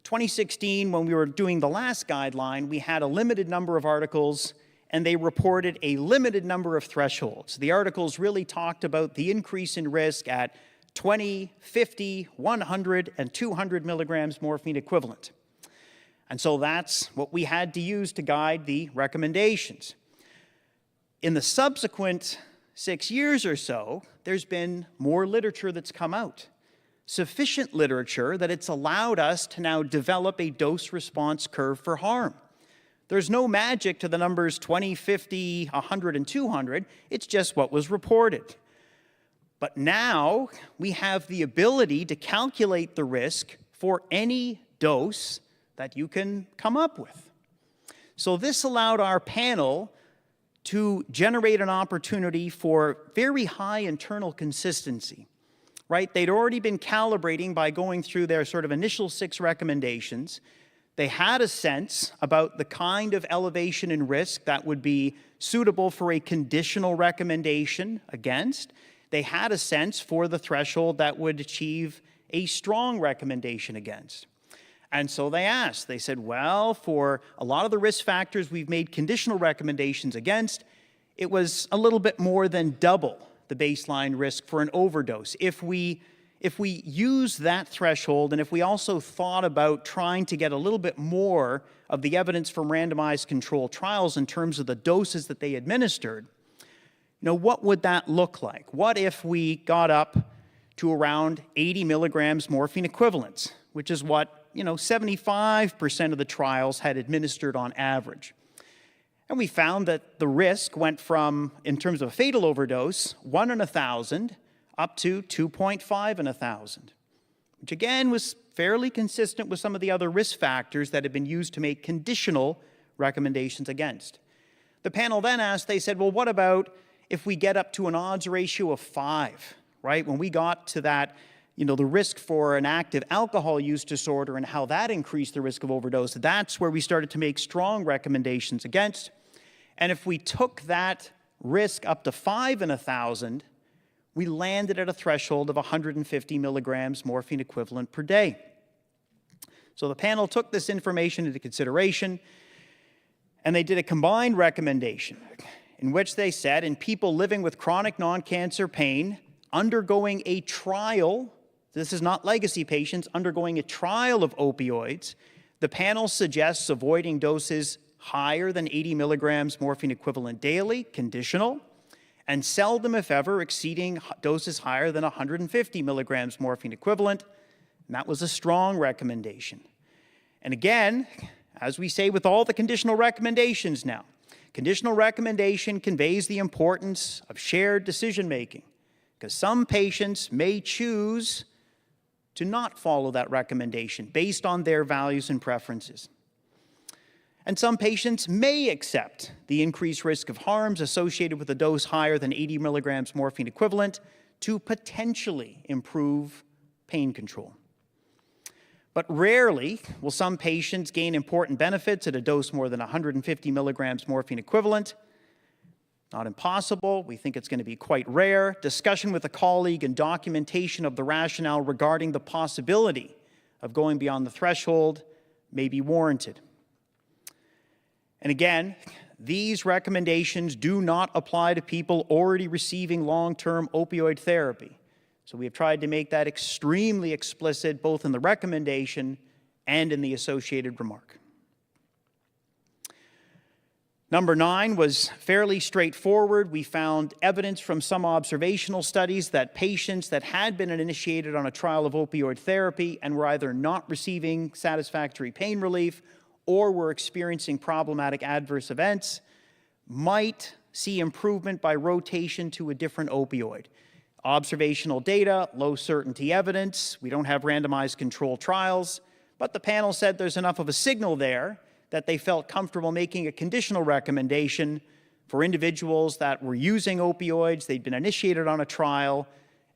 2016, when we were doing the last guideline, we had a limited number of articles, and they reported a limited number of thresholds. The articles really talked about the increase in risk at 20, 50, 100, and 200 milligrams morphine equivalent. And so that's what we had to use to guide the recommendations. In the subsequent 6 years or so, there's been more literature that's come out. Sufficient literature that it's allowed us to now develop a dose-response curve for harm. There's no magic to the numbers 20, 50, 100, and 200. It's just what was reported. But now we have the ability to calculate the risk for any dose that you can come up with. So this allowed our panel to generate an opportunity for very high internal consistency, right? They'd already been calibrating by going through their sort of initial 6 recommendations. They had a sense about the kind of elevation in risk that would be suitable for a conditional recommendation against. They had a sense for the threshold that would achieve a strong recommendation against. And so they asked, they said, well, for a lot of the risk factors we've made conditional recommendations against, it was a little bit more than double the baseline risk for an overdose. If we use that threshold, and if we also thought about trying to get a little bit more of the evidence from randomized controlled trials in terms of the doses that they administered, what would that look like? What if we got up to around 80 milligrams morphine equivalents, which is what 75% of the trials had administered on average. And we found that the risk went from, in terms of a fatal overdose, 1 in 1,000 up to 2.5 in 1,000, which again was fairly consistent with some of the other risk factors that had been used to make conditional recommendations against. The panel then asked, they said, well, what about if we get up to an odds ratio of 5, right? When we got to that, the risk for an active alcohol use disorder and how that increased the risk of overdose, that's where we started to make strong recommendations against. And if we took that risk up to 5 in 1,000, we landed at a threshold of 150 milligrams morphine equivalent per day. So the panel took this information into consideration, and they did a combined recommendation in which they said, in people living with chronic non-cancer pain, undergoing a trial, this is not legacy patients, undergoing a trial of opioids, the panel suggests avoiding doses higher than 80 milligrams morphine equivalent daily, conditional, and seldom, if ever, exceeding doses higher than 150 milligrams morphine equivalent. And that was a strong recommendation. And again, as we say with all the conditional recommendations now, conditional recommendation conveys the importance of shared decision-making, because some patients may choose to not follow that recommendation based on their values and preferences. And some patients may accept the increased risk of harms associated with a dose higher than 80 milligrams morphine equivalent to potentially improve pain control. But rarely will some patients gain important benefits at a dose more than 150 milligrams morphine equivalent. Not impossible. We think it's going to be quite rare. Discussion with a colleague and documentation of the rationale regarding the possibility of going beyond the threshold may be warranted. And again, these recommendations do not apply to people already receiving long-term opioid therapy. So we have tried to make that extremely explicit both in the recommendation and in the associated remark. Number 9 was fairly straightforward. We found evidence from some observational studies that patients that had been initiated on a trial of opioid therapy and were either not receiving satisfactory pain relief or were experiencing problematic adverse events might see improvement by rotation to a different opioid. Observational data, low certainty evidence. We don't have randomized controlled trials, but the panel said there's enough of a signal there that they felt comfortable making a conditional recommendation for individuals that were using opioids, they'd been initiated on a trial,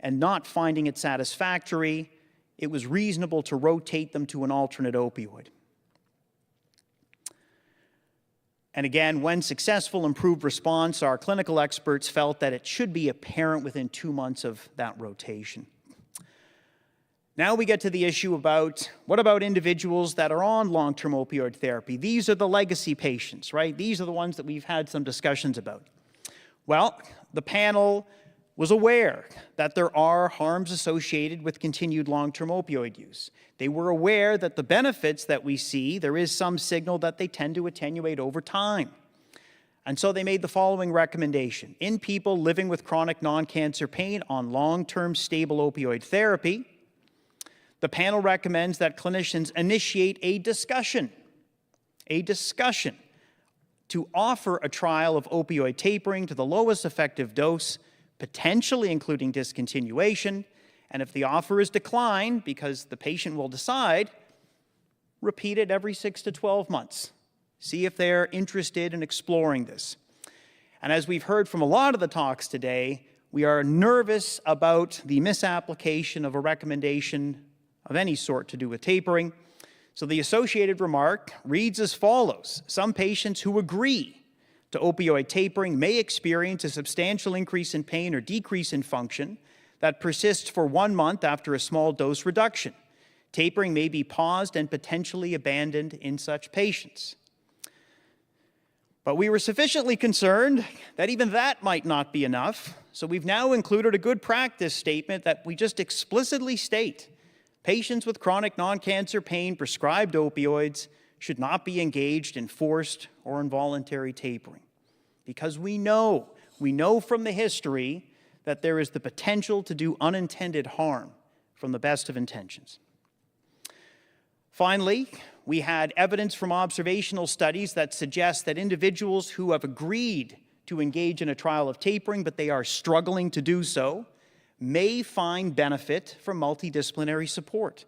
and not finding it satisfactory. It was reasonable to rotate them to an alternate opioid. And again, when successful, improved response, our clinical experts felt that it should be apparent within 2 months of that rotation. Now we get to the issue about, what about individuals that are on long-term opioid therapy? These are the legacy patients, right? These are the ones that we've had some discussions about. Well, the panel was aware that there are harms associated with continued long-term opioid use. They were aware that the benefits that we see, there is some signal that they tend to attenuate over time. And so they made the following recommendation. In people living with chronic non-cancer pain on long-term stable opioid therapy, the panel recommends that clinicians initiate a discussion to offer a trial of opioid tapering to the lowest effective dose, potentially including discontinuation, and if the offer is declined, because the patient will decide, repeat it every 6 to 12 months. See if they're interested in exploring this. And as we've heard from a lot of the talks today, we are nervous about the misapplication of a recommendation of any sort to do with tapering. So the associated remark reads as follows. Some patients who agree to opioid tapering may experience a substantial increase in pain or decrease in function that persists for 1 month after a small dose reduction. Tapering may be paused and potentially abandoned in such patients. But we were sufficiently concerned that even that might not be enough, so we've now included a good practice statement that we just explicitly state patients with chronic non-cancer pain prescribed opioids should not be engaged in forced or involuntary tapering. Because we know from the history that there is the potential to do unintended harm from the best of intentions. Finally, we had evidence from observational studies that suggest that individuals who have agreed to engage in a trial of tapering, but they are struggling to do so, may find benefit from multidisciplinary support.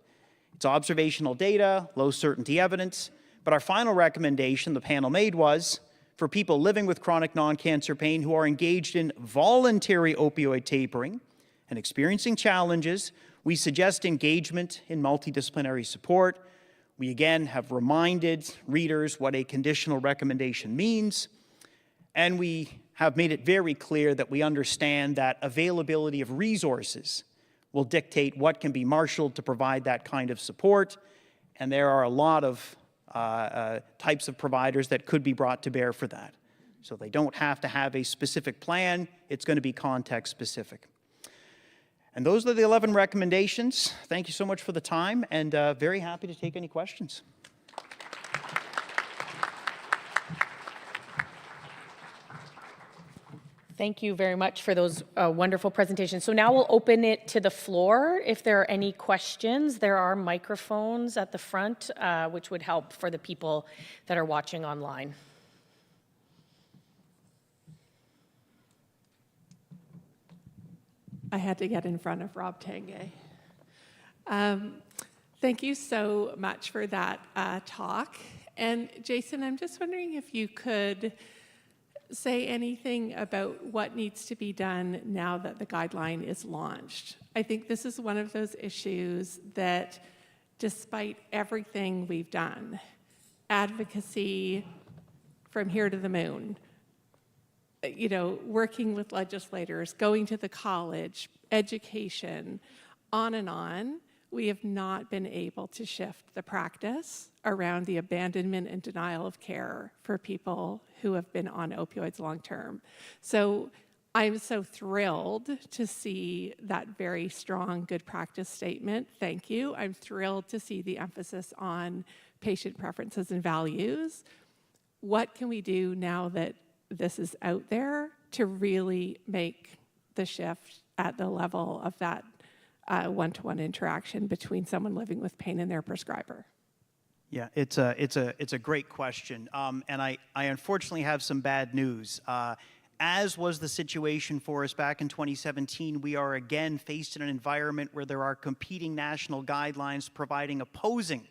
It's observational data, low certainty evidence, but our final recommendation the panel made was for people living with chronic non-cancer pain who are engaged in voluntary opioid tapering and experiencing challenges, we suggest engagement in multidisciplinary support. We again have reminded readers what a conditional recommendation means, and we have made it very clear that we understand that availability of resources will dictate what can be marshaled to provide that kind of support, and there are a lot of types of providers that could be brought to bear for that. So they don't have to have a specific plan, it's going to be context specific. And those are the 11 recommendations. Thank you so much for the time, and very happy to take any questions. Thank you very much for those wonderful presentations. So now we'll open it to the floor. If there are any questions, there are microphones at the front, which would help for the people that are watching online. I had to get in front of Rob Tanguay. Thank you so much for that talk. And Jason, I'm just wondering if you could say anything about what needs to be done now that the guideline is launched. I think this is one of those issues that, despite everything we've done, advocacy from here to the moon, you know, working with legislators, going to the college, education, on and on, we have not been able to shift the practice around the abandonment and denial of care for people who have been on opioids long term. So I'm so thrilled to see that very strong good practice statement. Thank you. I'm thrilled to see the emphasis on patient preferences and values. What can we do now that this is out there to really make the shift at the level of that one-to-one interaction between someone living with pain and their prescriber? Yeah, it's a great question, and I unfortunately have some bad news. As was the situation for us back in 2017, we are again faced in an environment where there are competing national guidelines providing opposing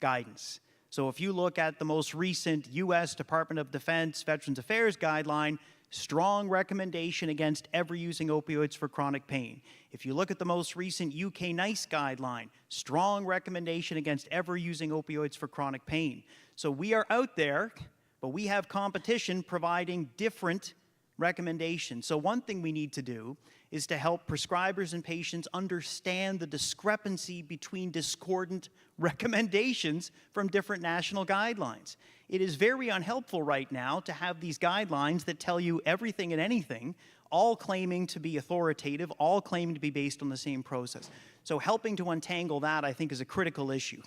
guidance. So if you look at the most recent U.S. Department of Defense Veterans Affairs guideline, strong recommendation against ever using opioids for chronic pain. If you look at the most recent UK NICE guideline, strong recommendation against ever using opioids for chronic pain. So we are out there, but we have competition providing different recommendations. So one thing we need to do is to help prescribers and patients understand the discrepancy between discordant recommendations from different national guidelines. It is very unhelpful right now to have these guidelines that tell you everything and anything all claiming to be authoritative, all claiming to be based on the same process. So helping to untangle that, I think, is a critical issue.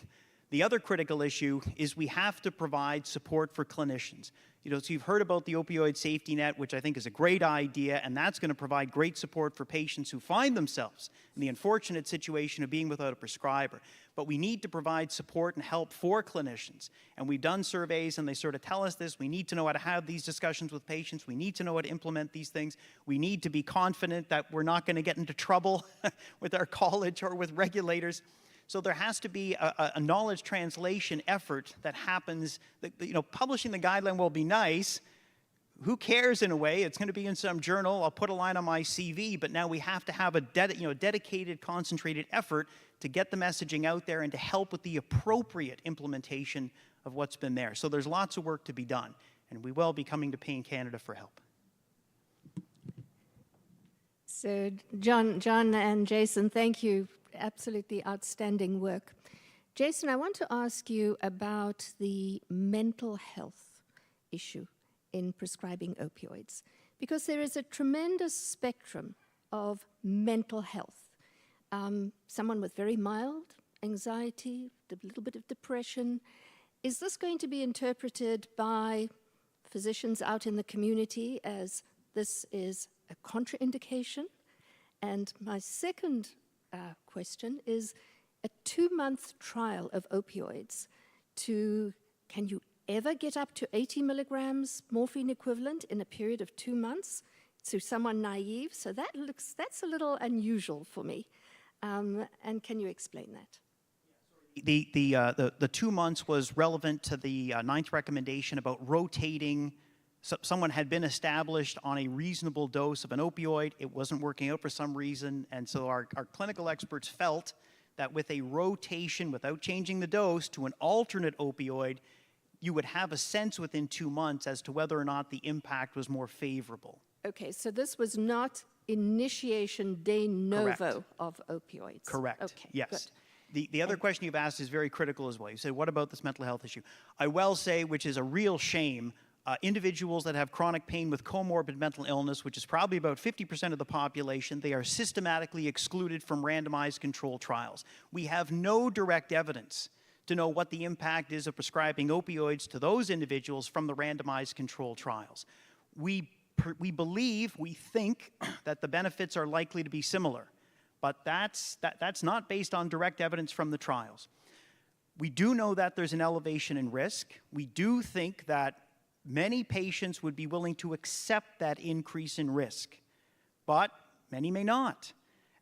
The other critical issue is we have to provide support for clinicians. So you've heard about the opioid safety net, which I think is a great idea, and that's going to provide great support for patients who find themselves in the unfortunate situation of being without a prescriber. But we need to provide support and help for clinicians. And we've done surveys, and they sort of tell us this. We need to know how to have these discussions with patients. We need to know how to implement these things. We need to be confident that we're not going to get into trouble with our college or with regulators. So there has to be a knowledge translation effort that happens. Publishing the guideline will be nice. Who cares in a way? It's going to be in some journal. I'll put a line on my CV, but now we have to have a dedicated, concentrated effort to get the messaging out there and to help with the appropriate implementation of what's been there. So there's lots of work to be done, and we will be coming to Pain Canada for help. So John and Jason, thank you. Absolutely outstanding work. Jason, I want to ask you about the mental health issue in prescribing opioids, because there is a tremendous spectrum of mental health. Someone with very mild anxiety, a little bit of depression. Is this going to be interpreted by physicians out in the community as this is a contraindication? And my second question is a 2-month trial of opioids can you ever get up to 80 milligrams morphine equivalent in a period of 2 months to someone naive? So that's a little unusual for me. And can you explain that? The 2 months was relevant to the 9th recommendation about rotating. So someone had been established on a reasonable dose of an opioid. It wasn't working out for some reason. And so our clinical experts felt that with a rotation, without changing the dose, to an alternate opioid, you would have a sense within 2 months as to whether or not the impact was more favorable. Okay, so this was not initiation de novo Correct. of opioids. Correct. Okay, Yes. good. The other question you've asked is very critical as well. You said, what about this mental health issue? I will say, which is a real shame, individuals that have chronic pain with comorbid mental illness, which is probably about 50% of the population, they are systematically excluded from randomized controlled trials. We have no direct evidence to know what the impact is of prescribing opioids to those individuals from the randomized controlled trials. We think that the benefits are likely to be similar, but that's not based on direct evidence from the trials. We do know that there's an elevation in risk. We do think that many patients would be willing to accept that increase in risk, but many may not.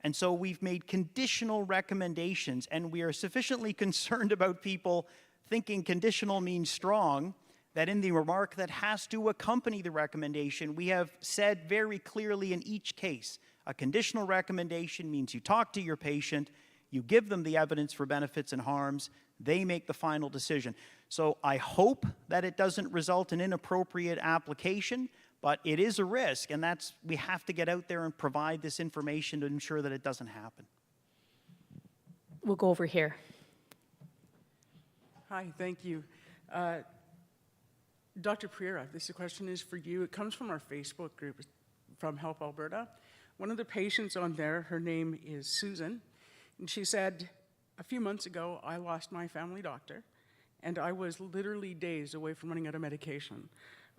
And so we've made conditional recommendations, and we are sufficiently concerned about people thinking conditional means strong that in the remark that has to accompany the recommendation, we have said very clearly in each case, a conditional recommendation means you talk to your patient, you give them the evidence for benefits and harms, they make the final decision. So I hope that it doesn't result in inappropriate application, but it is a risk, and we have to get out there and provide this information to ensure that it doesn't happen. We'll go over here. Hi, thank you. Dr. Pereira, this question is for you. It comes from our Facebook group from Help Alberta. One of the patients on there, her name is Susan, and she said, a few months ago, I lost my family doctor, and I was literally days away from running out of medication.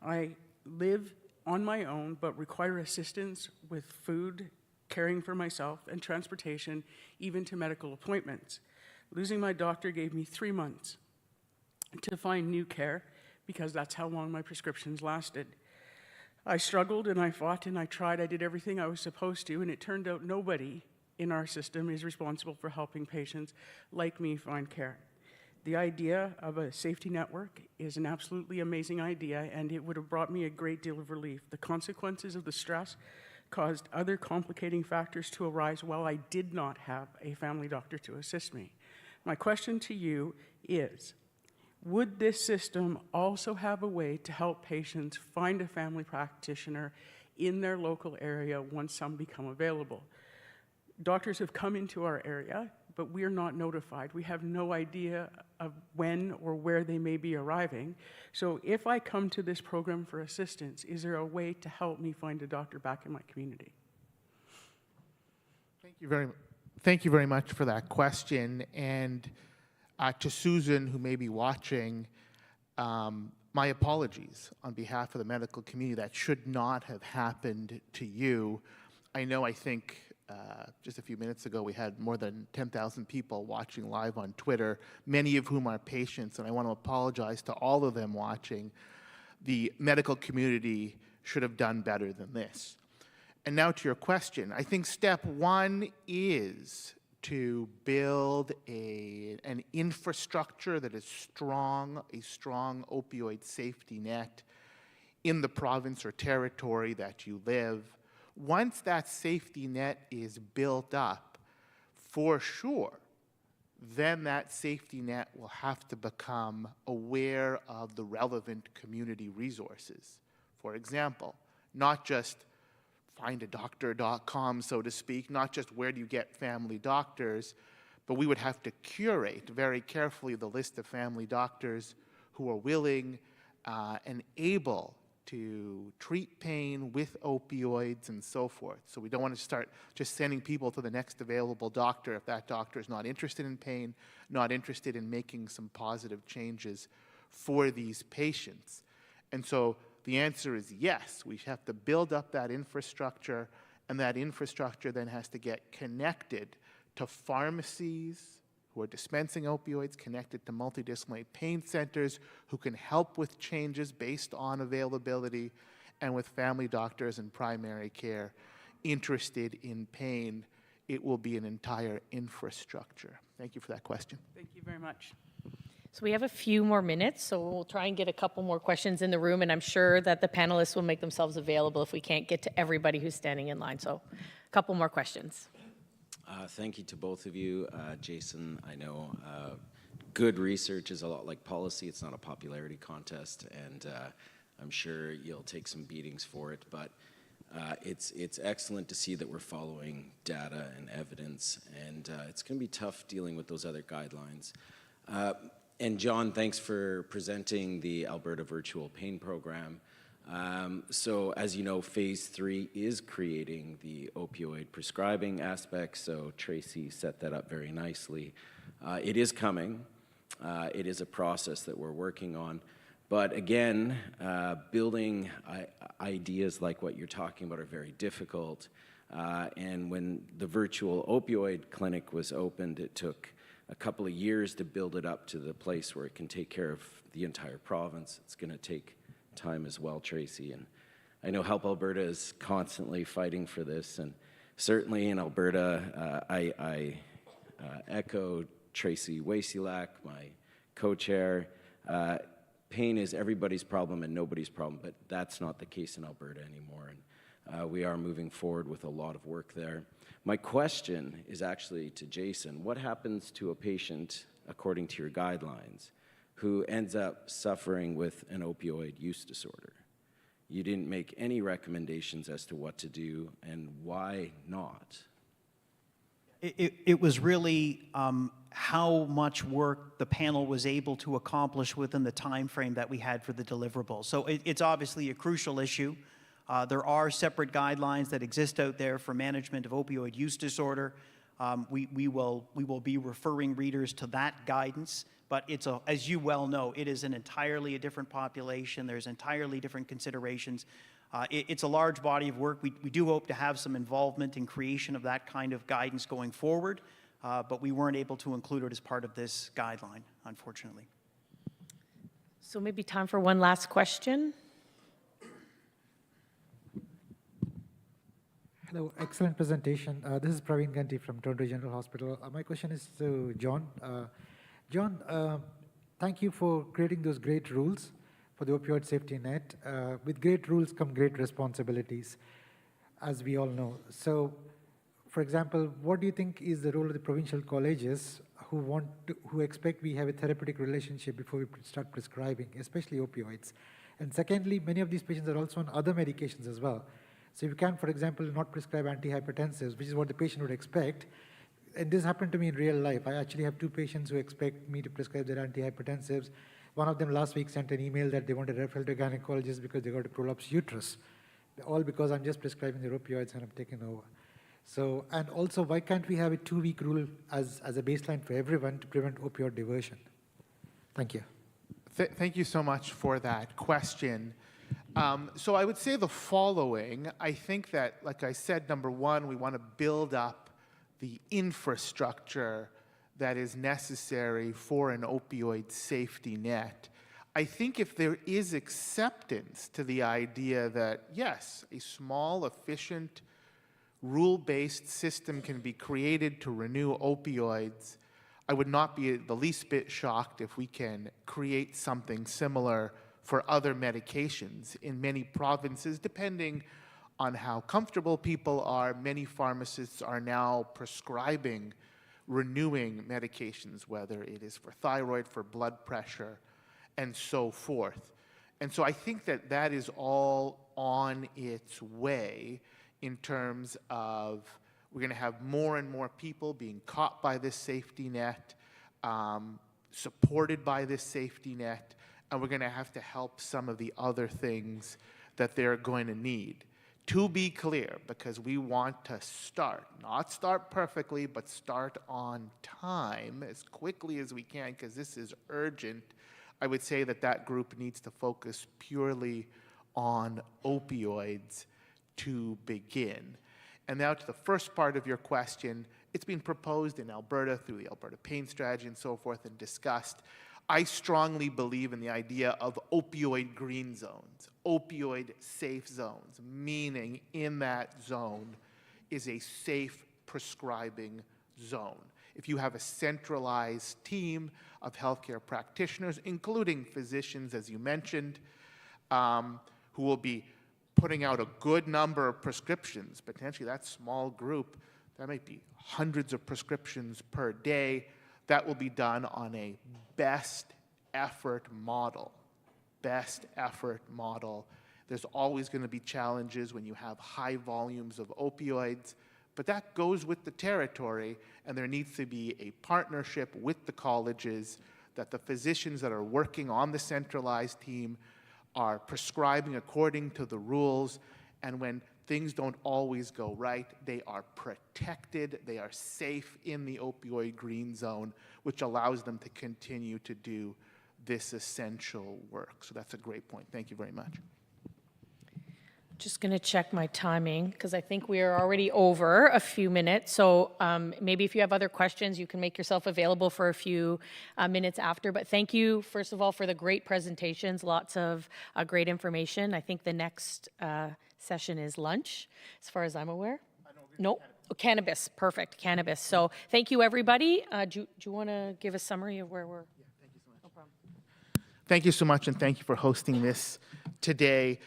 I live on my own, but require assistance with food, caring for myself, and transportation, even to medical appointments. Losing my doctor gave me 3 months to find new care, because that's how long my prescriptions lasted. I struggled and I fought and I tried. I did everything I was supposed to, and it turned out nobody in our system is responsible for helping patients like me find care. The idea of a safety network is an absolutely amazing idea, and it would have brought me a great deal of relief. The consequences of the stress caused other complicating factors to arise while I did not have a family doctor to assist me. My question to you is, would this system also have a way to help patients find a family practitioner in their local area once some become available? Doctors have come into our area, but we're not notified. We have no idea of when or where they may be arriving. So if I come to this program for assistance, is there a way to help me find a doctor back in my community? Thank you very much for that question. And to Susan, who may be watching, my apologies on behalf of the medical community. That should not have happened to you. I think just a few minutes ago we had more than 10,000 people watching live on Twitter, many of whom are patients, and I want to apologize to all of them watching. The medical community should have done better than this. And now to your question. I think step one is to build an infrastructure that is strong, a strong opioid safety net in the province or territory that you live. Once that safety net is built up, for sure, then that safety net will have to become aware of the relevant community resources. For example, not just findadoctor.com, so to speak, not just where do you get family doctors, but we would have to curate very carefully the list of family doctors who are willing and able to treat pain with opioids and so forth. So we don't want to start just sending people to the next available doctor if that doctor is not interested in pain, not interested in making some positive changes for these patients. And so the answer is yes, we have to build up that infrastructure, and that infrastructure then has to get connected to pharmacies who are dispensing opioids, connected to multidisciplinary pain centers who can help with changes based on availability, and with family doctors and primary care interested in pain. It will be an entire infrastructure. Thank you for that question. Thank you very much. So we have a few more minutes, so we'll try and get a couple more questions in the room, and I'm sure that the panelists will make themselves available if we can't get to everybody who's standing in line. So a couple more questions. Thank you to both of you. Jason, I know good research is a lot like policy. It's not a popularity contest, and I'm sure you'll take some beatings for it, but it's excellent to see that we're following data and evidence, and it's going to be tough dealing with those other guidelines. And John, thanks for presenting the Alberta Virtual Pain Program. So as you know, Phase 3 is creating the opioid prescribing aspect, so Tracy set that up very nicely. It is coming. It is a process that we're working on. But again, building ideas like what you're talking about are very difficult. And when the virtual opioid clinic was opened, it took a couple of years to build it up to the place where it can take care of the entire province. It's going to take time as well, Tracy. And I know Help Alberta is constantly fighting for this. And certainly in Alberta, I echo Tracy Wasilak, my co-chair. Pain is everybody's problem and nobody's problem, but that's not the case in Alberta anymore. And we are moving forward with a lot of work there. My question is actually to Jason. What happens to a patient, according to your guidelines, who ends up suffering with an opioid use disorder? You didn't make any recommendations as to what to do, and why not? It was really how much work the panel was able to accomplish within the time frame that we had for the deliverable. So it's obviously a crucial issue. There are separate guidelines that exist out there for management of opioid use disorder. We will be referring readers to that guidance, but as you well know, it is an entirely a different population. There's entirely different considerations. It's a large body of work. We do hope to have some involvement in creation of that kind of guidance going forward, but we weren't able to include it as part of this guideline, unfortunately. So maybe time for one last question. Hello, excellent presentation. This is Praveen Ganti from Toronto General Hospital. My question is to John. John, thank you for creating those great rules for the opioid safety net. With great rules come great responsibilities, as we all know. So, for example, what do you think is the role of the provincial colleges who expect we have a therapeutic relationship before we start prescribing, especially opioids? And secondly, many of these patients are also on other medications as well. So if you can, for example, not prescribe antihypertensives, which is what the patient would expect, and this happened to me in real life. I actually have 2 patients who expect me to prescribe their antihypertensives. One of them last week sent an email that they want a referral to a gynecologist because they got a prolapsed uterus. All because I'm just prescribing the opioids and I'm taking over. So, and also, why can't we have a 2-week rule as a baseline for everyone to prevent opioid diversion? Thank you. Thank you so much for that question. So I would say the following. I think that, like I said, number one, we want to build up the infrastructure that is necessary for an opioid safety net. I think if there is acceptance to the idea that, yes, a small, efficient, rule-based system can be created to renew opioids, I would not be the least bit shocked if we can create something similar for other medications in many provinces, depending on how comfortable people are. Many pharmacists are now prescribing renewing medications, whether it is for thyroid, for blood pressure, and so forth. And so I think that that is all on its way in terms of we're going to have more and more people being caught by this safety net, supported by this safety net, and we're going to have to help some of the other things that they're going to need. To be clear, because we want to start, not start perfectly, but start on time as quickly as we can, because this is urgent, I would say that that group needs to focus purely on opioids to begin. And now to the first part of your question, it's been proposed in Alberta through the Alberta Pain Strategy and so forth and discussed. I strongly believe in the idea of opioid green zones, opioid safe zones, meaning in that zone is a safe prescribing zone. If you have a centralized team of healthcare practitioners, including physicians, as you mentioned, who will be putting out a good number of prescriptions, potentially that small group, that might be hundreds of prescriptions per day, that will be done on a best effort model. Best effort model. There's always going to be challenges when you have high volumes of opioids, but that goes with the territory, and there needs to be a partnership with the colleges that the physicians that are working on the centralized team are prescribing according to the rules, and when things don't always go right, they are protected, they are safe in the opioid green zone, which allows them to continue to do this essential work. So that's a great point. Thank you very much. Just going to check my timing because I think we are already over a few minutes. So maybe if you have other questions, you can make yourself available for a few minutes after. But thank you, first of all, for the great presentations, lots of great information. I think the next session is lunch, as far as I'm aware. No, cannabis, perfect, cannabis. So thank you, everybody. Do you want to give a summary of where we're? Yeah, thank you so much. No problem. Thank you so much, and thank you for hosting this today.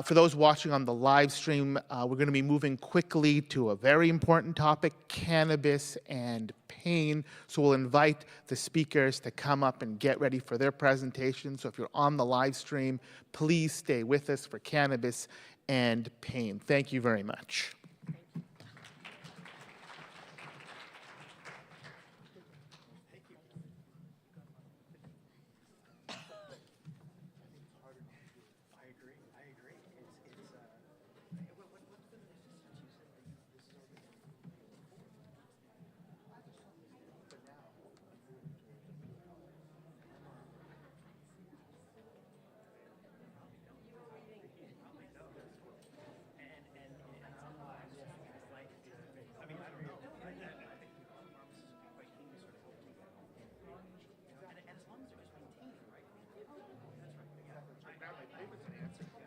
For those watching on the live stream, we're going to be moving quickly to a very important topic, cannabis and pain. So we'll invite the speakers to come up and get ready for their presentation. So if you're on the live stream, please stay with us for cannabis and pain. Thank you very much.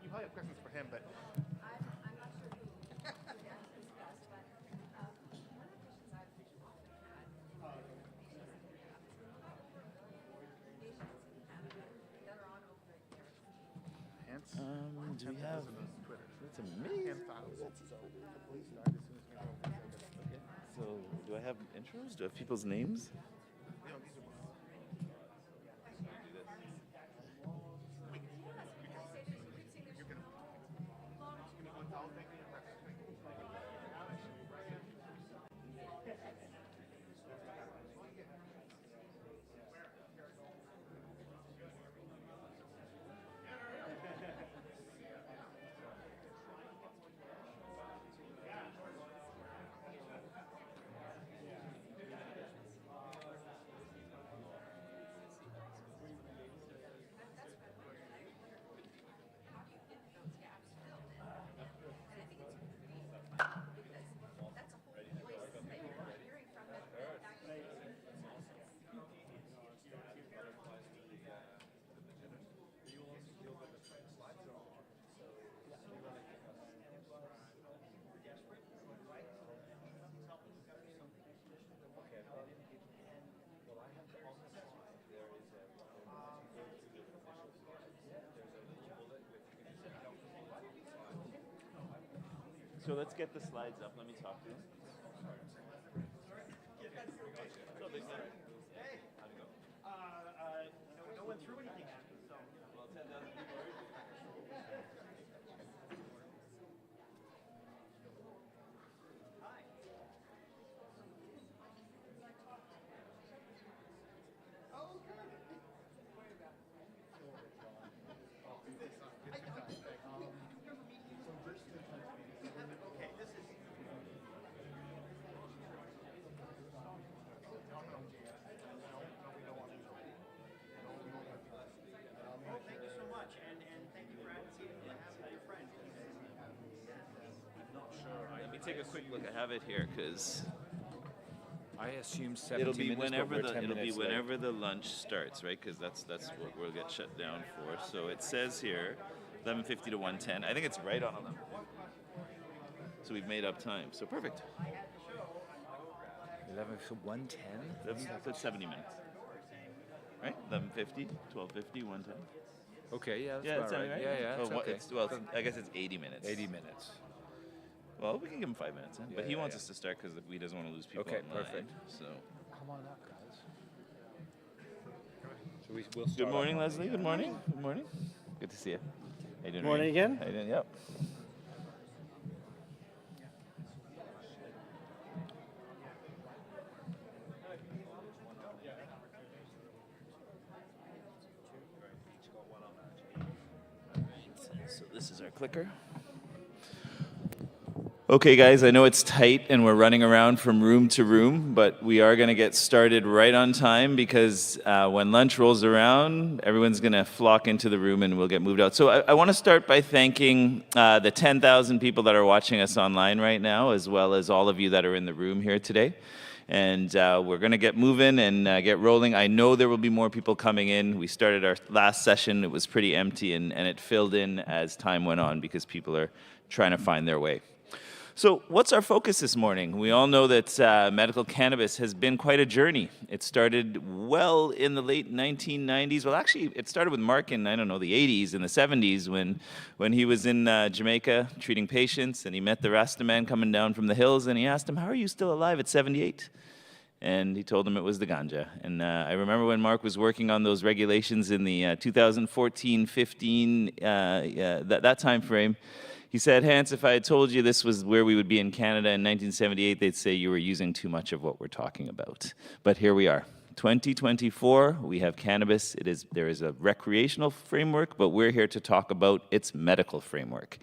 You probably have questions for him, but do we have? That's amazing. So, do I have intros? Do I have people's names? So let's get the slides up. Let me talk to you. No one threw anything at me, so. Well, 10,000 people already. Let me take a quick look. I have it here because I assume 17 it'll be minutes, but whenever we're the 10 it'll be minutes late. whenever the lunch starts, right? Because that's what we'll get shut down for. So it says here, 11:50 to 1:10. I think it's right on 11. So we've made up time. So perfect. 11 to 1:10? That's 70 minutes. Right? 11:50, 12:50, 1:10. Okay, yeah, that's Yeah, about that's right. right. Yeah, yeah, Oh, it's okay. well, I guess it's 80 minutes. 80 minutes. Well, we can give him 5 minutes, huh? But he Yeah, wants yeah. us to start because he doesn't want to lose people Okay, online. perfect. So. Come on up, guys. So we'll Good start morning, off on Leslie. the, Good morning. Good morning. Good to see you. How you doing? Morning Ray? again. How you doing? Yep. So this is our clicker. Okay, guys, I know it's tight and we're running around from room to room, but we are going to get started right on time because when lunch rolls around, everyone's going to flock into the room and we'll get moved out. So I want to start by thanking the 10,000 people that are watching us online right now, as well as all of you that are in the room here today. And we're going to get moving and get rolling. I know there will be more people coming in. We started our last session. It was pretty empty, and it filled in as time went on because people are trying to find their way. So what's our focus this morning? We all know that medical cannabis has been quite a journey. It started well in the late 1990s. Well, actually, it started with Mark in, I don't know, the 80s and the 70s when he was in Jamaica treating patients, and he met the Rasta man coming down from the hills, and he asked him, how are you still alive at 78? And he told him it was the ganja. And I remember when Mark was working on those regulations in the 2014-15, that time frame, he said, Hans, if I had told you this was where we would be in Canada in 1978, they'd say you were using too much of what we're talking about. But here we are. 2024, we have cannabis. There is a recreational framework, but we're here to talk about its medical framework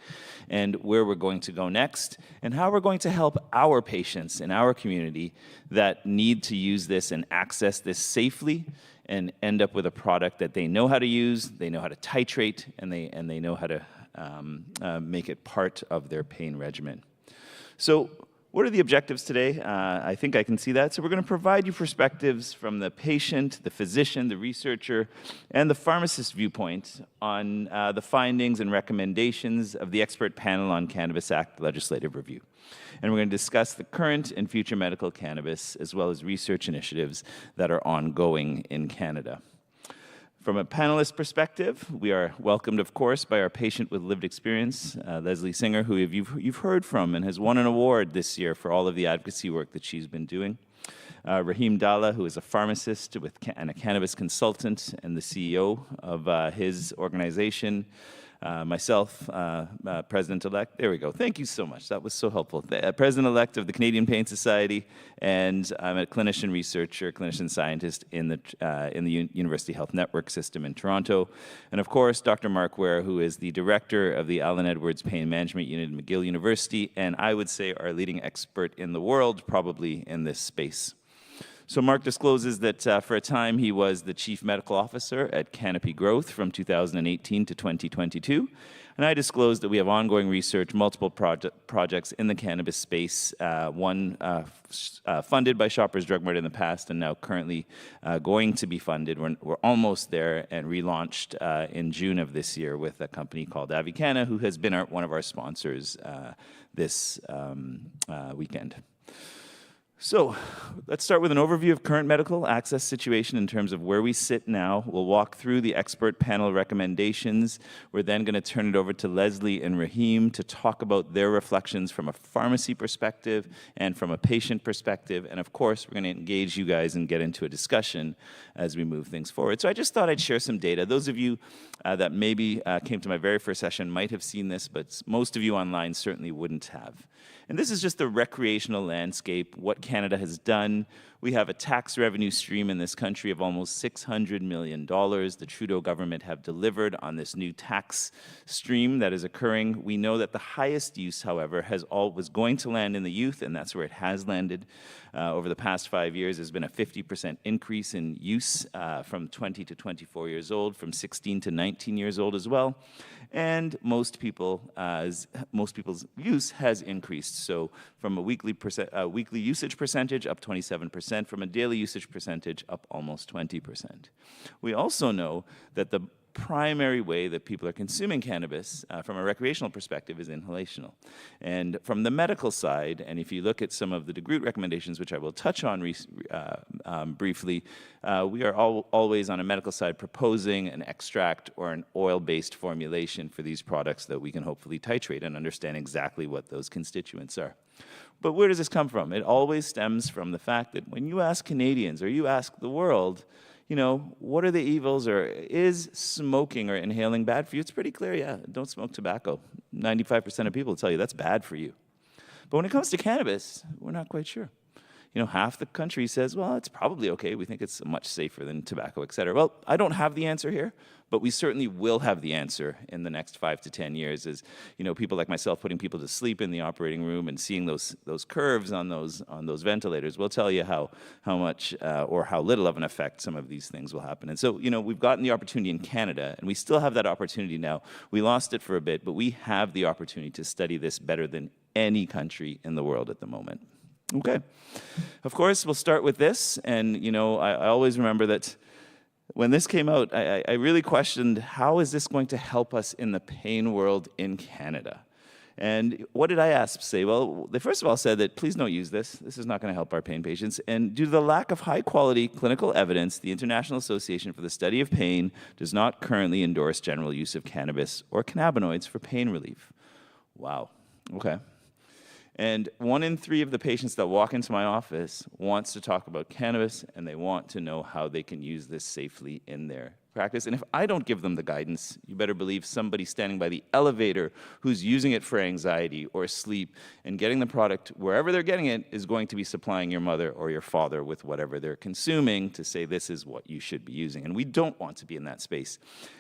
and where we're going to go next and how we're going to help our patients in our community that need to use this and access this safely and end up with a product that they know how to use, they know how to titrate, and they know how to make it part of their pain regimen. So what are the objectives today? I think I can see that. So we're going to provide you perspectives from the patient, the physician, the researcher, and the pharmacist viewpoint on the findings and recommendations of the expert panel on Cannabis Act legislative review. And we're going to discuss the current and future medical cannabis, as well as research initiatives that are ongoing in Canada. From a panelist perspective, we are welcomed, of course, by our patient with lived experience, Leslie Singer, who you've heard from and has won an award this year for all of the advocacy work that she's been doing. Rahim Dalla, who is a pharmacist and a cannabis consultant and the CEO of his organization. Myself, President-elect, there we go. Thank you so much. That was so helpful. President-elect of the Canadian Pain Society, and I'm a clinician researcher, clinician scientist in the University Health Network system in Toronto. And of course, Dr. Mark Ware, who is the director of the Allen Edwards Pain Management Unit at McGill University, and I would say our leading expert in the world, probably in this space. So Mark discloses that for a time he was the chief medical officer at Canopy Growth from 2018 to 2022. And I disclosed that we have ongoing research, multiple projects in the cannabis space, one funded by Shoppers Drug Mart in the past and now currently going to be funded. We're almost there and relaunched in June of this year with a company called Avicanna, who has been one of our sponsors this weekend. So let's start with an overview of current medical access situation in terms of where we sit now. We'll walk through the expert panel recommendations. We're then going to turn it over to Leslie and Raheem to talk about their reflections from a pharmacy perspective and from a patient perspective. And of course, we're going to engage you guys and get into a discussion as we move things forward. So I just thought I'd share some data. Those of you that maybe came to my very first session might have seen this, but most of you online certainly wouldn't have. And this is just the recreational landscape, what Canada has done. We have a tax revenue stream in this country of almost $600 million. The Trudeau government have delivered on this new tax stream that is occurring. We know that the highest use, however, was going to land in the youth, and that's where it has landed. Over the past 5 years, there's been a 50% increase in use from 20 to 24 years old, from 16 to 19 years old as well. And most people's use has increased. So from a weekly usage percentage up 27%, from a daily usage percentage up almost 20%. We also know that the primary way that people are consuming cannabis from a recreational perspective is inhalational. And from the medical side, and if you look at some of the DeGroote recommendations, which I will touch on briefly, we are always on a medical side proposing an extract or an oil-based formulation for these products that we can hopefully titrate and understand exactly what those constituents are. But where does this come from? It always stems from the fact that when you ask Canadians or you ask the world, you know, what are the evils, or is smoking or inhaling bad for you? It's pretty clear, yeah, don't smoke tobacco. 95% of people will tell you that's bad for you. But when it comes to cannabis, we're not quite sure. You know, half the country says, well, it's probably okay. We think it's much safer than tobacco, et cetera. Well, I don't have the answer here, but we certainly will have the answer in the next 5 to 10 years as, you know, people like myself putting people to sleep in the operating room and seeing those curves on those ventilators will tell you how much or how little of an effect some of these things will happen. And so, you know, we've gotten the opportunity in Canada, and we still have that opportunity now. We lost it for a bit, but we have the opportunity to study this better than any country in the world at the moment. Okay. Of course, we'll start with this. And, you know, I always remember that when this came out, I really questioned, how is this going to help us in the pain world in Canada? And what did I ask? Say, well, they first of all said that please don't use this. This is not going to help our pain patients. And due to the lack of high-quality clinical evidence, the International Association for the Study of Pain does not currently endorse general use of cannabis or cannabinoids for pain relief. Wow. Okay. And 1 in 3 of the patients that walk into my office wants to talk about cannabis, and they want to know how they can use this safely in their practice. And if I don't give them the guidance, you better believe somebody standing by the elevator who's using it for anxiety or sleep and getting the product wherever they're getting it is going to be supplying your mother or your father with whatever they're consuming to say this is what you should be using. And we don't want to be in that space.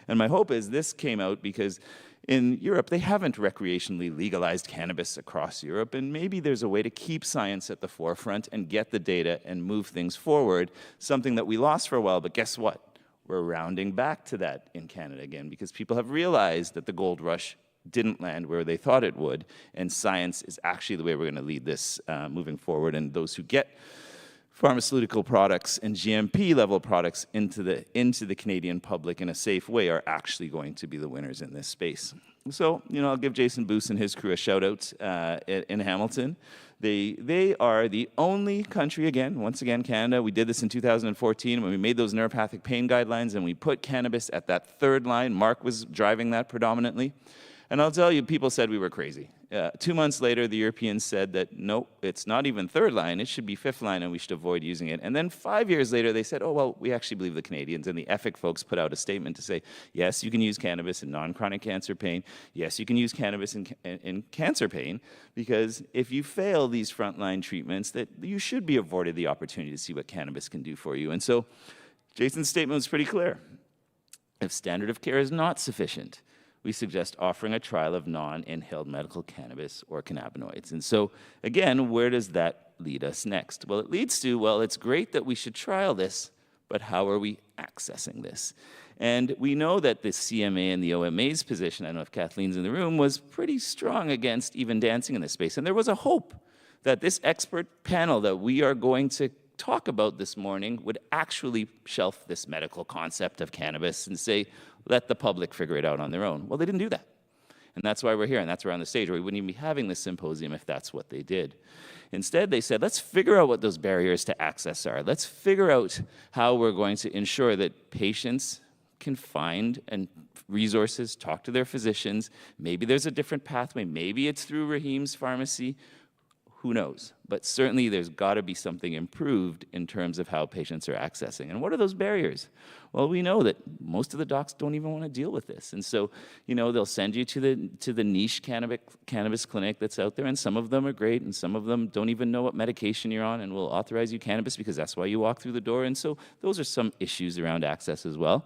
And my hope is this came out because in Europe, they haven't recreationally legalized cannabis across Europe, and maybe there's a way to keep science at the forefront and get the data and move things forward, something that we lost for a while, but guess what? We're rounding back to that in Canada again because people have realized that the gold rush didn't land where they thought it would, and science is actually the way we're going to lead this moving forward, and those who get pharmaceutical products and GMP level products into the Canadian public in a safe way are actually going to be the winners in this space. So, you know, I'll give Jason Boos and his crew a shout out in Hamilton. They are the only country, once again, Canada. We did this in 2014 when we made those neuropathic pain guidelines and we put cannabis at that third line. Mark was driving that predominantly. And I'll tell you, people said we were crazy. 2 months later, the Europeans said that, no, it's not even third line, it should be fifth line and we should avoid using it. And then 5 years later, they said, oh, well, we actually believe the Canadians. And the EFIC folks put out a statement to say, yes, you can use cannabis in non-chronic cancer pain. Yes, you can use cannabis in cancer pain, because if you fail these frontline treatments, that you should be afforded the opportunity to see what cannabis can do for you. And so Jason's statement was pretty clear. If standard of care is not sufficient, we suggest offering a trial of non-inhaled medical cannabis or cannabinoids. And so, again, where does that lead us next? Well, it leads to, well, it's great that we should trial this, but how are we accessing this? And we know that the CMA and the OMA's position, I don't know if Kathleen's in the room, was pretty strong against even dancing in this space. And there was a hope that this expert panel that we are going to talk about this morning would actually shelf this medical concept of cannabis and say, let the public figure it out on their own. Well, they didn't do that. And that's why we're here, and that's why we're on the stage, or we wouldn't even be having this symposium if that's what they did. Instead, they said, let's figure out what those barriers to access are. Let's figure out how we're going to ensure that patients can find and resources, talk to their physicians. Maybe there's a different pathway. Maybe it's through Rahim's pharmacy. Who knows? But certainly there's got to be something improved in terms of how patients are accessing. And what are those barriers? Well, we know that most of the docs don't even want to deal with this. And so, you know, they'll send you to the niche cannabis clinic that's out there, and some of them are great, and some of them don't even know what medication you're on and will authorize you cannabis because that's why you walk through the door. And so those are some issues around access as well.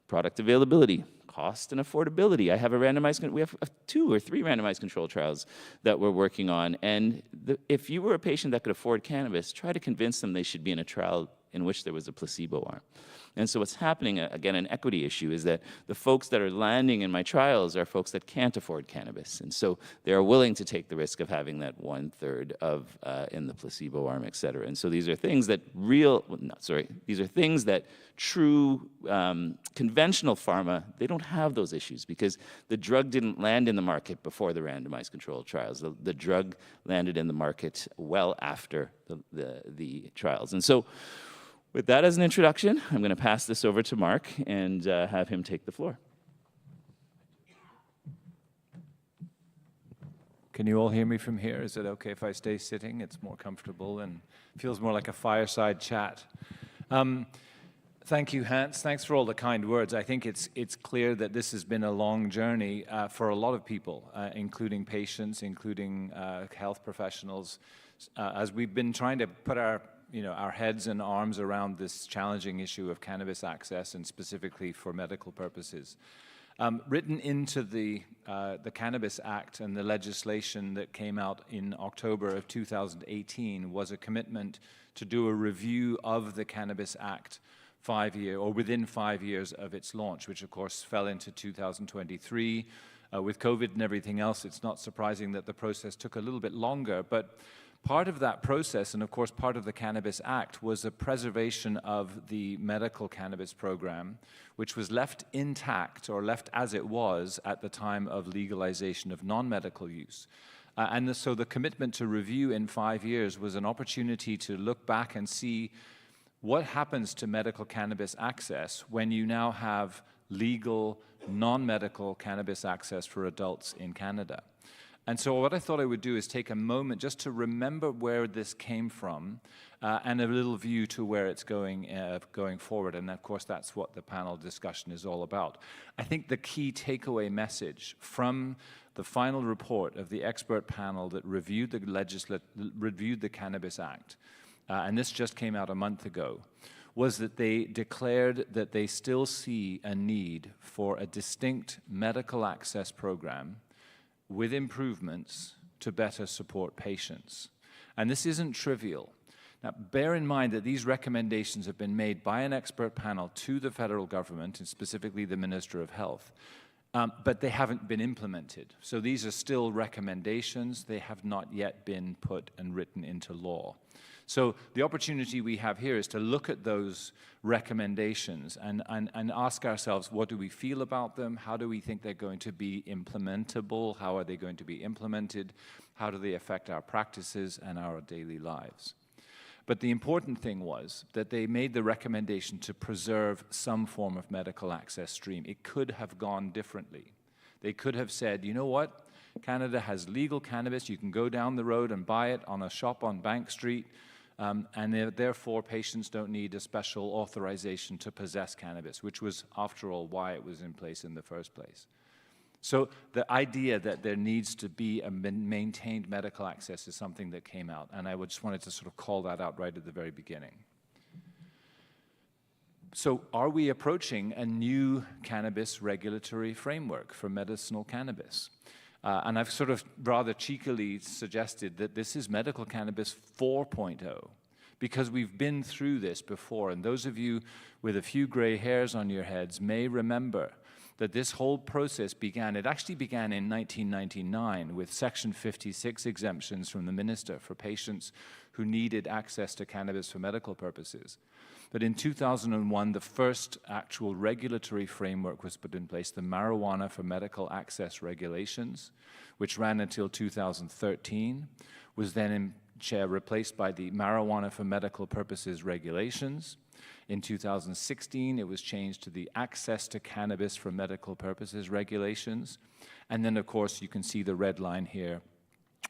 Product availability, cost and affordability. We have 2 or 3 randomized control trials that we're working on. And if you were a patient that could afford cannabis, try to convince them they should be in a trial in which there was a placebo arm. And so what's happening, again, an equity issue, is that the folks that are landing in my trials are folks that can't afford cannabis. And so they're willing to take the risk of having that 1/3 of in the placebo arm, et cetera. And so these are things that these are things that true conventional pharma, they don't have those issues because the drug didn't land in the market before the randomized controlled trials. The drug landed in the market well after the trials. And so with that as an introduction, I'm going to pass this over to Mark and have him take the floor. Can you all hear me from here? Is it okay if I stay sitting? It's more comfortable and feels more like a fireside chat. Thank you, Hans. Thanks for all the kind words. I think it's clear that this has been a long journey for a lot of people, including patients, including health professionals, as we've been trying to put our heads and arms around this challenging issue of cannabis access, and specifically for medical purposes. Written into the Cannabis Act and the legislation that came out in October of 2018 was a commitment to do a review of the Cannabis Act within 5 years of its launch, which of course fell into 2023. With COVID and everything else, it's not surprising that the process took a little bit longer, but part of that process, and of course part of the Cannabis Act, was a preservation of the medical cannabis program, which was left intact or left as it was at the time of legalization of non-medical use. So the commitment to review in 5 years was an opportunity to look back and see what happens to medical cannabis access when you now have legal non-medical cannabis access for adults in Canada. And so what I thought I would do is take a moment just to remember where this came from and a little view to where it's going forward. And of course, that's what the panel discussion is all about. I think the key takeaway message from the final report of the expert panel that reviewed the Cannabis Act, and this just came out a month ago, was that they declared that they still see a need for a distinct medical access program with improvements to better support patients. And this isn't trivial. Now, bear in mind that these recommendations have been made by an expert panel to the federal government, and specifically the Minister of Health, but they haven't been implemented. So these are still recommendations. They have not yet been put and written into law. So the opportunity we have here is to look at those recommendations and ask ourselves, what do we feel about them? How do we think they're going to be implementable? How are they going to be implemented? How do they affect our practices and our daily lives? But the important thing was that they made the recommendation to preserve some form of medical access stream. It could have gone differently. They could have said, you know what? Canada has legal cannabis. You can go down the road and buy it on a shop on Bank Street. And therefore, patients don't need a special authorization to possess cannabis, which was, after all, why it was in place in the first place. So the idea that there needs to be a maintained medical access is something that came out, and I just wanted to sort of call that out right at the very beginning. So are we approaching a new cannabis regulatory framework for medicinal cannabis? And I've sort of rather cheekily suggested that this is medical cannabis 4.0, because we've been through this before. And those of you with a few gray hairs on your heads may remember that this whole process actually began in 1999 with Section 56 exemptions from the minister for patients who needed access to cannabis for medical purposes. But in 2001, the first actual regulatory framework was put in place, the Marijuana for Medical Access Regulations, which ran until 2013, was then replaced by the Marijuana for Medical Purposes regulations. In 2016, it was changed to the Access to Cannabis for Medical Purposes regulations. And then, of course, you can see the red line here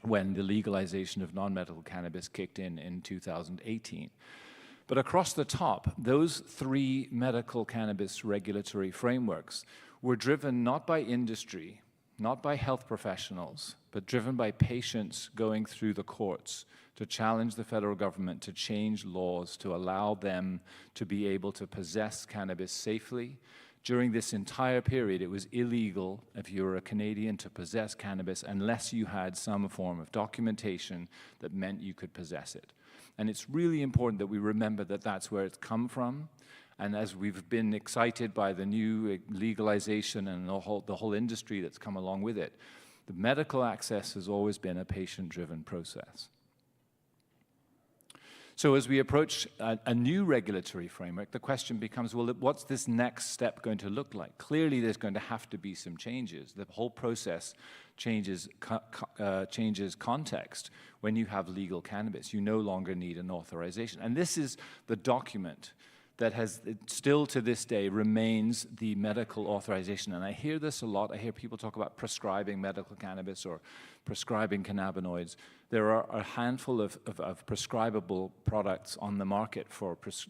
when the legalization of non-medical cannabis kicked in 2018. But across the top, those three medical cannabis regulatory frameworks were driven not by industry, not by health professionals, but driven by patients going through the courts to challenge the federal government to change laws to allow them to be able to possess cannabis safely. During this entire period, it was illegal if you were a Canadian to possess cannabis unless you had some form of documentation that meant you could possess it. And it's really important that we remember that that's where it's come from. And as we've been excited by the new legalization and the whole industry that's come along with it, the medical access has always been a patient-driven process. So as we approach a new regulatory framework, the question becomes, well, what's this next step going to look like? Clearly, there's going to have to be some changes. The whole process changes context when you have legal cannabis. You no longer need an authorization. And this is the document that has still to this day remains the medical authorization. And I hear this a lot. I hear people talk about prescribing medical cannabis or prescribing cannabinoids. There are a handful of prescribable products on the market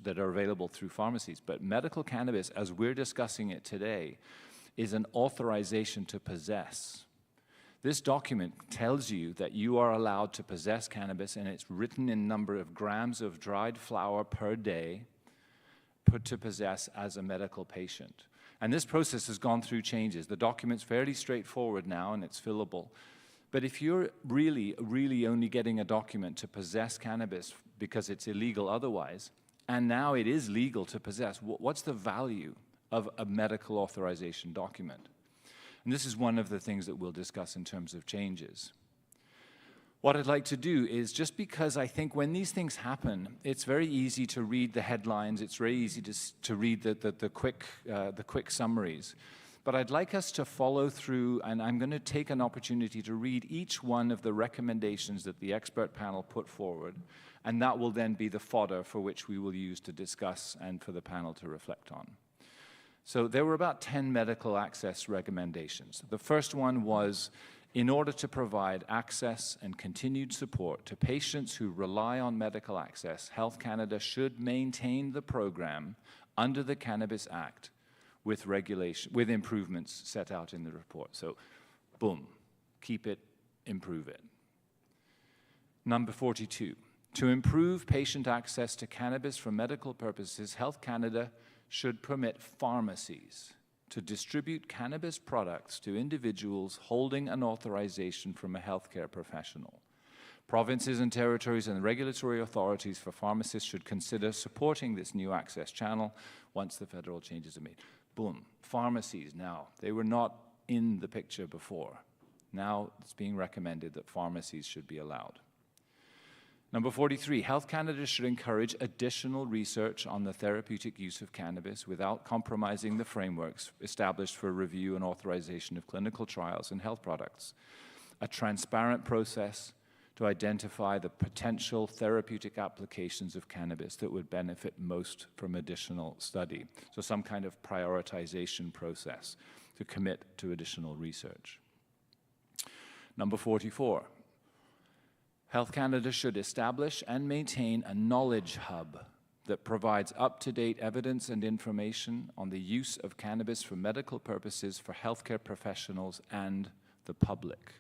that are available through pharmacies. But medical cannabis, as we're discussing it today, is an authorization to possess. This document tells you that you are allowed to possess cannabis, and it's written in number of grams of dried flower per day put to possess as a medical patient. And this process has gone through changes. The document's fairly straightforward now, and it's fillable. But if you're really only getting a document to possess cannabis because it's illegal otherwise, and now it is legal to possess, what's the value of a medical authorization document? And this is one of the things that we'll discuss in terms of changes. What I'd like to do is, just because I think when these things happen, it's very easy to read the headlines, it's very easy to read the quick summaries. But I'd like us to follow through, and I'm going to take an opportunity to read each one of the recommendations that the expert panel put forward, and that will then be the fodder for which we will use to discuss and for the panel to reflect on. So there were about 10 medical access recommendations. The first one was, in order to provide access and continued support to patients who rely on medical access, Health Canada should maintain the program under the Cannabis Act with improvements set out in the report. So, boom, keep it, improve it. Number 42, to improve patient access to cannabis for medical purposes, Health Canada should permit pharmacies to distribute cannabis products to individuals holding an authorization from a healthcare professional. Provinces and territories and regulatory authorities for pharmacists should consider supporting this new access channel once the federal changes are made. Boom, pharmacies now. They were not in the picture before. Now it's being recommended that pharmacies should be allowed. Number 43, Health Canada should encourage additional research on the therapeutic use of cannabis without compromising the frameworks established for review and authorization of clinical trials and health products. A transparent process to identify the potential therapeutic applications of cannabis that would benefit most from additional study. So some kind of prioritization process to commit to additional research. Number 44. Health Canada should establish and maintain a knowledge hub that provides up-to-date evidence and information on the use of cannabis for medical purposes for healthcare professionals and the public.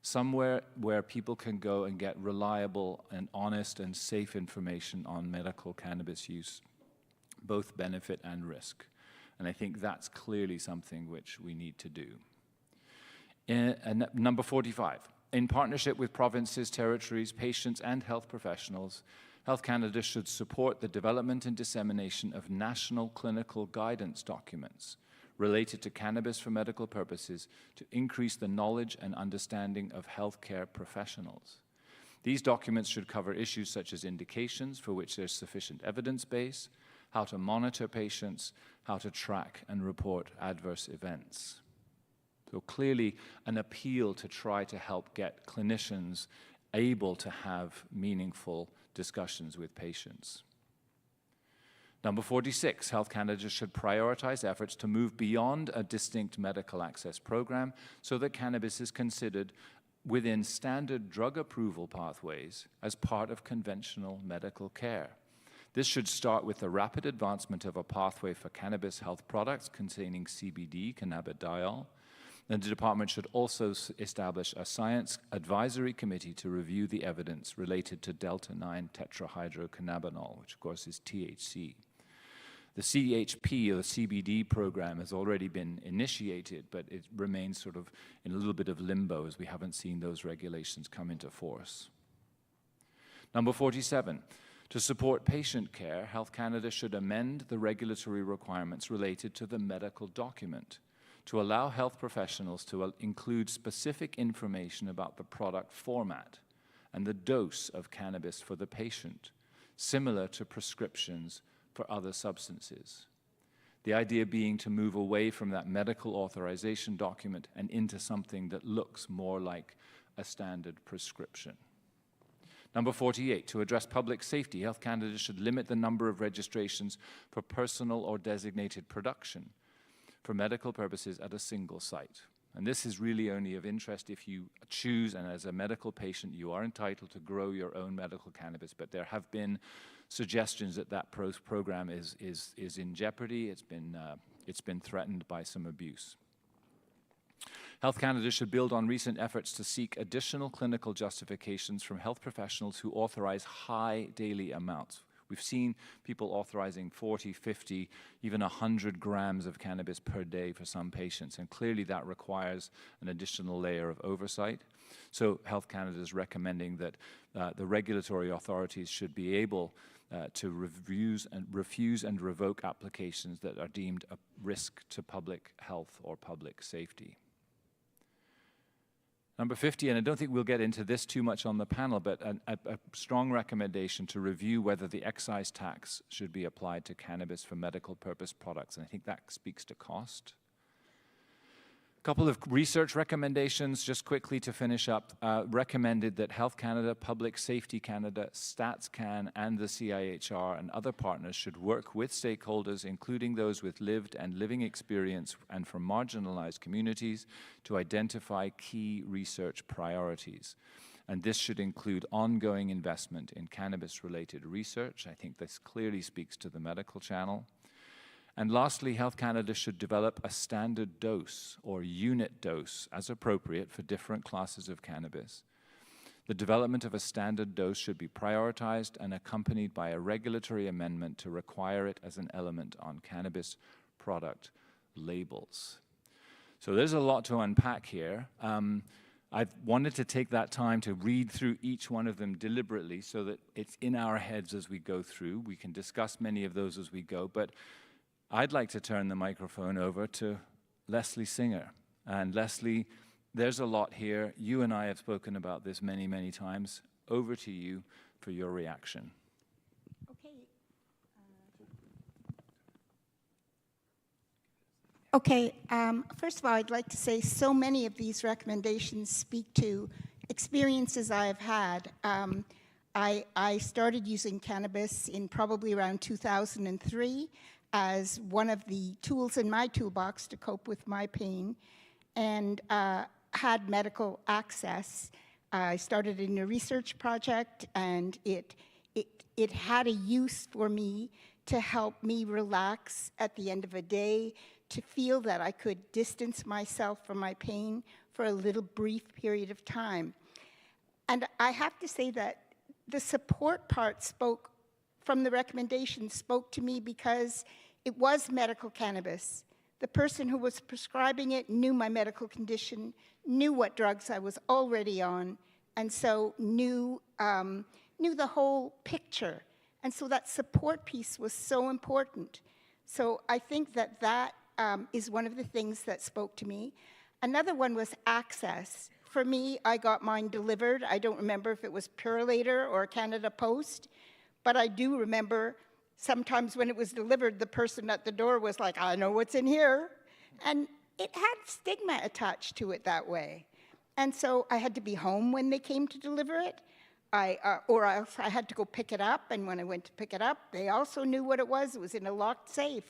Somewhere where people can go and get reliable and honest and safe information on medical cannabis use, both benefit and risk. And I think that's clearly something which we need to do. Number 45. In partnership with provinces, territories, patients, and health professionals, Health Canada should support the development and dissemination of national clinical guidance documents related to cannabis for medical purposes to increase the knowledge and understanding of healthcare professionals. These documents should cover issues such as indications for which there's sufficient evidence base, how to monitor patients, how to track and report adverse events. So clearly an appeal to try to help get clinicians able to have meaningful discussions with patients. Number 46, Health Canada should prioritize efforts to move beyond a distinct medical access program so that cannabis is considered within standard drug approval pathways as part of conventional medical care. This should start with the rapid advancement of a pathway for cannabis health products containing CBD, cannabidiol. And the department should also establish a science advisory committee to review the evidence related to delta-9 tetrahydrocannabinol, which of course is THC. The CHP, or the CBD program, has already been initiated, but it remains sort of in a little bit of limbo as we haven't seen those regulations come into force. Number 47, to support patient care, Health Canada should amend the regulatory requirements related to the medical document to allow health professionals to include specific information about the product format and the dose of cannabis for the patient, similar to prescriptions for other substances. The idea being to move away from that medical authorization document and into something that looks more like a standard prescription. Number 48, to address public safety, Health Canada should limit the number of registrations for personal or designated production for medical purposes at a single site. And this is really only of interest if you choose, and as a medical patient, you are entitled to grow your own medical cannabis, but there have been suggestions that that program is in jeopardy. It's been threatened by some abuse. Health Canada should build on recent efforts to seek additional clinical justifications from health professionals who authorize high daily amounts. We've seen people authorizing 40, 50, even 100 grams of cannabis per day for some patients, and clearly that requires an additional layer of oversight. So Health Canada is recommending that the regulatory authorities should be able to refuse and revoke applications that are deemed a risk to public health or public safety. Number 50, and I don't think we'll get into this too much on the panel, but a strong recommendation to review whether the excise tax should be applied to cannabis for medical purpose products, and I think that speaks to cost. A couple of research recommendations, just quickly to finish up, recommended that Health Canada, Public Safety Canada, StatsCan, and the CIHR and other partners should work with stakeholders, including those with lived and living experience and from marginalized communities, to identify key research priorities. And this should include ongoing investment in cannabis-related research. I think this clearly speaks to the medical channel. And lastly, Health Canada should develop a standard dose or unit dose as appropriate for different classes of cannabis. The development of a standard dose should be prioritized and accompanied by a regulatory amendment to require it as an element on cannabis product labels. So there's a lot to unpack here. I've wanted to take that time to read through each one of them deliberately so that it's in our heads as we go through. We can discuss many of those as we go, but I'd like to turn the microphone over to Leslie Singer. And Leslie, there's a lot here. You and I have spoken about this many, many times. Over to you for your reaction. Okay, first of all, I'd like to say so many of these recommendations speak to experiences I have had. I started using cannabis in probably around 2003 as one of the tools in my toolbox to cope with my pain, and had medical access. I started in a research project, and it had a use for me to help me relax at the end of a day, to feel that I could distance myself from my pain for a little brief period of time. And I have to say that the support part from the recommendations spoke to me because it was medical cannabis. The person who was prescribing it knew my medical condition, knew what drugs I was already on, and so knew the whole picture. And so that support piece was so important. So I think that is one of the things that spoke to me. Another one was access. For me, I got mine delivered. I don't remember if it was Purolator or Canada Post, but I do remember sometimes when it was delivered, the person at the door was like, I know what's in here. And it had stigma attached to it that way. And so I had to be home when they came to deliver it, or else I had to go pick it up. And when I went to pick it up, they also knew what it was. It was in a locked safe.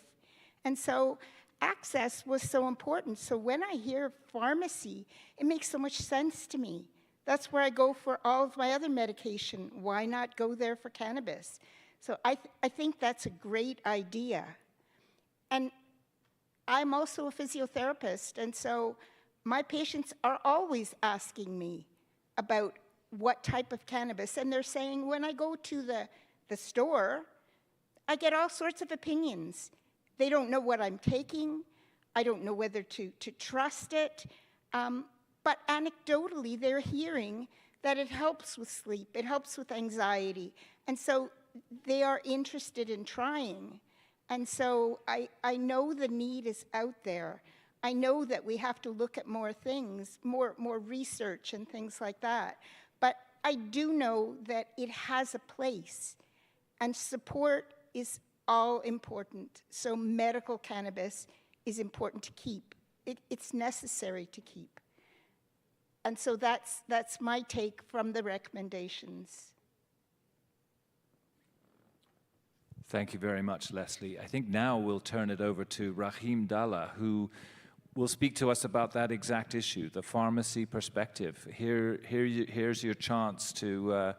And so access was so important. So when I hear pharmacy, it makes so much sense to me. That's where I go for all of my other medication. Why not go there for cannabis? So I think that's a great idea. And I'm also a physiotherapist, and so my patients are always asking me about what type of cannabis. And they're saying, when I go to the store, I get all sorts of opinions. They don't know what I'm taking. I don't know whether to trust it. But anecdotally, they're hearing that it helps with sleep, it helps with anxiety. And so they are interested in trying. And so I know the need is out there. I know that we have to look at more things, more research and things like that. But I do know that it has a place, and support is all important. So medical cannabis is important to keep. It's necessary to keep. And so that's my take from the recommendations. Thank you very much, Leslie. I think now we'll turn it over to Rahim Dalla, who will speak to us about that exact issue, the pharmacy perspective. Here's your chance to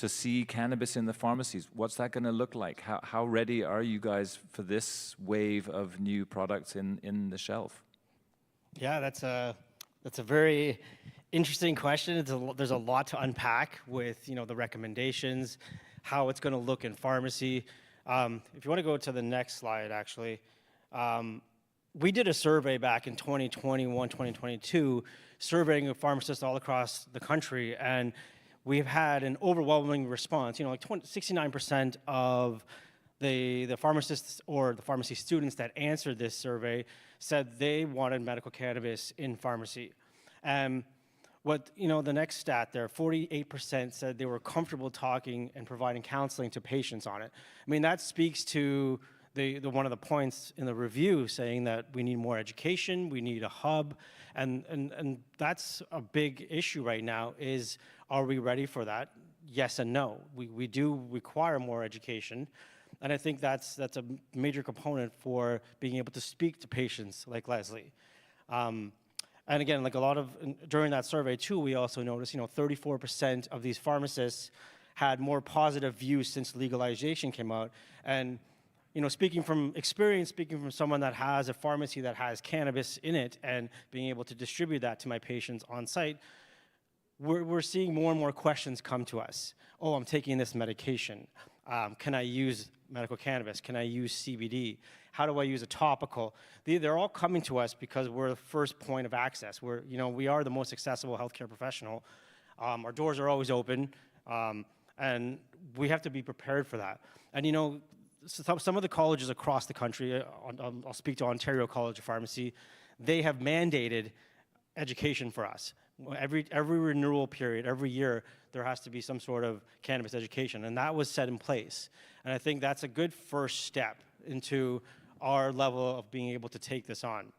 see cannabis in the pharmacies. What's that going to look like? How ready are you guys for this wave of new products in the shelf? Yeah, that's a very interesting question. There's a lot to unpack with the recommendations, how it's going to look in pharmacy. If you want to go to the next slide, actually, we did a survey back in 2021, 2022, surveying pharmacists all across the country, and we've had an overwhelming response. 69% of the pharmacists or the pharmacy students that answered this survey said they wanted medical cannabis in pharmacy. The next stat there, 48% said they were comfortable talking and providing counseling to patients on it. I mean, that speaks to one of the points in the review, saying that we need more education, we need a hub, and that's a big issue right now. Is, are we ready for that? Yes and no. We do require more education, and I think that's a major component for being able to speak to patients like Leslie. And again, like during that survey too, we also noticed, 34% of these pharmacists had more positive views since legalization came out. And, speaking from experience, speaking from someone that has a pharmacy that has cannabis in it and being able to distribute that to my patients on site, we're seeing more and more questions come to us. Oh, I'm taking this medication. Can I use medical cannabis? Can I use CBD? How do I use a topical? They're all coming to us because we're the first point of access. We are the most accessible healthcare professional. Our doors are always open, and we have to be prepared for that. And some of the colleges across the country, I'll speak to Ontario College of Pharmacy, they have mandated education for us. Every renewal period, every year, there has to be some sort of cannabis education, and that was set in place. And I think that's a good first step into our level of being able to take this on.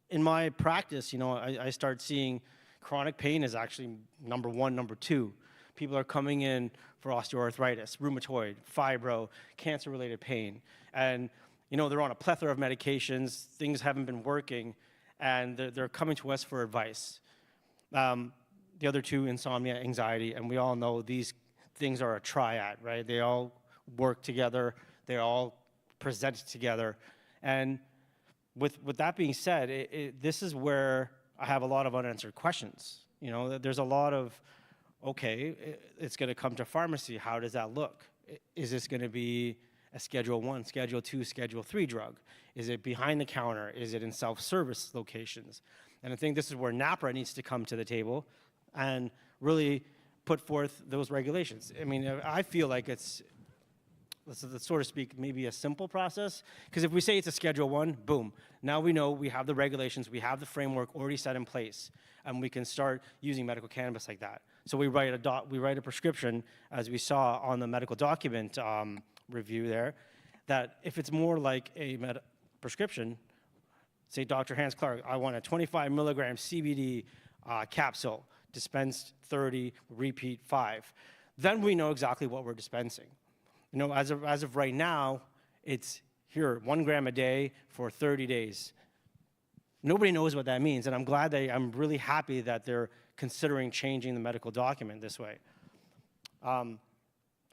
In my practice, I start seeing chronic pain is actually number one, number two. People are coming in for osteoarthritis, rheumatoid, fibro, cancer-related pain. And, they're on a plethora of medications, things haven't been working, and they're coming to us for advice. The other two, insomnia, anxiety, and we all know these things are a triad, right? They all work together, they all present together. And with that being said, this is where I have a lot of unanswered questions. There's a lot of, okay, it's going to come to pharmacy. How does that look? Is this going to be a Schedule 1, Schedule 2, Schedule 3 drug? Is it behind the counter? Is it in self-service locations? And I think this is where NAPRA needs to come to the table and really put forth those regulations. I mean, I feel like it's, let's sort of speak, maybe a simple process, because if we say it's a Schedule 1, boom, now we know we have the regulations, we have the framework already set in place, and we can start using medical cannabis like that. So we write a prescription, as we saw on the medical document review there, that if it's more like a prescription, say Dr. Hans Clark, I want a 25 milligram CBD capsule, dispensed 30, repeat 5. Then we know exactly what we're dispensing. You know, as of right now, it's here, 1 gram a day for 30 days. Nobody knows what that means, and I'm really happy that they're considering changing the medical document this way.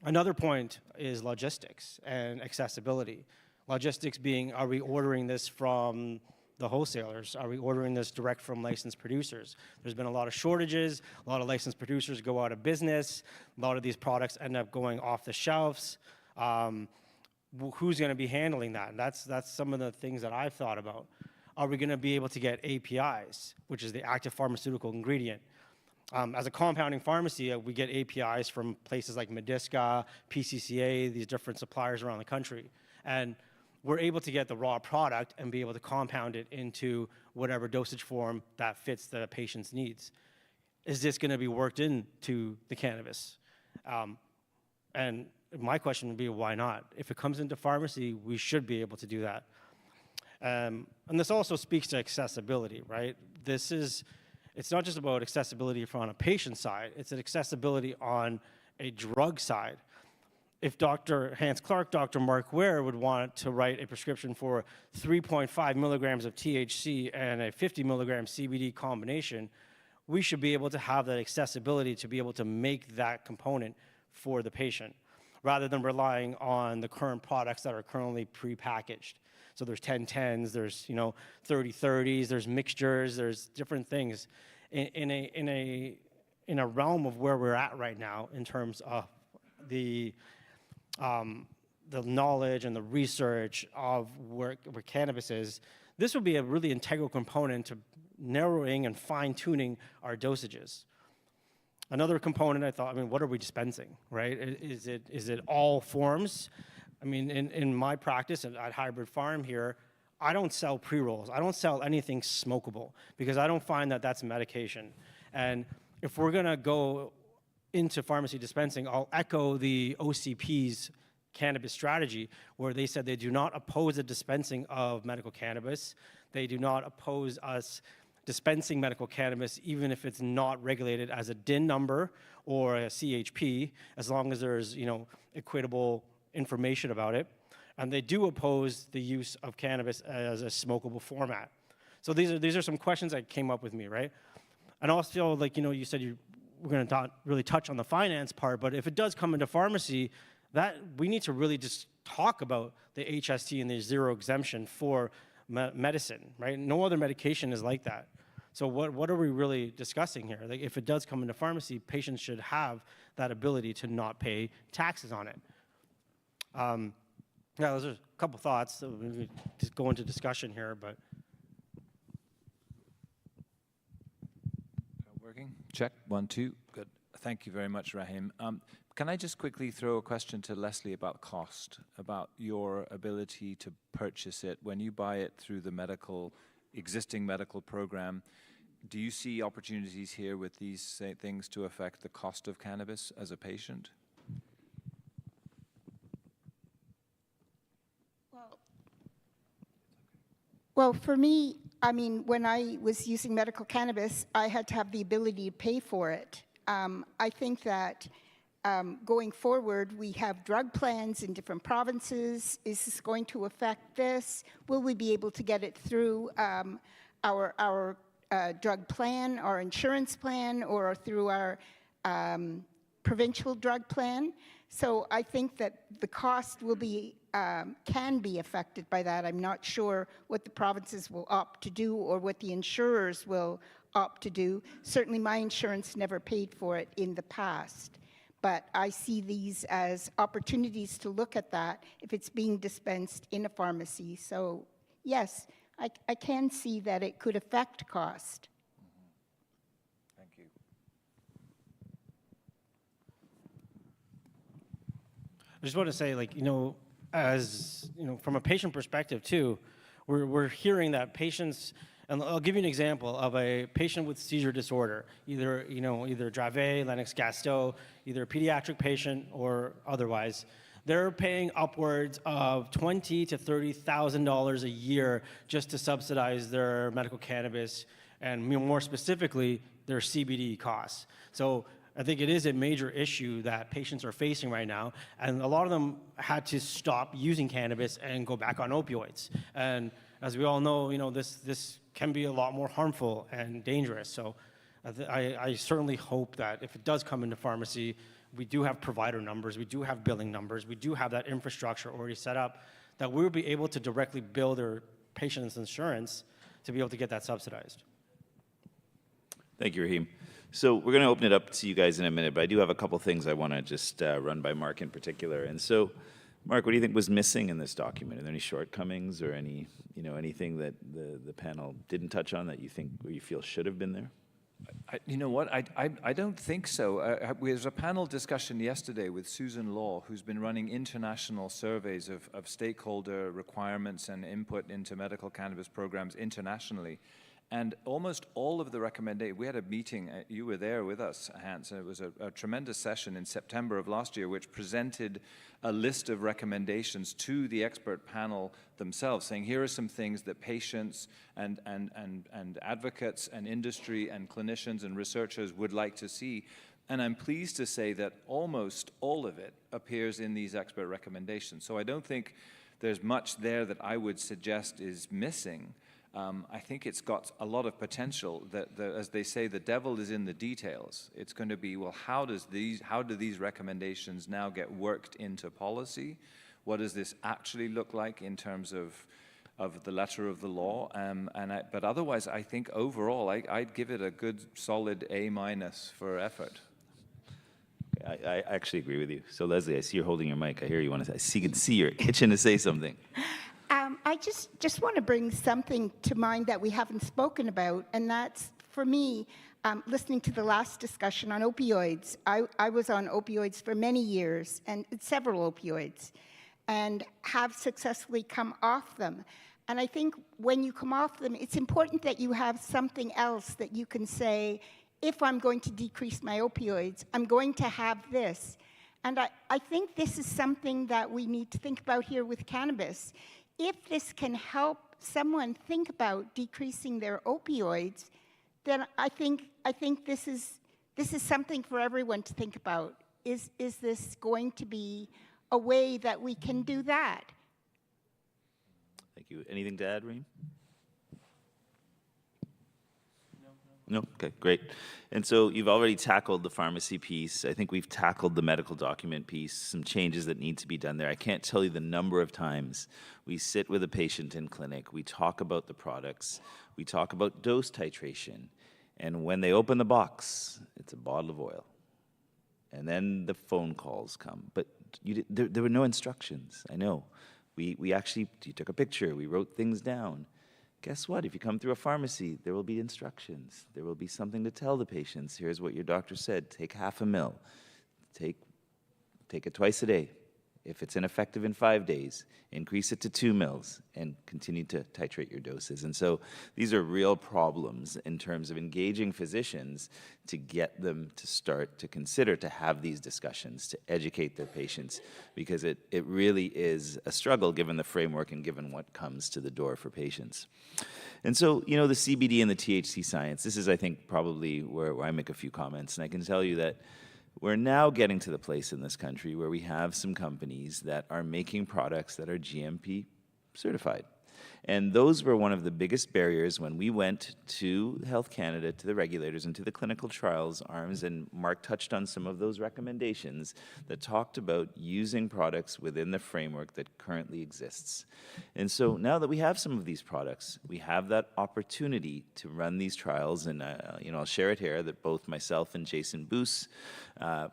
Another point is logistics and accessibility. Logistics being, are we ordering this from the wholesalers? Are we ordering this direct from licensed producers? There's been a lot of shortages, a lot of licensed producers go out of business, a lot of these products end up going off the shelves. Who's gonna be handling that? And that's some of the things that I've thought about. Are we gonna be able to get APIs, which is the active pharmaceutical ingredient? As a compounding pharmacy, we get APIs from places like Mediska, PCCA, these different suppliers around the country. And we're able to get the raw product and be able to compound it into whatever dosage form that fits the patient's needs. Is this gonna be worked into the cannabis? And my question would be, why not? If it comes into pharmacy, we should be able to do that. And this also speaks to accessibility, right? It's not just about accessibility on a patient side, it's an accessibility on a drug side. If Dr. Hans Clark, Dr. Mark Ware would want to write a prescription for 3.5 milligrams of THC and a 50 milligram CBD combination, we should be able to have that accessibility to be able to make that component for the patient, rather than relying on the current products that are currently prepackaged. So there's 1010s, there's 3030s, there's mixtures, there's different things. In a realm of where we're at right now in terms of the knowledge and the research of where cannabis is, this would be a really integral component to narrowing and fine-tuning our dosages. Another component, I thought, what are we dispensing, right? Is it all forms? In my practice at Hybrid Farm here, I don't sell pre-rolls. I don't sell anything smokable because I don't find that that's medication. And if we're gonna go into pharmacy dispensing, I'll echo the OCP's cannabis strategy, where they said they do not oppose the dispensing of medical cannabis. They do not oppose us dispensing medical cannabis, even if it's not regulated as a DIN number or a CHP, as long as there's equitable information about it. And they do oppose the use of cannabis as a smokable format. So these are some questions that came up with me, right? And also, you said we're going to not really touch on the finance part, but if it does come into pharmacy, that we need to really just talk about the HST and the zero exemption for medicine, right? No other medication is like that. So what are we really discussing here? Like, if it does come into pharmacy, patients should have that ability to not pay taxes on it. Yeah, those are a couple thoughts. So we just go into discussion here, but. Working? Check, 1, 2, good. Thank you very much, Rahim. Can I just quickly throw a question to Leslie about cost, about your ability to purchase it when you buy it through the existing medical program? Do you see opportunities here with these things to affect the cost of cannabis as a patient? Well, for me, when I was using medical cannabis, I had to have the ability to pay for it. I think that going forward, we have drug plans in different provinces. Is this going to affect this? Will we be able to get it through our drug plan, our insurance plan, or through our provincial drug plan? So I think that the cost will be can be affected by that. I'm not sure what the provinces will opt to do or what the insurers will opt to do. Certainly my insurance never paid for it in the past, but I see these as opportunities to look at that if it's being dispensed in a pharmacy. So yes, I can see that it could affect cost. Thank you. I just want to say, from a patient perspective too, we're hearing that patients, and I'll give you an example of a patient with seizure disorder, either Dravet, Lennox-Gastaut, either a pediatric patient or otherwise. They're paying upwards of $20,000 to $30,000 a year just to subsidize their medical cannabis, and more specifically, their CBD costs. So I think it is a major issue that patients are facing right now, and a lot of them had to stop using cannabis and go back on opioids. And as we all know, this can be a lot more harmful and dangerous. So I certainly hope that if it does come into pharmacy, we do have provider numbers, we do have billing numbers, we do have that infrastructure already set up, that we'll be able to directly bill their patients' insurance to be able to get that subsidized. Thank you, Raheem. So we're going to open it up to you guys in a minute, but I do have a couple things I want to just run by Mark in particular. And so, Mark, what do you think was missing in this document? Are there any shortcomings or anything that the panel didn't touch on that you think or you feel should have been there? You know what? I don't think so. There was a panel discussion yesterday with Susan Law, who's been running international surveys of stakeholder requirements and input into medical cannabis programs internationally. And almost all of the recommendations, we had a meeting, you were there with us, Hans, and it was a tremendous session in September of last year, which presented a list of recommendations to the expert panel themselves, saying here are some things that patients and advocates and industry and clinicians and researchers would like to see. And I'm pleased to say that almost all of it appears in these expert recommendations. So I don't think there's much there that I would suggest is missing. I think it's got a lot of potential. As they say, the devil is in the details. It's going to be, well, how do these recommendations now get worked into policy? What does this actually look like in terms of the letter of the law? But otherwise, I think overall, I'd give it a good, solid A- for effort. I actually agree with you. So, Leslie, I see you're holding your mic. I hear you want to say. I can see you're itching to say something. I just want to bring something to mind that we haven't spoken about, and that's, for me, listening to the last discussion on opioids. I was on opioids for many years, and several opioids, and have successfully come off them. And I think when you come off them, it's important that you have something else that you can say, if I'm going to decrease my opioids, I'm going to have this. And I think this is something that we need to think about here with cannabis. If this can help someone think about decreasing their opioids, then I think this is something for everyone to think about. Is this going to be a way that we can do that? Thank you. Anything to add, Reem? No? Okay, great. And so you've already tackled the pharmacy piece. I think we've tackled the medical document piece, some changes that need to be done there. I can't tell you the number of times we sit with a patient in clinic, we talk about the products, we talk about dose titration, and when they open the box, it's a bottle of oil. And then the phone calls come. But there were no instructions, I know. We actually, you took a picture, we wrote things down. Guess what? If you come through a pharmacy, there will be instructions. There will be something to tell the patients. Here's what your doctor said. Take half a mil. Take it twice a day. If it's ineffective in 5 days, increase it to 2 mils and continue to titrate your doses. And so these are real problems in terms of engaging physicians to get them to start to consider to have these discussions, to educate their patients, because it really is a struggle given the framework and given what comes to the door for patients. And so, the CBD and the THC science, this is, I think, probably where I make a few comments. And I can tell you that we're now getting to the place in this country where we have some companies that are making products that are GMP certified. And those were one of the biggest barriers when we went to Health Canada, to the regulators, and to the clinical trials arms, and Mark touched on some of those recommendations that talked about using products within the framework that currently exists. And so now that we have some of these products, we have that opportunity to run these trials, and I'll share it here that both myself and Jason Boos,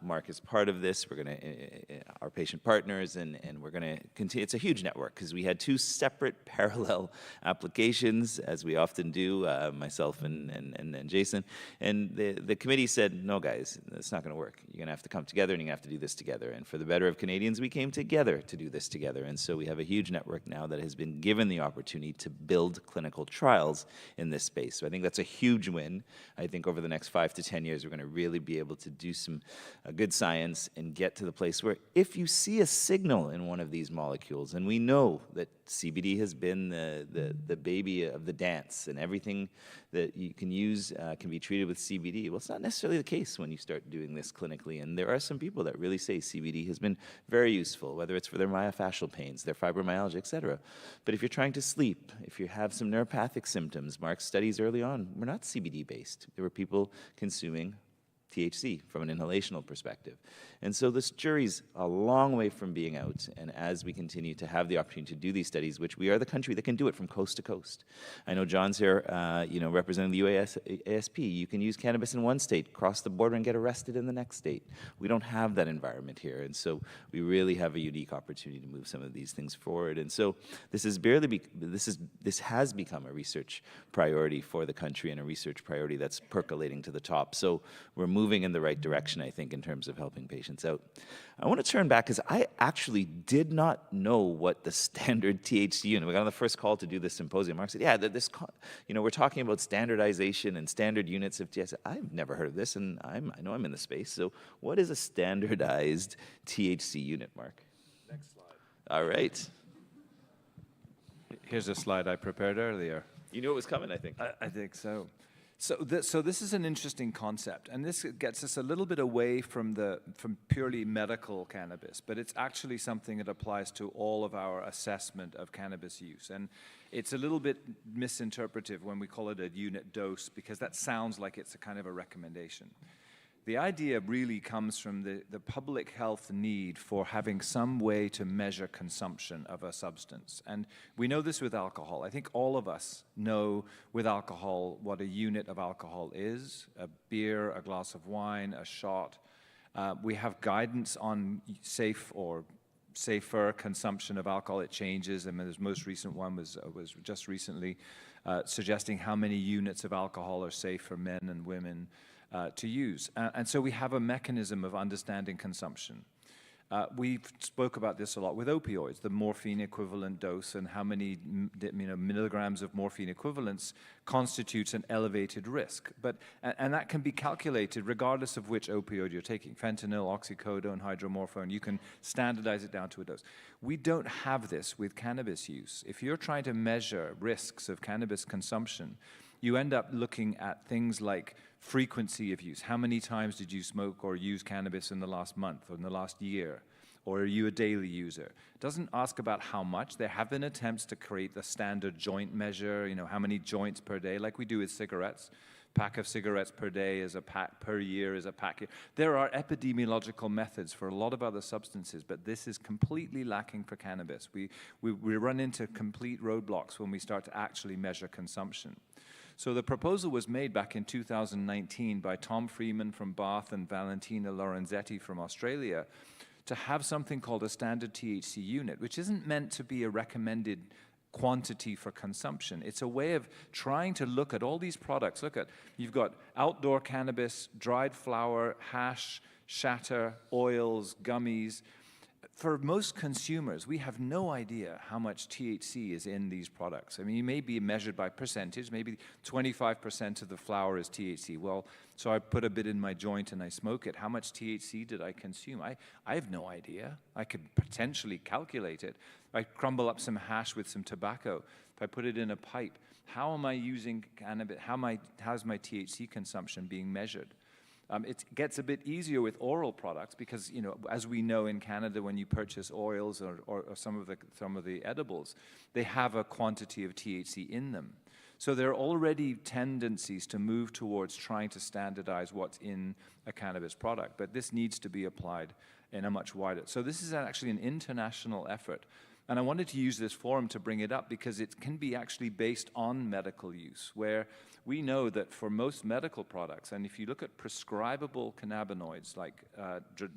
Mark is part of this. We're going to, our patient partners, and we're going to continue. It's a huge network because we had two separate parallel applications, as we often do, myself and Jason. And the committee said, no, guys, it's not going to work. You're going to have to come together, and you're going to have to do this together. And for the better of Canadians, we came together to do this together. And so we have a huge network now that has been given the opportunity to build clinical trials in this space. So I think that's a huge win. I think over the next 5 to 10 years, we're going to really be able to do some good science and get to the place where if you see a signal in one of these molecules, and we know that CBD has been been the baby of the dance, and everything that you can use can be treated with CBD. Well, it's not necessarily the case when you start doing this clinically, and there are some people that really say CBD has been very useful, whether it's for their myofascial pains, their fibromyalgia, etc. But if you're trying to sleep, if you have some neuropathic symptoms, Mark's studies early on were not CBD-based. There were people consuming THC from an inhalational perspective. And so this jury's a long way from being out, and as we continue to have the opportunity to do these studies, which we are the country that can do it from coast to coast. I know John's here, representing the UASP. You can use cannabis in one state, cross the border and get arrested in the next state. We don't have that environment here, and so we really have a unique opportunity to move some of these things forward. And so this has become a research priority for the country, and a research priority that's percolating to the top. So we're moving in the right direction, I think, in terms of helping patients out. I want to turn back because I actually did not know what the standard THC unit. We got on the first call to do this symposium. Mark said, "Yeah, we're talking about standardization and standard units of THC." I've never heard of this, and I know I'm in the space. So, what is a standardized THC unit, Mark? Next slide. All right. Here's a slide I prepared earlier. You knew it was coming, I think. I think so. So this is an interesting concept, and this gets us a little bit away from purely medical cannabis, but it's actually something that applies to all of our assessment of cannabis use. And it's a little bit misinterpretive when we call it a unit dose, because that sounds like it's a kind of a recommendation. The idea really comes from the public health need for having some way to measure consumption of a substance. And we know this with alcohol. I think all of us know with alcohol what a unit of alcohol is: a beer, a glass of wine, a shot. We have guidance on safe or safer consumption of alcohol. It changes. I mean, the most recent one was just recently suggesting how many units of alcohol are safe for men and women to use. And so we have a mechanism of understanding consumption. We've spoke about this a lot with opioids, the morphine equivalent dose, and how many milligrams of morphine equivalents constitutes an elevated risk. And that can be calculated regardless of which opioid you're taking: fentanyl, oxycodone, hydromorphone. You can standardize it down to a dose. We don't have this with cannabis use. If you're trying to measure risks of cannabis consumption, you end up looking at things like frequency of use. How many times did you smoke or use cannabis in the last month or in the last year? Or are you a daily user? It doesn't ask about how much. There have been attempts to create the standard joint measure, how many joints per day, like we do with cigarettes. Pack of cigarettes per day is a pack, per year is a pack. There are epidemiological methods for a lot of other substances, but this is completely lacking for cannabis. We run into complete roadblocks when we start to actually measure consumption. So the proposal was made back in 2019 by Tom Freeman from Bath and Valentina Lorenzetti from Australia to have something called a standard THC unit, which isn't meant to be a recommended quantity for consumption. It's a way of trying to look at all these products. You've got outdoor cannabis, dried flower, hash, shatter, oils, gummies. For most consumers, we have no idea how much THC is in these products. I mean, you may be measured by percentage. Maybe 25% of the flower is THC. Well, so I put a bit in my joint and I smoke it. How much THC did I consume? I have no idea. I could potentially calculate it. I crumble up some hash with some tobacco. If I put it in a pipe, how am I using cannabis? How's my THC consumption being measured? It gets a bit easier with oral products because, as we know in Canada, when you purchase oils or some of the edibles, they have a quantity of THC in them. So there are already tendencies to move towards trying to standardize what's in a cannabis product, but this needs to be applied in a much wider. So this is actually an international effort. And I wanted to use this forum to bring it up because it can be actually based on medical use, where we know that for most medical products, and if you look at prescribable cannabinoids like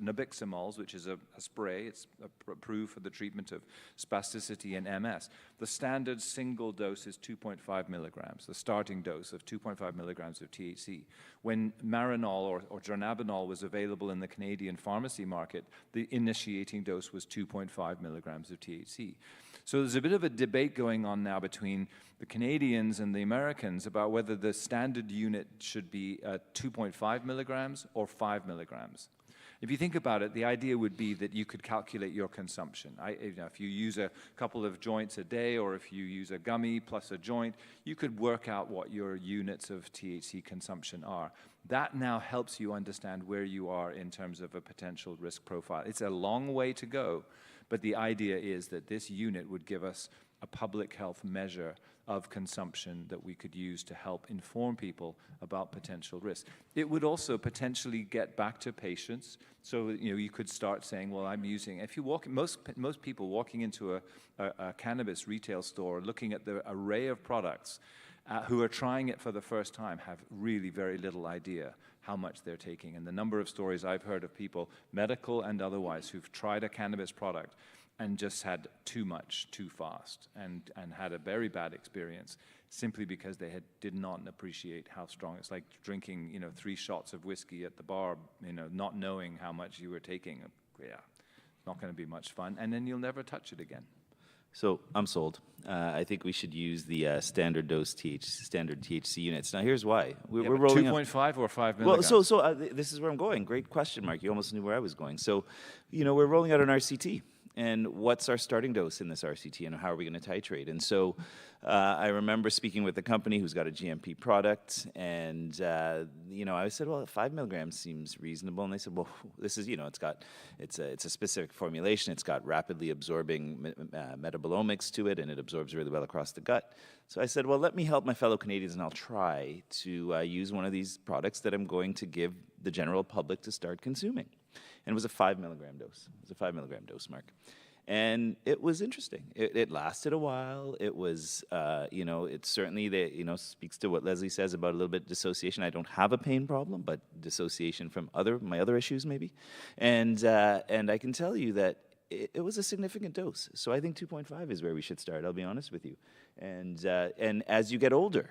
nabiximols, which is a spray, it's approved for the treatment of spasticity and MS, the standard single dose is 2.5 milligrams, the starting dose of 2.5 milligrams of THC. When Marinol or dronabinol was available in the Canadian pharmacy market, the initiating dose was 2.5 milligrams of THC. So there's a bit of a debate going on now between the Canadians and the Americans about whether the standard unit should be 2.5 milligrams or 5 milligrams. If you think about it, the idea would be that you could calculate your consumption. If you use a couple of joints a day, or if you use a gummy plus a joint, you could work out what your units of THC consumption are. That now helps you understand where you are in terms of a potential risk profile. It's a long way to go, but the idea is that this unit would give us a public health measure of consumption that we could use to help inform people about potential risks. It would also potentially get back to patients. So you could start saying, well, I'm using, if you walk, most people walking into a cannabis retail store looking at the array of products who are trying it for the first time have really very little idea how much they're taking. And the number of stories I've heard of people, medical and otherwise, who've tried a cannabis product and just had too much too fast and had a very bad experience simply because they did not appreciate how strong. It's like drinking 3 shots of whiskey at the bar, not knowing how much you were taking. Yeah, it's not going to be much fun, and then you'll never touch it again. So I'm sold. I think we should use the standard THC units. Now here's why. We're rolling 2.5 or 5 Well, milligrams? this is where I'm going. Great question, Mark. You almost knew where I was going. So, we're rolling out an RCT. And what's our starting dose in this RCT, and how are we going to titrate? And so I remember speaking with a company who's got a GMP product, and I said, well, 5 milligrams seems reasonable. And they said, well, this is, it's a specific formulation. It's got rapidly absorbing metabolomics to it, and it absorbs really well across the gut. So I said, well, let me help my fellow Canadians, and I'll try to use one of these products that I'm going to give the general public to start consuming. And it was a 5 milligram dose. It was a 5 milligram dose, Mark. And it was interesting. It lasted a while. It was, it certainly, speaks to what Leslie says about a little bit of dissociation. I don't have a pain problem, but dissociation from my other issues maybe. And I can tell you that it was a significant dose. So I think 2.5 is where we should start, I'll be honest with you. And as you get older,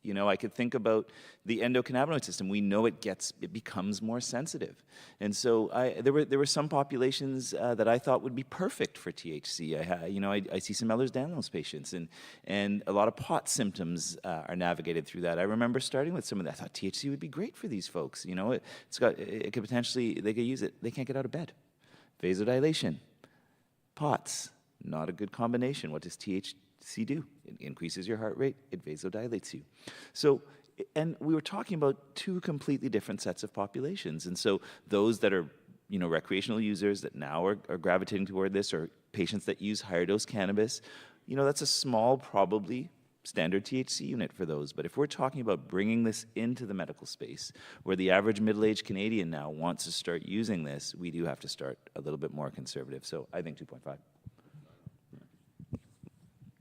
I could think about the endocannabinoid system. We know it becomes more sensitive. And so there were some populations that I thought would be perfect for THC. I see some Ehlers-Danlos patients, and a lot of pot symptoms are navigated through that. I remember starting with some of that. I thought THC would be great for these folks. It could potentially, they could use it. They can't get out of bed. Vasodilation, pots, not a good combination. What does THC do? It increases your heart rate, it vasodilates you. So, and we were talking about 2 completely different sets of populations. And so those that are, recreational users that now are gravitating toward this, or patients that use higher dose cannabis, that's a small, probably standard THC unit for those. But if we're talking about bringing this into the medical space, where the average middle-aged Canadian now wants to start using this, we do have to start a little bit more conservative. So I think 2.5.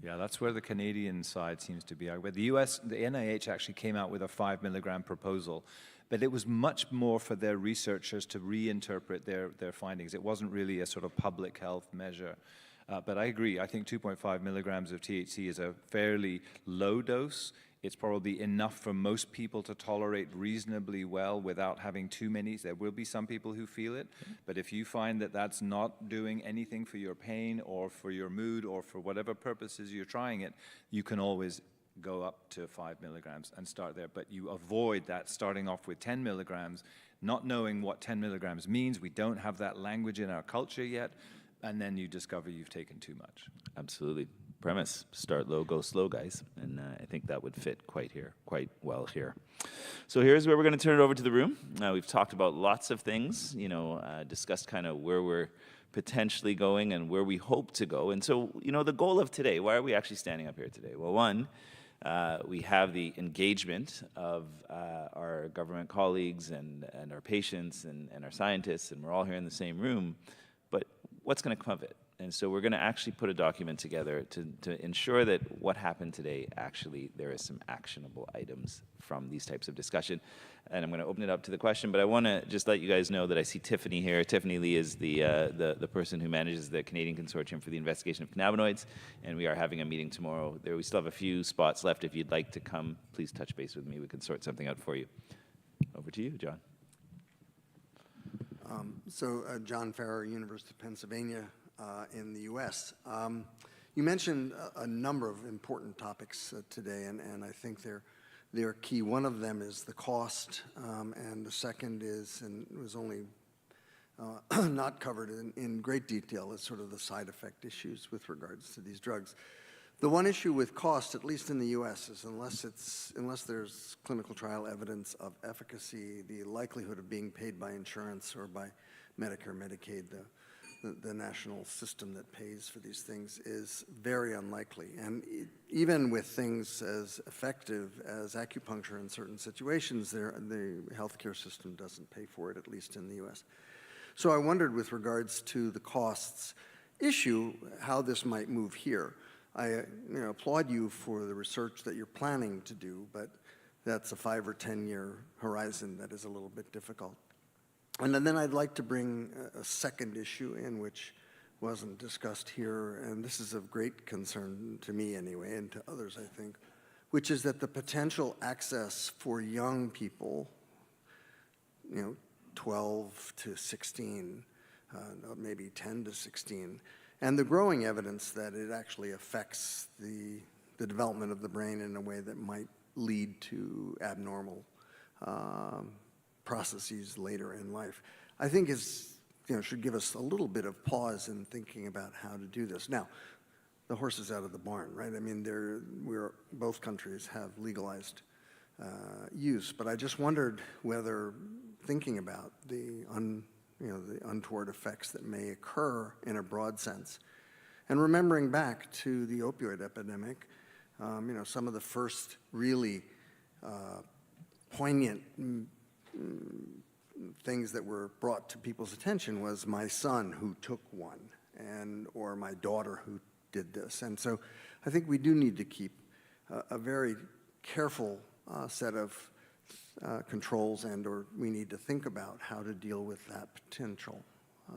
Yeah, that's where the Canadian side seems to be. Where the US, the NIH actually came out with a 5 milligram proposal, but it was much more for their researchers to reinterpret their findings. It wasn't really a sort of public health measure. But I agree. I think 2.5 milligrams of THC is a fairly low dose. It's probably enough for most people to tolerate reasonably well without having too many. There will be some people who feel it, but if you find that that's not doing anything for your pain or for your mood or for whatever purposes you're trying it, you can always go up to 5 milligrams and start there. But you avoid that starting off with 10 milligrams, not knowing what 10 milligrams means. We don't have that language in our culture yet, and then you discover you've taken too much. Absolutely. Premise, start low, go slow, guys. And I think that would fit quite well here. So here's where we're going to turn it over to the room. We've talked about lots of things, discussed kind of where we're potentially going and where we hope to go. And so, the goal of today, why are we actually standing up here today? Well, one, we have the engagement of our government colleagues and our patients and our scientists, and we're all here in the same room. But what's going to come of it? And so we're going to actually put a document together to ensure that what happened today, actually, there is some actionable items from these types of discussion. And I'm going to open it up to the question, but I want to just let you guys know that I see Tiffany here. Tiffany Lee is the person who manages the Canadian Consortium for the Investigation of Cannabinoids, and we are having a meeting tomorrow. We still have a few spots left. If you'd like to come, please touch base with me. We can sort something out for you. Over to you, John. John Farrer, University of Pennsylvania in the U.S. You mentioned a number of important topics today, and I think they're key. One of them is the cost, and the second is, and it was only not covered in great detail is sort of the side effect issues with regards to these drugs. The one issue with cost, at least in the US, is unless there's clinical trial evidence of efficacy, the likelihood of being paid by insurance or by Medicare, Medicaid, the national system that pays for these things, is very unlikely. And even with things as effective as acupuncture in certain situations, the healthcare system doesn't pay for it, at least in the US. So I wondered, with regards to the costs issue, how this might move here. I applaud you for the research that you're planning to do, but that's a 5 or 10 year horizon that is a little bit difficult. And then I'd like to bring a second issue in, which wasn't discussed here, and this is of great concern to me anyway, and to others I think, which is that the potential access for young people, 12 to 16, maybe 10 to 16, and the growing evidence that it actually affects the development of the brain in a way that might lead to abnormal processes later in life, I think should give us a little bit of pause in thinking about how to do this. Now, the horse is out of the barn, right? I mean, both countries have legalized use, but I just wondered whether thinking about the untoward effects that may occur in a broad sense, and remembering back to the opioid epidemic, some of the first really poignant things that were brought to people's attention was my son who took one, or my daughter who did this. And so I think we do need to keep a very careful set of controls, or we need to think about how to deal with that potential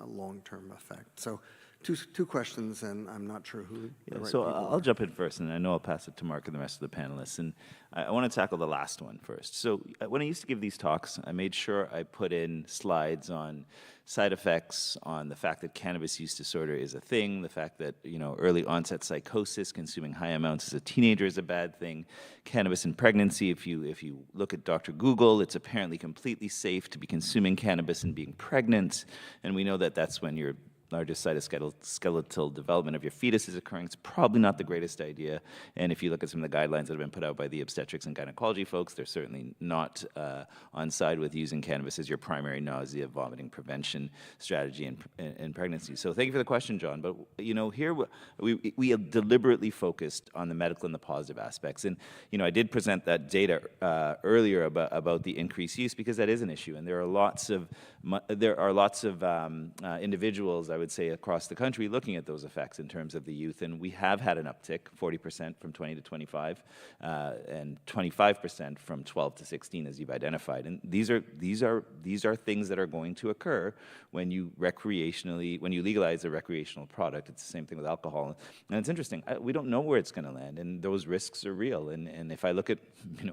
long-term effect. So two questions, and I'm not sure who the right so people I'll are. jump in first, and I know I'll pass it to Mark and the rest of the panelists. And I want to tackle the last one first. So when I used to give these talks, I made sure I put in slides on side effects, on the fact that cannabis use disorder is a thing, the fact that early onset psychosis, consuming high amounts as a teenager is a bad thing, cannabis in pregnancy. If you look at Dr. Google, it's apparently completely safe to be consuming cannabis and being pregnant, and we know that that's when your largest cytoskeletal development of your fetus is occurring. It's probably not the greatest idea. And if you look at some of the guidelines that have been put out by the obstetrics and gynecology folks, they're certainly not on side with using cannabis as your primary nausea, vomiting prevention strategy in pregnancy. So thank you for the question, John. But here we have deliberately focused on the medical and the positive aspects. And I did present that data earlier about the increased use, because that is an issue. And there are lots of individuals, I would say, across the country looking at those effects in terms of the youth, and we have had an uptick, 40% from 20 to 25, and 25% from 12 to 16, as you've identified. And these are things that are going to occur when you legalize a recreational product. It's the same thing with alcohol, and it's interesting. We don't know where it's going to land, and those risks are real. And if I look at,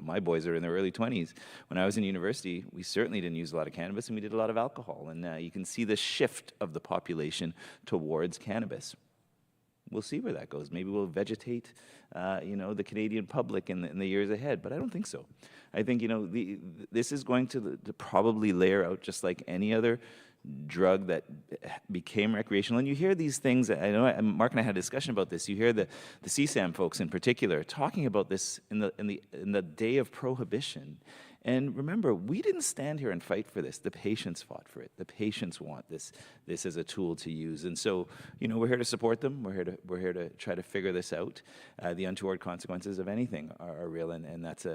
my boys are in their early 20s. When I was in university, we certainly didn't use a lot of cannabis, and we did a lot of alcohol. And you can see the shift of the population towards cannabis. We'll see where that goes. Maybe we'll vegetate, the Canadian public in the years ahead, but I don't think so. I think, this is going to probably layer out just like any other drug that became recreational. And you hear these things, I know Mark and I had a discussion about this, you hear the CSAM folks in particular talking about this in the day of prohibition. And remember, we didn't stand here and fight for this. The patients fought for it. The patients want this as a tool to use. And so, we're here to support them. We're here to try to figure this out. The untoward consequences of anything are real, and that's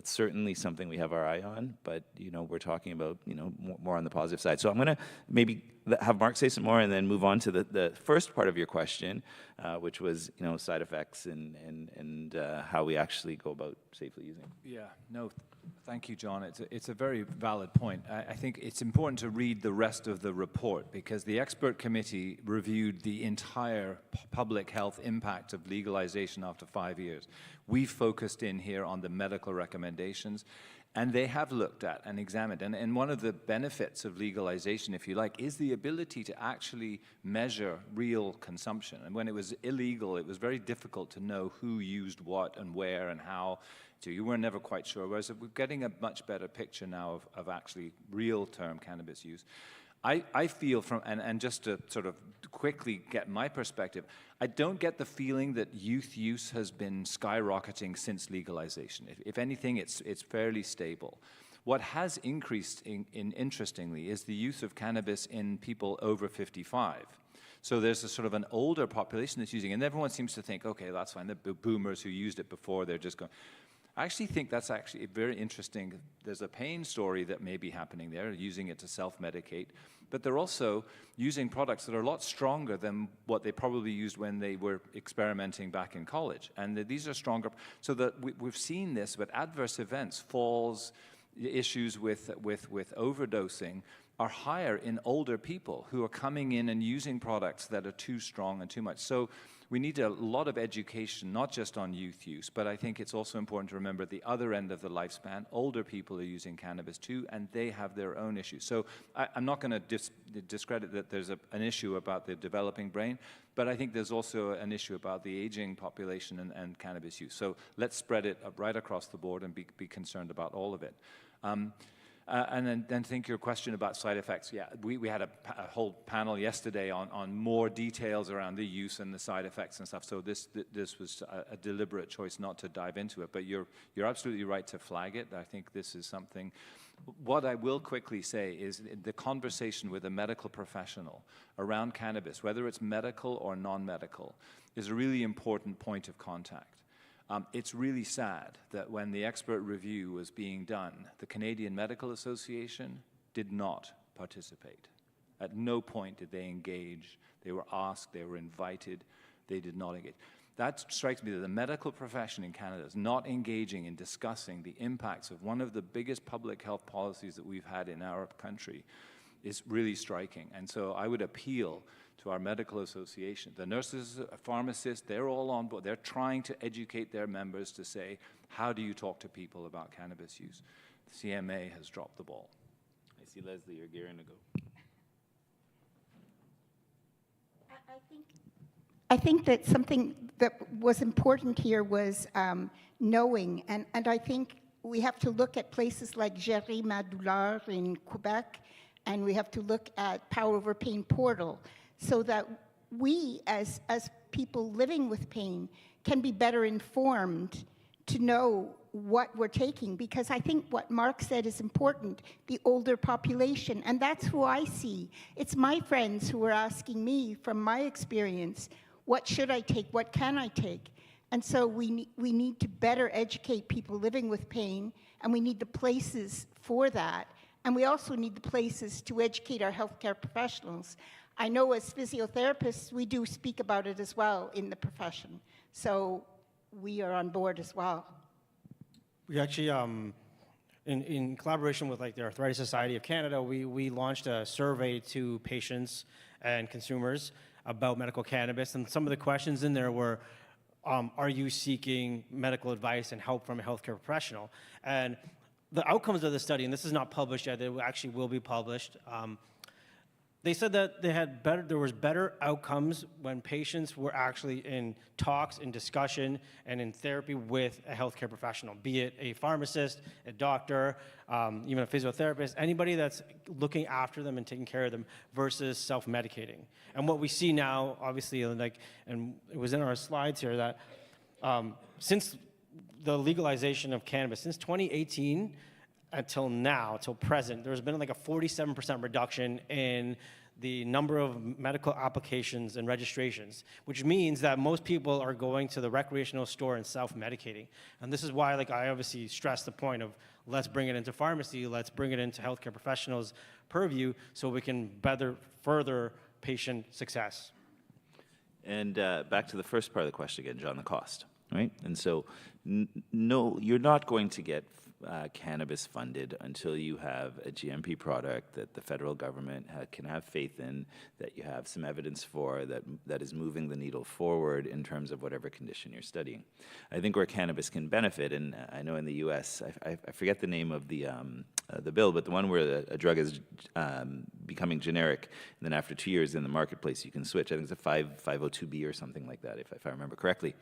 certainly something we have our eye on. But we're talking about more on the positive side. So I'm going to maybe have Mark say some more, and then move on to the first part of your question, which was side effects and how we actually go about safely using. Yeah, no, thank you, John. It's a very valid point. I think it's important to read the rest of the report, because the expert committee reviewed the entire public health impact of legalization after 5 years. We focused in here on the medical recommendations, and they have looked at and examined. And one of the benefits of legalization, if you like, is the ability to actually measure real consumption. And when it was illegal, it was very difficult to know who used what and where and how. So you were never quite sure, whereas we're getting a much better picture now of actually real-term cannabis use. I feel from, and just to sort of quickly get my perspective, I don't get the feeling that youth use has been skyrocketing since legalization. If anything, it's fairly stable. What has increased, interestingly, is the use of cannabis in people over 55. So there's a sort of an older population that's using it, and everyone seems to think, okay, that's fine, the boomers who used it before, they're just going. I actually think that's actually very interesting. There's a pain story that may be happening there, using it to self-medicate, but they're also using products that are a lot stronger than what they probably used when they were experimenting back in college. And these are stronger, so that we've seen this with adverse events, falls, issues with overdosing are higher in older people who are coming in and using products that are too strong and too much. So we need a lot of education, not just on youth use, but I think it's also important to remember at the other end of the lifespan, older people are using cannabis too, and they have their own issues. So I'm not going to discredit that there's an issue about the developing brain, but I think there's also an issue about the aging population and cannabis use. So let's spread it right across the board and be concerned about all of it. And then think your question about side effects. Yeah, we had a whole panel yesterday on more details around the use and the side effects and stuff. So this was a deliberate choice not to dive into it. But you're absolutely right to flag it. I think this is something. What I will quickly say is the conversation with a medical professional around cannabis, whether it's medical or non-medical, is a really important point of contact. It's really sad that when the expert review was being done, the Canadian Medical Association did not participate. At no point did they engage. They were asked, they were invited, they did not engage. That strikes me that the medical profession in Canada is not engaging in discussing the impacts of one of the biggest public health policies that we've had in our country is really striking. And so I would appeal to our medical association. The nurses, pharmacists, they're all on board. They're trying to educate their members to say, how do you talk to people about cannabis use? The CMA has dropped the ball. I see, Leslie, you're gearing to go. I think that something that was important here was knowing, and I think we have to look at places like Gérer ma douleur in Quebec, and we have to look at Power Over Pain portal, so that we, as people living with pain, can be better informed to know what we're taking. Because I think what Mark said is important, the older population, and that's who I see. It's my friends who are asking me, from my experience, what should I take, what can I take? And so we need to better educate people living with pain, and we need the places for that. And we also need the places to educate our healthcare professionals. I know as physiotherapists, we do speak about it as well in the profession. So we are on board as well. We actually, in collaboration with like the Arthritis Society of Canada, we launched a survey to patients and consumers about medical cannabis. And some of the questions in there were, are you seeking medical advice and help from a healthcare professional? And the outcomes of the study, and this is not published yet, it actually will be published. They said that there was better outcomes when patients were actually in talks, in discussion, and in therapy with a healthcare professional, be it a pharmacist, a doctor, even a physiotherapist, anybody that's looking after them and taking care of them versus self-medicating. And what we see now, obviously, and it was in our slides here, that since the legalization of cannabis, since 2018, until now, till present, there's been like a 47% reduction in the number of medical applications and registrations, which means that most people are going to the recreational store and self-medicating. And this is why, like, I obviously stress the point of let's bring it into pharmacy, let's bring it into healthcare professionals' purview so we can better further patient success. And back to the first part of the question again, John, the cost, right? And so, no, you're not going to get cannabis funded until you have a GMP product that the federal government can have faith in, that you have some evidence for, that is moving the needle forward in terms of whatever condition you're studying. I think where cannabis can benefit, and I know in the U.S., I forget the name of the bill, but the one where a drug is becoming generic, and then after 2 years in the marketplace you can switch. I think it's a 502B or something like that, if I remember correctly.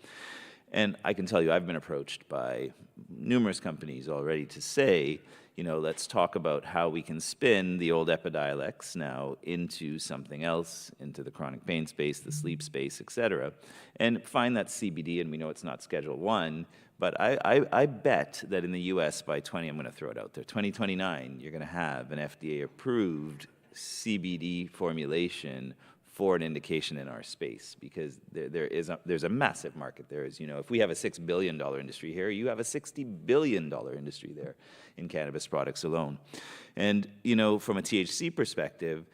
And I can tell you, I've been approached by numerous companies already to say, you know, let's talk about how we can spin the old Epidiolex now into something else, into the chronic pain space, the sleep space, et cetera, and find that CBD, and we know it's not Schedule I, but I bet that in the US by I'm going to throw it out there, 2029, you're going to have an FDA-approved CBD formulation for an indication in our space, because there's a massive market there. As you know, if we have a $6 billion industry here, you have a $60 billion industry there in cannabis products alone. And, you know, from a THC perspective,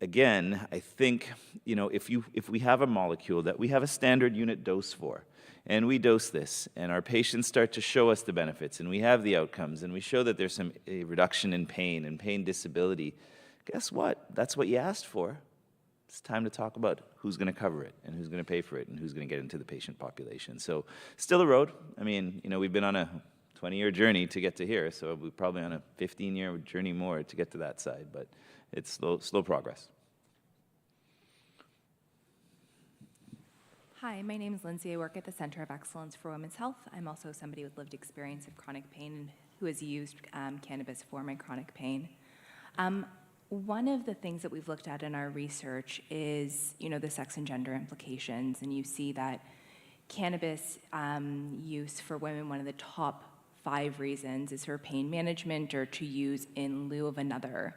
again, I think, you know, if we have a molecule that we have a standard unit dose for, and we dose this, and our patients start to show us the benefits, and we have the outcomes, and we show that there's a reduction in pain and pain disability, guess what? That's what you asked for. It's time to talk about who's going to cover it and who's going to pay for it and who's going to get into the patient population. So still a road. I mean, you know, we've been on a 20-year journey to get to here, so we're probably on a 15-year journey more to get to that side, but it's slow progress. Hi, my name is Lindsay. I work at the Center of Excellence for Women's Health. I'm also somebody with lived experience of chronic pain and who has used cannabis for my chronic pain. One of the things that we've looked at in our research is, you know, the sex and gender implications, and you see that cannabis use for women, one of the top 5 reasons is for pain management or to use in lieu of another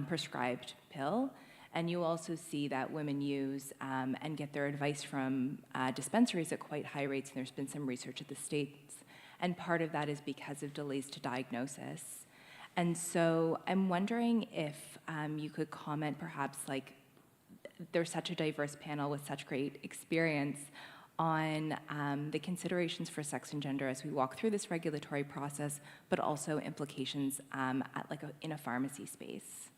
prescribed pill. And you also see that women use and get their advice from dispensaries at quite high rates, and there's been some research at the States. And part of that is because of delays to diagnosis. And so I'm wondering if you could comment perhaps, like, there's such a diverse panel with such great experience on the considerations for sex and gender as we walk through this regulatory process, but also implications in a pharmacy space.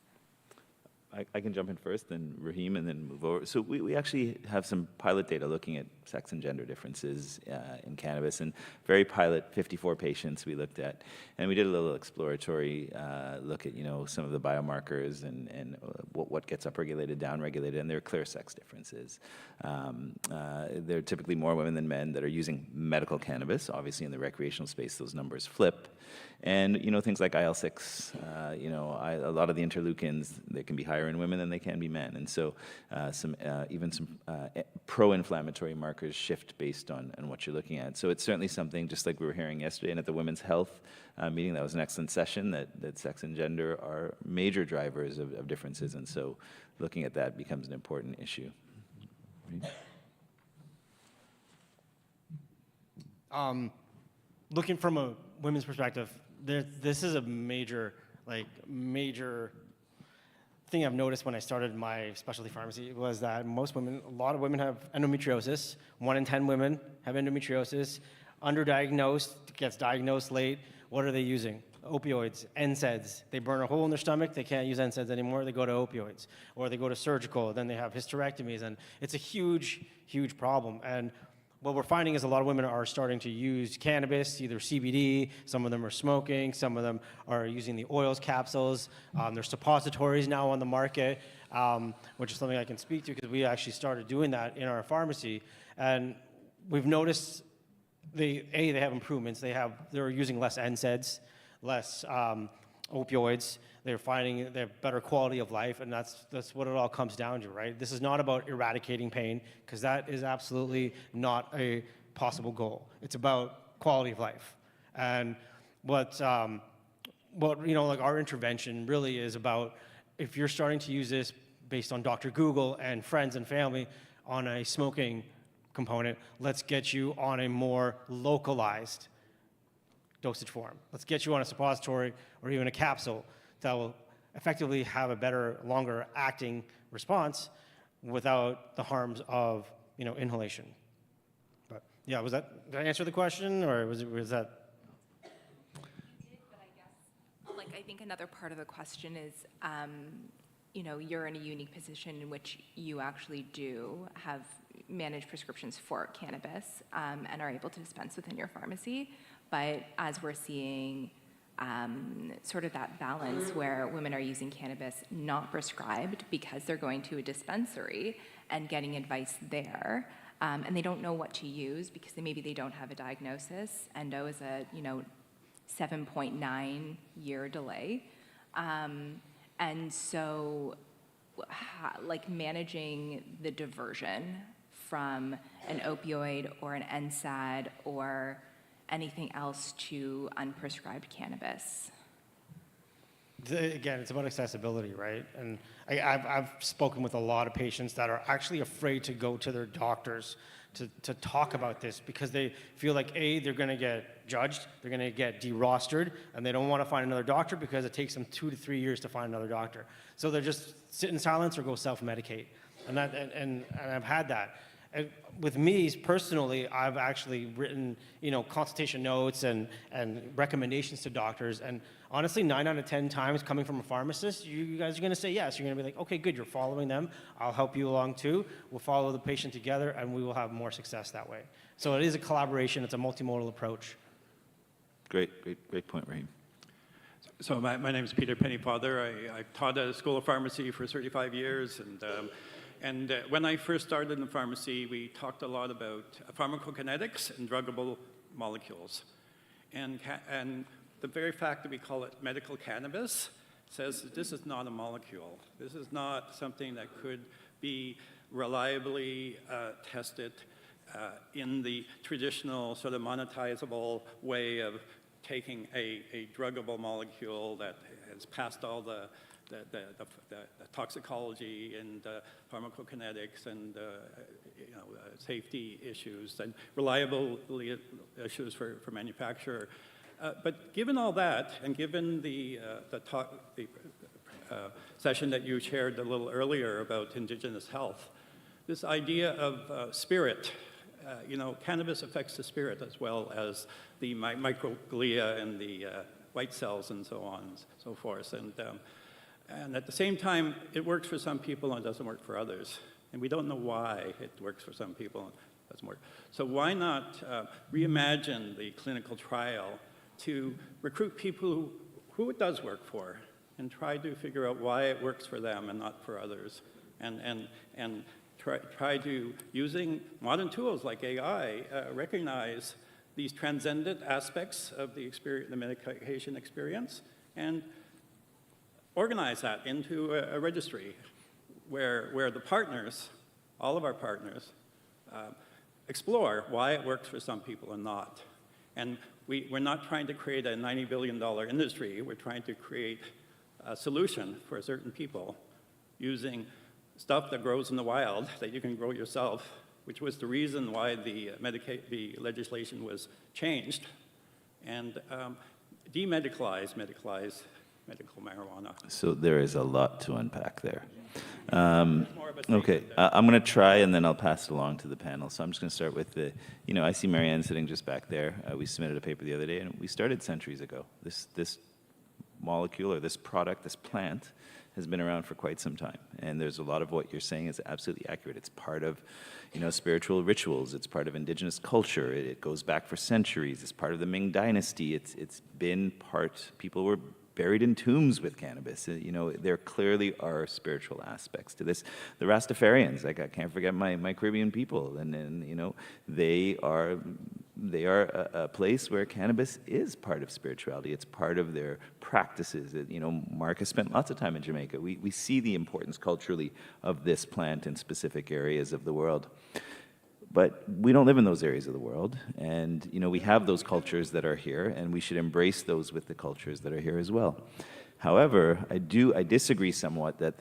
I can jump in first, then Raheem, and then move over. So we actually have some pilot data looking at sex and gender differences in cannabis, and very pilot, 54 patients we looked at. And we did a little exploratory look at, you know, some of the biomarkers and what gets upregulated, downregulated, and there are clear sex differences. There are typically more women than men that are using medical cannabis. Obviously, in the recreational space, those numbers flip. And, you know, things like IL-6, you know, a lot of the interleukins, they can be higher in women than they can be men. And so even some pro-inflammatory markers shift based on what you're looking at. So it's certainly something, just like we were hearing yesterday and at the Women's Health meeting, that was an excellent session, that sex and gender are major drivers of differences. And so looking at that becomes an important issue. Looking from a women's perspective, this is a major thing I've noticed when I started my specialty pharmacy was that a lot of women have endometriosis. 1 in 10 women have endometriosis. Underdiagnosed, gets diagnosed late. What are they using? Opioids, NSAIDs. They burn a hole in their stomach, they can't use NSAIDs anymore, they go to opioids. Or they go to surgical, then they have hysterectomies, and it's a huge, huge problem. And what we're finding is a lot of women are starting to use cannabis, either CBD, some of them are smoking, some of them are using the oils capsules. There's suppositories now on the market, which is something I can speak to because we actually started doing that in our pharmacy. And we've noticed they have improvements. They're using less NSAIDs, less opioids. They're finding they have better quality of life, and that's what it all comes down to, right? This is not about eradicating pain, because that is absolutely not a possible goal. It's about quality of life. And what you know, like our intervention really is about, if you're starting to use this based on Dr. Google and friends and family on a smoking component, let's get you on a more localized dosage form. Let's get you on a suppository or even a capsule that will effectively have a better, longer acting response without the harms of, you know, inhalation. But yeah, did I answer the question, or was that? I think another part of the question is, you know, you're in a unique position in which you actually do have managed prescriptions for cannabis and are able to dispense within your pharmacy. But as we're seeing sort of that balance where women are using cannabis not prescribed because they're going to a dispensary and getting advice there, and they don't know what to use because maybe they don't have a diagnosis. Endo is a 7.9 year delay, and so like managing the diversion from an opioid or an NSAID or anything else to unprescribed cannabis. Again, it's about accessibility, right? And I've spoken with a lot of patients that are actually afraid to go to their doctors to talk about this because they feel like, A, they're going to get judged, they're going to get derostered, and they don't want to find another doctor because it takes them 2 to 3 years to find another doctor. So they're just sit in silence or go self-medicate. And I've had that. And with me personally, I've actually written, consultation notes and recommendations to doctors. And honestly, 9 out of 10 times coming from a pharmacist, you guys are going to say yes. You're going to be like, okay, good, you're following them. I'll help you along too. We'll follow the patient together, and we will have more success that way. So it is a collaboration. It's a multimodal approach. Great point, Raheem. So my name is Peter Pennyfather. I taught at a school of pharmacy for 35 years, and when I first started in pharmacy, we talked a lot about pharmacokinetics and druggable molecules. And the very fact that we call it medical cannabis says that this is not a molecule. This is not something that could be reliably tested in the traditional sort of monetizable way of taking a druggable molecule that has passed all the toxicology and pharmacokinetics and safety issues and reliability issues for manufacturer. But given all that, and given the session that you shared a little earlier about Indigenous health, this idea of spirit, cannabis affects the spirit as well as the microglia and the white cells and so on and so forth. And at the same time, it works for some people and it doesn't work for others. And we don't know why it works for some people and it doesn't work. So why not reimagine the clinical trial to recruit people who it does work for and try to figure out why it works for them and not for others. And try to, using modern tools like AI, recognize these transcendent aspects of the medication experience and organize that into a registry where the partners, all of our partners, explore why it works for some people and not. And we're not trying to create a $90 billion industry. We're trying to create a solution for certain people using stuff that grows in the wild that you can grow yourself, which was the reason why the legislation was changed, and medicalize medical marijuana. So there is a lot to unpack there. Okay, I'm going to try and then I'll pass it along to the panel. So I'm just going to start with I see Marianne sitting just back there. We submitted a paper the other day and we started centuries ago. This molecule or this product, this plant, has been around for quite some time. And there's a lot of what you're saying is absolutely accurate. It's part of, spiritual rituals. It's part of indigenous culture. It goes back for centuries. It's part of the Ming Dynasty. It's been part, people were buried in tombs with cannabis. There clearly are spiritual aspects to this. The Rastafarians, I can't forget my Caribbean people, and they are a place where cannabis is part of spirituality. It's part of their practices. Mark has spent lots of time in Jamaica. We see the importance culturally of this plant in specific areas of the world. But we don't live in those areas of the world, and we have those cultures that are here, and we should embrace those with the cultures that are here as well. However, I disagree somewhat that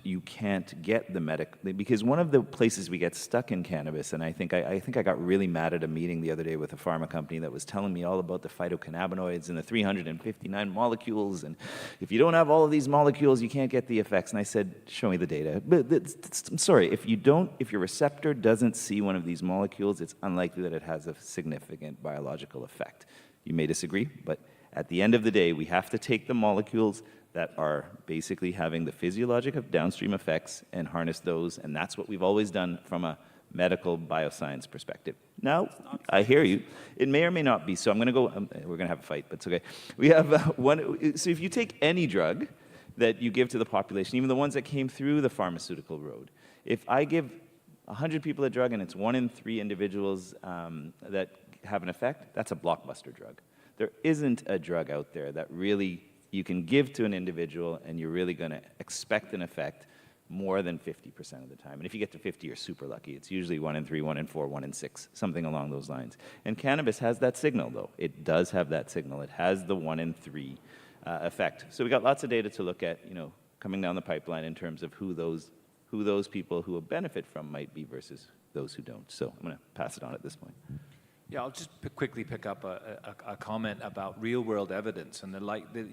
you can't get the because one of the places we get stuck in cannabis, and I think I got really mad at a meeting the other day with a pharma company that was telling me all about the phytocannabinoids and the 359 molecules, and if you don't have all of these molecules, you can't get the effects. And I said, show me the data. But I'm sorry, if your receptor doesn't see one of these molecules, it's unlikely that it has a significant biological effect. You may disagree, but at the end of the day, we have to take the molecules that are basically having the physiologic of downstream effects and harness those, and that's what we've always done from a medical bioscience perspective. Now, I hear you. It may or may not be, so I'm going to go, we're going to have a fight, but it's okay. We have so if you take any drug that you give to the population, even the ones that came through the pharmaceutical road, if I give 100 people a drug and it's 1 in 3 individuals that have an effect, that's a blockbuster drug. There isn't a drug out there that really you can give to an individual and you're really going to expect an effect more than 50% of the time. And if you get to 50, you're super lucky. It's usually 1 in 3, 1 in 4, 1 in 6, something along those lines. And cannabis has that signal, though. It does have that signal. It has the 1 in 3 effect. So we got lots of data to look at, coming down the pipeline in terms of who those people who will benefit from might be versus those who don't. So I'm going to pass it on at this point. Yeah, I'll just quickly pick up a comment about real-world evidence and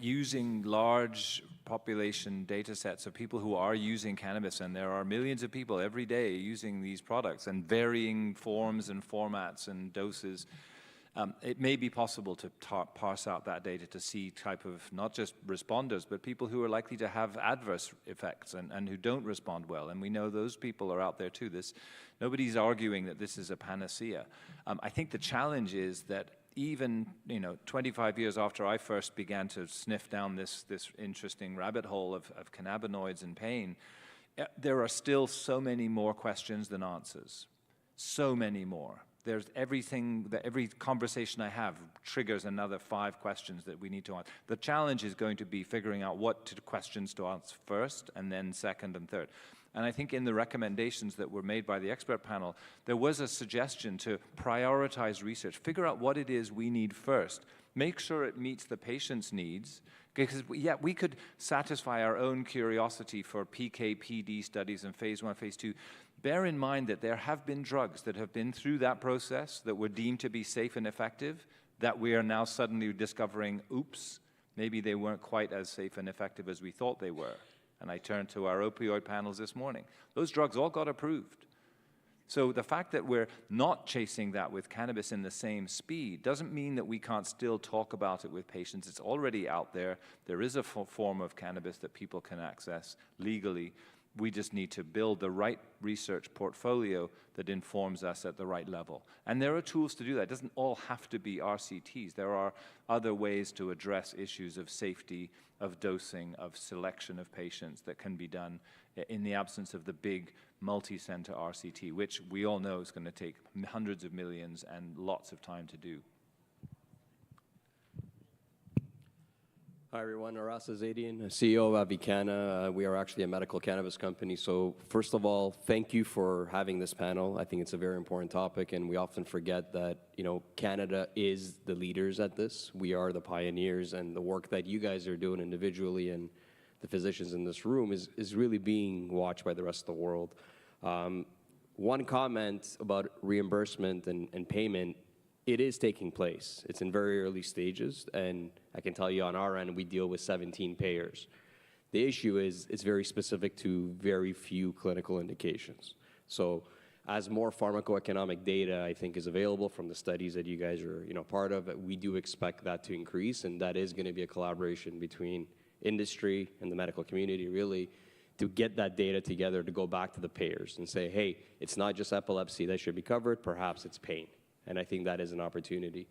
using large population data sets of people who are using cannabis, and there are millions of people every day using these products in varying forms and formats and doses. It may be possible to parse out that data to see type of not just responders, but people who are likely to have adverse effects and who don't respond well. And we know those people are out there too. Nobody's arguing that this is a panacea. I think the challenge is that even 25 years after I first began to sniff down this interesting rabbit hole of cannabinoids and pain, there are still so many more questions than answers. So many more. There's every conversation I have triggers another 5 questions that we need to answer. The challenge is going to be figuring out what questions to answer first, and then second and third. And I think in the recommendations that were made by the expert panel, there was a suggestion to prioritize research, figure out what it is we need first, make sure it meets the patient's needs, because we could satisfy our own curiosity for PK/PD studies in phase 1, phase 2. Bear in mind that there have been drugs that have been through that process that were deemed to be safe and effective that we are now suddenly discovering, oops, maybe they weren't quite as safe and effective as we thought they were. And I turned to our opioid panels this morning. Those drugs all got approved. So the fact that we're not chasing that with cannabis in the same speed doesn't mean that we can't still talk about it with patients. It's already out there. There is a form of cannabis that people can access legally. We just need to build the right research portfolio that informs us at the right level. And there are tools to do that. It doesn't all have to be RCTs. There are other ways to address issues of safety, of dosing, of selection of patients that can be done in the absence of the big multi-center RCT, which we all know is going to take hundreds of millions and lots of time to do. Hi everyone, Aras Azadian, CEO of Avicanna. We are actually a medical cannabis company. So first of all, thank you for having this panel. I think it's a very important topic, and we often forget that, Canada is the leaders at this. We are the pioneers, and the work that you guys are doing individually and the physicians in this room is really being watched by the rest of the world. One comment about reimbursement and payment. It is taking place. It's in very early stages, and I can tell you on our end, we deal with 17 payers. The issue is it's very specific to very few clinical indications. So as more pharmacoeconomic data, I think, is available from the studies that you guys are part of, we do expect that to increase, and that is going to be a collaboration between industry and the medical community, really, to get that data together to go back to the payers and say, hey, it's not just epilepsy that should be covered, perhaps it's pain. And I think that is an opportunity.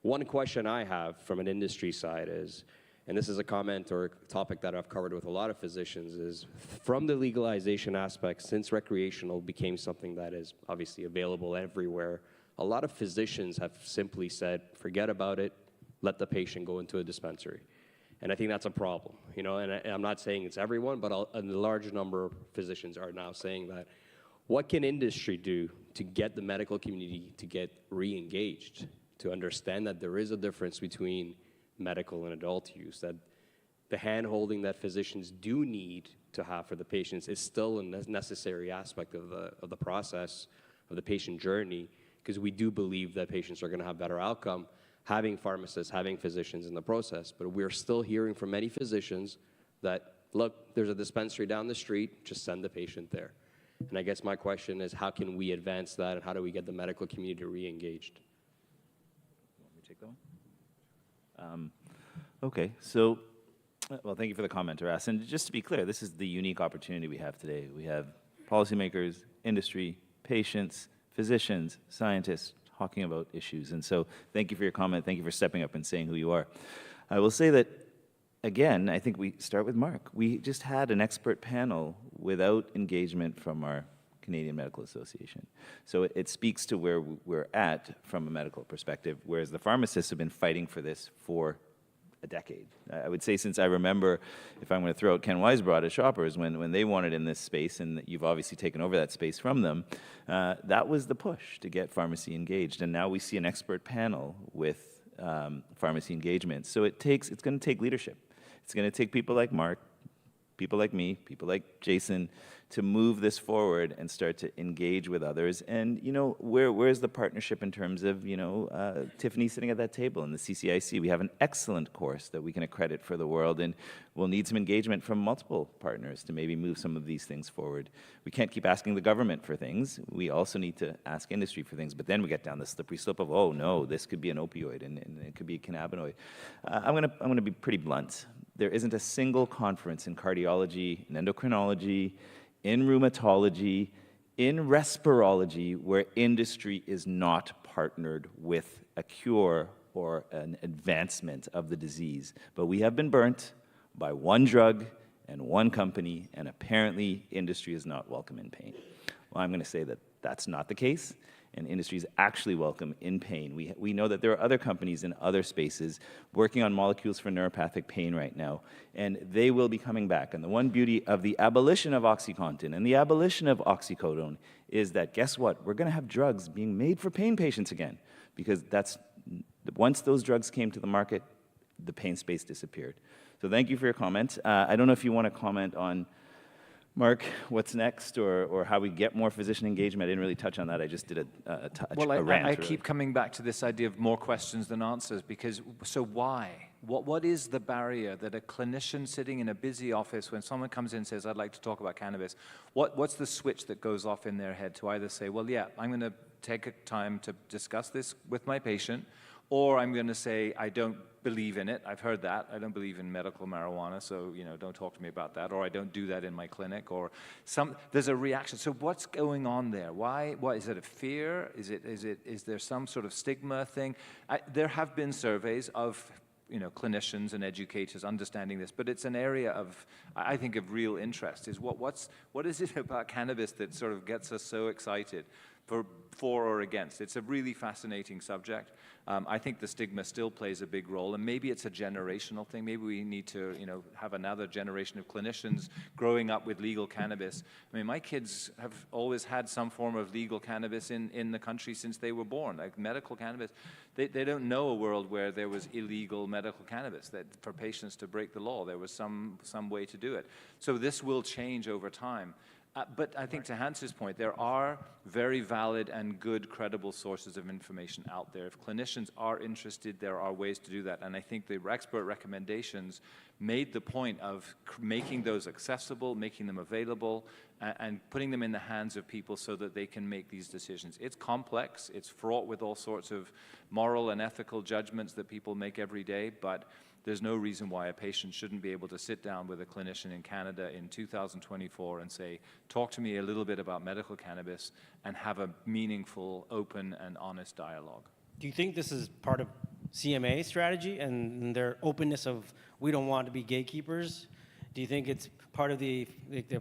One question I have from an industry side is, and this is a comment or a topic that I've covered with a lot of physicians, is from the legalization aspect, since recreational became something that is obviously available everywhere, a lot of physicians have simply said, forget about it, let the patient go into a dispensary. And I think that's a problem, and I'm not saying it's everyone, but a large number of physicians are now saying that. What can industry do to get the medical community to get re-engaged, to understand that there is a difference between medical and adult use, that the hand-holding that physicians do need to have for the patients is still a necessary aspect of the process, of the patient journey, because we do believe that patients are going to have better outcome having pharmacists, having physicians in the process. But we're still hearing from many physicians that, look, there's a dispensary down the street, just send the patient there. And I guess my question is, how can we advance that, and how do we get the medical community re-engaged? Want me to take that one? Okay, so, well, thank you for the comment, Aras. And just to be clear, this is the unique opportunity we have today. We have policymakers, industry, patients, physicians, scientists talking about issues. And so thank you for your comment. Thank you for stepping up and saying who you are. I will say that, again, I think we start with Mark. We just had an expert panel without engagement from our Canadian Medical Association. So it speaks to where we're at from a medical perspective, whereas the pharmacists have been fighting for this for a decade. I would say since I remember, if I'm going to throw out Ken Weisbrod at Shoppers, when they wanted in this space, and you've obviously taken over that space from them, that was the push to get pharmacy engaged. And now we see an expert panel with pharmacy engagement. So it's going to take leadership. It's going to take people like Mark, people like me, people like Jason, to move this forward and start to engage with others. And, you know, where's the partnership in terms of, you know, Tiffany sitting at that table in the CCIC? We have an excellent course that we can accredit for the world, and we'll need some engagement from multiple partners to maybe move some of these things forward. We can't keep asking the government for things. We also need to ask industry for things, but then we get down the slippery slope of, oh no, this could be an opioid, and it could be a cannabinoid. I'm gonna be pretty blunt. There isn't a single conference in cardiology, in endocrinology, in rheumatology, in respirology, where industry is not partnered with a cure or an advancement of the disease. But we have been burnt by one drug and one company, and apparently industry is not welcome in pain. Well, I'm going to say that that's not the case, and industry is actually welcome in pain. We know that there are other companies in other spaces working on molecules for neuropathic pain right now, and they will be coming back. And the one beauty of the abolition of OxyContin and the abolition of oxycodone is that, guess what? We're going to have drugs being made for pain patients again, because once those drugs came to the market, the pain space disappeared. So thank you for your comment. I don't know if you want to comment on, Mark, what's next, or how we get more physician engagement. I didn't really touch on that. I just did a rant. I keep coming back to this idea of more questions than answers, because, so why? What is the barrier that a clinician sitting in a busy office, when someone comes in and says, I'd like to talk about cannabis, what's the switch that goes off in their head to either say, well, yeah, I'm going to take a time to discuss this with my patient, or I'm going to say, I don't believe in it. I've heard that. I don't believe in medical marijuana, so, you know, don't talk to me about that. Or I don't do that in my clinic. Or there's a reaction. So what's going on there? Why is it a fear? Is there some sort of stigma thing? There have been surveys of, you know, clinicians and educators understanding this, but it's an area of, I think, of real interest. Is what is it about cannabis that sort of gets us so excited for or against? It's a really fascinating subject. I think the stigma still plays a big role, and maybe it's a generational thing. Maybe we need to, you know, have another generation of clinicians growing up with legal cannabis. I mean, my kids have always had some form of legal cannabis in the country since they were born, like medical cannabis. They don't know a world where there was illegal medical cannabis, that for patients to break the law, there was some way to do it. So this will change over time. But I think to Hans's point, there are very valid and good, credible sources of information out there. If clinicians are interested, there are ways to do that. And I think the expert recommendations made the point of making those accessible, making them available, and putting them in the hands of people so that they can make these decisions. It's complex. It's fraught with all sorts of moral and ethical judgments that people make every day, but there's no reason why a patient shouldn't be able to sit down with a clinician in Canada in 2024 and say, talk to me a little bit about medical cannabis, and have a meaningful, open, and honest dialogue. Do you think this is part of CMA strategy and their openness of, we don't want to be gatekeepers? Do you think it's part of the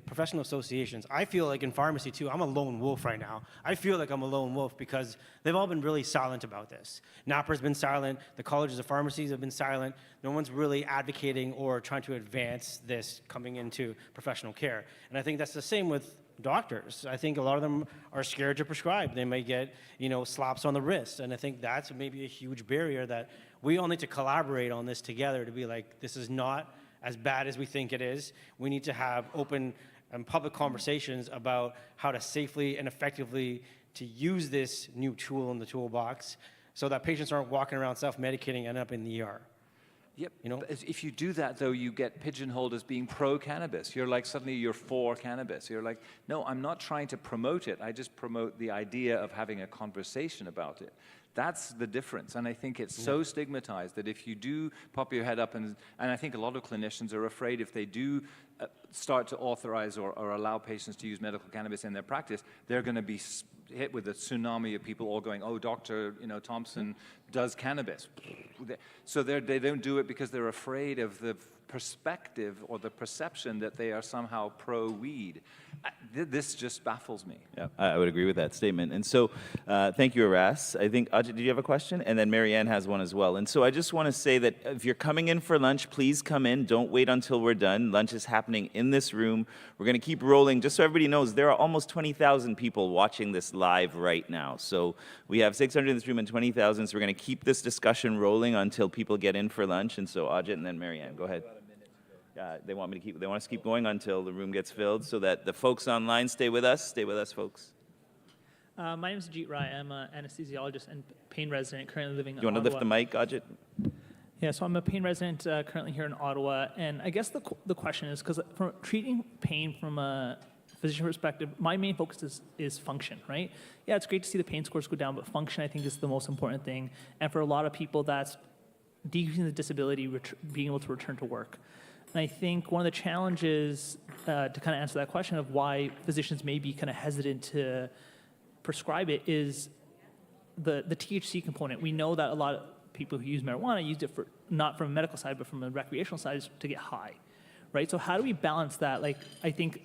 professional associations? I feel like in pharmacy too, I'm a lone wolf right now. I feel like I'm a lone wolf because they've all been really silent about this. NAPRA's been silent, the colleges of pharmacies have been silent. No one's really advocating or trying to advance this coming into professional care. And I think that's the same with doctors. I think a lot of them are scared to prescribe. They may get, you know, slaps on the wrist. And I think that's maybe a huge barrier that we all need to collaborate on this together to be like, this is not as bad as we think it is. We need to have open and public conversations about how to safely and effectively to use this new tool in the toolbox so that patients aren't walking around self-medicating and end up in the ER. Yep. You know, but if you do that, though, you get pigeonholed as being pro-cannabis. You're like, suddenly you're for cannabis. You're like, no, I'm not trying to promote it. I just promote the idea of having a conversation about it. That's the difference. And I think it's so stigmatized that if you do pop your head up, and I think a lot of clinicians are afraid if they do start to authorize or allow patients to use medical cannabis in their practice, they're going to be hit with a tsunami of people all going, oh, Dr. Thompson does cannabis. So they don't do it because they're afraid of the perspective or the perception that they are somehow pro-weed. This just baffles me. Yeah, I would agree with that statement. And so, thank you, Aras. I think, Ajit, did you have a question? And then Marianne has one as well. And so I just want to say that if you're coming in for lunch, please come in. Don't wait until we're done. Lunch is happening in this room. We're going to keep rolling. Just so everybody knows, there are almost 20,000 people watching this live right now. So we have 600 in this room and 20,000. So we're going to keep this discussion rolling until people get in for lunch. And so Ajit and then Marianne, go ahead. They want us to keep going until the room gets filled so that the folks online stay with us. Stay with us, folks. My name is Ajit Rai. I'm an anesthesiologist and pain resident currently living in You want to lift the mic, Ajit? Yeah, so I'm a pain resident currently here in Ottawa. And I guess the question is, because from treating pain from a physician perspective, my main focus is function, right? Yeah, it's great to see the pain scores go down, but function, I think, is the most important thing. And for a lot of people, that's decreasing the disability, being able to return to work. And I think one of the challenges to kind of answer that question of why physicians may be kind of hesitant to prescribe it is the THC component. We know that a lot of people who use marijuana use it for not from a medical side, but from a recreational side to get high, right? So how do we balance that? Like, I think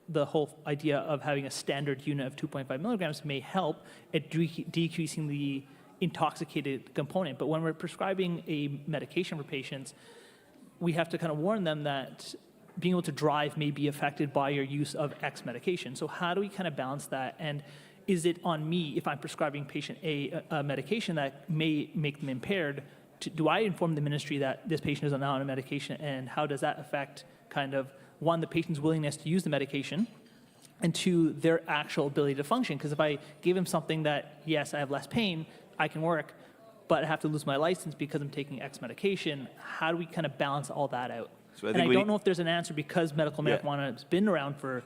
the whole idea of having a standard unit of 2.5 milligrams may help at decreasing the intoxicated component. But when we're prescribing a medication for patients, we have to kind of warn them that being able to drive may be affected by your use of X medication. So how do we kind of balance that? And is it on me if I'm prescribing patient a medication that may make them impaired? Do I inform the ministry that this patient is now on a medication, and how does that affect kind of, one, the patient's willingness to use the medication, and two, their actual ability to function? Because if I give him something that, yes, I have less pain, I can work, but I have to lose my license because I'm taking X medication, how do we kind of balance all that out? So I don't know if there's an answer because medical marijuana has been around for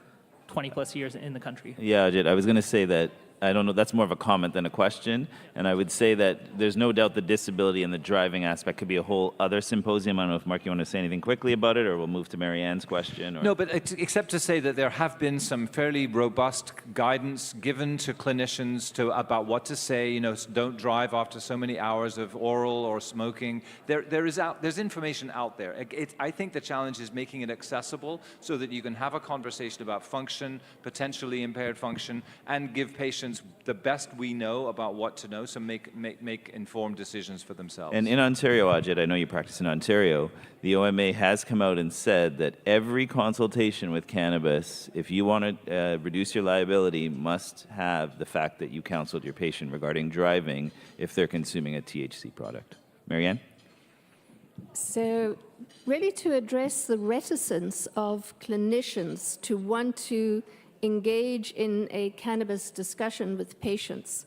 20 plus years in the country. Yeah, Ajit, I was going to say that, I don't know, that's more of a comment than a question. And I would say that there's no doubt the disability and the driving aspect could be a whole other symposium. I don't know if, Mark, you want to say anything quickly about it, or we'll move to Marianne's question. Or... No, but except to say that there have been some fairly robust guidance given to clinicians about what to say. You know, don't drive after so many hours of oral or smoking. There's information out there. I think the challenge is making it accessible so that you can have a conversation about function, potentially impaired function, and give patients the best we know about what to know, so make informed decisions for themselves. And in Ontario, Ajit, I know you practice in Ontario, the OMA has come out and said that every consultation with cannabis, if you want to reduce your liability, must have the fact that you counseled your patient regarding driving if they're consuming a THC product. Marianne? So really to address the reticence of clinicians to want to engage in a cannabis discussion with patients.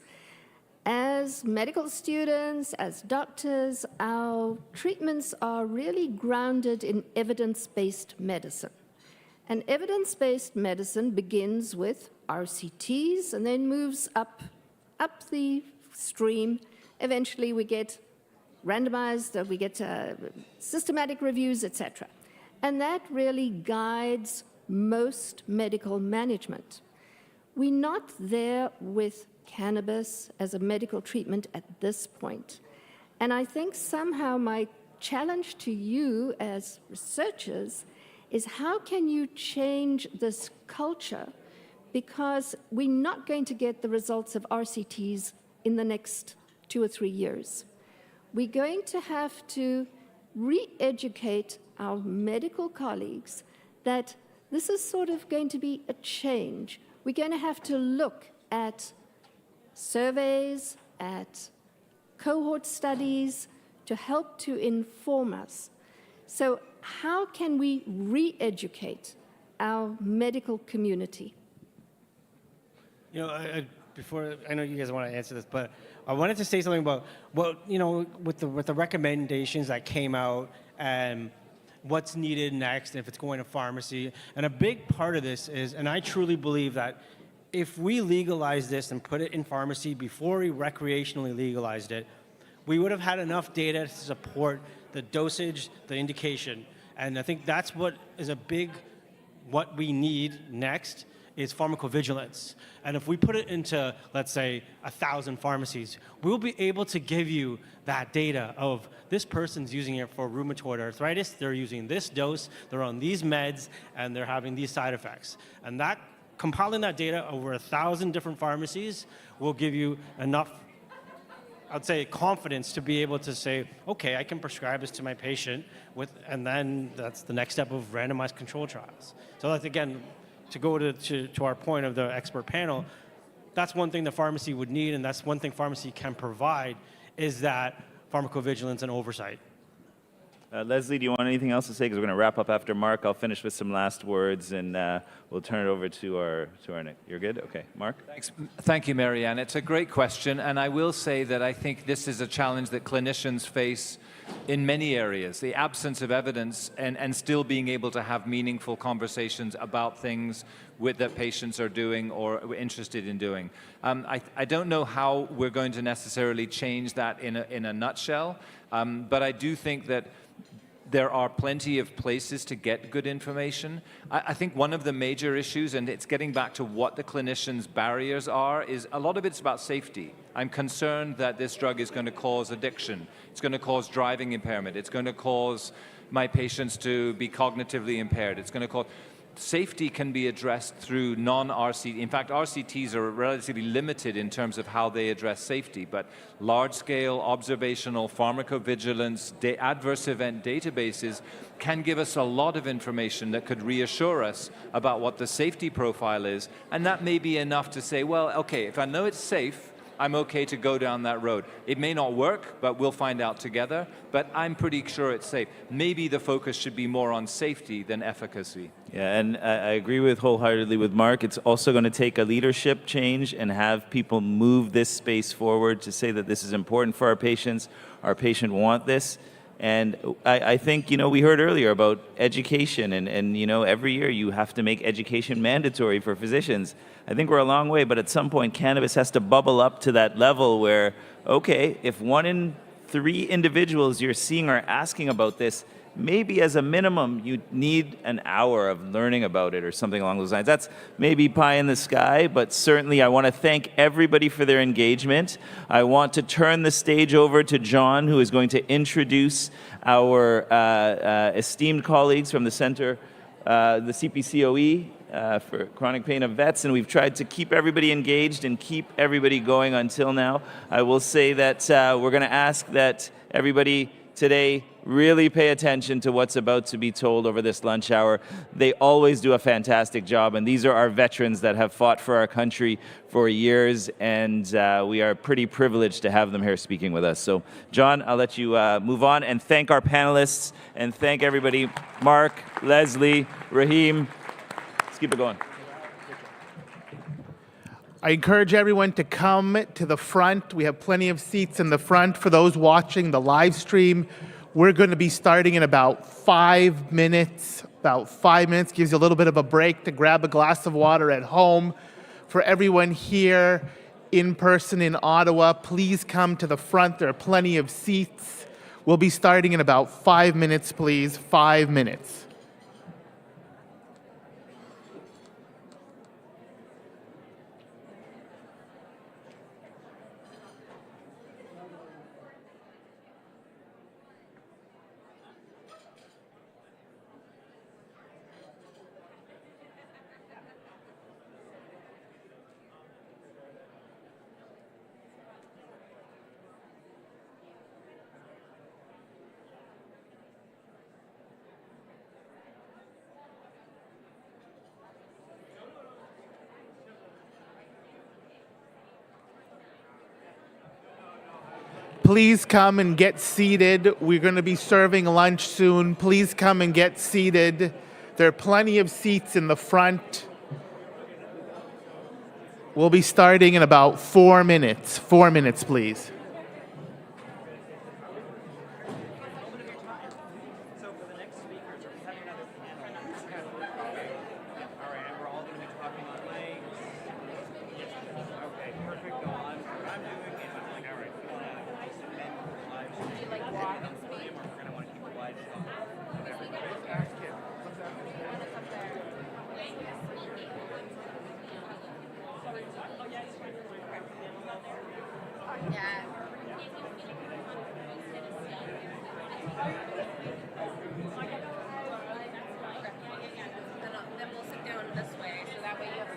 As medical students, as doctors, our treatments are really grounded in evidence-based medicine. And evidence-based medicine begins with RCTs and then moves up the stream. Eventually we get randomized, we get systematic reviews, etc. And that really guides most medical management. We're not there with cannabis as a medical treatment at this point. And I think somehow my challenge to you as researchers is how can you change this culture, because we're not going to get the results of RCTs in the next 2 or 3 years. We're going to have to re-educate our medical colleagues that this is sort of going to be a change. We're going to have to look at surveys, at cohort studies to help to inform us. So how can we re-educate our medical community? You know, before, I know you guys want to answer this, but I wanted to say something about, well, you know, with the recommendations that came out and what's needed next, if it's going to pharmacy. And a big part of this is, and I truly believe that if we legalize this and put it in pharmacy before we recreationally legalized it, we would have had enough data to support the dosage, the indication. And I think that's what we need next is pharmacovigilance. And if we put it into, let's say, 1,000 pharmacies, we'll be able to give you that data of this person's using it for rheumatoid arthritis, they're using this dose, they're on these meds, and they're having these side effects. And that compiling that data over 1,000 different pharmacies will give you enough, I'd say, confidence to be able to say, okay, I can prescribe this to my patient, and then that's the next step of randomized control trials. So that's, again, to go to our point of the expert panel, that's one thing the pharmacy would need, and that's one thing pharmacy can provide, is that pharmacovigilance and oversight. Leslie, do you want anything else to say? Because we're going to wrap up after Mark. I'll finish with some last words, and we'll turn it over to our next. You're good? Okay. Mark? Thanks. Thank you, Marianne. It's a great question, and I will say that I think this is a challenge that clinicians face in many areas, the absence of evidence and still being able to have meaningful conversations about things that patients are doing or interested in doing. I don't know how we're going to necessarily change that in a nutshell, but I do think that there are plenty of places to get good information. I think one of the major issues, and it's getting back to what the clinicians' barriers are, is a lot of it's about safety. I'm concerned that this drug is going to cause addiction. It's going to cause driving impairment. It's going to cause my patients to be cognitively impaired. It's going to cause... Safety can be addressed through non-RCT. In fact, RCTs are relatively limited in terms of how they address safety, but large-scale observational pharmacovigilance adverse event databases can give us a lot of information that could reassure us about what the safety profile is, and that may be enough to say, well, okay, if I know it's safe, I'm okay to go down that road. It may not work, but we'll find out together, but I'm pretty sure it's safe. Maybe the focus should be more on safety than efficacy. Yeah, and I agree wholeheartedly with Mark. It's also going to take a leadership change and have people move this space forward to say that this is important for our patients. Our patient want this. And I think, we heard earlier about education, and every year you have to make education mandatory for physicians. I think we're a long way, but at some point cannabis has to bubble up to that level where, okay, if 1 in 3 individuals you're seeing are asking about this, maybe as a minimum you need an hour of learning about it or something along those lines. That's maybe pie in the sky, but certainly I want to thank everybody for their engagement. I want to turn the stage over to John, who is going to introduce our esteemed colleagues from the center, the CPCOE, for chronic pain of vets, and we've tried to keep everybody engaged and keep everybody going until now. I will say that we're going to ask that everybody today really pay attention to what's about to be told over this lunch hour. They always do a fantastic job, and these are our veterans that have fought for our country for years, and we are pretty privileged to have them here speaking with us. So, John, I'll let you move on and thank our panelists and thank everybody. Mark, Leslie, Raheem. Let's keep it going. I encourage everyone to come to the front. We have plenty of seats in the front for those watching the live stream. We're going to be starting in about 5 minutes. About 5 minutes gives you a little bit of a break to grab a glass of water at home. For everyone here in person in Ottawa, please come to the front. There are plenty of seats. We'll be starting in about 5 minutes, please. 5 minutes. Please come and get seated. We're going to be serving lunch soon. Please come and get seated. There are plenty of seats in the front. We'll be starting in about 4 minutes. 4 minutes, please. Then we'll sit down this way, so that way you have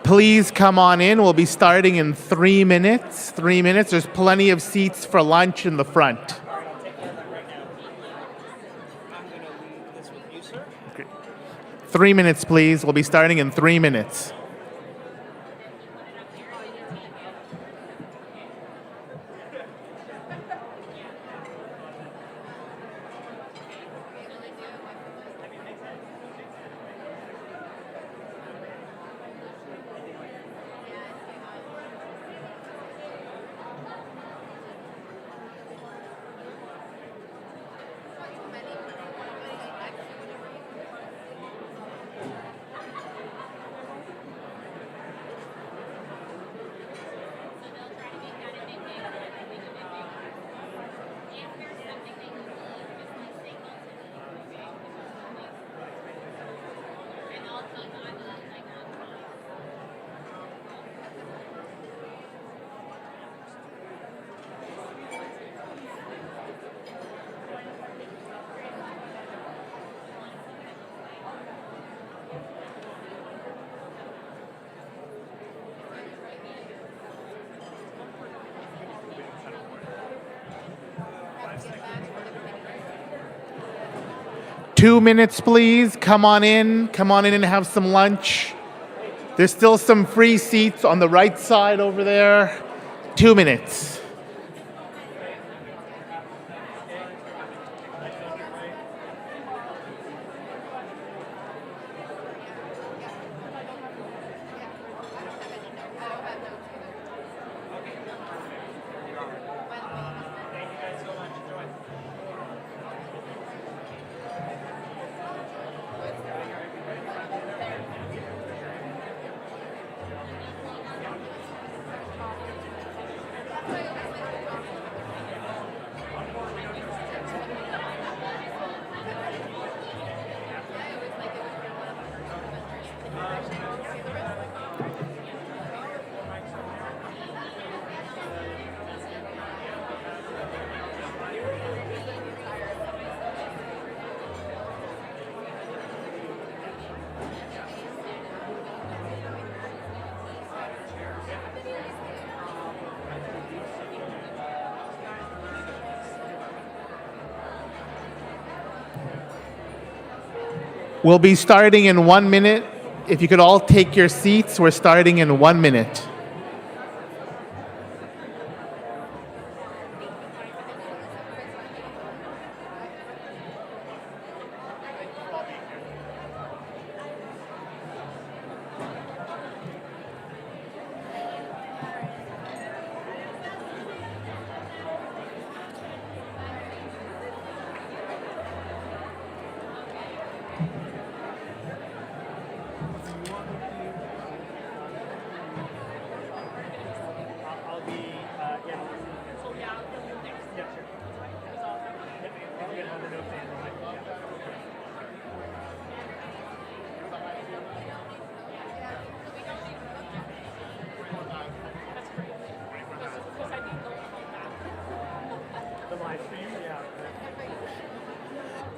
Please come on in. We'll be starting in 3 minutes. 3 minutes. There's plenty of seats for lunch in the front. Okay. 3 minutes, please. We'll be starting in 3 minutes. Two minutes, please. Come on in. Come on in and have some lunch. There's still some free seats on the right side over there. 2 minutes. We'll be starting in 1 minute. If you could all take your seats, we're starting in 1 minute.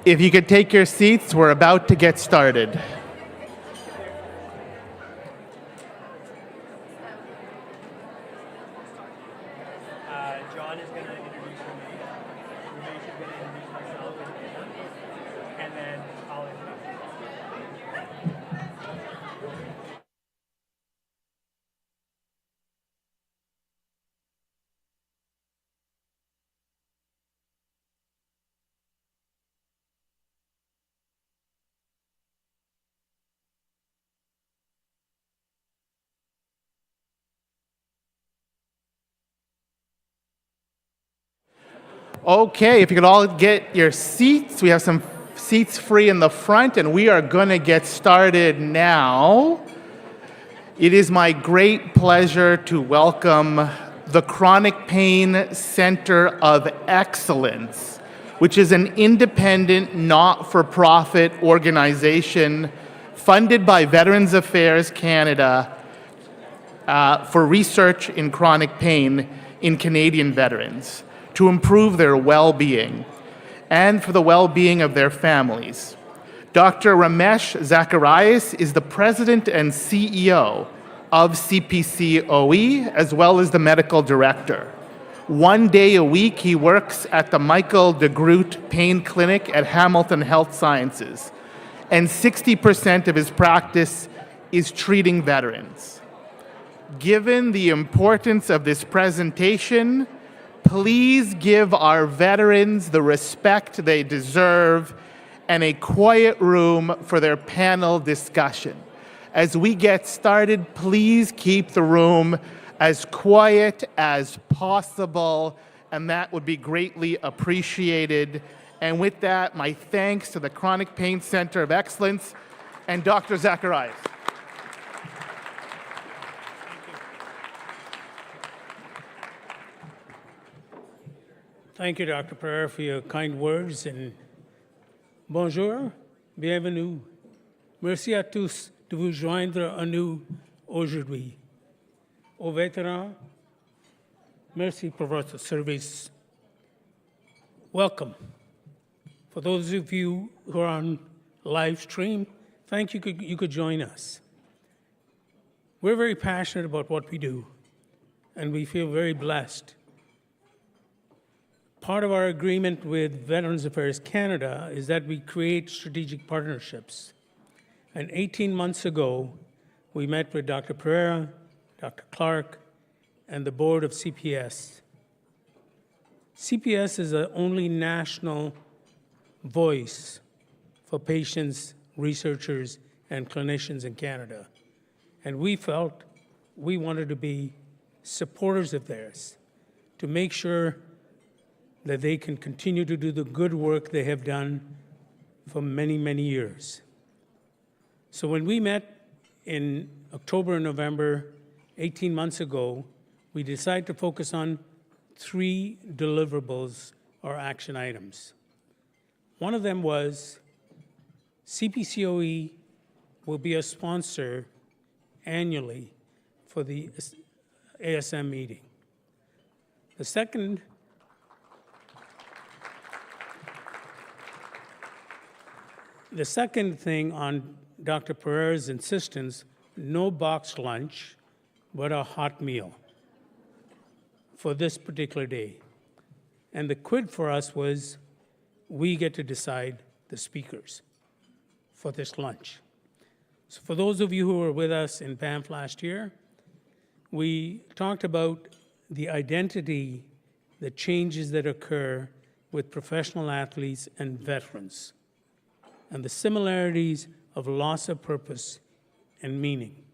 If you could take your seats, we're about to get started. John is going to introduce me. Ramesh is going to introduce myself and then I'll introduce you. Okay, if you could all get your seats. We have some seats free in the front, and we are going to get started now. It is my great pleasure to welcome the Chronic Pain Center of Excellence, which is an independent, not-for-profit organization funded by Veterans Affairs Canada for research in chronic pain in Canadian veterans, to improve their well-being and for the well-being of their families. Dr. Ramesh Zacharias is the president and CEO of CPCOE, as well as the medical director. 1 day a week, he works at the Michael DeGroot Pain Clinic at Hamilton Health Sciences, and 60% of his practice is treating veterans. Given the importance of this presentation, please give our veterans the respect they deserve and a quiet room for their panel discussion. As we get started, please keep the room as quiet as possible, and that would be greatly appreciated. And with that, my thanks to the Chronic Pain Center of Excellence and Dr. Zacharias. Thank you, Dr. Pereira, for your kind words. And bonjour, bienvenue. Merci à tous de vous joindre à nous aujourd'hui. Aux vétérans, merci pour votre service. Welcome. For those of you who are on live stream, thank you you could join us. We're very passionate about what we do, and we feel very blessed. Part of our agreement with Veterans Affairs Canada is that we create strategic partnerships. And 18 months ago, we met with Dr. Pereira, Dr. Clark, and the board of CPS. CPS is the only national voice for patients, researchers, and clinicians in Canada. And we felt we wanted to be supporters of theirs to make sure that they can continue to do the good work they have done for many, many years. So when we met in October and November, 18 months ago, we decided to focus on 3 deliverables or action items. One of them was CPCOE will be a sponsor annually for the ASM meeting. The second thing on Dr. Pereira's insistence, no boxed lunch, but a hot meal for this particular day. And the quid for us was we get to decide the speakers for this lunch. So for those of you who were with us in Banff last year, we talked about the identity, the changes that occur with professional athletes and veterans, and the similarities of loss of purpose and meaning.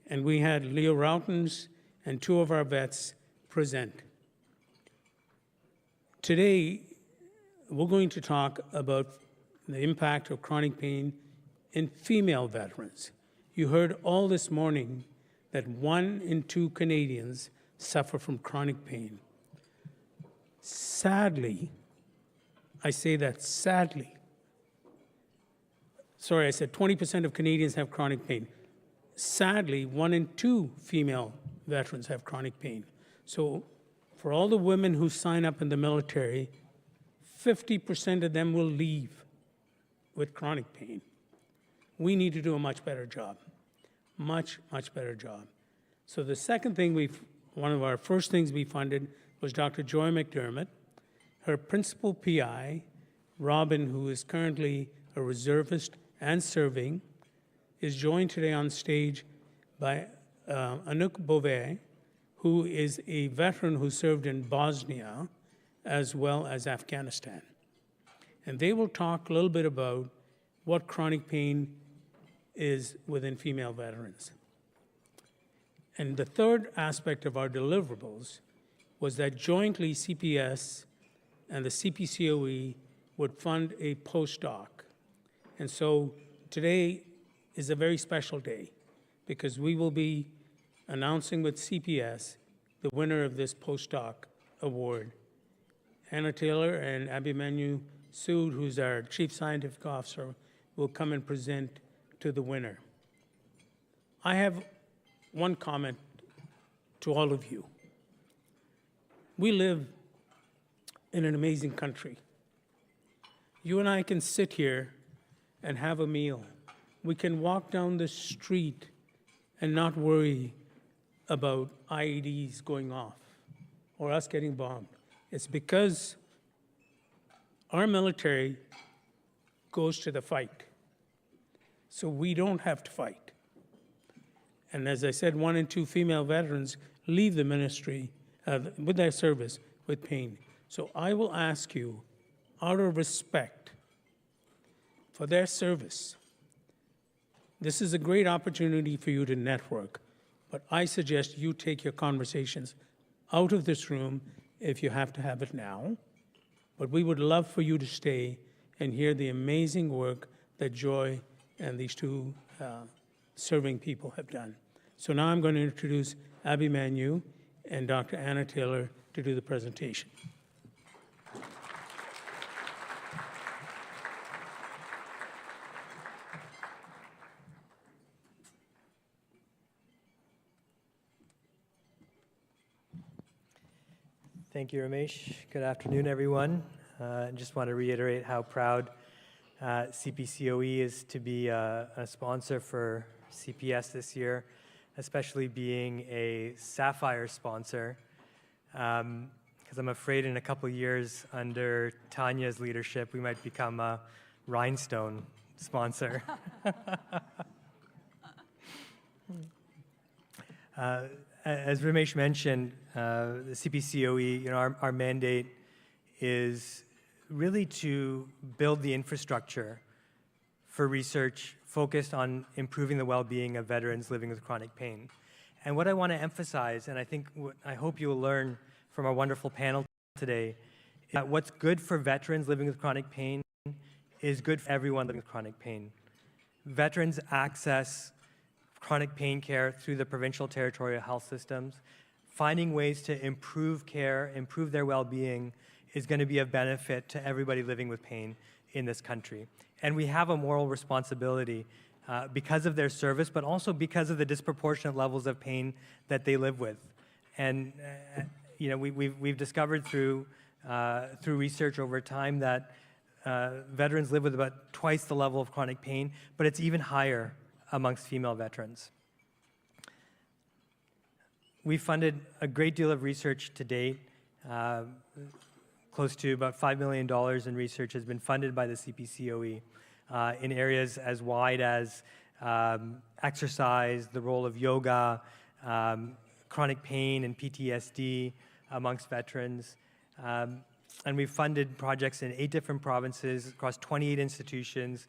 And we had Leo Routens and 2 of our vets present. Today, we're going to talk about the impact of chronic pain in female veterans. You heard all this morning that 1 in 2 Canadians suffer from chronic pain. Sadly, I say that sadly, sorry, I said 20% of Canadians have chronic pain. Sadly, 1 in 2 female veterans have chronic pain. So for all the women who sign up in the military, 50% of them will leave with chronic pain. We need to do a much better job, much better job. So the second thing one of our first things we funded was Dr. Joy McDermott. Her principal PI, Robin, who is currently a reservist and serving, is joined today on stage by Anouk Beauvais, who is a veteran who served in Bosnia as well as Afghanistan. And they will talk a little bit about what chronic pain is within female veterans. And the third aspect of our deliverables was that jointly CPS and the CPCOE would fund a postdoc. And so today is a very special day because we will be announcing with CPS the winner of this postdoc award. Anna Taylor and Abhimanyu Sood, who's our Chief Scientific Officer, will come and present to the winner. I have one comment to all of you. We live in an amazing country. You and I can sit here and have a meal. We can walk down the street and not worry about IEDs going off or us getting bombed. It's because our military goes to the fight. So we don't have to fight. And as I said, 1 in 2 female veterans leave the ministry with their service with pain. So I will ask you, out of respect for their service, this is a great opportunity for you to network, but I suggest you take your conversations out of this room if you have to have it now. But we would love for you to stay and hear the amazing work that Joy and these two serving people have done. So now I'm going to introduce Abhimanyu and Dr. Anna Taylor to do the presentation. Thank you, Ramesh. Good afternoon, everyone. I just want to reiterate how proud CPCOE is to be a sponsor for CPS this year, especially being a Sapphire sponsor, because I'm afraid in a couple years under Tanya's leadership, we might become a Rhinestone sponsor. As Ramesh mentioned, the CPCOE, our mandate is really to build the infrastructure for research focused on improving the well-being of veterans living with chronic pain. And what I want to emphasize, and I hope you will learn from our wonderful panel today, is that what's good for veterans living with chronic pain is good for everyone living with chronic pain. Veterans access chronic pain care through the provincial territorial health systems. Finding ways to improve care, improve their well-being is going to be of benefit to everybody living with pain in this country. And we have a moral responsibility because of their service, but also because of the disproportionate levels of pain that they live with. And we've discovered through research over time that veterans live with about twice the level of chronic pain, but it's even higher amongst female veterans. We've funded a great deal of research to date. Close to about $5 million in research has been funded by the CPCOE in areas as wide as exercise, the role of yoga, chronic pain and PTSD amongst veterans. And we've funded projects in 8 different provinces across 28 institutions,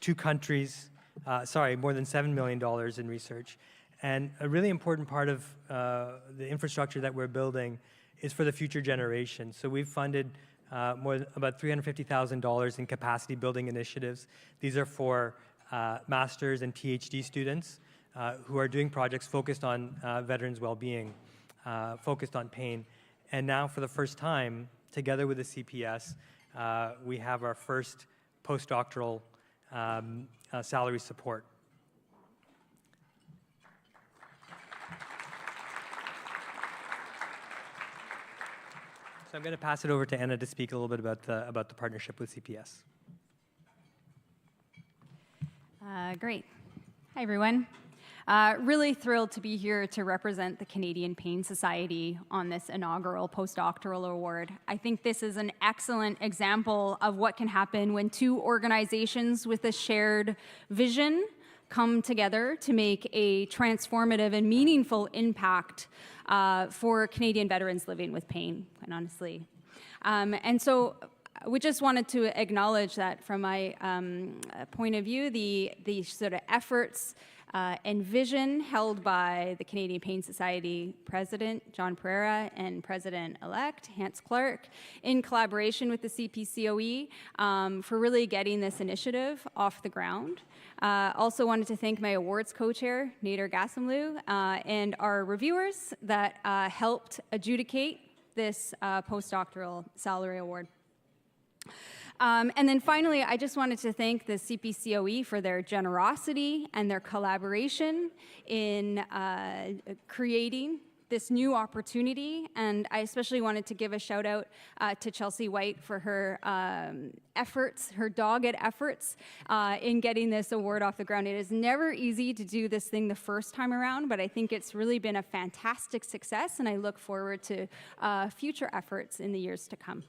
2 countries, more than $7 million in research. And a really important part of the infrastructure that we're building is for the future generation. So we've funded about $350,000 in capacity building initiatives. These are for master's and PhD students who are doing projects focused on veterans' well-being, focused on pain. And now for the first time, together with the CPS, we have our first postdoctoral salary support. So I'm going to pass it over to Anna to speak a little bit about the partnership with CPS. Great. Hi, everyone. Really thrilled to be here to represent the Canadian Pain Society on this inaugural postdoctoral award. I think this is an excellent example of what can happen when two organizations with a shared vision come together to make a transformative and meaningful impact for Canadian veterans living with pain, quite honestly. And so we just wanted to acknowledge that from my point of view, the sort of efforts and vision held by the Canadian Pain Society President, John Pereira, and President-elect, Hans Clark, in collaboration with the CPCOE for really getting this initiative off the ground. Also wanted to thank my awards co-chair, Nader Gassamloo, and our reviewers that helped adjudicate this postdoctoral salary award. And then finally, I just wanted to thank the CPCOE for their generosity and their collaboration in creating this new opportunity. And I especially wanted to give a shout out to Chelsea White for her efforts, her dogged efforts in getting this award off the ground. It is never easy to do this thing the first time around, but I think it's really been a fantastic success, and I look forward to future efforts in the years to come.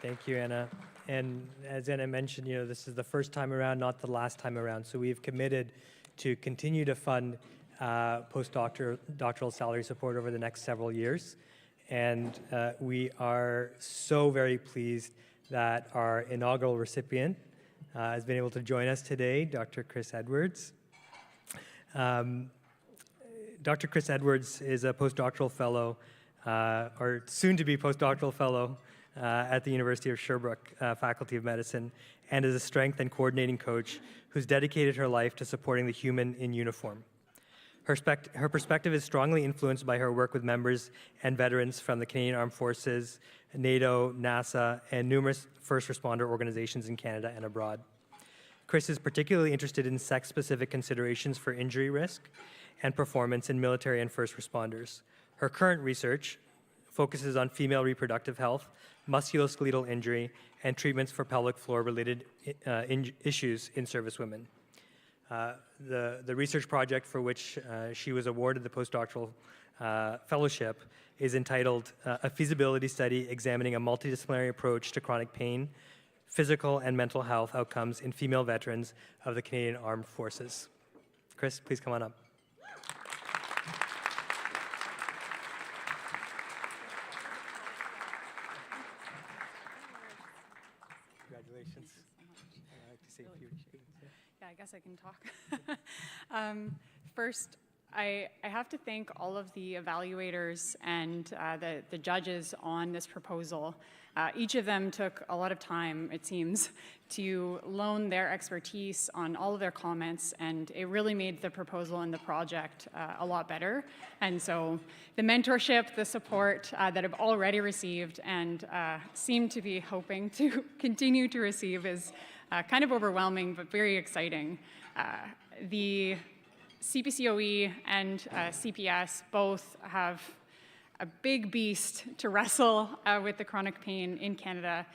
Thank you, Anna. And as Anna mentioned, this is the first time around, not the last time around. So we've committed to continue to fund postdoctoral salary support over the next several years. And we are so very pleased that our inaugural recipient has been able to join us today, Dr. Chris Edwards. Dr. Chris Edwards is a postdoctoral fellow, or soon-to-be postdoctoral fellow, at the University of Sherbrooke Faculty of Medicine, and is a strength and coordinating coach who's dedicated her life to supporting the human in uniform. Her perspective is strongly influenced by her work with members and veterans from the Canadian Armed Forces, NATO, NASA, and numerous first responder organizations in Canada and abroad. Chris is particularly interested in sex-specific considerations for injury risk and performance in military and first responders. Her current research focuses on female reproductive health, musculoskeletal injury, and treatments for pelvic floor-related issues in service women. The research project for which she was awarded the postdoctoral fellowship is entitled A Feasibility Study Examining a Multidisciplinary Approach to Chronic Pain, Physical and Mental Health Outcomes in Female Veterans of the Canadian Armed Forces. Chris, please come on up. Congratulations. I'd like to say a few things. Yeah, I guess I can talk. First, I have to thank all of the evaluators and the judges on this proposal. Each of them took a lot of time, it seems, to loan their expertise on all of their comments, and it really made the proposal and the project a lot better. And so the mentorship, the support that I've already received and seem to be hoping to continue to receive is kind of overwhelming, but very exciting. The CPCOE and CPS both have a big beast to wrestle with the chronic pain in Canada.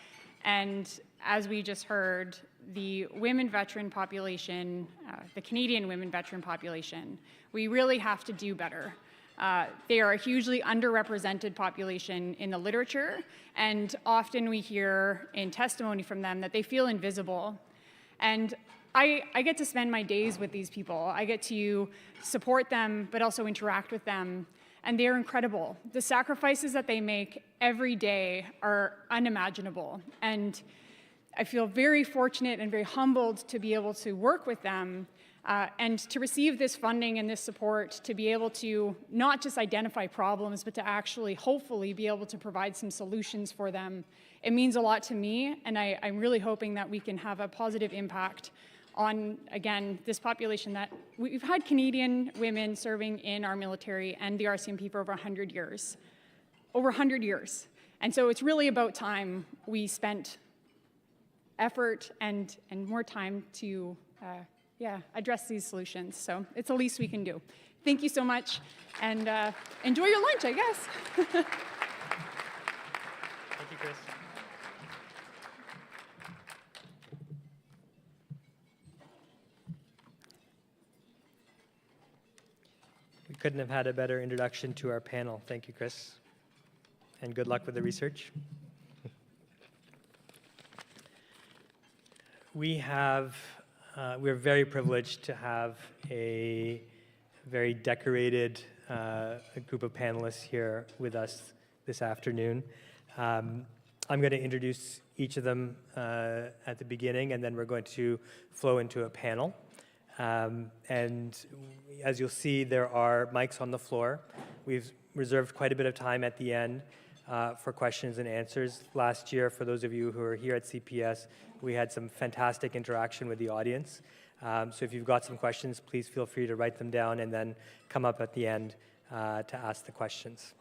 And as we just heard, the women veteran population, the Canadian women veteran population, we really have to do better. They are a hugely underrepresented population in the literature, and often we hear in testimony from them that they feel invisible. And I get to spend my days with these people. I get to support them, but also interact with them, and they're incredible. The sacrifices that they make every day are unimaginable, and I feel very fortunate and very humbled to be able to work with them and to receive this funding and this support, to be able to not just identify problems, but to actually, hopefully, be able to provide some solutions for them. It means a lot to me, and I'm really hoping that we can have a positive impact on, again, this population that we've had Canadian women serving in our military and the RCMP for over 100 years. Over 100 years. And so it's really about time we spent effort and more time to address these solutions. So it's the least we can do. Thank you so much, and enjoy your lunch, I guess. Thank you, Chris. couldn't have had a better introduction to our panel. Thank you, Chris. And good luck with the research. We're very privileged to have a very decorated group of panelists here with us this afternoon. I'm going to introduce each of them at the beginning, and then we're going to flow into a panel. And as you'll see, there are mics on the floor. We've reserved quite a bit of time at the end for questions and answers. Last year, for those of you who are here at CPS, we had some fantastic interaction with the audience. So if you've got some questions, please feel free to write them down and then come up at the end to ask the questions.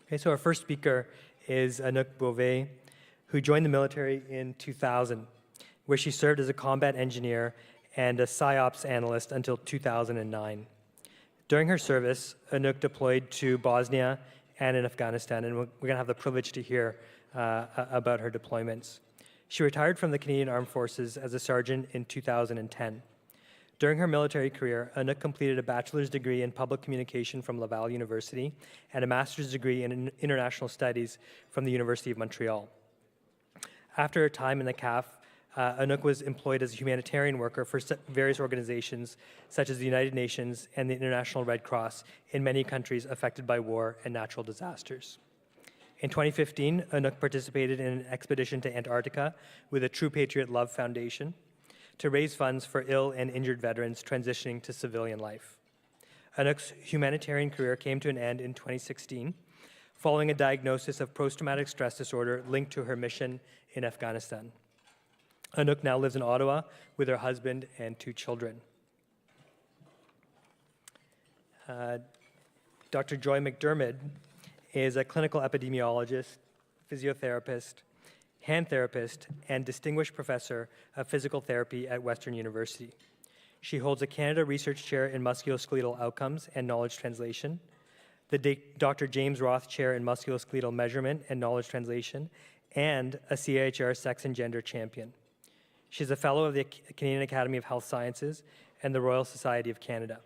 Okay, so our first speaker is Anouk Beauvais, who joined the military in 2000, where she served as a combat engineer and a PSYOPs analyst until 2009. During her service, Anouk deployed to Bosnia and in Afghanistan, and we're going to have the privilege to hear about her deployments. She retired from the Canadian Armed Forces as a sergeant in 2010. During her military career, Anouk completed a bachelor's degree in public communication from Laval University and a master's degree in international studies from the University of Montreal. After her time in the CAF, Anouk was employed as a humanitarian worker for various organizations such as the United Nations and the International Red Cross in many countries affected by war and natural disasters. In 2015, Anouk participated in an expedition to Antarctica with the True Patriot Love Foundation to raise funds for ill and injured veterans transitioning to civilian life. Anouk's humanitarian career came to an end in 2016, following a diagnosis of post-traumatic stress disorder linked to her mission in Afghanistan. Anouk now lives in Ottawa with her husband and 2 children. Dr. Joy McDermott is a clinical epidemiologist, physiotherapist, hand therapist, and distinguished professor of physical therapy at Western University. She holds a Canada Research Chair in Musculoskeletal Outcomes and Knowledge Translation, the Dr. James Roth Chair in Musculoskeletal Measurement and Knowledge Translation, and a CIHR Sex and Gender Champion. She's a fellow of the Canadian Academy of Health Sciences and the Royal Society of Canada.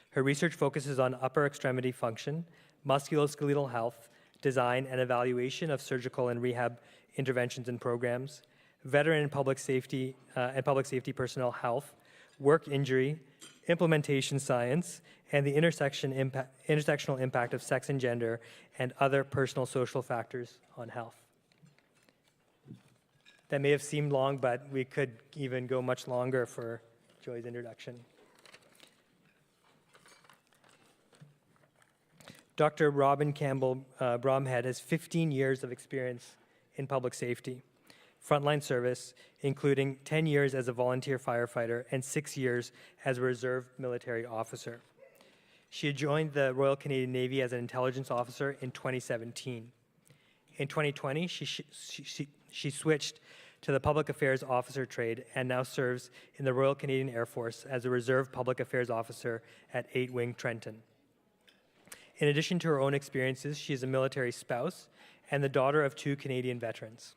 Her research focuses on upper extremity function, musculoskeletal health, design and evaluation of surgical and rehab interventions and programs, veteran and public safety personnel health, work injury, implementation science, and the intersectional impact of sex and gender and other personal social factors on health. That may have seemed long, but we could even go much longer for Joy's introduction. Dr. Robin Campbell Bromhead has 15 years of experience in public safety, frontline service, including 10 years as a volunteer firefighter and 6 years as a reserve military officer. She had joined the Royal Canadian Navy as an intelligence officer in 2017. In 2020, she switched to the public affairs officer trade and now serves in the Royal Canadian Air Force as a reserve public affairs officer at 8 Wing Trenton. In addition to her own experiences, she is a military spouse and the daughter of 2 Canadian veterans.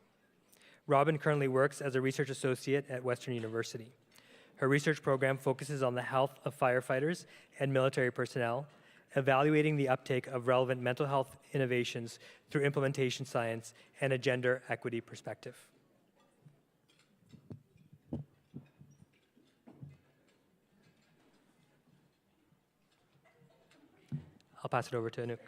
Robin currently works as a research associate at Western University. Her research program focuses on the health of firefighters and military personnel, evaluating the uptake of relevant mental health innovations through implementation science and a gender equity perspective. I'll pass it over to Anouk.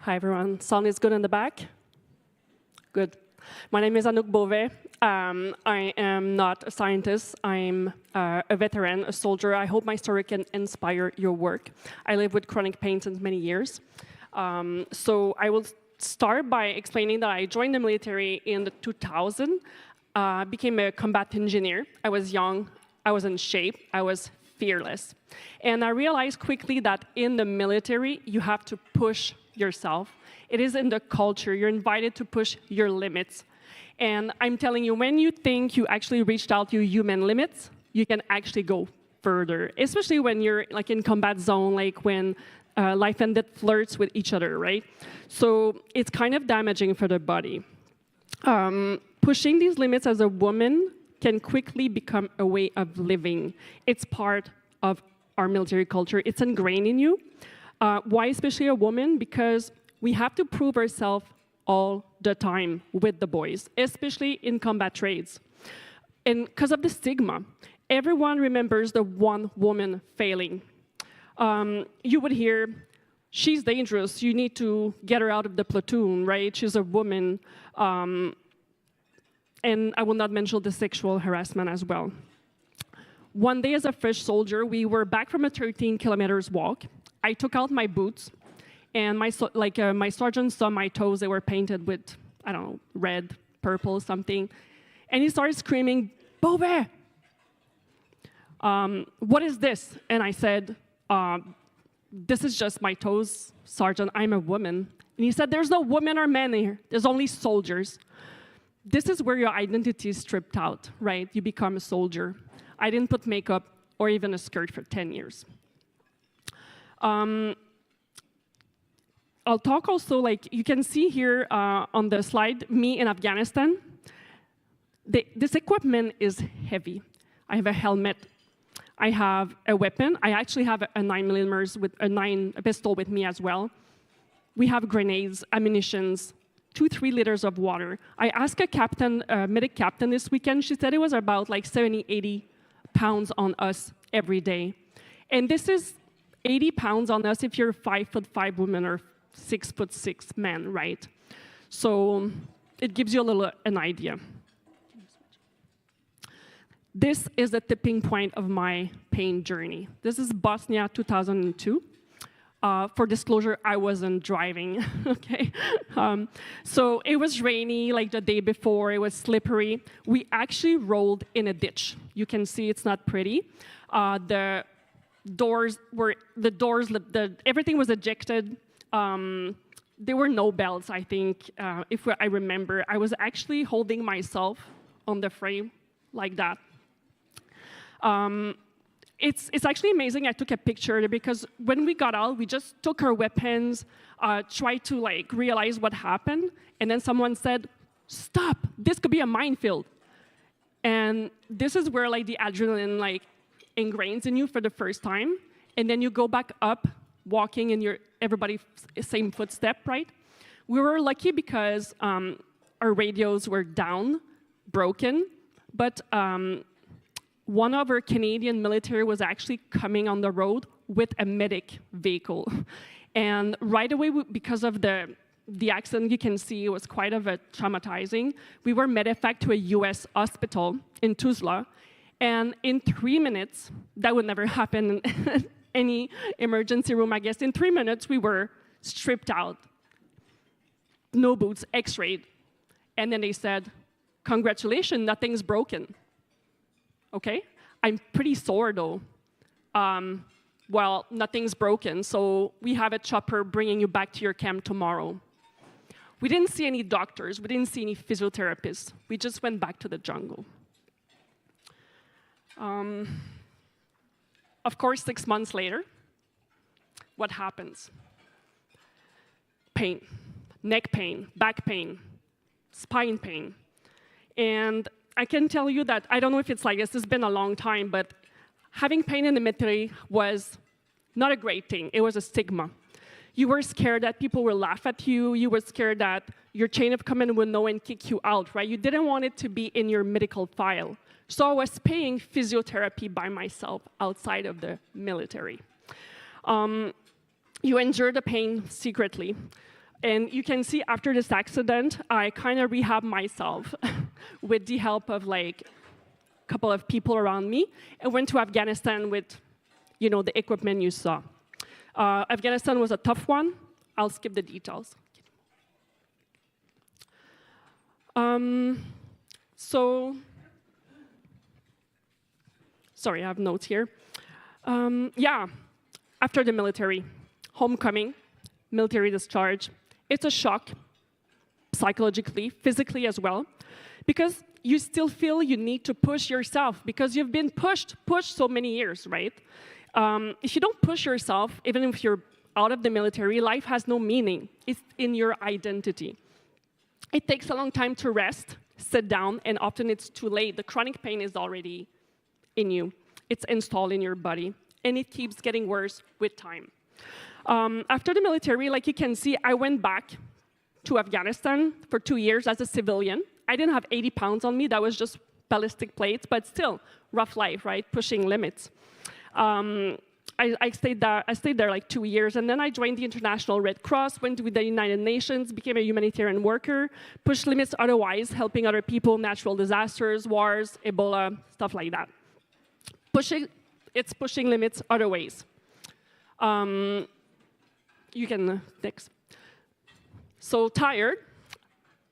Hi, everyone. Sound is good in the back? Good. My name is Anouk Beauvais. I am not a scientist. I'm a veteran, a soldier. I hope my story can inspire your work. I live with chronic pain since many years. So I will start by explaining that I joined the military in 2000, became a combat engineer. I was young, I was in shape, I was fearless. And I realized quickly that in the military, you have to push yourself. It is in the culture. You're invited to push your limits. And I'm telling you, when you think you actually reached out your human limits, you can actually go further, especially when you're like in combat zone, like when life and death flirts with each other, right? So it's kind of damaging for the body. pushing these limits as a woman can quickly become a way of living. It's part of our military culture. It's ingrained in you. Why especially a woman? Because we have to prove ourselves all the time with the boys, especially in combat trades. And because of the stigma, everyone remembers the one woman failing. You would hear, she's dangerous, you need to get her out of the platoon, right? She's a woman. And I will not mention the sexual harassment as well. One day as a fresh soldier, we were back from a 13 kilometers walk. I took out my boots, and my sergeant saw my toes. They were painted with, I don't know, red, purple, something. And he started screaming, "Beauvais! What is this?" And I said, "This is just my toes, Sergeant. I'm a woman." And he said, "There's no women or men here. There's only soldiers." This is where your identity is stripped out, right? You become a soldier. I didn't put makeup or even a skirt for 10 years. I'll talk also, like you can see here on the slide, me in Afghanistan. This equipment is heavy. I have a helmet. I have a weapon. I actually have a 9mm with a pistol with me as well. We have grenades, ammunitions, 2-3 liters of water. I asked a captain, medic captain this weekend. She said it was about like 70, 80 pounds on us every day. And this is 80 pounds on us if you're 5'5" woman or 6'6" man, right? So it gives you an idea. This is the tipping point of my pain journey. This is Bosnia 2002. For disclosure, I wasn't driving, okay? So it was rainy like the day before, it was slippery. We actually rolled in a ditch. You can see it's not pretty. Everything was ejected. There were no belts, I think, if I remember. I was actually holding myself on the frame like that. It's actually amazing. I took a picture because when we got out, we just took our weapons, tried to like realize what happened, and then someone said, "Stop! This could be a minefield." And this is where like the adrenaline like ingrains in you for the first time, and then you go back up, walking in everybody's same footstep, right? We were lucky because our radios were down, broken, but one of our Canadian military was actually coming on the road with a medic vehicle. And right away, because of the accident, you can see it was quite traumatizing. We were medevac to a US hospital in Tuzla. And in 3 minutes, that would never happen in any emergency room, I guess. In 3 minutes, we were stripped out, no boots, x-rayed. And then they said, "Congratulations, nothing's broken." Okay, I'm pretty sore though. Well, nothing's broken, so we have a chopper bringing you back to your camp tomorrow. We didn't see any doctors, we didn't see any physiotherapists. We just went back to the jungle. Of course, 6 months later, what happens? Pain, neck pain, back pain, spine pain. And I can tell you that, I don't know if it's like this, it's been a long time, but having pain in the military was not a great thing. It was a stigma. You were scared that people will laugh at you. You were scared that your chain of command would know and kick you out, right? You didn't want it to be in your medical file. So I was paying physiotherapy by myself outside of the military. You endure the pain secretly. And you can see after this accident, I kind of rehabbed myself with the help of like a couple of people around me and went to Afghanistan with, you know, the equipment you saw. Afghanistan was a tough one. I'll skip the details. Sorry, I have notes here. Yeah, after the military, homecoming, military discharge, it's a shock, psychologically, physically as well, because you still feel you need to push yourself because you've been pushed so many years, right? If you don't push yourself, even if you're out of the military, life has no meaning. It's in your identity. It takes a long time to rest sit down, and often it's too late. The chronic pain is already in you. It's installed in your body, and it keeps getting worse with time. After the military, like you can see, I went back to Afghanistan for 2 years as a civilian. I didn't have 80 pounds on me. That was just ballistic plates, but still, rough life, right? Pushing limits. I stayed there like 2 years, and then I joined the International Red Cross, went with the United Nations, became a humanitarian worker, pushed limits otherwise, helping other people, natural disasters, wars, Ebola, stuff like that. It's pushing limits other ways. You can next. So tired,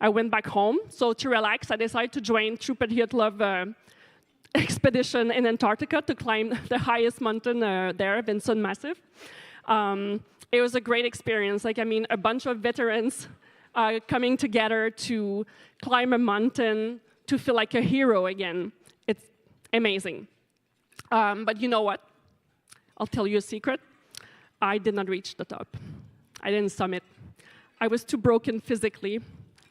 I went back home. So to relax, I decided to join True Patriot Love expedition in Antarctica to climb the highest mountain there, Vinson Massif. It was a great experience. Like, I mean, a bunch of veterans coming together to climb a mountain to feel like a hero again. It's amazing. But you know what? I'll tell you a secret. I did not reach the top. I didn't summit. I was too broken physically,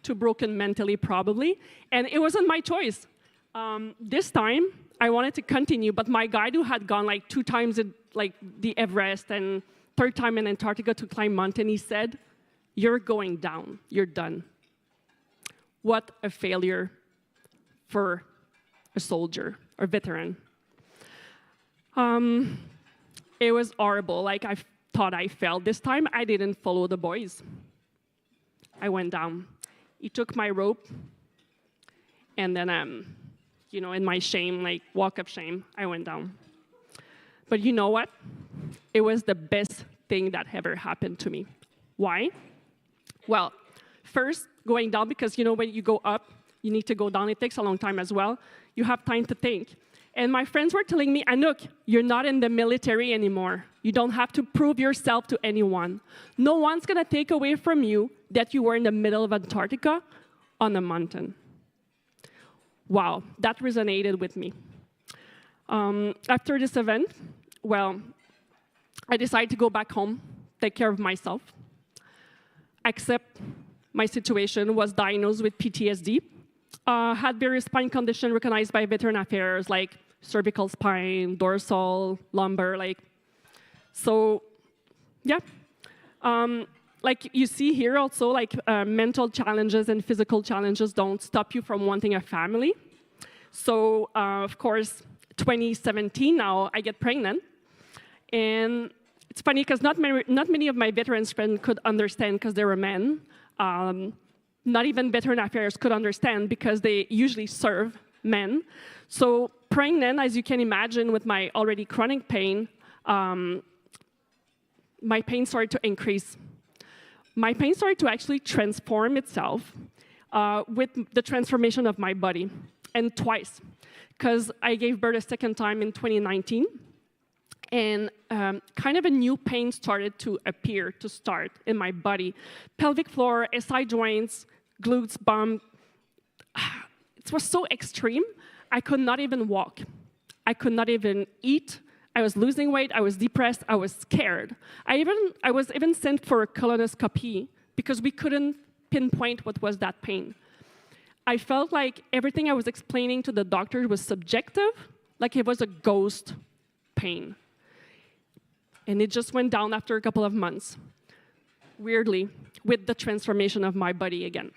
too broken mentally probably, and it wasn't my choice. This time, I wanted to continue, but my guide who had gone like 2 times in like the Everest and 3rd time in Antarctica to climb mountain, he said, "You're going down, you're done." What a failure for a soldier or veteran. It was horrible, like I thought I failed. This time, I didn't follow the boys. I went down. He took my rope, and then, you know, in my shame, like walk of shame, I went down. But you know what? It was the best thing that ever happened to me. Why? Well, first, going down, because you know when you go up, you need to go down. It takes a long time as well. You have time to think. And my friends were telling me, Anouk, you're not in the military anymore. You don't have to prove yourself to anyone. No one's going to take away from you that you were in the middle of Antarctica on a mountain. Wow, that resonated with me. After this event, well, I decided to go back home, take care of myself, accept my situation, was diagnosed with PTSD, had various spine conditions recognized by Veteran Affairs, like cervical spine, dorsal, lumbar, like, so, yeah. Like you see here also, like mental challenges and physical challenges don't stop you from wanting a family. So, of course, 2017 now, I get pregnant. And it's funny because not many of my veterans friends could understand because they were men. Not even Veteran Affairs could understand because they usually serve men. So pregnant, as you can imagine, with my already chronic pain, my pain started to increase. My pain started to actually transform itself with the transformation of my body, and twice, because I gave birth a second time in 2019, and kind of a new pain started to appear, to start in my body. Pelvic floor, SI joints, glutes, bum. It was so extreme, I could not even walk. I could not even eat. I was losing weight, I was depressed, I was scared. I was even sent for a colonoscopy because we couldn't pinpoint what was that pain. I felt like everything I was explaining to the doctor was subjective, like it was a ghost pain. And it just went down after a couple of months, weirdly, with the transformation of my body again.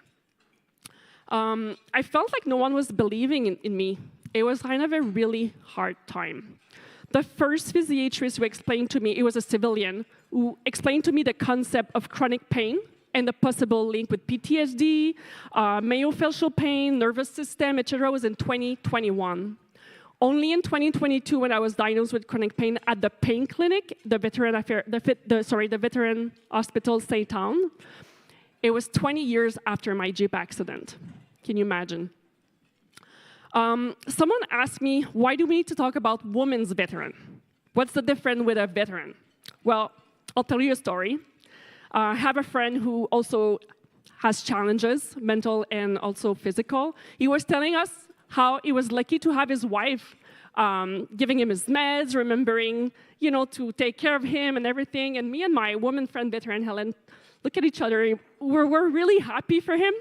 I felt like no one was believing in me. It was kind of a really hard time. The first physiatrist who explained to me, it was a civilian, who explained to me the concept of chronic pain and the possible link with PTSD, myofascial pain, nervous system, etc. was in 2021. Only in 2022, when I was diagnosed with chronic pain at the pain clinic, the Veteran Hospital St. Town, it was 20 years after my Jeep accident. Can you imagine? Someone asked me, why do we need to talk about women's veteran? What's the difference with a veteran? Well, I'll tell you a story. I have a friend who also has challenges, mental and also physical. He was telling us how he was lucky to have his wife giving him his meds, remembering, you know, to take care of him and everything. And me and my woman friend, veteran Helen, look at each other. We're really happy for him.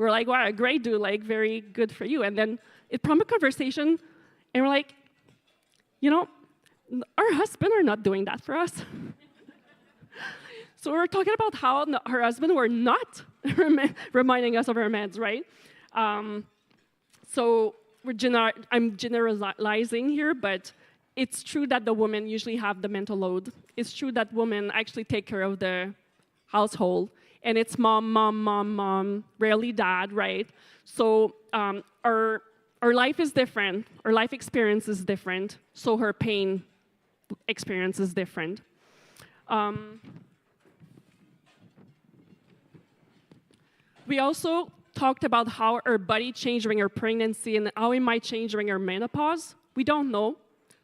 we're like, wow, great, dude, like, very good for you. And then it prompted a conversation, and we're like, you know, our husbands are not doing that for us. So we're talking about how her husband were not reminding us of our meds, right? So I'm generalizing here, but it's true that the women usually have the mental load. It's true that women actually take care of the household, and it's mom, mom, mom, mom, rarely dad, right? So our life is different. Our life experience is different. So her pain experience is different. We also talked about how her body changed during her pregnancy and how it might change during her menopause. We don't know.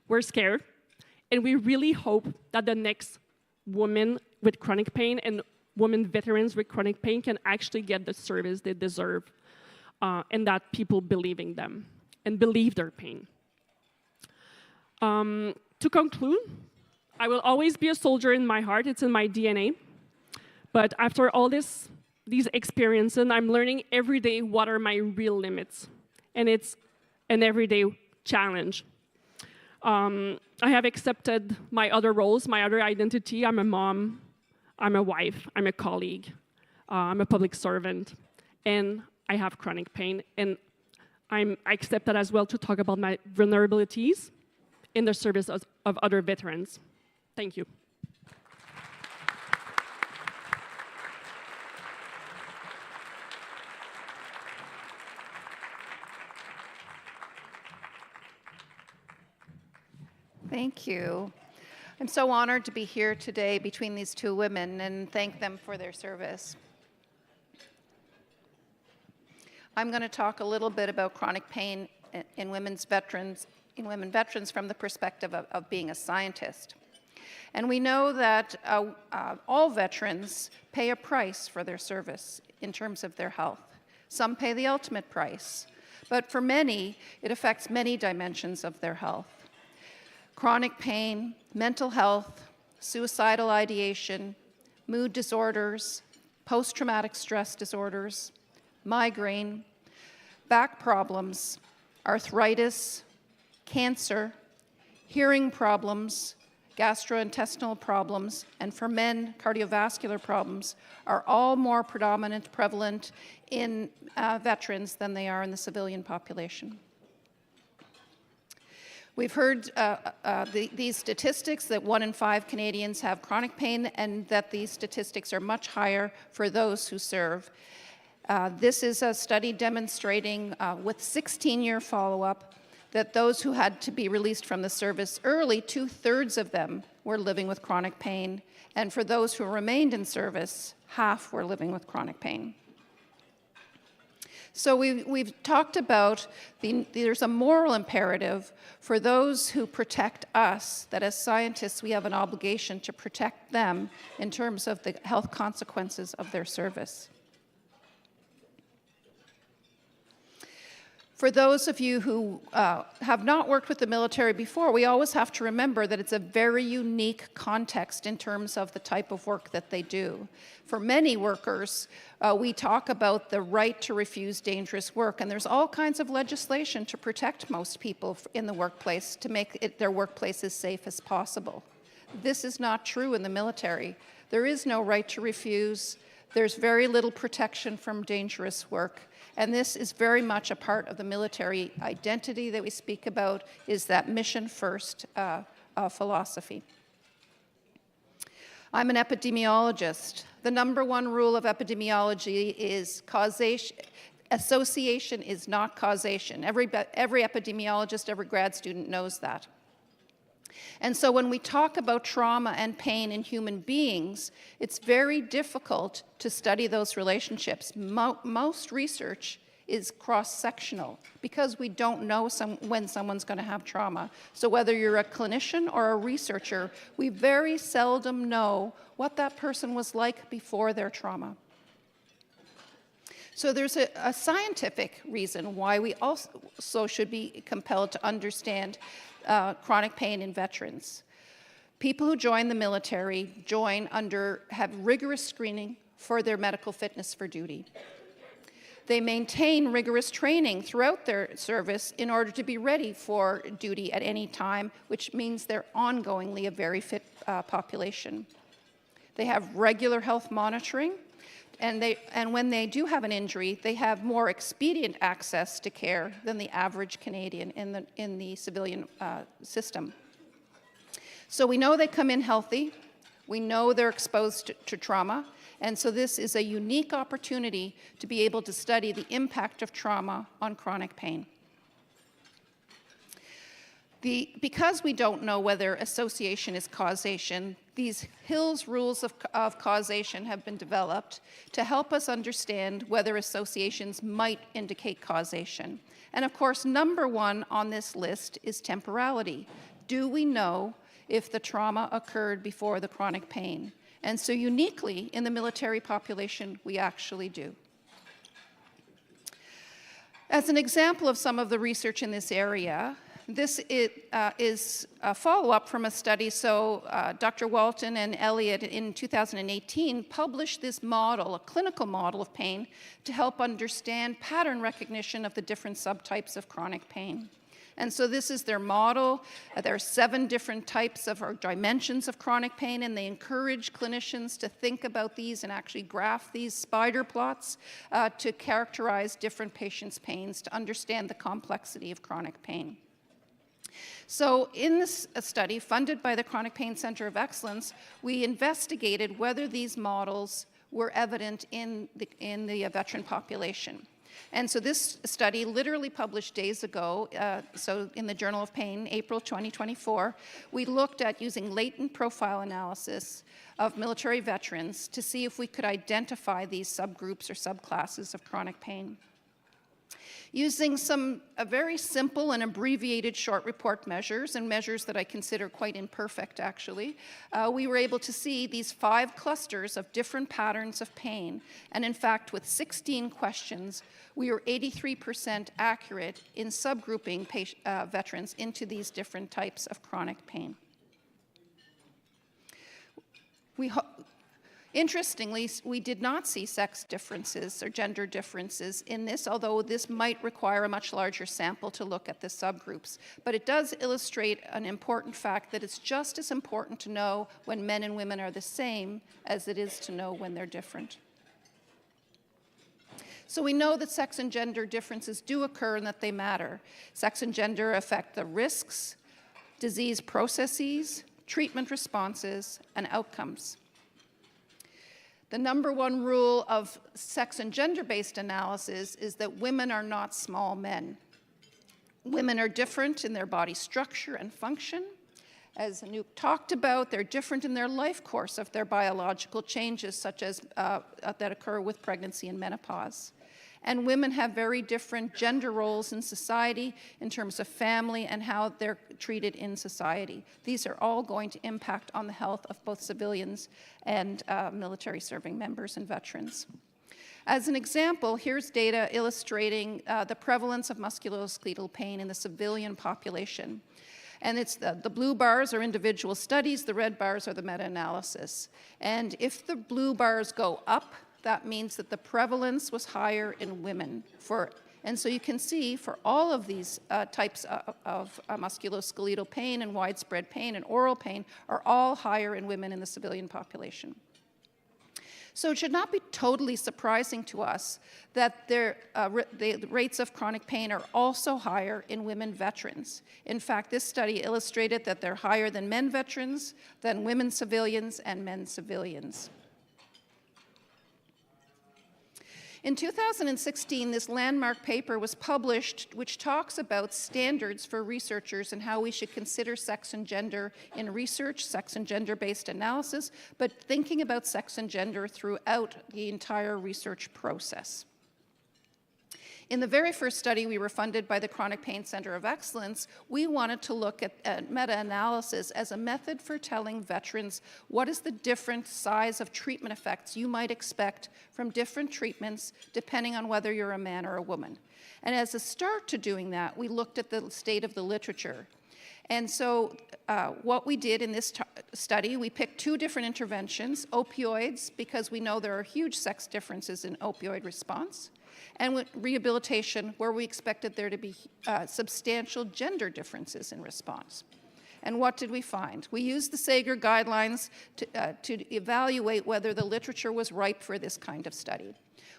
We're scared. And we really hope that the next woman with chronic pain and women veterans with chronic pain can actually get the service they deserve, and that people believe in them and believe their pain. To conclude, I will always be a soldier in my heart. It's in my DNA. But after all these experiences, I'm learning every day what are my real limits. And it's an everyday challenge. I have accepted my other roles, my other identity. I'm a mom, I'm a wife, I'm a colleague, I'm a public servant, and I have chronic pain. And I accept that as well to talk about my vulnerabilities in the service of other veterans. Thank you. Thank you. I'm so honored to be here today between these two women and thank them for their service. I'm going to talk a little bit about chronic pain in women veterans from the perspective of being a scientist. And we know that all veterans pay a price for their service in terms of their health. Some pay the ultimate price, but for many, it affects many dimensions of their health. Chronic pain, mental health, suicidal ideation, mood disorders, post-traumatic stress disorders, migraine, back problems, arthritis, cancer, hearing problems, gastrointestinal problems, and for men, cardiovascular problems are all more prevalent in veterans than they are in the civilian population. We've heard these statistics that 1 in 5 Canadians have chronic pain and that these statistics are much higher for those who serve. This is a study demonstrating with 16-year follow-up that those who had to be released from the service early, 2/3 of them were living with chronic pain, and for those who remained in service, half were living with chronic pain. So we've talked about there's a moral imperative for those who protect us, that as scientists we have an obligation to protect them in terms of the health consequences of their service. For those of you who have not worked with the military before, we always have to remember that it's a very unique context in terms of the type of work that they do. For many workers, we talk about the right to refuse dangerous work, and there's all kinds of legislation to protect most people in the workplace to make their workplace as safe as possible. This is not true in the military. There is no right to refuse. There's very little protection from dangerous work. And this is very much a part of the military identity that we speak about, is that mission-first philosophy. I'm an epidemiologist. The #1 rule of epidemiology is causation. Association is not causation. Every epidemiologist, every grad student knows that. And so when we talk about trauma and pain in human beings, it's very difficult to study those relationships. Most research is cross-sectional because we don't know when someone's going to have trauma. So whether you're a clinician or a researcher, we very seldom know what that person was like before their trauma. So there's a scientific reason why we also should be compelled to understand chronic pain in veterans. People who join the military have rigorous screening for their medical fitness for duty. They maintain rigorous training throughout their service in order to be ready for duty at any time, which means they're ongoingly a very fit population. They have regular health monitoring, and when they do have an injury, they have more expedient access to care than the average Canadian in the civilian system. So we know they come in healthy. We know they're exposed to trauma. And so this is a unique opportunity to be able to study the impact of trauma on chronic pain. Because we don't know whether association is causation, these Hill's rules of causation have been developed to help us understand whether associations might indicate causation. And of course, number one on this list is temporality. Do we know if the trauma occurred before the chronic pain? And so uniquely in the military population, we actually do. As an example of some of the research in this area, this is a follow-up from a study. So Dr. Walton and Elliott in 2018 published this model, a clinical model of pain, to help understand pattern recognition of the different subtypes of chronic pain. And so this is their model. There are 7 different types or dimensions of chronic pain, and they encourage clinicians to think about these and actually graph these spider plots to characterize different patients' pains, to understand the complexity of chronic pain. So in this study, funded by the Chronic Pain Center of Excellence, we investigated whether these models were evident in the veteran population. And so this study, literally published days ago, so in the Journal of Pain, April 2024, we looked at using latent profile analysis of military veterans to see if we could identify these subgroups or subclasses of chronic pain. Using some very simple and abbreviated short report measures, and measures that I consider quite imperfect actually, we were able to see these 5 clusters of different patterns of pain. And in fact, with 16 questions, we were 83% accurate in subgrouping veterans into these different types of chronic pain. Interestingly, we did not see sex differences or gender differences in this, although this might require a much larger sample to look at the subgroups. But it does illustrate an important fact that it's just as important to know when men and women are the same as it is to know when they're different. So we know that sex and gender differences do occur and that they matter. Sex and gender affect the risks, disease processes, treatment responses, and outcomes. The number one rule of sex and gender-based analysis is that women are not small men. Women are different in their body structure and function. As Anouk talked about, they're different in their life course of their biological changes, such as that occur with pregnancy and menopause. And women have very different gender roles in society in terms of family and how they're treated in society. These are all going to impact on the health of both civilians and military serving members and veterans. As an example, here's data illustrating the prevalence of musculoskeletal pain in the civilian population. And it's the blue bars are individual studies, the red bars are the meta-analysis. And if the blue bars go up, that means that the prevalence was higher in women. And so you can see for all of these types of musculoskeletal pain and widespread pain and oral pain are all higher in women in the civilian population. So it should not be totally surprising to us that the rates of chronic pain are also higher in women veterans. In fact, this study illustrated that they're higher than men veterans, than women civilians, and men civilians. In 2016, this landmark paper was published, which talks about standards for researchers and how we should consider sex and gender in research, sex and gender-based analysis, but thinking about sex and gender throughout the entire research process. In the very first study we were funded by the Chronic Pain Center of Excellence, we wanted to look at meta-analysis as a method for telling veterans what is the different size of treatment effects you might expect from different treatments depending on whether you're a man or a woman. And as a start to doing that, we looked at the state of the literature. And so what we did in this study, we picked 2 different interventions, opioids, because we know there are huge sex differences in opioid response, and with rehabilitation, where we expected there to be substantial gender differences in response. And what did we find? We used the Sager guidelines to evaluate whether the literature was ripe for this kind of study.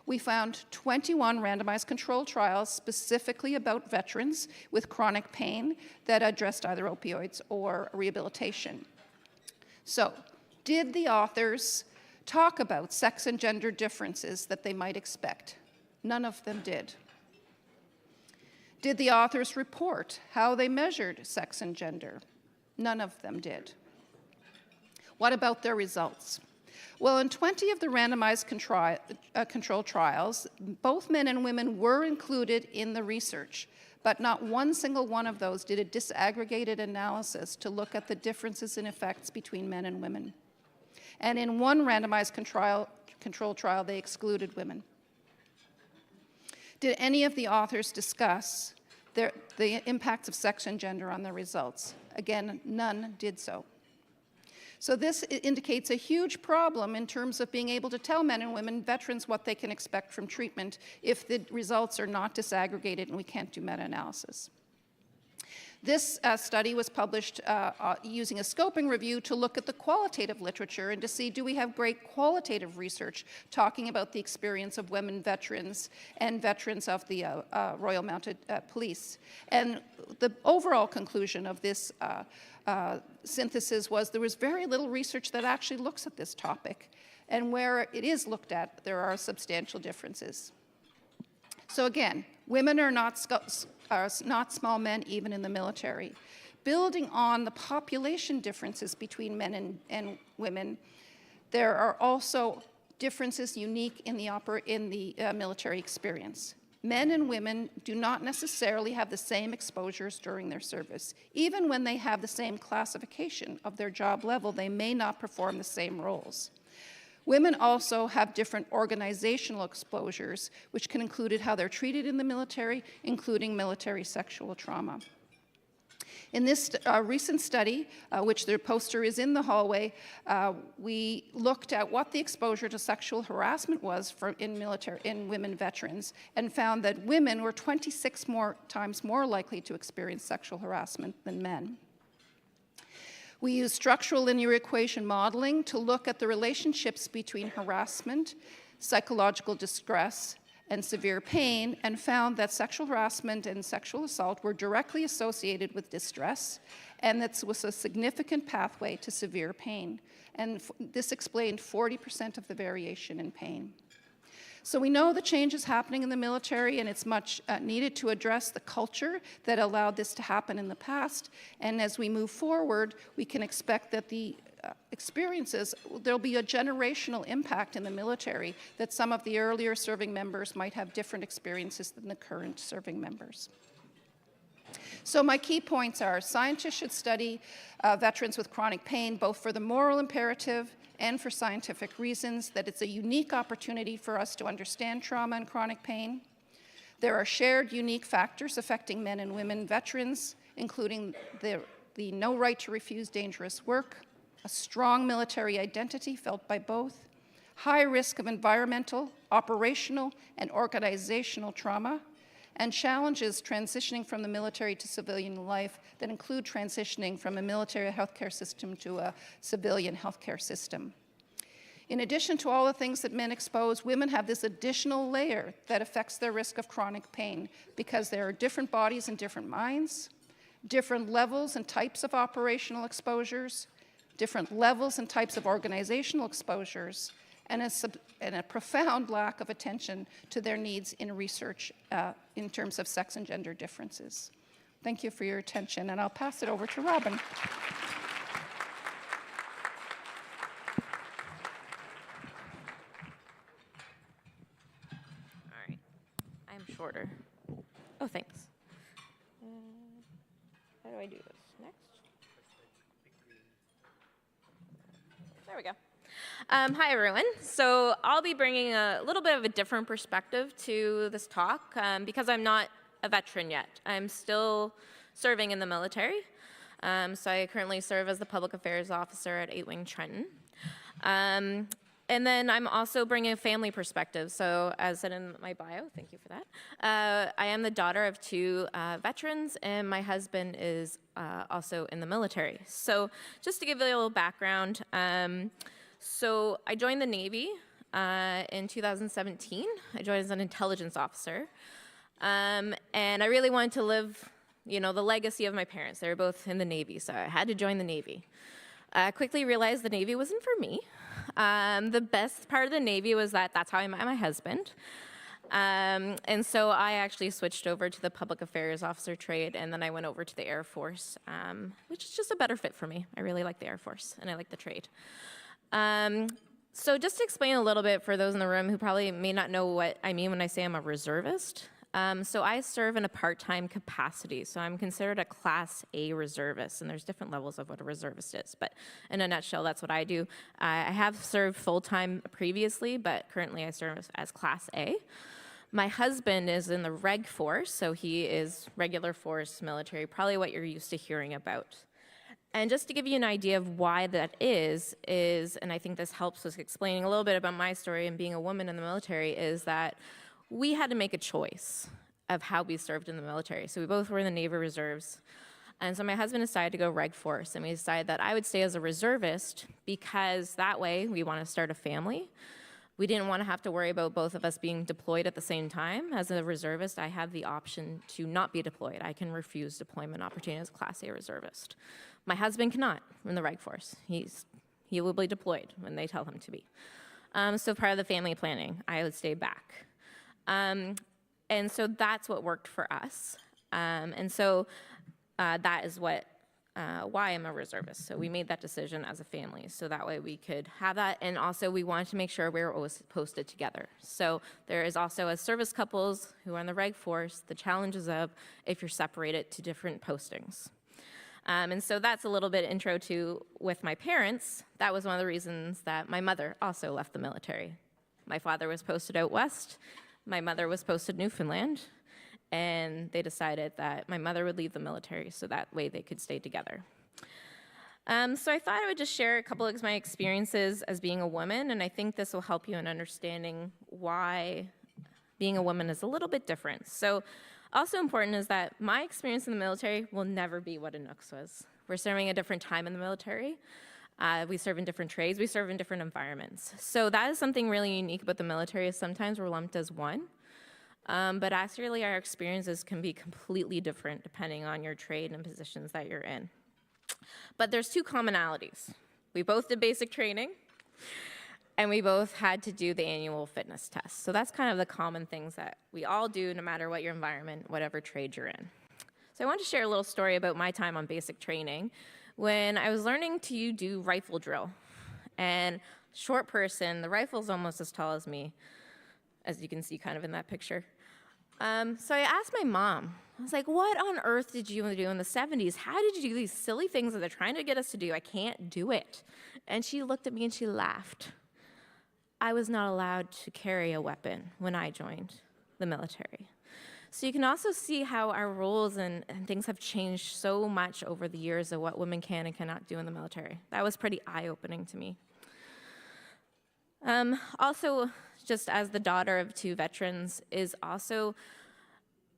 We found 21 randomized controlled trials specifically about veterans with chronic pain that addressed either opioids or rehabilitation. So, did the authors talk about sex and gender differences that they might expect? None of them did. Did the authors report how they measured sex and gender? None of them did. What about their results? Well, in 20 of the randomized control trials, both men and women were included in the research, but not one single one of those did a disaggregated analysis to look at the differences in effects between men and women. And in one randomized control trial, they excluded women. Did any of the authors discuss the impacts of sex and gender on the results? Again, none did so. So this indicates a huge problem in terms of being able to tell men and women, veterans, what they can expect from treatment if the results are not disaggregated and we can't do meta-analysis. This study was published using a scoping review to look at the qualitative literature and to see, do we have great qualitative research talking about the experience of women veterans and veterans of the Royal Mounted Police. And the overall conclusion of this synthesis was there was very little research that actually looks at this topic. And where it is looked at, there are substantial differences. So again, women are not small men, even in the military. Building on the population differences between men and women, there are also differences unique in the military experience. Men and women do not necessarily have the same exposures during their service. Even when they have the same classification of their job level, they may not perform the same roles. Women also have different organizational exposures, which can include how they're treated in the military, including military sexual trauma. In this recent study, which the poster is in the hallway, we looked at what the exposure to sexual harassment was in women veterans and found that women were 26 times more likely to experience sexual harassment than men. We used structural linear equation modeling to look at the relationships between harassment, psychological distress, and severe pain, and found that sexual harassment and sexual assault were directly associated with distress, and that was a significant pathway to severe pain. And this explained 40% of the variation in pain. So we know the change is happening in the military, and it's much needed to address the culture that allowed this to happen in the past. And as we move forward, we can expect that the experiences, there'll be a generational impact in the military, that some of the earlier serving members might have different experiences than the current serving members. So my key points are, scientists should study veterans with chronic pain, both for the moral imperative and for scientific reasons, that it's a unique opportunity for us to understand trauma and chronic pain. There are shared unique factors affecting men and women veterans, including the no right to refuse dangerous work, a strong military identity felt by both, high risk of environmental, operational, and organizational trauma, and challenges transitioning from the military to civilian life that include transitioning from a military healthcare system to a civilian healthcare system. In addition to all the things that men expose, women have this additional layer that affects their risk of chronic pain because there are different bodies and different minds, different levels and types of operational exposures, different levels and types of organizational exposures, and a profound lack of attention to their needs in research in terms of sex and gender differences. Thank you for your attention, and I'll pass it over to Robin. All right, I'm shorter. Oh, thanks. How do I do this? Next? There we go. Hi, everyone. So I'll be bringing a little bit of a different perspective to this talk because I'm not a veteran yet. I'm still serving in the military. So I currently serve as the Public Affairs Officer at 8 Wing Trenton. And then I'm also bringing a family perspective. So as said in my bio, thank you for that, I am the daughter of 2 veterans, and my husband is also in the military. So just to give you a little background, so I joined the Navy in 2017. I joined as an intelligence officer. And I really wanted to live, the legacy of my parents. They were both in the Navy, so I had to join the Navy. I quickly realized the Navy wasn't for me. The best part of the Navy was that that's how I met my husband. And so I actually switched over to the public affairs officer trade, and then I went over to the Air Force, which is just a better fit for me. I really like the Air Force, and I like the trade. So just to explain a little bit for those in the room who probably may not know what I mean when I say I'm a reservist. So I serve in a part-time capacity. So I'm considered a Class A reservist, and there's different levels of what a reservist is. But in a nutshell, that's what I do. I have served full-time previously, but currently I serve as Class A. My husband is in the Reg Force, so he is regular force military, probably what you're used to hearing about. And just to give you an idea of why that is, and I think this helps with explaining a little bit about my story and being a woman in the military, is that we had to make a choice of how we served in the military. So we both were in the Navy Reserves. And so my husband decided to go Reg Force, and we decided that I would stay as a reservist because that way we want to start a family. We didn't want to have to worry about both of us being deployed at the same time. As a reservist, I have the option to not be deployed. I can refuse deployment opportunity as a Class A reservist. My husband cannot in the Reg Force. He will be deployed when they tell him to be. So part of the family planning, I would stay back. And so that's what worked for us. And so that is why I'm a reservist. So we made that decision as a family, so that way we could have that. And also we wanted to make sure we were always posted together. So there is also, as service couples who are in the Reg Force, the challenges of if you're separated to different postings. And so that's a little bit intro to with my parents. That was one of the reasons that my mother also left the military. My father was posted out west. My mother was posted Newfoundland, and they decided that my mother would leave the military so that way they could stay together. So I thought I would just share a couple of my experiences as being a woman, and I think this will help you in understanding why being a woman is a little bit different. So also important is that my experience in the military will never be what Anouk's was. We're serving a different time in the military. We serve in different trades. We serve in different environments. So that is something really unique about the military, is sometimes we're lumped as one. But actually, our experiences can be completely different depending on your trade and positions that you're in. But there's 2 commonalities. We both did basic training, and we both had to do the annual fitness test. So that's kind of the common things that we all do no matter what your environment, whatever trade you're in. So I want to share a little story about my time on basic training when I was learning to do rifle drill. And short person, the rifle's almost as tall as me, as you can see kind of in that picture. So I asked my mom, I was like, what on earth did you do in the 70s? How did you do these silly things that they're trying to get us to do? I can't do it. And she looked at me and she laughed. I was not allowed to carry a weapon when I joined the military. So you can also see how our roles and things have changed so much over the years of what women can and cannot do in the military. That was pretty eye-opening to me. Also, just as the daughter of 2 veterans, is also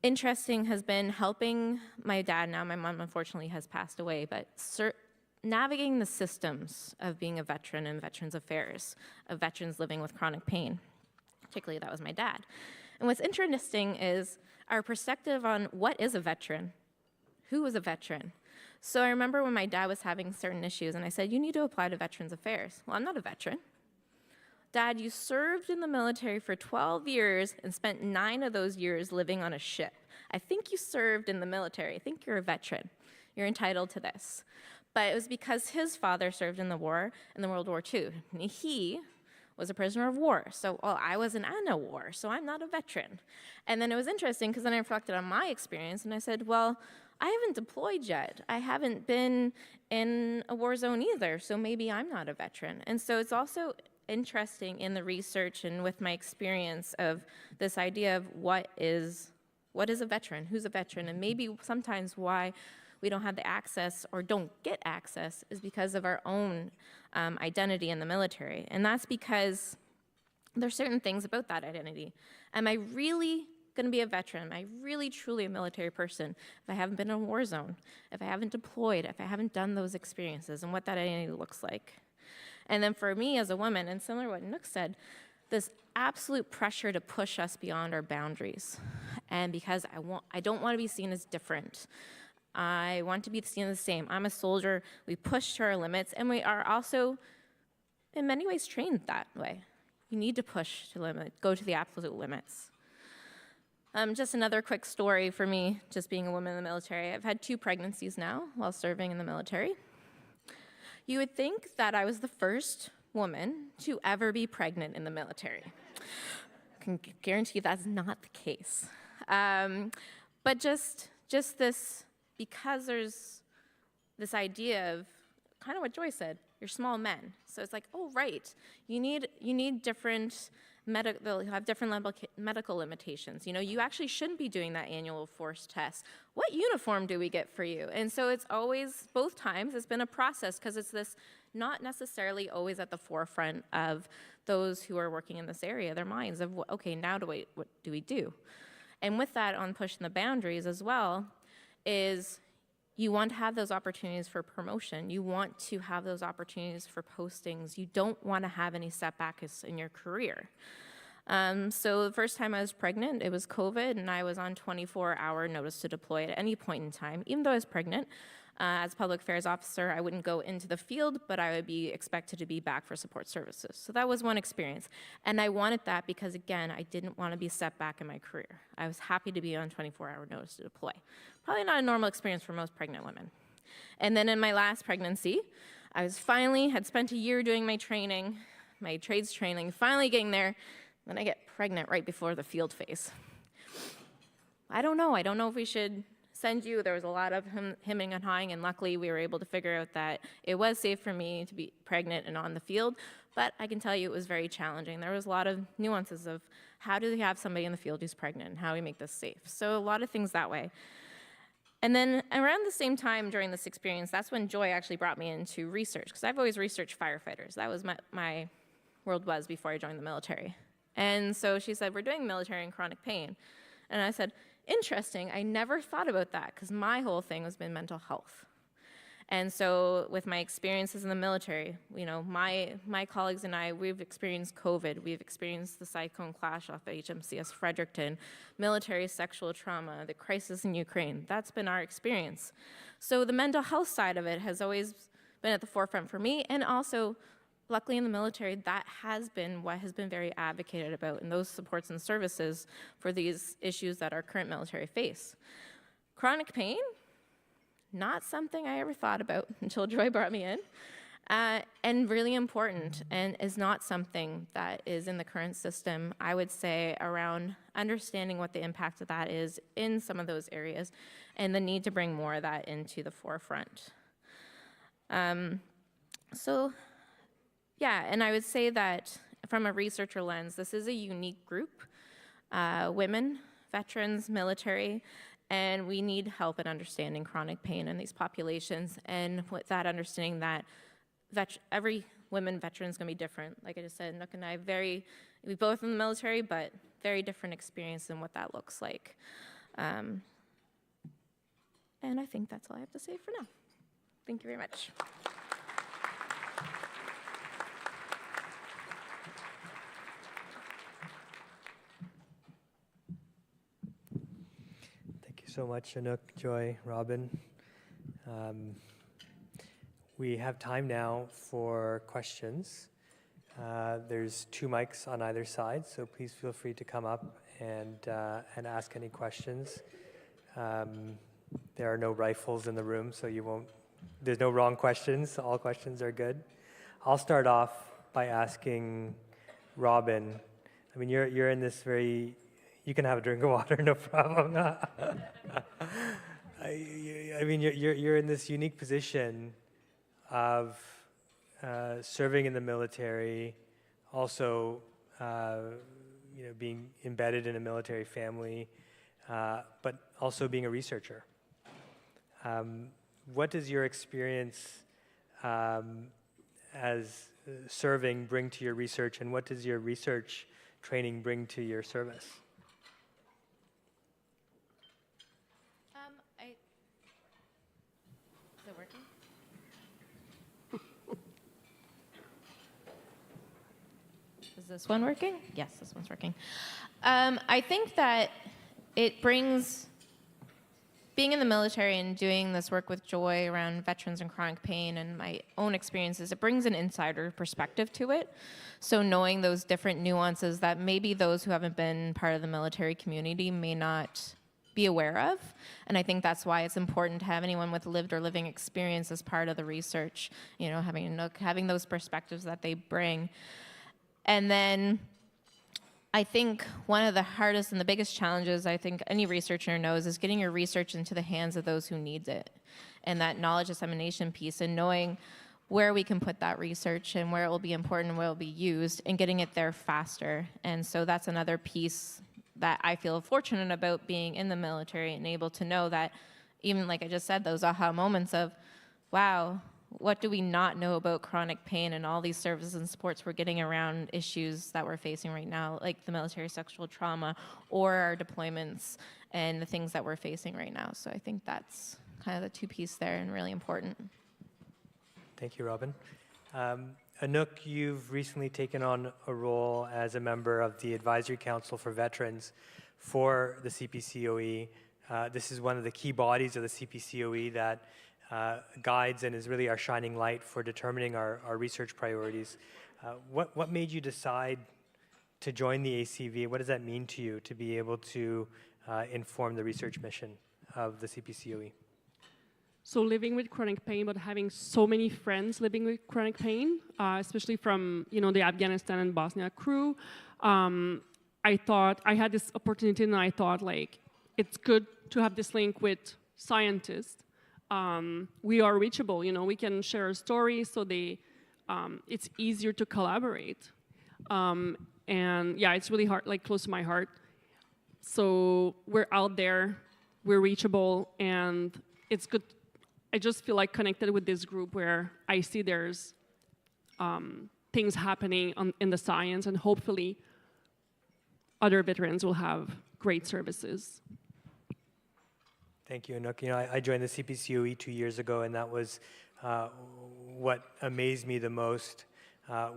interesting has been helping my dad now. My mom, unfortunately, has passed away, but navigating the systems of being a veteran and Veterans Affairs, of veterans living with chronic pain. Particularly, that was my dad. And what's interesting is our perspective on what is a veteran, who is a veteran. So I remember when my dad was having certain issues, and I said, you need to apply to Veterans Affairs. Well, I'm not a veteran. Dad, you served in the military for 12 years and spent 9 of those years living on a ship. I think you served in the military. I think you're a veteran. You're entitled to this. But it was because his father served in the war, in the World War II. And he was a prisoner of war. So, well, I wasn't in a war, so I'm not a veteran. And then it was interesting because then I reflected on my experience and I said, well, I haven't deployed yet. I haven't been in a war zone either, so maybe I'm not a veteran. And so it's also interesting in the research and with my experience of this idea of what is a veteran, who's a veteran, and maybe sometimes why we don't have the access or don't get access is because of our own identity in the military. And that's because there's certain things about that identity. Am I really going to be a veteran? Am I really truly a military person if I haven't been in a war zone, if I haven't deployed, if I haven't done those experiences and what that identity looks like? And then for me as a woman, and similar to what Nook said, this absolute pressure to push us beyond our boundaries. And because I don't want to be seen as different. I want to be seen as the same. I'm a soldier. We push to our limits, and we are also, in many ways, trained that way. You need to push to limit, go to the absolute limits. Just another quick story for me, just being a woman in the military. I've had 2 pregnancies now while serving in the military. You would think that I was the first woman to ever be pregnant in the military. I can guarantee that's not the case. But just this, because there's this idea of kind of what Joy said, you're small men. So it's like, oh, right, you need different they'll have different medical limitations. You know, you actually shouldn't be doing that annual force test. What uniform do we get for you? And so it's always, both times, it's been a process because it's this not necessarily always at the forefront of those who are working in this area, their minds of, okay, now what do we do? And with that, on pushing the boundaries as well, is you want to have those opportunities for promotion. You want to have those opportunities for postings. You don't want to have any setbacks in your career. So the first time I was pregnant, it was COVID, and I was on 24-hour notice to deploy at any point in time. Even though I was pregnant, as a public affairs officer, I wouldn't go into the field, but I would be expected to be back for support services. So that was one experience. And I wanted that because, again, I didn't want to be set back in my career. I was happy to be on 24-hour notice to deploy. Probably not a normal experience for most pregnant women. And then in my last pregnancy, I was had spent a year doing my training, my trades training, finally getting there. Then I get pregnant right before the field phase. I don't know if we should send you. There was a lot of hemming and hawing, and luckily we were able to figure out that it was safe for me to be pregnant and on the field, but I can tell you it was very challenging. There was a lot of nuances of how do we have somebody in the field who's pregnant and how do we make this safe. So a lot of things that way. And then around the same time during this experience, that's when Joy actually brought me into research, because I've always researched firefighters. That was my world was before I joined the military. And so she said, we're doing military and chronic pain. And I said, interesting, I never thought about that, because my whole thing has been mental health. And so with my experiences in the military, you know, my colleagues and I, we've experienced COVID, we've experienced the cyclone clash off of HMCS Fredericton, military sexual trauma, the crisis in Ukraine. That's been our experience. So the mental health side of it has always been at the forefront for me, and also, luckily in the military, that has been what has been very advocated about in those supports and services for these issues that our current military face. Chronic pain, not something I ever thought about until Joy brought me in, and really important, and is not something that is in the current system, I would say, around understanding what the impact of that is in some of those areas, and the need to bring more of that into the forefront. Yeah, and I would say that from a researcher lens, this is a unique group, women, veterans, military, and we need help in understanding chronic pain in these populations, and with that understanding that every women veteran is going to be different. Like I just said, Nook and I, we both in the military, but very different experience in what that looks like. And I think that's all I have to say for now. Thank you very much. So much, Anouk, Joy, Robin. We have time now for questions. There's 2 mics on either side, so please feel free to come up and ask any questions. There are no rifles in the room, so there's no wrong questions. All questions are good. I'll start off by asking Robin. I mean, you're in this very. You can have a drink of water, no problem. I mean, you're in this unique position of serving in the military, also, being embedded in a military family, but also being a researcher. What does your experience as serving bring to your research, and what does your research training bring to your service? Is it working? Is this one working? Yes, this one's working. I think that it brings, being in the military and doing this work with Joy around veterans and chronic pain and my own experiences, it brings an insider perspective to it. So knowing those different nuances that maybe those who haven't been part of the military community may not be aware of. And I think that's why it's important to have anyone with lived or living experience as part of the research, you know, having those perspectives that they bring. And then I think one of the hardest and the biggest challenges I think any researcher knows is getting your research into the hands of those who need it. And that knowledge dissemination piece and knowing where we can put that research and where it will be important and where it will be used and getting it there faster. And so that's another piece that I feel fortunate about being in the military and able to know that even like I just said, those aha moments of, wow, what do we not know about chronic pain and all these services and supports we're getting around issues that we're facing right now, like the military sexual trauma or our deployments and the things that we're facing right now. So I think that's kind of the two pieces there and really important. Thank you, Robin. Anouk, you've recently taken on a role as a member of the Advisory Council for Veterans for the CPCOE. This is one of the key bodies of the CPCOE that guides and is really our shining light for determining our research priorities. What made you decide to join the ACV? What does that mean to you to be able to inform the research mission of the CPCOE? So living with chronic pain, but having so many friends living with chronic pain, especially from the Afghanistan and Bosnia crew, I thought I had this opportunity, and I thought it's good to have this link with scientists. We are reachable, we can share a story, so it's easier to collaborate. And yeah, it's really hard, close to my heart. So we're out there, we're reachable, and it's good. I just feel connected with this group where I see there's things happening in the science, and hopefully other veterans will have great services. Thank you, Anouk. I joined the CPCOE 2 years ago, and that was what amazed me the most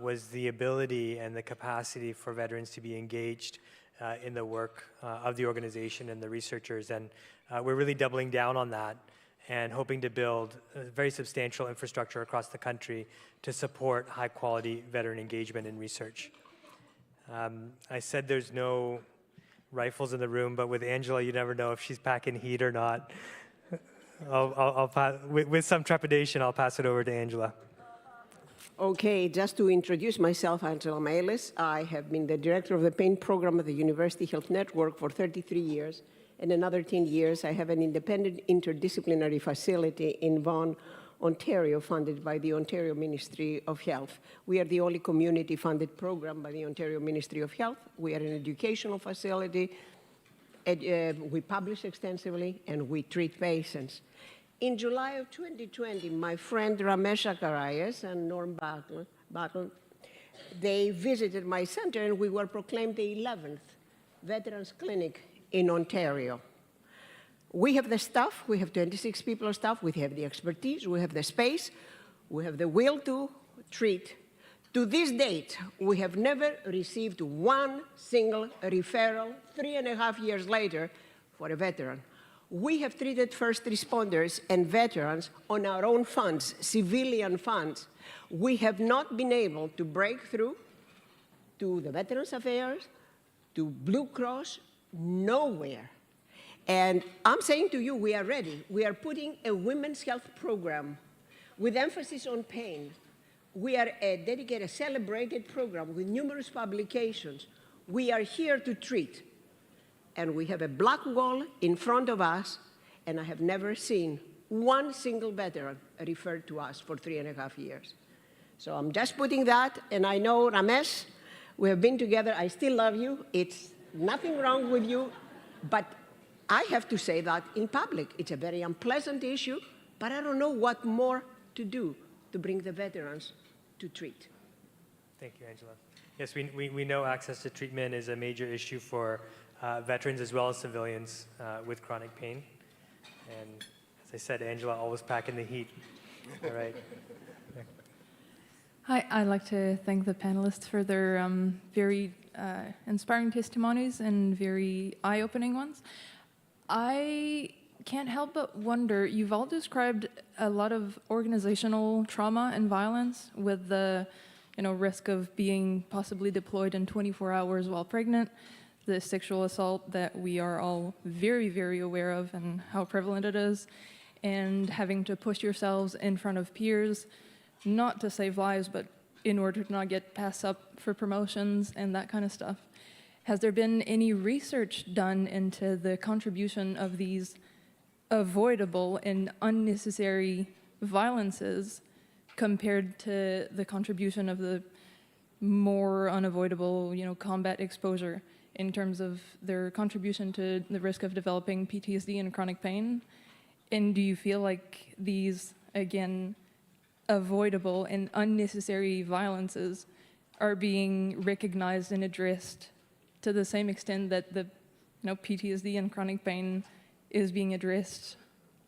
was the ability and the capacity for veterans to be engaged in the work of the organization and the researchers. And we're really doubling down on that and hoping to build a very substantial infrastructure across the country to support high-quality veteran engagement and research. I said there's no rifles in the room, but with Angela, you never know if she's packing heat or not. With some trepidation, I'll pass it over to Angela. Okay, just to introduce myself, Angela Maelis. I have been the director of the pain program at the University Health Network for 33 years. In another 10 years, I have an independent interdisciplinary facility in Vaughan, Ontario, funded by the Ontario Ministry of Health. We are the only community-funded program by the Ontario Ministry of Health. We are an educational facility. We publish extensively, and we treat patients. In July of 2020, my friend Ramesh Akarias and Norm Battle, they visited my center, and we were proclaimed the 11th Veterans Clinic in Ontario. We have the staff, we have 26 people of staff, we have the expertise, we have the space, we have the will to treat. To this date, we have never received one single referral 3.5 years later for a veteran. We have treated first responders and veterans on our own funds, civilian funds. We have not been able to break through to the Veterans Affairs, to Blue Cross, nowhere. And I'm saying to you, we are ready. We are putting a women's health program with emphasis on pain. We are a dedicated, celebrated program with numerous publications. We are here to treat. And we have a black wall in front of us, and I have never seen one single veteran referred to us for 3.5 years. So I'm just putting that, and I know, Ramesh, we have been together. I still love you. It's nothing wrong with you, but I have to say that in public. It's a very unpleasant issue, but I don't know what more to do to bring the veterans to treat. Thank you, Angela. Yes, we know access to treatment is a major issue for veterans as well as civilians with chronic pain. And as I said, Angela always packing the heat. All right. Hi, I'd like to thank the panelists for their very inspiring testimonies and very eye-opening ones. I can't help but wonder, you've all described a lot of organizational trauma and violence with the risk of being possibly deployed in 24 hours while pregnant, the sexual assault that we are all very, very aware of and how prevalent it is, and having to push yourselves in front of peers, not to save lives, but in order to not get passed up for promotions and that kind of stuff. Has there been any research done into the contribution of these avoidable and unnecessary violences compared to the contribution of the more unavoidable, combat exposure in terms of their contribution to the risk of developing PTSD and chronic pain? And do you feel like these, again, avoidable and unnecessary violences are being recognized and addressed to the same extent that the PTSD and chronic pain is being addressed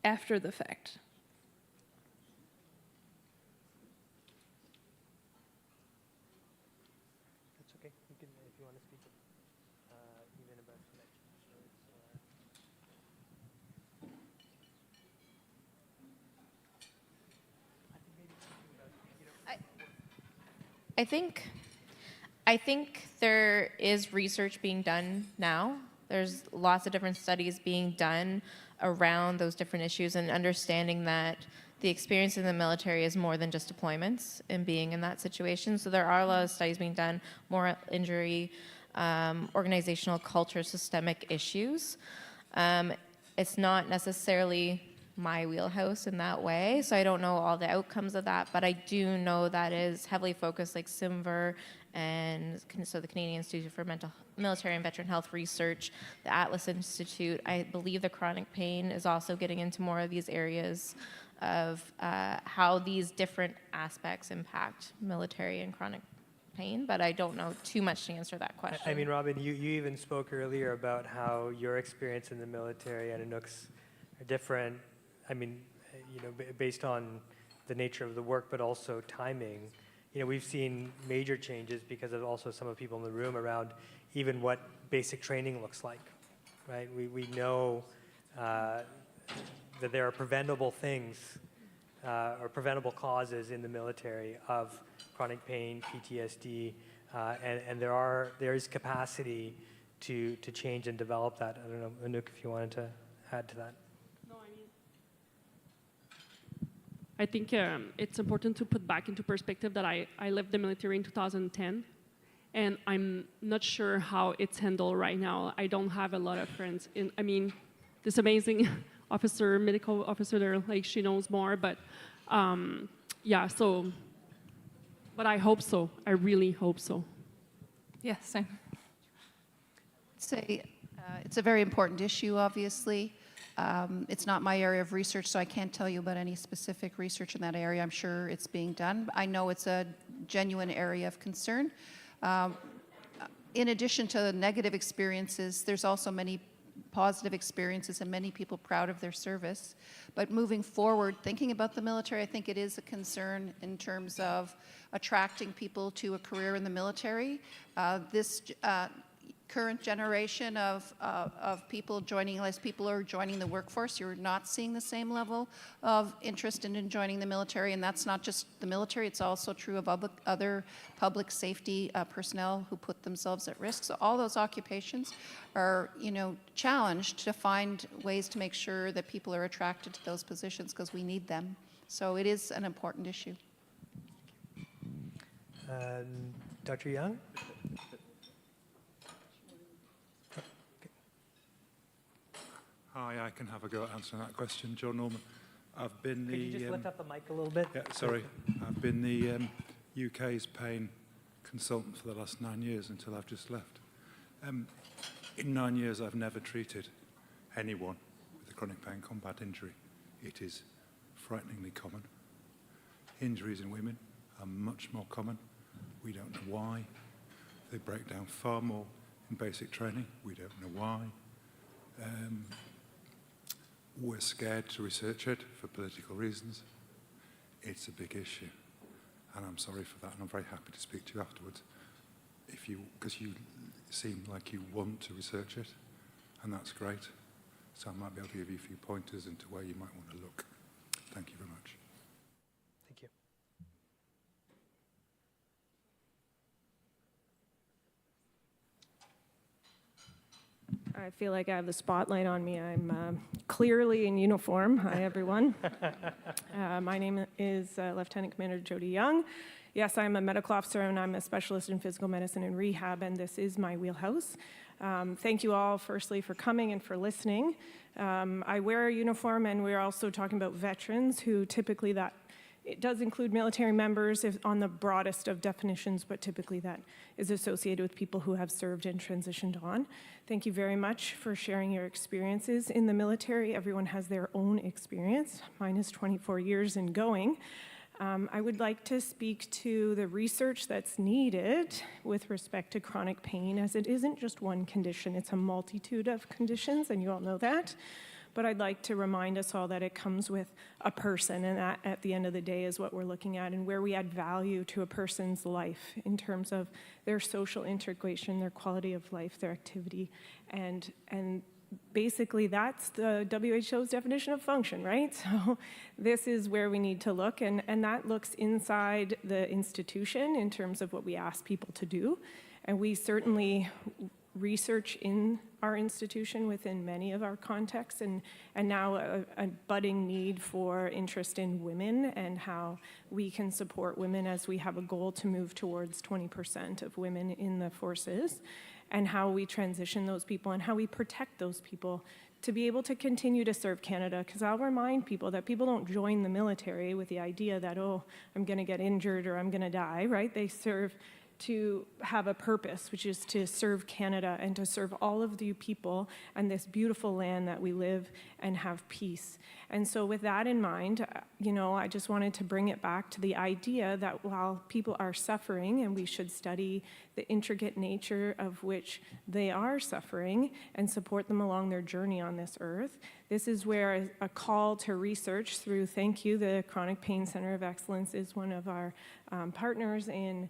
after the fact? That's okay. You can, if you want to speak even about I think there is research being done now. There's lots of different studies being done around those different issues and understanding that the experience in the military is more than just deployments and being in that situation. So there are a lot of studies being done, moral injury, organizational culture, systemic issues. It's not necessarily my wheelhouse in that way, so I don't know all the outcomes of that, but I do know that is heavily focused, like CIMVR, and so the Canadian Institute for Military and Veteran Health Research, the Atlas Institute. I believe the chronic pain is also getting into more of these areas of how these different aspects impact military and chronic pain, but I don't know too much to answer that question. I mean, Robin, you even spoke earlier about how your experience in the military and Anouk's are different. I mean, based on the nature of the work, but also timing. We've seen major changes because of also some of the people in the room around even what basic training looks like, right? We know that there are preventable things or preventable causes in the military of chronic pain, PTSD, and there is capacity to change and develop that. I don't know, Anouk, if you wanted to add to that. I think it's important to put back into perspective that I left the military in 2010, and I'm not sure how it's handled right now. I don't have a lot of friends. This amazing officer, medical officer there, like she knows more, but yeah, so, but I hope so. I really hope so. Yes, same. It's a very important issue, obviously. It's not my area of research, so I can't tell you about any specific research in that area. I'm sure it's being done. I know it's a genuine area of concern. In addition to the negative experiences, there's also many positive experiences and many people proud of their service. But moving forward, thinking about the military, I think it is a concern in terms of attracting people to a career in the military. This current generation of people joining, as people are joining the workforce, you're not seeing the same level of interest in joining the military, and that's not just the military, it's also true of other public safety personnel who put themselves at risk. So all those occupations are, challenged to find ways to make sure that people are attracted to those positions because we need them. So it is an important issue. Dr. Young? Hi, I can have a go at answering that question. Joe Norman. I've been Could you just lift up the mic a little bit? Yeah, sorry. I've been the UK's pain consultant for the last 9 years until I've just left. In 9 years, I've never treated anyone with a chronic pain combat injury. It is frighteningly common. Injuries in women are much more common. We don't know why. They break down far more in basic training. We don't know why. We're scared to research it for political reasons. It's a big issue, and I'm sorry for that, and I'm very happy to speak to you afterwards, because you seem like you want to research it, and that's great. So I might be able to give you a few pointers into where you might want to look. Thank you very much. Thank you. I feel like I have the spotlight on me. I'm clearly in uniform. Hi, everyone. My name is Lieutenant Commander Jody Young. Yes, I'm a medical officer, and I'm a specialist in physical medicine and rehab, and this is my wheelhouse. Thank you all, firstly, for coming and for listening. I wear a uniform, and we're also talking about veterans who typically it does include military members on the broadest of definitions, but typically that is associated with people who have served and transitioned on. Thank you very much for sharing your experiences in the military. Everyone has their own experience. Mine is 24 years and going. I would like to speak to the research that's needed with respect to chronic pain, as it isn't just one condition, it's a multitude of conditions, and you all know that. But I'd like to remind us all that it comes with a person, and that at the end of the day is what we're looking at, and where we add value to a person's life in terms of their social integration, their quality of life, their activity, and basically that's the WHO's definition of function, right? So this is where we need to look, and that looks inside the institution in terms of what we ask people to do, and we certainly research in our institution within many of our contexts, and now a budding need for interest in women and how we can support women as we have a goal to move towards 20% of women in the forces, and how we transition those people and how we protect those people to be able to continue to serve Canada. Because I'll remind people that people don't join the military with the idea that, oh, I'm going to get injured or I'm going to die, right? They serve to have a purpose, which is to serve Canada and to serve all of you people and this beautiful land that we live and have peace. And so with that in mind, I just wanted to bring it back to the idea that while people are suffering, and we should study the intricate nature of which they are suffering and support them along their journey on this earth, this is where a call to research through, thank you, the Chronic Pain Center of Excellence is one of our partners in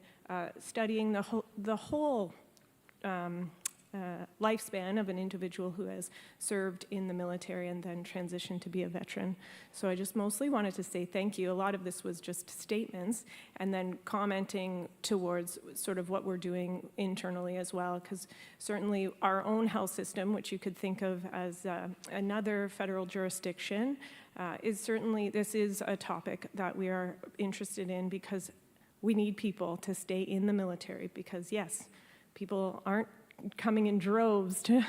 studying the whole lifespan of an individual who has served in the military and then transitioned to be a veteran. So I just mostly wanted to say thank you. A lot of this was just statements and then commenting towards sort of what we're doing internally as well, because certainly our own health system, which you could think of as another federal jurisdiction, this is a topic that we are interested in, because we need people to stay in the military, because yes, people aren't coming in droves to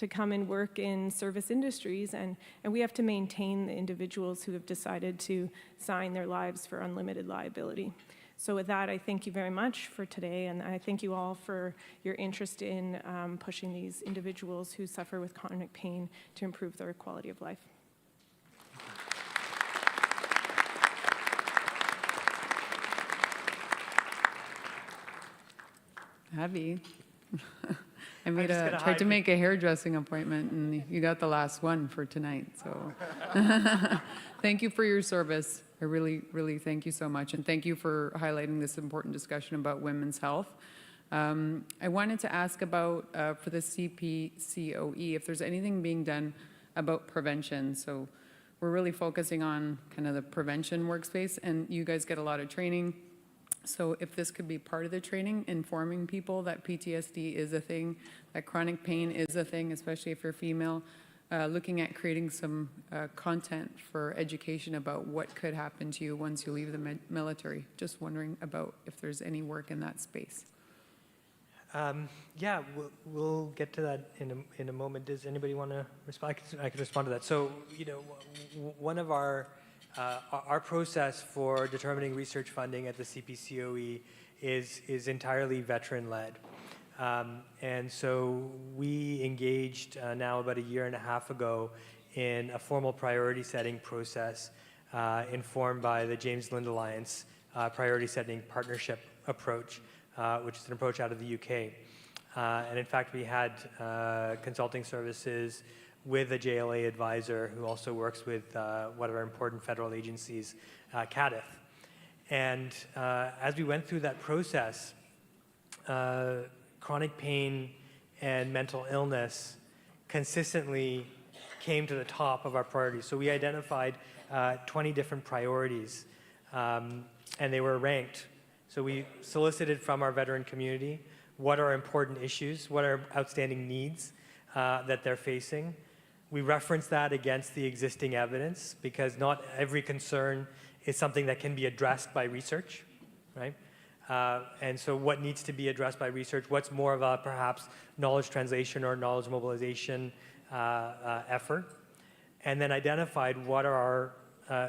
come and work in service industries, and we have to maintain the individuals who have decided to sign their lives for unlimited liability. So with that, I thank you very much for today, and I thank you all for your interest in pushing these individuals who suffer with chronic pain to improve their quality of life. Abby. I tried to make a hairdressing appointment, and you got the last one for tonight. So thank you for your service. I really, really thank you so much. And thank you for highlighting this important discussion about women's health. I wanted to ask about, for the CPCOE, if there's anything being done about prevention. So we're really focusing on kind of the prevention workspace, and you guys get a lot of training. So if this could be part of the training, informing people that PTSD is a thing, that chronic pain is a thing, especially if you're female, looking at creating some content for education about what could happen to you once you leave the military. Just wondering about if there's any work in that space. Yeah, we'll get to that in a moment. Does anybody want to respond? I can respond to that. So, one of our process for determining research funding at the CPCOE is entirely veteran-led. And so we engaged now about a year and a half ago in a formal priority setting process informed by the James Lind Alliance priority setting partnership approach, which is an approach out of the UK. And in fact, we had consulting services with a JLA advisor who also works with one of our important federal agencies, CADIF. And as we went through that process, chronic pain and mental illness consistently came to the top of our priorities. So we identified 20 different priorities, and they were ranked. So we solicited from our veteran community what are important issues, what are outstanding needs that they're facing. We referenced that against the existing evidence because not every concern is something that can be addressed by research, right? And so what needs to be addressed by research, what's more of a perhaps knowledge translation or knowledge mobilization effort, and then identified what are our,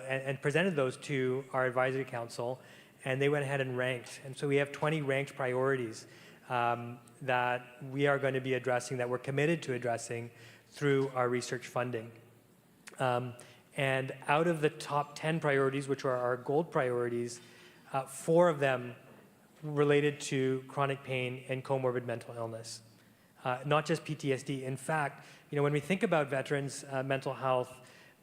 and presented those to our advisory council, and they went ahead and ranked. And so we have 20 ranked priorities that we are going to be addressing, that we're committed to addressing through our research funding. And out of the top 10 priorities, which are our gold priorities, 4 of them related to chronic pain and comorbid mental illness, not just PTSD. In fact, you know, when we think about veterans' mental health,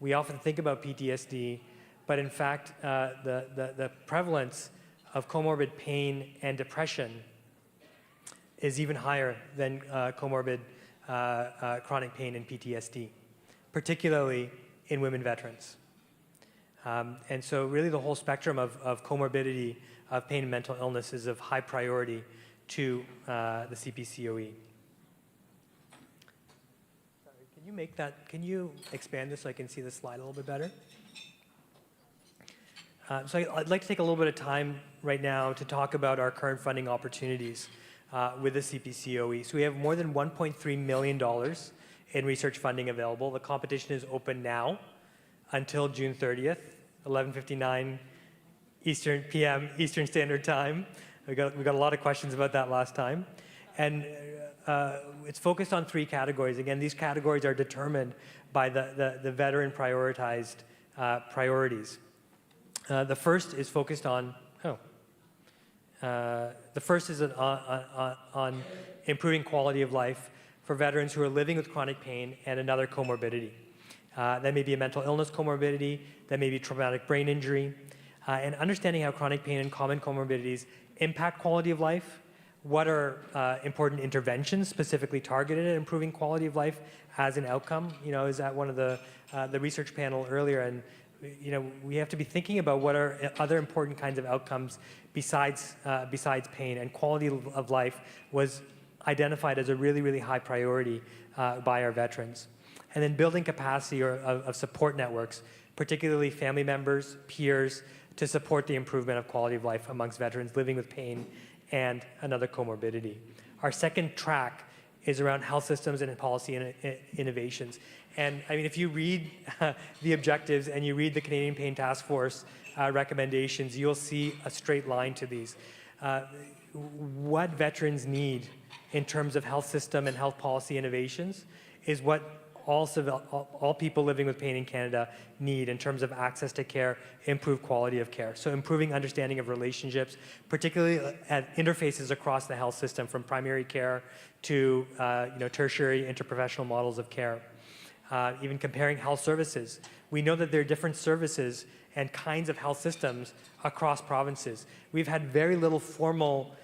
we often think about PTSD, but in fact, the prevalence of comorbid pain and depression is even higher than comorbid chronic pain and PTSD, particularly in women veterans. And so really the whole spectrum of comorbidity of pain and mental illness is of high priority to the CPCOE. Sorry, can you make that, can you expand this so I can see the slide a little bit better? So I'd like to take a little bit of time right now to talk about our current funding opportunities with the CPCOE. So we have more than $1.3 million in research funding available. The competition is open now until June 30th, 11:59 p.m. Eastern Standard Time. We got a lot of questions about that last time. And it's focused on 3 categories. Again, these categories are determined by the veteran prioritized priorities. The first is focused on, the first is on improving quality of life for veterans who are living with chronic pain and another comorbidity. That may be a mental illness comorbidity, that may be traumatic brain injury, and understanding how chronic pain and common comorbidities impact quality of life, what are important interventions specifically targeted at improving quality of life as an outcome. You know, I was at one of the research panel earlier, and you know, we have to be thinking about what are other important kinds of outcomes besides pain, and quality of life was identified as a really, really high priority by our veterans. And then building capacity of support networks, particularly family members, peers, to support the improvement of quality of life amongst veterans living with pain and another comorbidity. Our second track is around health systems and policy innovations. And I mean, if you read the objectives and you read the Canadian Pain Task Force recommendations, you'll see a straight line to these. What veterans need in terms of health system and health policy innovations is what all people living with pain in Canada need in terms of access to care, improved quality of care. So improving understanding of relationships, particularly at interfaces across the health system, from primary care to tertiary interprofessional models of care. Even comparing health services. We know that there are different services and kinds of health systems across provinces. We've had very little formal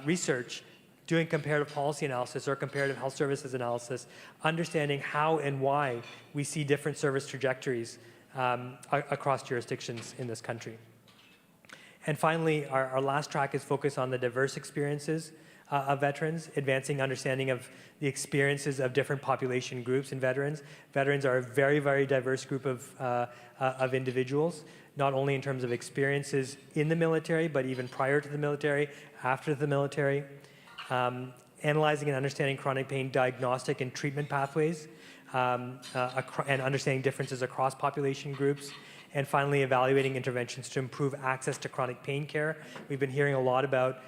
research doing comparative policy analysis or comparative health services analysis, understanding how and why we see different service trajectories across jurisdictions in this country. And finally, our last track is focused on the diverse experiences of veterans, advancing understanding of the experiences of different population groups and veterans. Veterans are a very, very diverse group of individuals, not only in terms of experiences in the military, but even prior to the military, after the military. Analyzing and understanding chronic pain diagnostic and treatment pathways, and understanding differences across population groups, And finally, evaluating interventions to improve access to chronic pain care. We've been hearing a lot about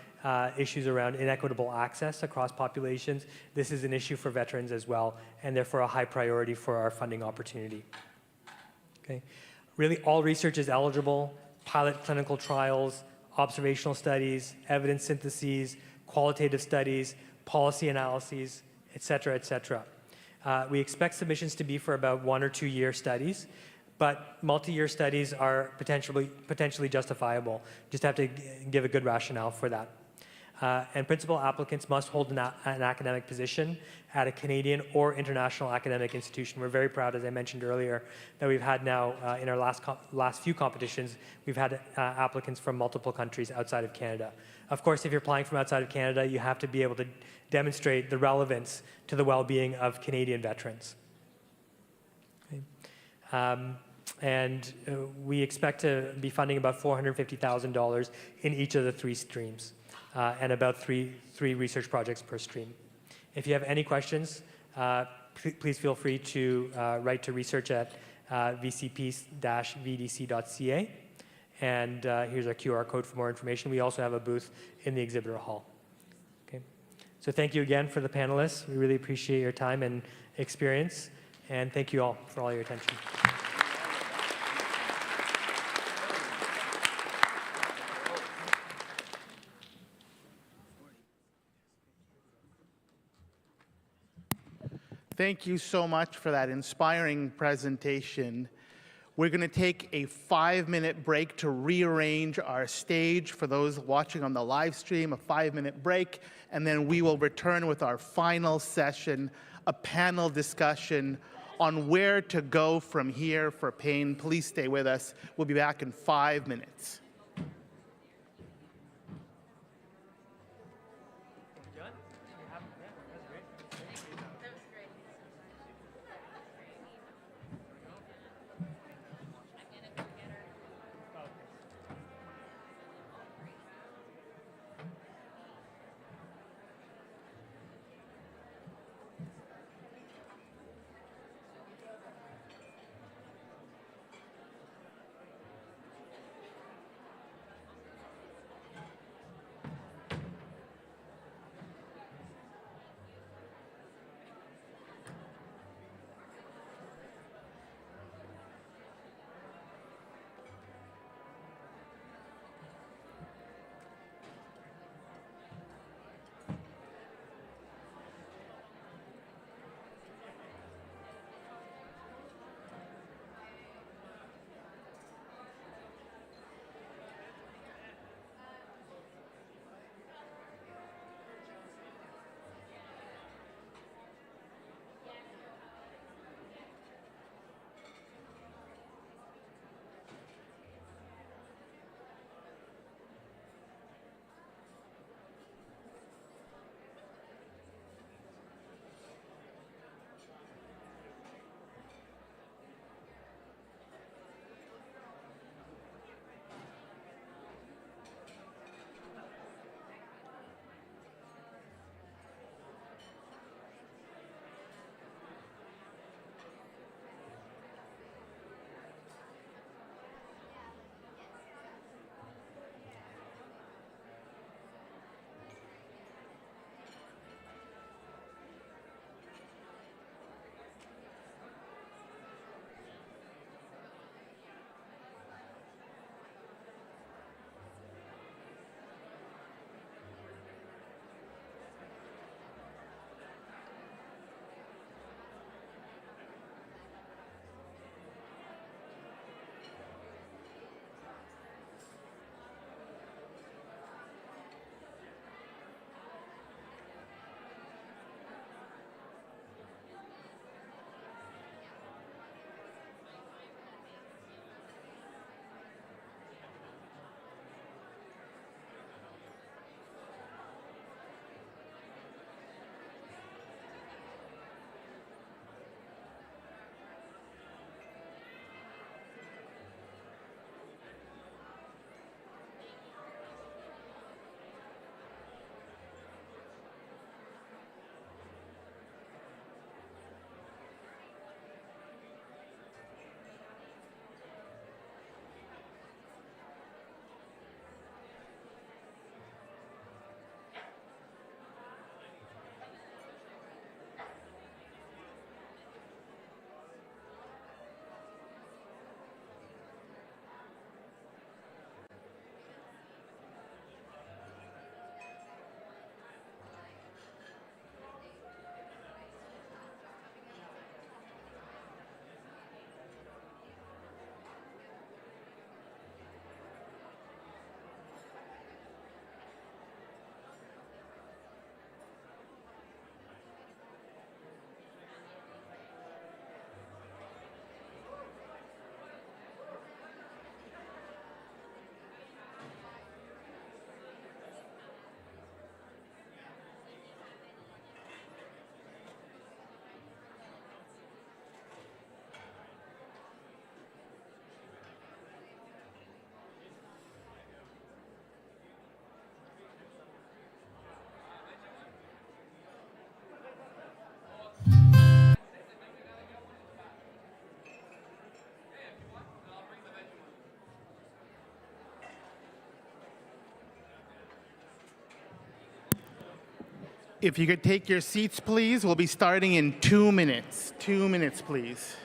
issues around inequitable access across populations. This is an issue for veterans as well, and therefore a high priority for our funding opportunity. Okay. Really, all research is eligible: pilot clinical trials, observational studies, evidence syntheses, qualitative studies, policy analyses, et cetera, et cetera. We expect submissions to be for about 1 or 2 year studies, but multi-year studies are potentially justifiable. Just have to give a good rationale for that. And principal applicants must hold an academic position at a Canadian or international academic institution. We're very proud, as I mentioned earlier, that we've had now, in our last few competitions, we've had applicants from multiple countries outside of Canada. Of course, if you're applying from outside of Canada, you have to be able to demonstrate the relevance to the well-being of Canadian veterans. Okay. We expect to be funding about $450,000 in each of the 3 streams. And about three research projects per stream. If you have any questions, please feel free to write to research at vcp-vdc.ca. And here's our QR code for more information. We also have a booth in the exhibitor hall. Okay. So thank you again for the panelists. We really appreciate your time and experience. And thank you all for all your attention. Thank you so much for that inspiring presentation. We're going to take a 5-minute break to rearrange our stage for those watching on the live stream, a 5-minute break, and then we will return with our final session, a panel discussion on where to go from here for pain. Please stay with us. We'll be back in 5 minutes. If you could take your seats, please. We'll be starting in 2 minutes. 2 minutes, please.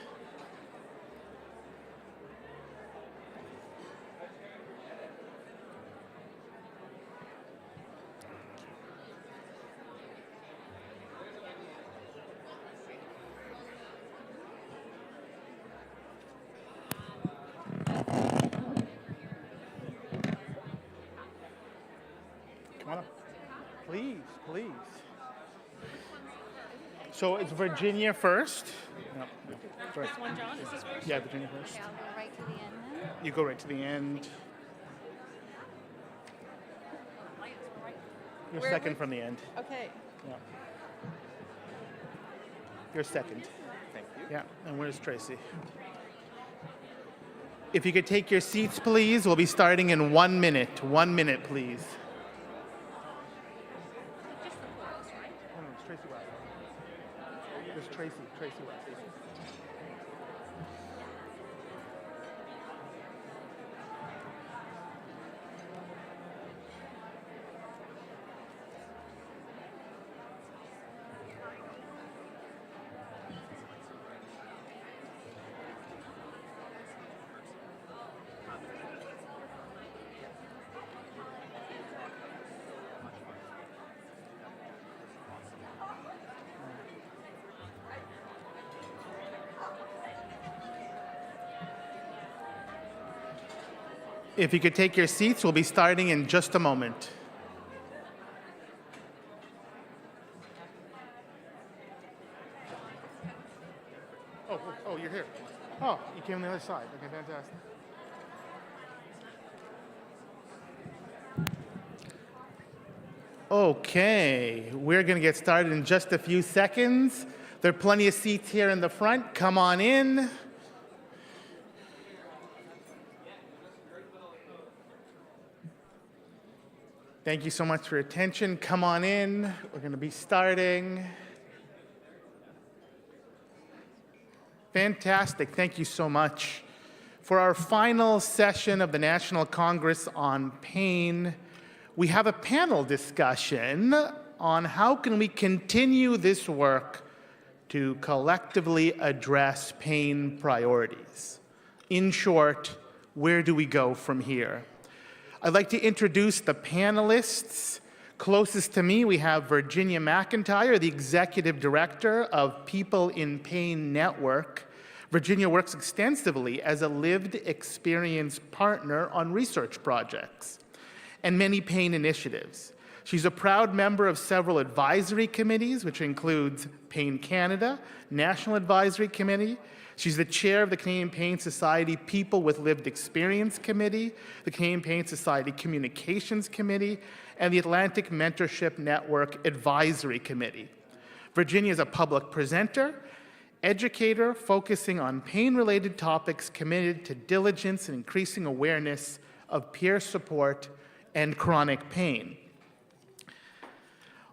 Come on up. Please, please. So it's Virginia first. No, sorry. This one, John? Is this first? Yeah, Virginia first. Okay, I'll go right to the end then. You go right to the end. You're Where second we- from the end. Okay. Yeah. You're second. Thank you. Yeah, and where's Tracy? If you could take your seats, please. We'll be starting in 1 minute. 1 minute, please. No, it's Tracy West. There's Tracy West. If you could take your seats, we'll be starting in just a moment. Oh, you're here. Oh, you came on the other side. Okay, fantastic. Okay, we're going to get started in just a few seconds. There are plenty of seats here in the front. Come on in. Thank you so much for your attention. Come on in. We're going to be starting. Fantastic. Thank you so much. For our final session of the National Congress on Pain, we have a panel discussion on how can we continue this work to collectively address pain priorities. In short, where do we go from here? I'd like to introduce the panelists. Closest to me, we have Virginia McIntyre, the Executive Director of People in Pain Network. Virginia works extensively as a lived experience partner on research projects and many pain initiatives. She's a proud member of several advisory committees, which includes Pain Canada, National Advisory Committee. She's the chair of the Canadian Pain Society People with Lived Experience Committee, the Canadian Pain Society Communications Committee, and the Atlantic Mentorship Network Advisory Committee. Virginia is a public presenter, educator focusing on pain-related topics, committed to diligence and increasing awareness of peer support and chronic pain.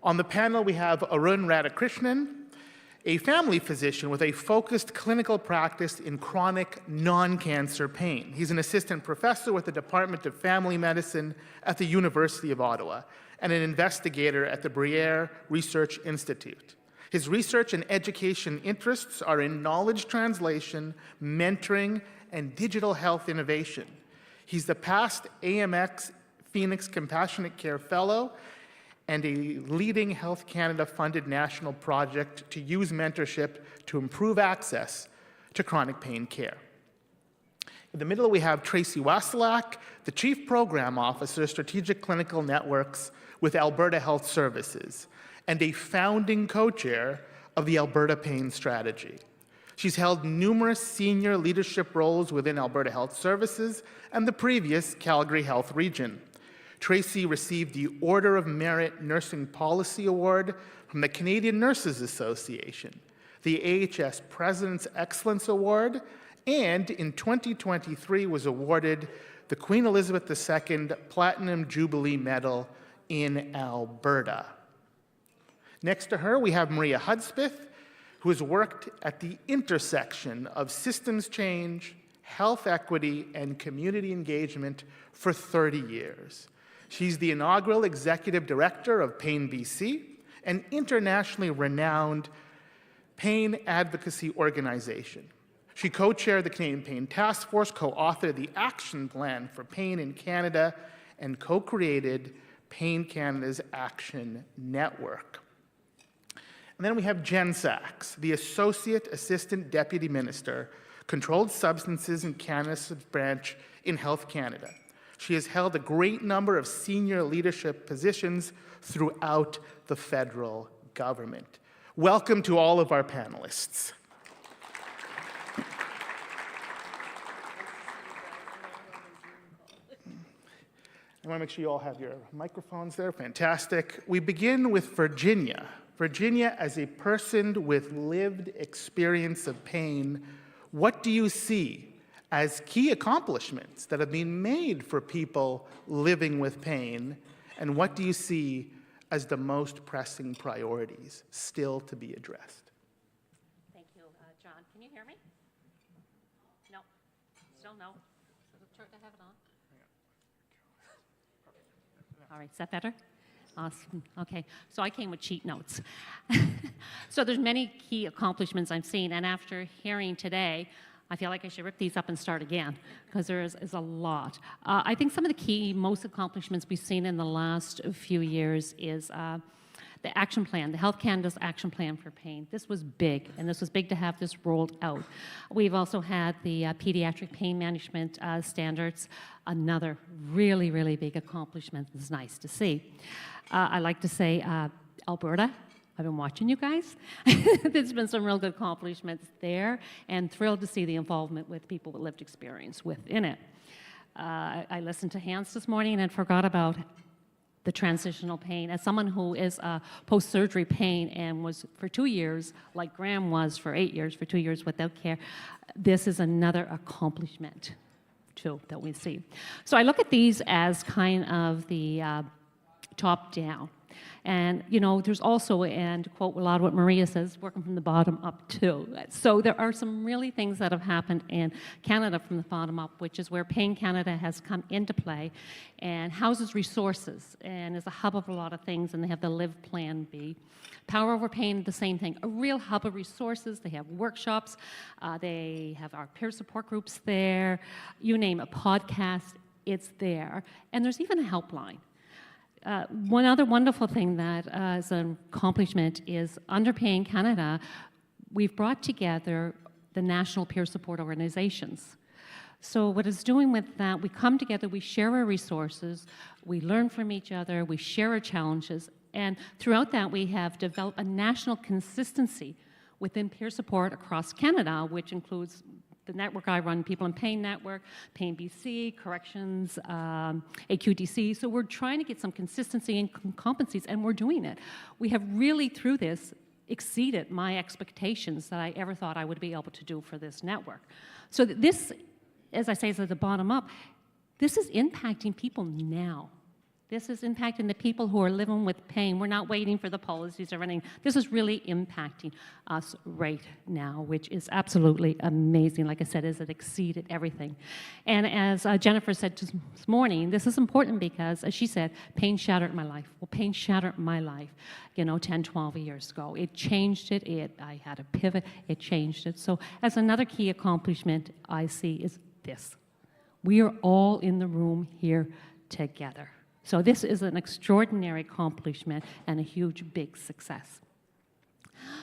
On the panel, we have Arun Radhakrishnan, a family physician with a focused clinical practice in chronic non-cancer pain. He's an assistant professor with the Department of Family Medicine at the University of Ottawa and an investigator at the Briere Research Institute. His research and education interests are in knowledge translation, mentoring, and digital health innovation. He's the past AMX Phoenix Compassionate Care Fellow and a leading Health Canada-funded national project to use mentorship to improve access to chronic pain care. In the middle, we have Tracy Wasilak, the Chief Program Officer, Strategic Clinical Networks with Alberta Health Services, and a founding co-chair of the Alberta Pain Strategy. She's held numerous senior leadership roles within Alberta Health Services and the previous Calgary Health Region. Tracy received the Order of Merit Nursing Policy Award from the Canadian Nurses Association, the AHS President's Excellence Award, and in 2023 was awarded the Queen Elizabeth II Platinum Jubilee Medal in Alberta. Next to her, we have Maria Hudspeth, who has worked at the intersection of systems change, health equity, and community engagement for 30 years. She's the inaugural executive director of Pain BC an internationally renowned pain advocacy organization. She co-chaired the Canadian Pain Task Force, co-authored the Action Plan for Pain in Canada, and co-created Pain Canada's Action Network. And then we have Jen Sachs, the Associate Assistant Deputy Minister, Controlled Substances in Canada's branch in Health Canada. She has held a great number of senior leadership positions throughout the federal government. Welcome to all of our panelists. I want to make sure you all have your microphones there. Fantastic. We begin with Virginia. Virginia, as a person with lived experience of pain, what do you see as key accomplishments that have been made for people living with pain, and what do you see as the most pressing priorities still to be addressed? Thank you, John. Can you hear me? No. Still no. Try to have it on. All right, is that better? Awesome. Okay, so I came with cheat notes. So there's many key accomplishments I've seen, and after hearing today, I feel like I should rip these up and start again, because there is a lot. I think some of the key, most accomplishments we've seen in the last few years is the action plan, the Health Canada's action plan for pain. This was big, and this was big to have this rolled out. We've also had the pediatric pain management standards, another really, really big accomplishment. It's nice to see. I like to say, Alberta, I've been watching you guys. There's been some real good accomplishments there, and thrilled to see the involvement with people with lived experience within it. I listened to Hans this morning and forgot about the transitional pain. As someone who is post-surgery pain and was for 2 years, like Graham was for 8 years, for 2 years without care, this is another accomplishment, too, that we see. So I look at these as kind of the top-down. And, you know, there's also, and to quote a lot of what Maria says, working from the bottom up, too. So there are some really things that have happened in Canada from the bottom up, which is where Pain Canada has come into play and houses resources and is a hub of a lot of things, and they have the Live Plan B. Power Over Pain, the same thing, a real hub of resources. They have workshops. They have our peer support groups there. You name a podcast, it's there. And there's even a helpline. One other wonderful thing that is an accomplishment is under Pain Canada, we've brought together the national peer support organizations. So what it's doing with that, we come together, we share our resources, we learn from each other, we share our challenges, and throughout that we have developed a national consistency within peer support across Canada, which includes the network I run, People in Pain Network, Pain BC, Corrections, AQDC. So we're trying to get some consistency and competencies, and we're doing it. We have really, through this, exceeded my expectations that I ever thought I would be able to do for this network. So this, as I say, is at the bottom up, this is impacting people now. This is impacting the people who are living with pain. We're not waiting for the policies or anything. This is really impacting us right now, which is absolutely amazing. Like I said, it exceeded everything. And as Jennifer said this morning, this is important because, as she said, pain shattered my life. Well, pain shattered my life, 10, 12 years ago. It changed it. I had a pivot. It changed it. So as another key accomplishment I see is this. We are all in the room here together. So this is an extraordinary accomplishment and a huge, big success.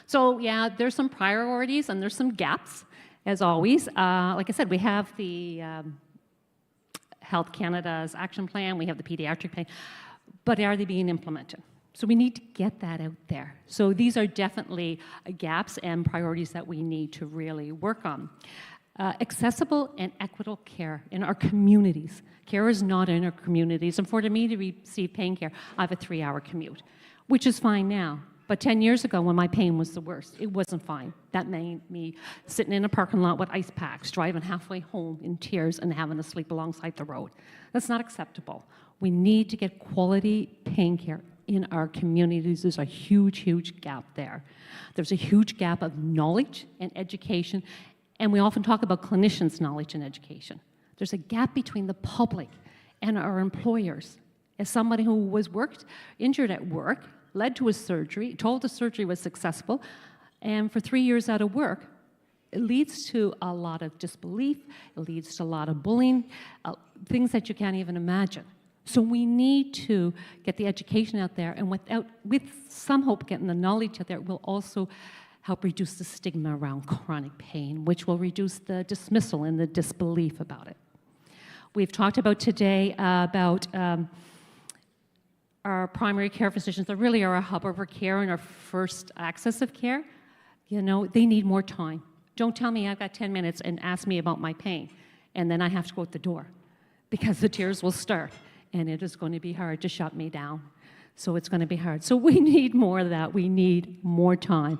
So yeah, there's some priorities and there's some gaps, as always. Like I said, we have the Health Canada's action plan, we have the pediatric plan, but are they being implemented? So we need to get that out there. So these are definitely gaps and priorities that we need to really work on. Accessible and equitable care in our communities. Care is not in our communities, and for me to receive pain care, I have a 3-hour commute, which is fine now. But 10 years ago, when my pain was the worst, it wasn't fine. That made me sitting in a parking lot with ice packs, driving halfway home in tears and having to sleep alongside the road. That's not acceptable. We need to get quality pain care in our communities. There's a huge, huge gap there. There's a huge gap of knowledge and education. And we often talk about clinicians' knowledge and education. There's a gap between the public and our employers. As somebody who was injured at work, led to a surgery, told the surgery was successful, and for 3 years out of work, it leads to a lot of disbelief, it leads to a lot of bullying, things that you can't even imagine. So we need to get the education out there, and with some hope getting the knowledge out there, will also help reduce the stigma around chronic pain, which will reduce the dismissal and the disbelief about it. We've talked about today about our primary care physicians that really are a hub of our care and our first access of care. You know, they need more time. Don't tell me I've got 10 minutes and ask me about my pain, and then I have to go out the door because the tears will start, and it is going to be hard to shut me down. So it's going to be hard. So we need more of that. We need more time.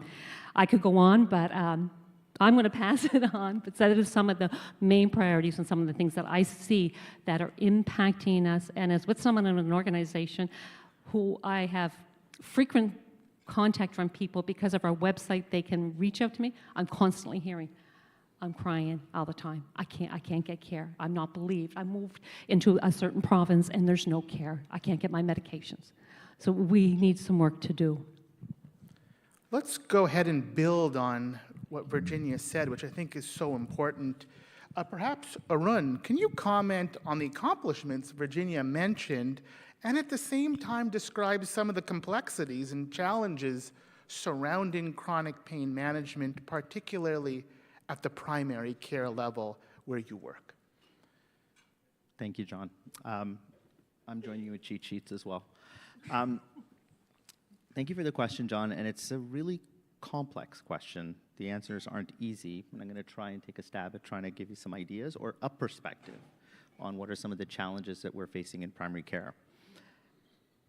I could go on, but I'm going to pass it on. But that is some of the main priorities and some of the things that I see that are impacting us. And as with someone in an organization who I have frequent contact from people because of our website, they can reach out to me. I'm constantly hearing, I'm crying all the time. I can't get care. I'm not believed. I moved into a certain province and there's no care. I can't get my medications. So we need some work to do. Let's go ahead and build on what Virginia said, which I think is so important. Perhaps, Arun, can you comment on the accomplishments Virginia mentioned, and at the same time describe some of the complexities and challenges surrounding chronic pain management, particularly at the primary care level where you work? Thank you, John. I'm joining you with cheat sheets as well. Thank you for the question, John, and it's a really complex question. The answers aren't easy, and I'm going to try and take a stab at trying to give you some ideas or a perspective on what are some of the challenges that we're facing in primary care.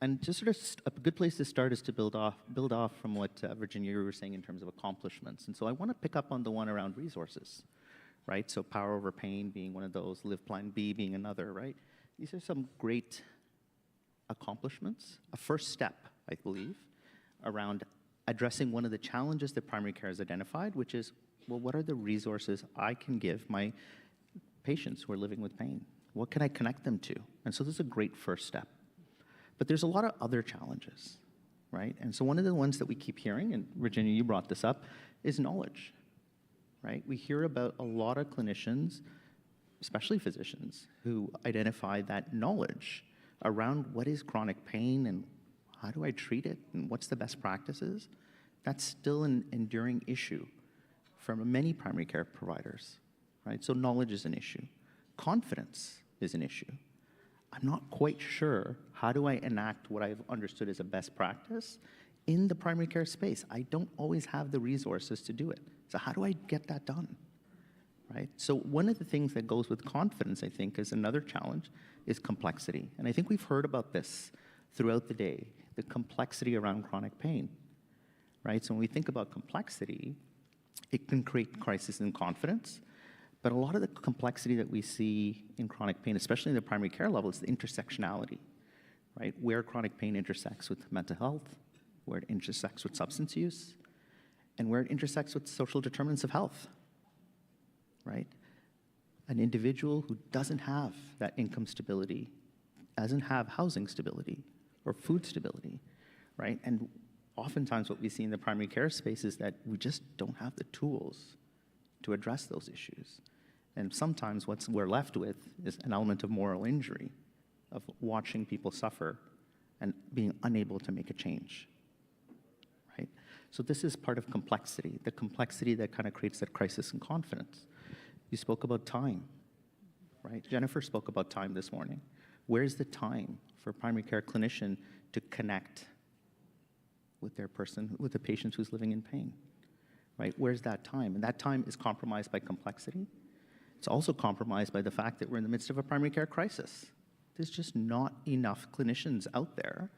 And just sort of a good place to start is to build off from what Virginia, you were saying in terms of accomplishments. And so I want to pick up on the one around resources, right? So power over pain being one of those, Live Plan B being another, right? These are some great accomplishments, a first step, I believe, around addressing one of the challenges that primary care has identified, which is, well, what are the resources I can give my patients who are living with pain? What can I connect them to? And so this is a great first step. But there's a lot of other challenges, right? And so one of the ones that we keep hearing, and Virginia, you brought this up, is knowledge, right? We hear about a lot of clinicians, especially physicians, who identify that knowledge around what is chronic pain and how do I treat it and what's the best practices. That's still an enduring issue for many primary care providers, right? So knowledge is an issue. Confidence is an issue. I'm not quite sure how do I enact what I've understood as a best practice in the primary care space. I don't always have the resources to do it. So how do I get that done, right? So one of the things that goes with confidence, I think, is another challenge, is complexity. And I think we've heard about this throughout the day, the complexity around chronic pain, right? So when we think about complexity, it can create crisis in confidence, but a lot of the complexity that we see in chronic pain, especially in the primary care level, is the intersectionality, right? Where chronic pain intersects with mental health, where it intersects with substance use, and where it intersects with social determinants of health, right? An individual who doesn't have that income stability, doesn't have housing stability or food stability, right? And oftentimes what we see in the primary care space is that we just don't have the tools to address those issues. And sometimes what we're left with is an element of moral injury, of watching people suffer and being unable to make a change, right? So this is part of complexity, the complexity that kind of creates that crisis in confidence. You spoke about time, right? Jennifer spoke about time this morning. Where's the time for a primary care clinician to connect with their person, with the patient who's living in pain, right? Where's that time? And that time is compromised by complexity. It's also compromised by the fact that we're in the midst of a primary care crisis. There's just not enough clinicians out there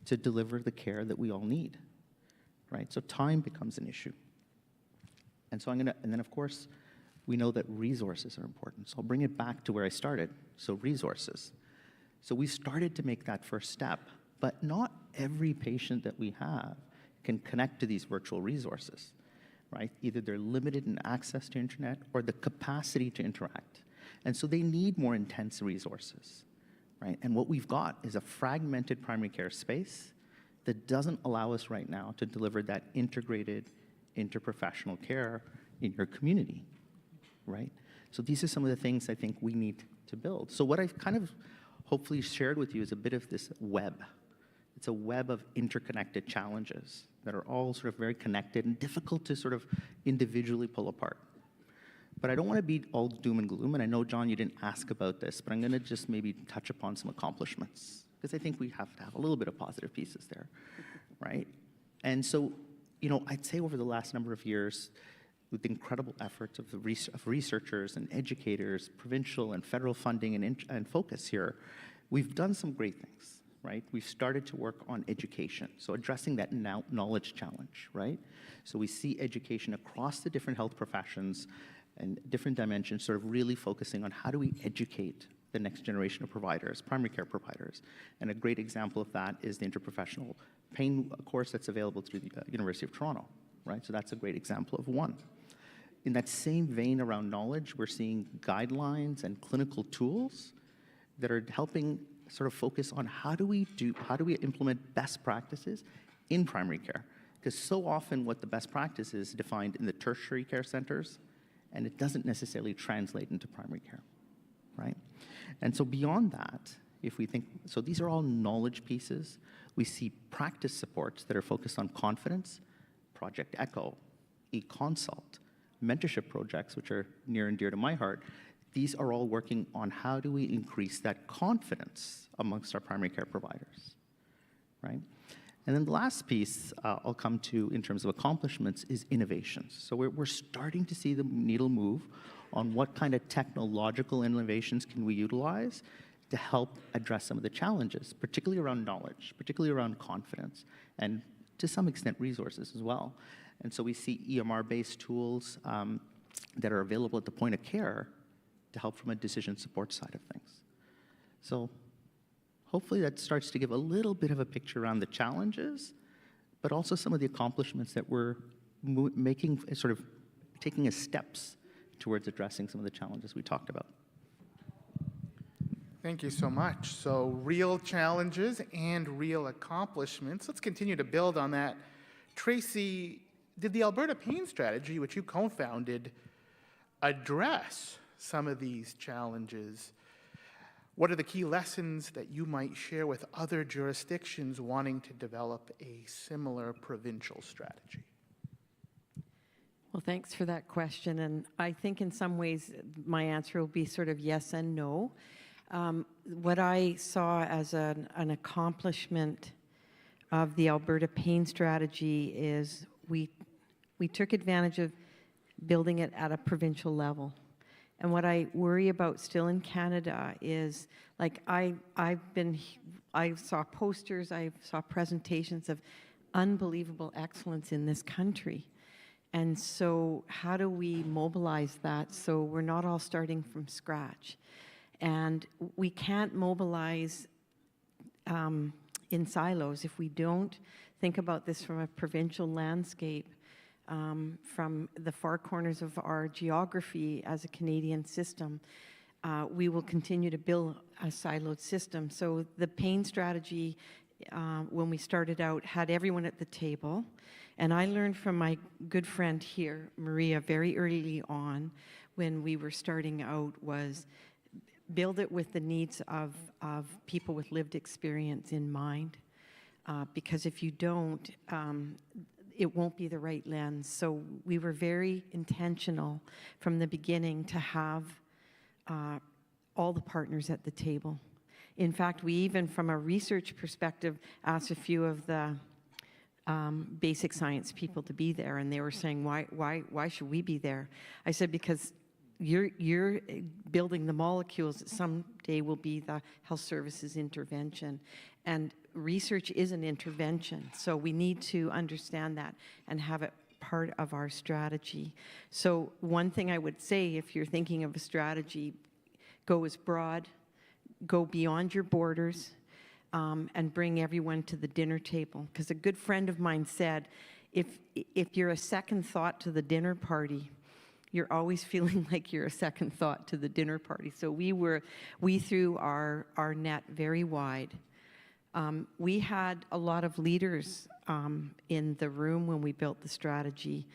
to deliver the care that we all need, right? So time becomes an issue. And so and then of course, we know that resources are important. So I'll bring it back to where I started. So resources. So we started to make that first step, but not every patient that we have can connect to these virtual resources, right? Either they're limited in access to internet or the capacity to interact. And so they need more intense resources, right? And what we've got is a fragmented primary care space that doesn't allow us right now to deliver that integrated interprofessional care in your community, right? So these are some of the things I think we need to build. So what I've kind of hopefully shared with you is a bit of this web. It's a web of interconnected challenges that are all sort of very connected and difficult to sort of individually pull apart. But I don't want to be all doom and gloom, and I know, John, you didn't ask about this, but I'm going to just maybe touch upon some accomplishments, because I think we have to have a little bit of positive pieces there, right? And so, you know, I'd say over the last number of years, with the incredible efforts of researchers and educators, provincial and federal funding and focus here, we've done some great things, right? We've started to work on education, so addressing that knowledge challenge, right? So we see education across the different health professions and different dimensions, sort of really focusing on how do we educate the next generation of providers, primary care providers. And a great example of that is the interprofessional pain course that's available through the University of Toronto, right? So that's a great example of one. In that same vein around knowledge, we're seeing guidelines and clinical tools that are helping sort of focus on how do we implement best practices in primary care? Because so often what the best practice is defined in the tertiary care centers, and it doesn't necessarily translate into primary care, right? And so beyond that, if we think, so these are all knowledge pieces. We see practice supports that are focused on confidence, Project Echo, eConsult, mentorship projects, which are near and dear to my heart. These are all working on how do we increase that confidence amongst our primary care providers, right? And then the last piece I'll come to in terms of accomplishments is innovations. So we're starting to see the needle move on what kind of technological innovations can we utilize to help address some of the challenges, particularly around knowledge, particularly around confidence, and to some extent resources as well. And so we see EMR-based tools that are available at the point of care to help from a decision support side of things. So hopefully that starts to give a little bit of a picture around the challenges, but also some of the accomplishments that we're making, sort of taking as steps towards addressing some of the challenges we talked about. Thank you so much. So real challenges and real accomplishments. Let's continue to build on that. Tracy, did the Alberta Pain Strategy, which you co-founded, address some of these challenges? What are the key lessons that you might share with other jurisdictions wanting to develop a similar provincial strategy? Well, thanks for that question. And I think in some ways my answer will be sort of yes and no. What I saw as an accomplishment of the Alberta Pain Strategy is we took advantage of building it at a provincial level. And what I worry about still in Canada is, like, I saw posters, I saw presentations of unbelievable excellence in this country. And so how do we mobilize that so we're not all starting from scratch? And we can't mobilize in silos if we don't think about this from a provincial landscape. From the far corners of our geography as a Canadian system, we will continue to build a siloed system. So the pain strategy, when we started out, had everyone at the table. And I learned from my good friend here, Maria, very early on when we were starting out was build it with the needs of people with lived experience in mind. Because if you don't, it won't be the right lens. So we were very intentional from the beginning to have all the partners at the table. In fact, we even, from a research perspective, asked a few of the basic science people to be there, and they were saying, why should we be there? I said, because you're building the molecules that someday will be the health services intervention. And research is an intervention, so we need to understand that and have it part of our strategy. So one thing I would say, if you're thinking of a strategy, go as broad, go beyond your borders, and bring everyone to the dinner table. Because a good friend of mine said, if you're a second thought to the dinner party, you're always feeling like you're a second thought to the dinner party. So we threw our net very wide. We had a lot of leaders in the room when we built the strategy,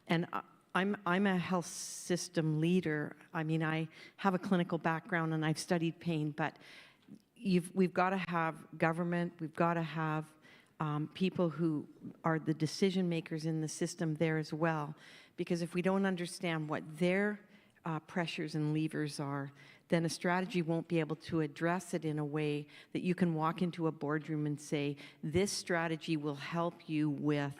and I'm a health system leader. I mean, I have a clinical background and I've studied pain, but we've got to have government, we've got to have people who are the decision makers in the system there as well, because if we don't understand what their pressures and levers are, then a strategy won't be able to address it in a way that you can walk into a boardroom and say, this strategy will help you with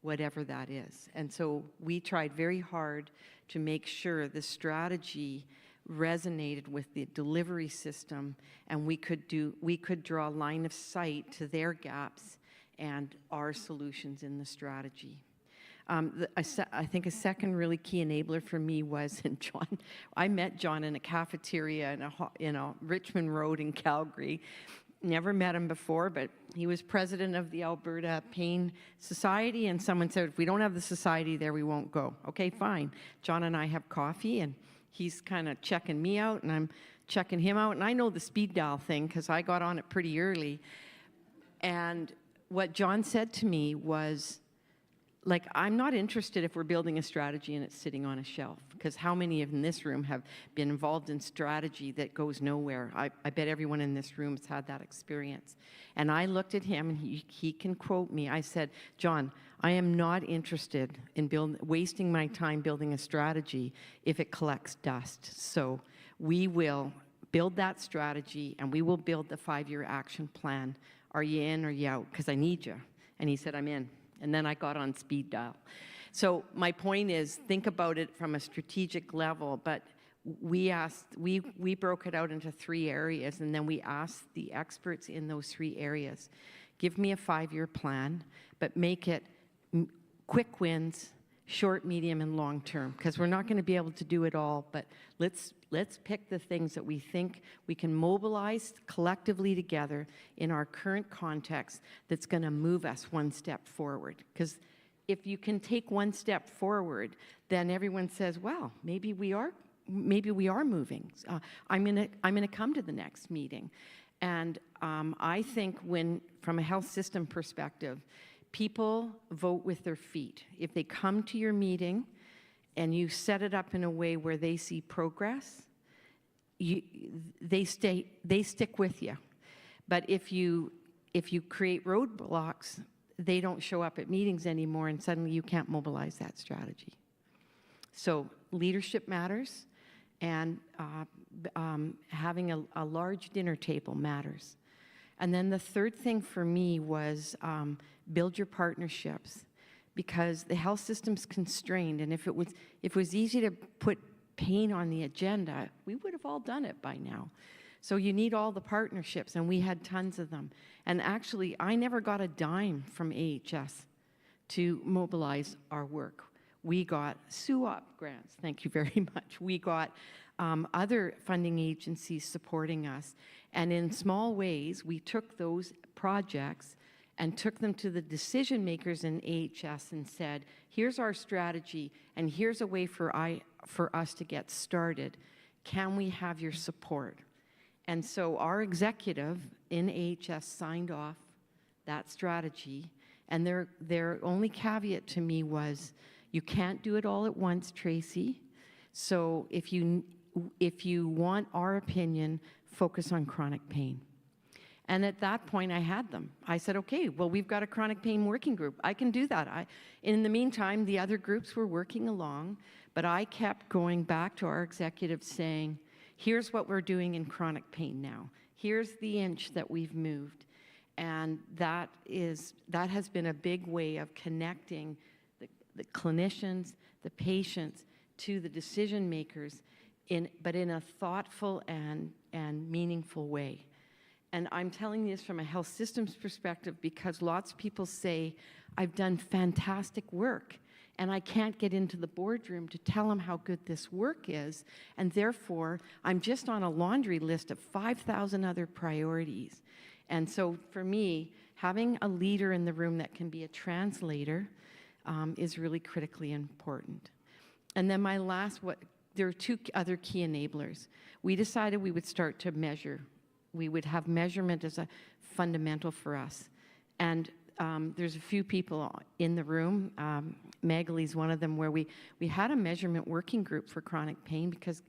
whatever that is. And so we tried very hard to make sure the strategy resonated with the delivery system, and we could draw a line of sight to their gaps and our solutions in the strategy. I think a second really key enabler for me was, and John, I met John in a cafeteria in a Richmond Road in Calgary. Never met him before, but he was president of the Alberta Pain Society, and someone said, if we don't have the society there, we won't go. Okay, fine. John and I have coffee, and he's kind of checking me out, and I'm checking him out, and I know the speed dial thing because I got on it pretty early. And what John said to me was, like, I'm not interested if we're building a strategy and it's sitting on a shelf, because how many in this room have been involved in strategy that goes nowhere? I bet everyone in this room has had that experience. And I looked at him, and he can quote me. I said, John, I am not interested in wasting my time building a strategy if it collects dust. So we will build that strategy, and we will build the 5-year action plan. Are you in or are you out? Because I need you. And he said, I'm in. And then I got on speed dial. So my point is, think about it from a strategic level, but we broke it out into 3 areas, and then we asked the experts in those 3 areas, give me a 5-year plan, but make it quick wins, short, medium, and long term, because we're not going to be able to do it all, but let's pick the things that we think we can mobilize collectively together in our current context that's going to move us one step forward. Because if you can take one step forward, then everyone says, well, maybe we are moving. I'm going to come to the next meeting. And I think from a health system perspective, people vote with their feet. If they come to your meeting and you set it up in a way where they see progress, they stick with you. But if you create roadblocks, they don't show up at meetings anymore, and suddenly you can't mobilize that strategy. So leadership matters, and having a large dinner table matters. And then the third thing for me was build your partnerships, because the health system's constrained, and if it was easy to put pain on the agenda, we would have all done it by now. So you need all the partnerships, and we had tons of them. And actually, I never got a dime from AHS to mobilize our work. We got SUOP grants, thank you very much. We got other funding agencies supporting us. And in small ways, we took those projects and took them to the decision makers in AHS and said, here's our strategy, and here's a way for us to get started. Can we have your support? And so our executive in AHS signed off that strategy, and their only caveat to me was, you can't do it all at once, Tracy. So if you want our opinion, focus on chronic pain. And at that point, I had them. I said, okay, well, we've got a chronic pain working group. I can do that. In the meantime, the other groups were working along, but I kept going back to our executives saying, here's what we're doing in chronic pain now. Here's the inch that we've moved. And that has been a big way of connecting the clinicians, the patients, to the decision makers, but in a thoughtful and meaningful way. And I'm telling you this from a health systems perspective because lots of people say, I've done fantastic work, and I can't get into the boardroom to tell them how good this work is, and therefore, I'm just on a laundry list of 5,000 other priorities. And so for me, having a leader in the room that can be a translator is really critically important. And then there are 2 other key enablers. We decided we would start to measure we would have measurement as a fundamental for us. And there's a few people in the room, Magali's one of them, where we had a measurement working group for chronic pain because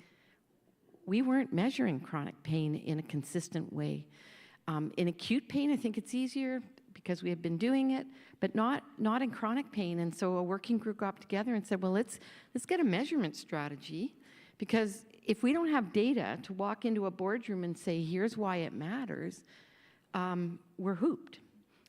we weren't measuring chronic pain in a consistent way. In acute pain, I think it's easier because we have been doing it, but not in chronic pain. And so a working group got together and said, well, let's get a measurement strategy, because if we don't have data to walk into a boardroom and say, here's why it matters, we're hooped.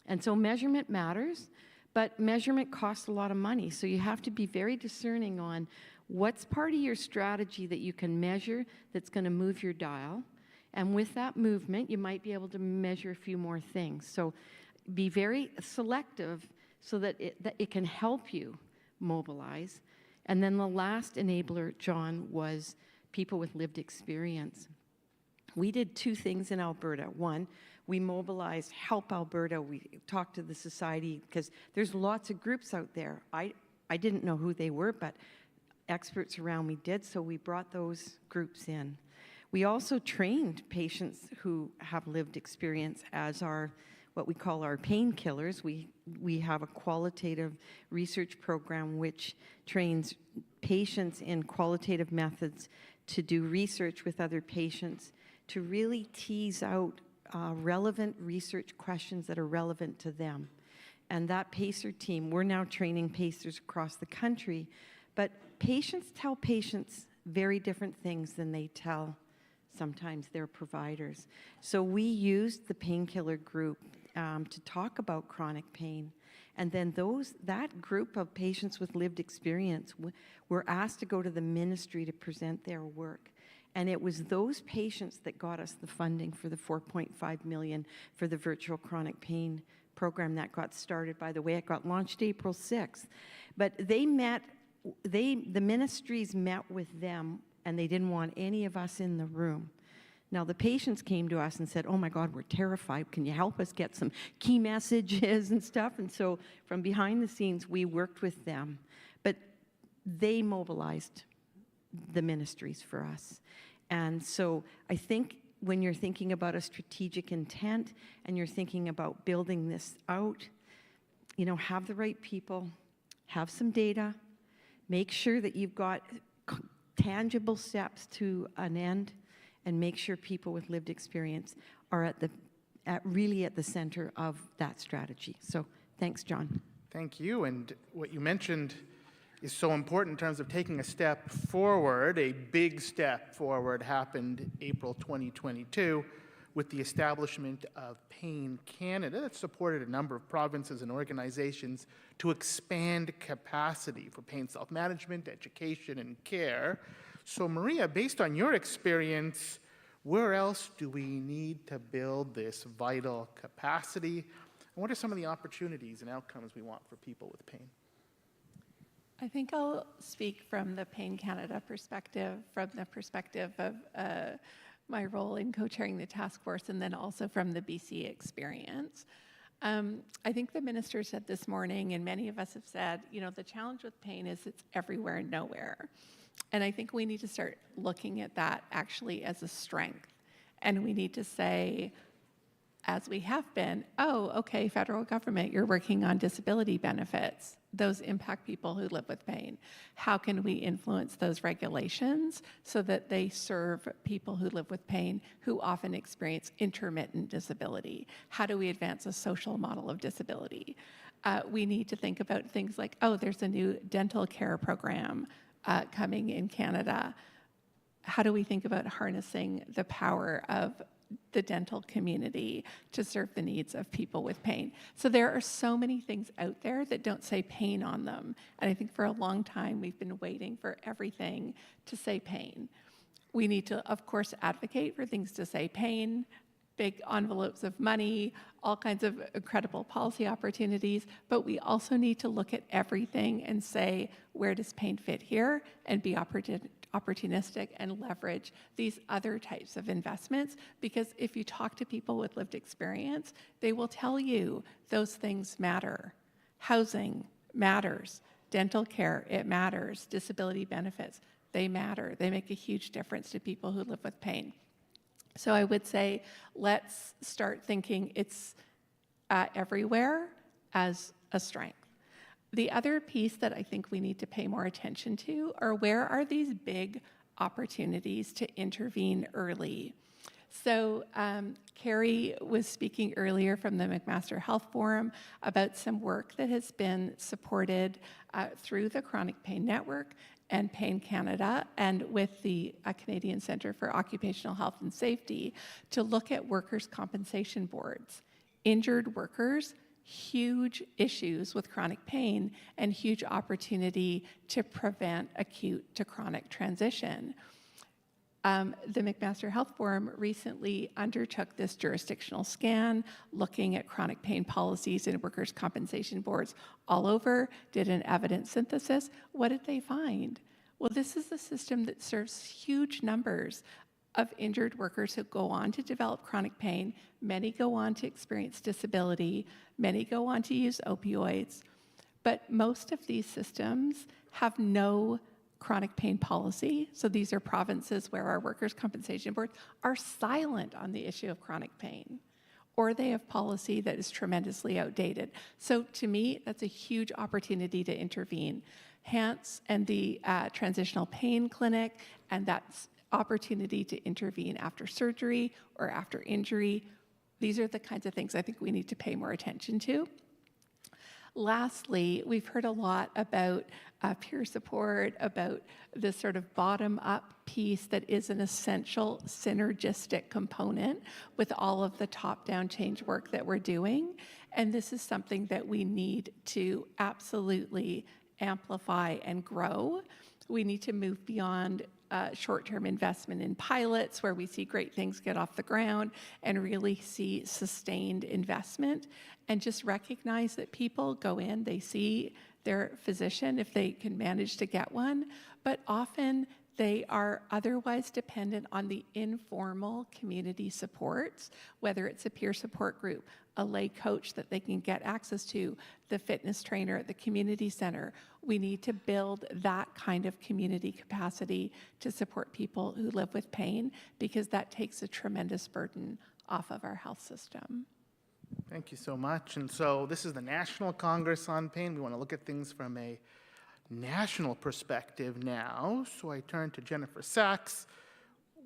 And so measurement matters, but measurement costs a lot of money. So you have to be very discerning on what's part of your strategy that you can measure that's going to move your dial. And with that movement, you might be able to measure a few more things. So be very selective so that it can help you mobilize. And then the last enabler, John, was people with lived experience. We did two things in Alberta. One, we mobilized Help Alberta. We talked to the society because there's lots of groups out there. I didn't know who they were, but experts around me did, so we brought those groups in. We also trained patients who have lived experience as what we call our painkillers. We have a qualitative research program which trains patients in qualitative methods to do research with other patients to really tease out relevant research questions that are relevant to them. And that PACER team, we're now training PACERs across the country, but patients tell patients very different things than they tell sometimes their providers. So we used the painkiller group to talk about chronic pain. And then that group of patients with lived experience were asked to go to the ministry to present their work. And it was those patients that got us the funding for the $4.5 million for the virtual chronic pain program that got started. By the way, it got launched April 6th. But the ministries met with them, and they didn't want any of us in the room. Now, the patients came to us and said, oh my God, we're terrified. Can you help us get some key messages and stuff? And so from behind the scenes, we worked with them. But they mobilized the ministries for us. And so I think when you're thinking about a strategic intent and you're thinking about building this out, have the right people, have some data, make sure that you've got tangible steps to an end, and make sure people with lived experience are really at the center of that strategy. So thanks, John. Thank you. And what you mentioned is so important in terms of taking a step forward. A big step forward happened April 2022 with the establishment of Pain Canada that supported a number of provinces and organizations to expand capacity for pain self-management, education, and care. So Maria, based on your experience, where else do we need to build this vital capacity? And what are some of the opportunities and outcomes we want for people with pain? I think I'll speak from the Pain Canada perspective, from the perspective of my role in co-chairing the task force, and then also from the BC experience. I think the minister said this morning, and many of us have said, the challenge with pain is it's everywhere and nowhere. And I think we need to start looking at that actually as a strength. And we need to say, as we have been, oh, okay, federal government, you're working on disability benefits. Those impact people who live with pain. How can we influence those regulations so that they serve people who live with pain who often experience intermittent disability? How do we advance a social model of disability? We need to think about things like, oh, there's a new dental care program coming in Canada. How do we think about harnessing the power of the dental community to serve the needs of people with pain? So there are so many things out there that don't say pain on them. And I think for a long time, we've been waiting for everything to say pain. We need to, of course, advocate for things to say pain, big envelopes of money, all kinds of incredible policy opportunities, but we also need to look at everything and say, where does pain fit here, and be opportunistic and leverage these other types of investments, because if you talk to people with lived experience, they will tell you those things matter. Housing matters. Dental care, it matters. Disability benefits, they matter. They make a huge difference to people who live with pain. So I would say, let's start thinking it's everywhere as a strength. The other piece that I think we need to pay more attention to are where are these big opportunities to intervene early. So Carrie was speaking earlier from the McMaster Health Forum about some work that has been supported through the Chronic Pain Network and Pain Canada and with the Canadian Centre for Occupational Health and Safety to look at workers' compensation boards. Injured workers, huge issues with chronic pain and huge opportunity to prevent acute to chronic transition. The McMaster Health Forum recently undertook this jurisdictional scan, looking at chronic pain policies in workers' compensation boards all over, did an evidence synthesis. What did they find? Well, this is a system that serves huge numbers of injured workers who go on to develop chronic pain. Many go on to experience disability. Many go on to use opioids. But most of these systems have no chronic pain policy. So these are provinces where our workers' compensation boards are silent on the issue of chronic pain, or they have policy that is tremendously outdated. So to me, that's a huge opportunity to intervene. HANTS and the Transitional Pain Clinic, and that's opportunity to intervene after surgery or after injury. These are the kinds of things I think we need to pay more attention to. Lastly, we've heard a lot about peer support, about this sort of bottom-up piece that is an essential synergistic component with all of the top-down change work that we're doing. And this is something that we need to absolutely amplify and grow. We need to move beyond short-term investment in pilots where we see great things get off the ground and really see sustained investment and just recognize that people go in, they see their physician if they can manage to get one, but often they are otherwise dependent on the informal community supports, whether it's a peer support group, a lay coach that they can get access to, the fitness trainer at the community center. We need to build that kind of community capacity to support people who live with pain because that takes a tremendous burden off of our health system. Thank you so much. And so this is the National Congress on Pain. We want to look at things from a national perspective now. So I turn to Jennifer Sachs.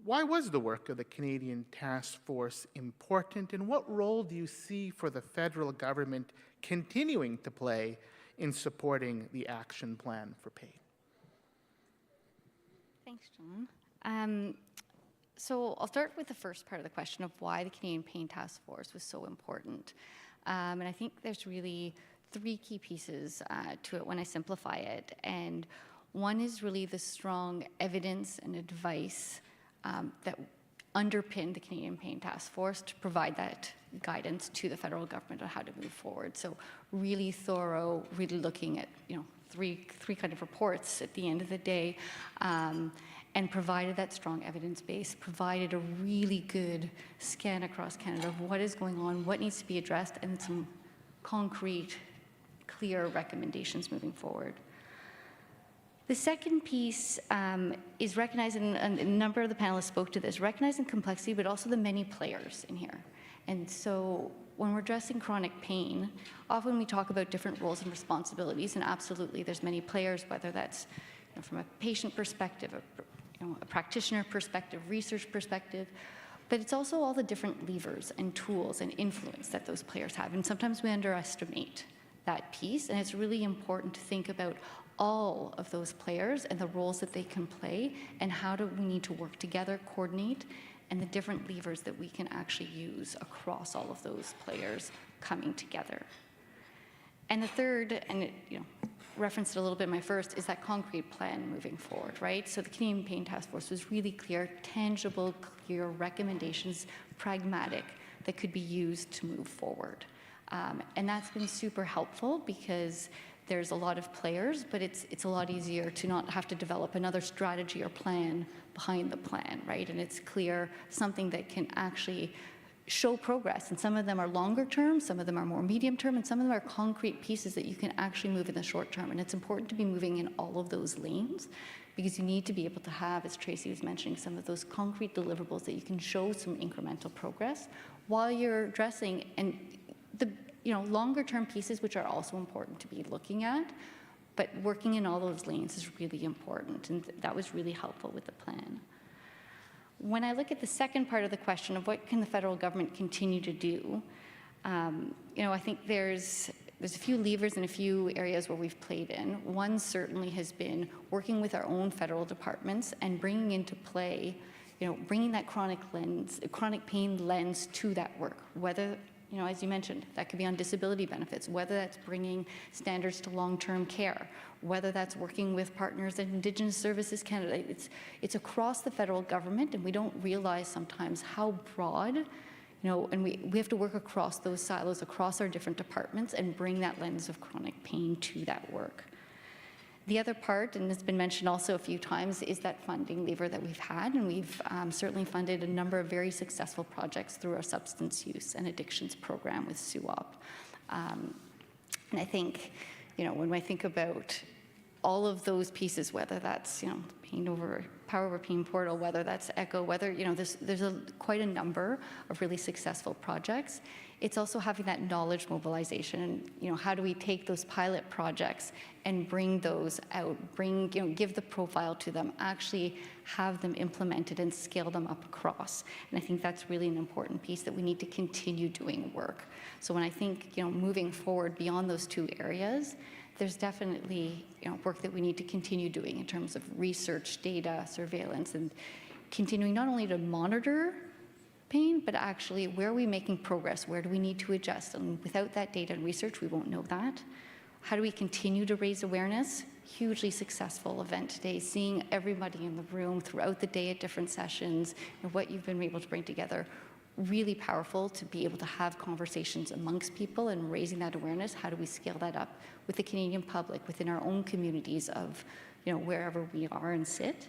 Why was the work of the Canadian Task Force important, and what role do you see for the federal government continuing to play in supporting the action plan for pain? Thanks, John. So I'll start with the first part of the question of why the Canadian Pain Task Force was so important. And I think there's really three key pieces to it when I simplify it. And one is really the strong evidence and advice that underpin the Canadian Pain Task Force to provide that guidance to the federal government on how to move forward. So really thorough, really looking at three kind of reports at the end of the day, and provided that strong evidence base, provided a really good scan across Canada of what is going on, what needs to be addressed, and some concrete, clear recommendations moving forward. The second piece is recognizing, and a number of the panelists spoke to this, recognizing complexity, but also the many players in here. And so when we're addressing chronic pain, often we talk about different roles and responsibilities, and absolutely there's many players, whether that's from a patient perspective, a practitioner perspective, research perspective, but it's also all the different levers and tools and influence that those players have. And sometimes we underestimate that piece, and it's really important to think about all of those players and the roles that they can play, and how do we need to work together, coordinate, and the different levers that we can actually use across all of those players coming together. And the third, and it referenced it a little bit in my first, is that concrete plan moving forward, right? So the Canadian Pain Task Force was really clear, tangible, clear recommendations, pragmatic, that could be used to move forward. And that's been super helpful because there's a lot of players, but it's a lot easier to not have to develop another strategy or plan behind the plan, right? And it's clear, something that can actually show progress. And some of them are longer term, some of them are more medium term, and some of them are concrete pieces that you can actually move in the short term. And it's important to be moving in all of those lanes because you need to be able to have, as Tracy was mentioning, some of those concrete deliverables that you can show some incremental progress while you're addressing, and the longer term pieces, which are also important to be looking at, but working in all those lanes is really important, and that was really helpful with the plan. When I look at the second part of the question of what can the federal government continue to do, I think there's a few levers and a few areas where we've played in. One certainly has been working with our own federal departments and bringing into play, bringing that chronic pain lens to that work, whether, as you mentioned, that could be on disability benefits, whether that's bringing standards to long-term care, whether that's working with partners at Indigenous Services Canada. It's across the federal government, and we don't realize sometimes how broad, and we have to work across those silos, across our different departments, and bring that lens of chronic pain to that work. The other part, and it's been mentioned also a few times, is that funding lever that we've had, and we've certainly funded a number of very successful projects through our substance use and addictions program with SUOP. And I think, when I think about all of those pieces, whether that's, Power Over Pain Portal, whether that's ECHO, whether, there's quite a number of really successful projects. It's also having that knowledge mobilization, and how do we take those pilot projects and bring those out, give the profile to them, actually have them implemented and scale them up across. And I think that's really an important piece that we need to continue doing work. So when I think, moving forward beyond those two areas, there's definitely work that we need to continue doing in terms of research, data, surveillance, and continuing not only to monitor pain, but actually where are we making progress? Where do we need to adjust? And without that data and research, we won't know that. How do we continue to raise awareness? Hugely successful event today, seeing everybody in the room throughout the day at different sessions and what you've been able to bring together. Really powerful to be able to have conversations amongst people and raising that awareness. How do we scale that up with the Canadian public, within our own communities of, wherever we are and sit?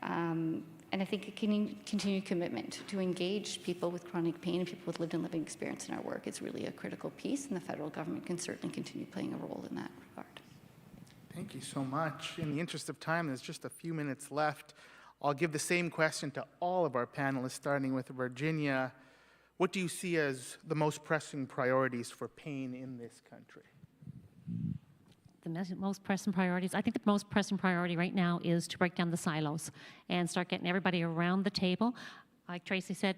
And I think a continued commitment to engage people with chronic pain and people with lived and living experience in our work is really a critical piece, and the federal government can certainly continue playing a role in that regard. Thank you so much. In the interest of time, there's just a few minutes left. I'll give the same question to all of our panelists, starting with Virginia. What do you see as the most pressing priorities for pain in this country? The most pressing priorities, I think the most pressing priority right now is to break down the silos and start getting everybody around the table. Like Tracy said,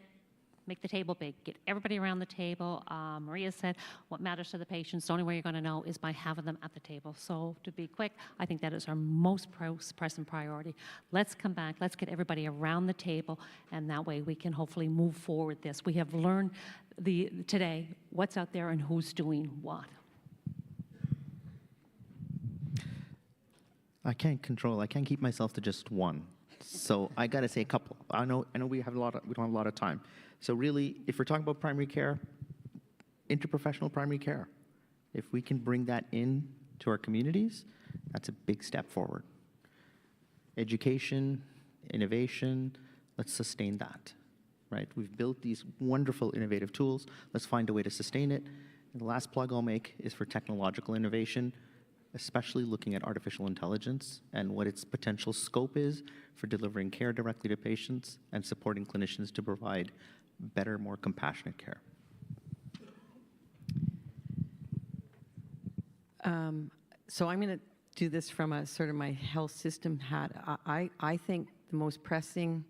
make the table big. Get everybody around the table. Maria said, what matters to the patients, the only way you're going to know is by having them at the table. So to be quick, I think that is our most pressing priority. Let's come back. Let's get everybody around the table, and that way we can hopefully move forward this. We have learned today what's out there and who's doing what. I can't keep myself to just one. So I got to say a couple. I know we don't have a lot of time. So really, if we're talking about primary care, interprofessional primary care, if we can bring that in to our communities, that's a big step forward. Education, innovation, let's sustain that, right? We've built these wonderful innovative tools. Let's find a way to sustain it. And the last plug I'll make is for technological innovation, especially looking at artificial intelligence and what its potential scope is for delivering care directly to patients and supporting clinicians to provide better, more compassionate care. So I'm going to do this from a sort of my health system hat. I think the most pressing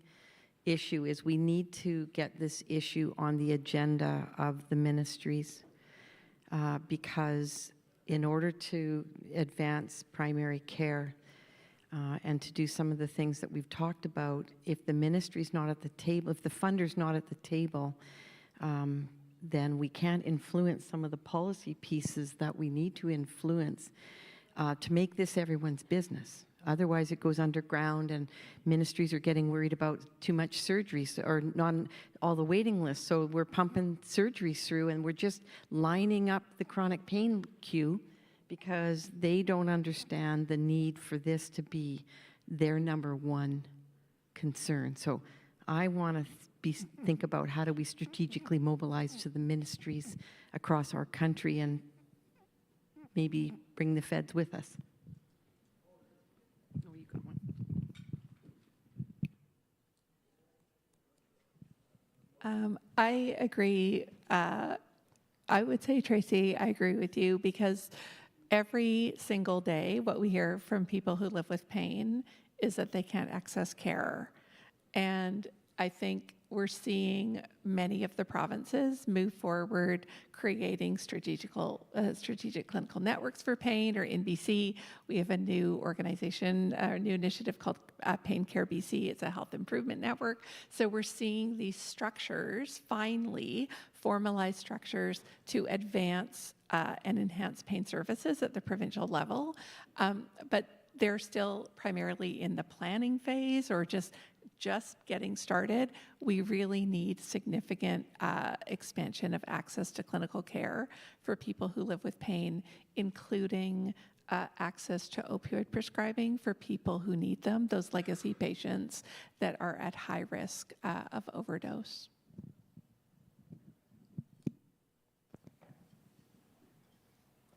issue is we need to get this issue on the agenda of the ministries because in order to advance primary care and to do some of the things that we've talked about, if the ministry's not at the table, if the funder's not at the table, then we can't influence some of the policy pieces that we need to influence to make this everyone's business. Otherwise, it goes underground, and ministries are getting worried about too much surgeries or not all the waiting lists. So we're pumping surgeries through, and we're just lining up the chronic pain queue because they don't understand the need for this to be their number one concern. So I want to think about how do we strategically mobilize to the ministries across our country and maybe bring the feds with us. Oh, you got one. I agree. I would say, Tracy, I agree with you because every single day what we hear from people who live with pain is that they can't access care. And I think we're seeing many of the provinces move forward creating strategic clinical networks for pain, or in BC, we have a new organization, a new initiative called Pain Care BC. It's a health improvement network. So we're seeing these structures, finally, formalized structures to advance and enhance pain services at the provincial level. But they're still primarily in the planning phase or just getting started. We really need significant expansion of access to clinical care for people who live with pain, including access to opioid prescribing for people who need them, those legacy patients that are at high risk of overdose.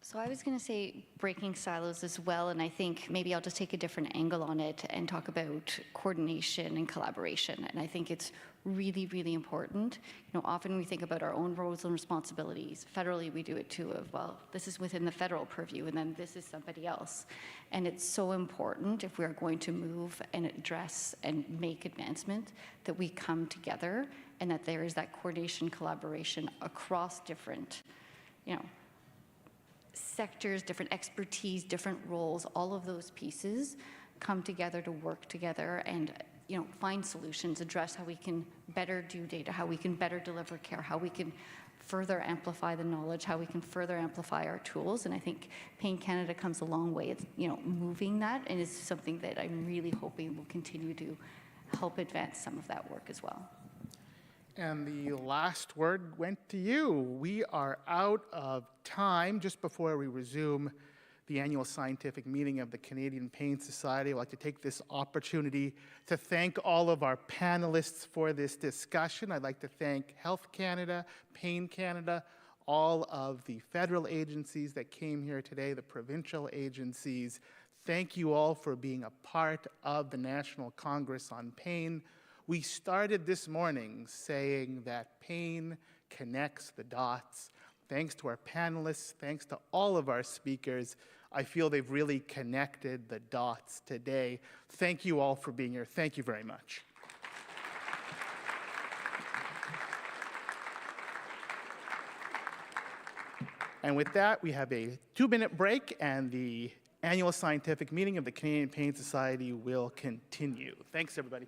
So I was going to say breaking silos as well, and I think maybe I'll just take a different angle on it and talk about coordination and collaboration. And I think it's really, really important. You know, often we think about our own roles and responsibilities. Federally, we do it too of, well, this is within the federal purview, and then this is somebody else. And it's so important if we're going to move and address and make advancement that we come together and that there is that coordination, collaboration across different, sectors, different expertise, different roles, all of those pieces come together to work together and find solutions, address how we can better do data, how we can better deliver care, how we can further amplify the knowledge, how we can further amplify our tools. And I think Pain Canada comes a long way. It's moving that, and is something that I'm really hoping will continue to help advance some of that work as well. And the last word went to you. We are out of time. Just before we resume the annual scientific meeting of the Canadian Pain Society, I'd like to take this opportunity to thank all of our panelists for this discussion. I'd like to thank Health Canada, Pain Canada, all of the federal agencies that came here today, the provincial agencies. Thank you all for being a part of the National Congress on Pain. We started this morning saying that pain connects the dots. Thanks to our panelists, thanks to all of our speakers, I feel they've really connected the dots today. Thank you all for being here. Thank you very much. And with that, we have a 2-minute break, and the annual scientific meeting of the Canadian Pain Society will continue. Thanks, everybody.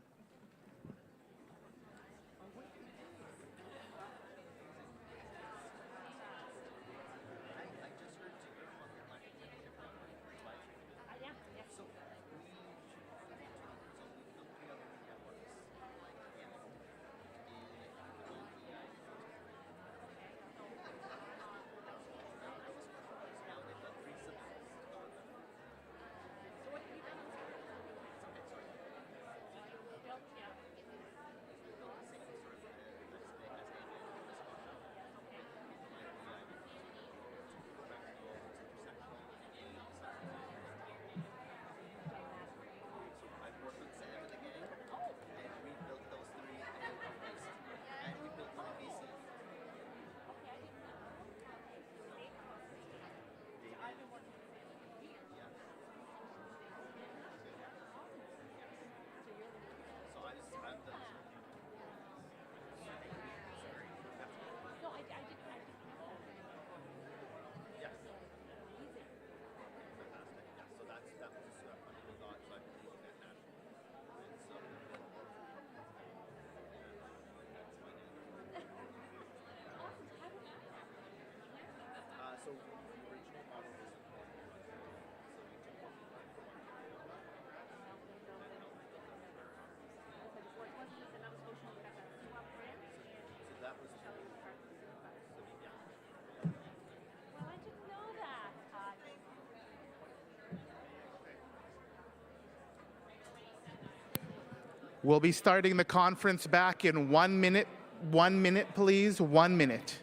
We'll be starting the conference back in 1 minute. 1 minute, please. 1 minute.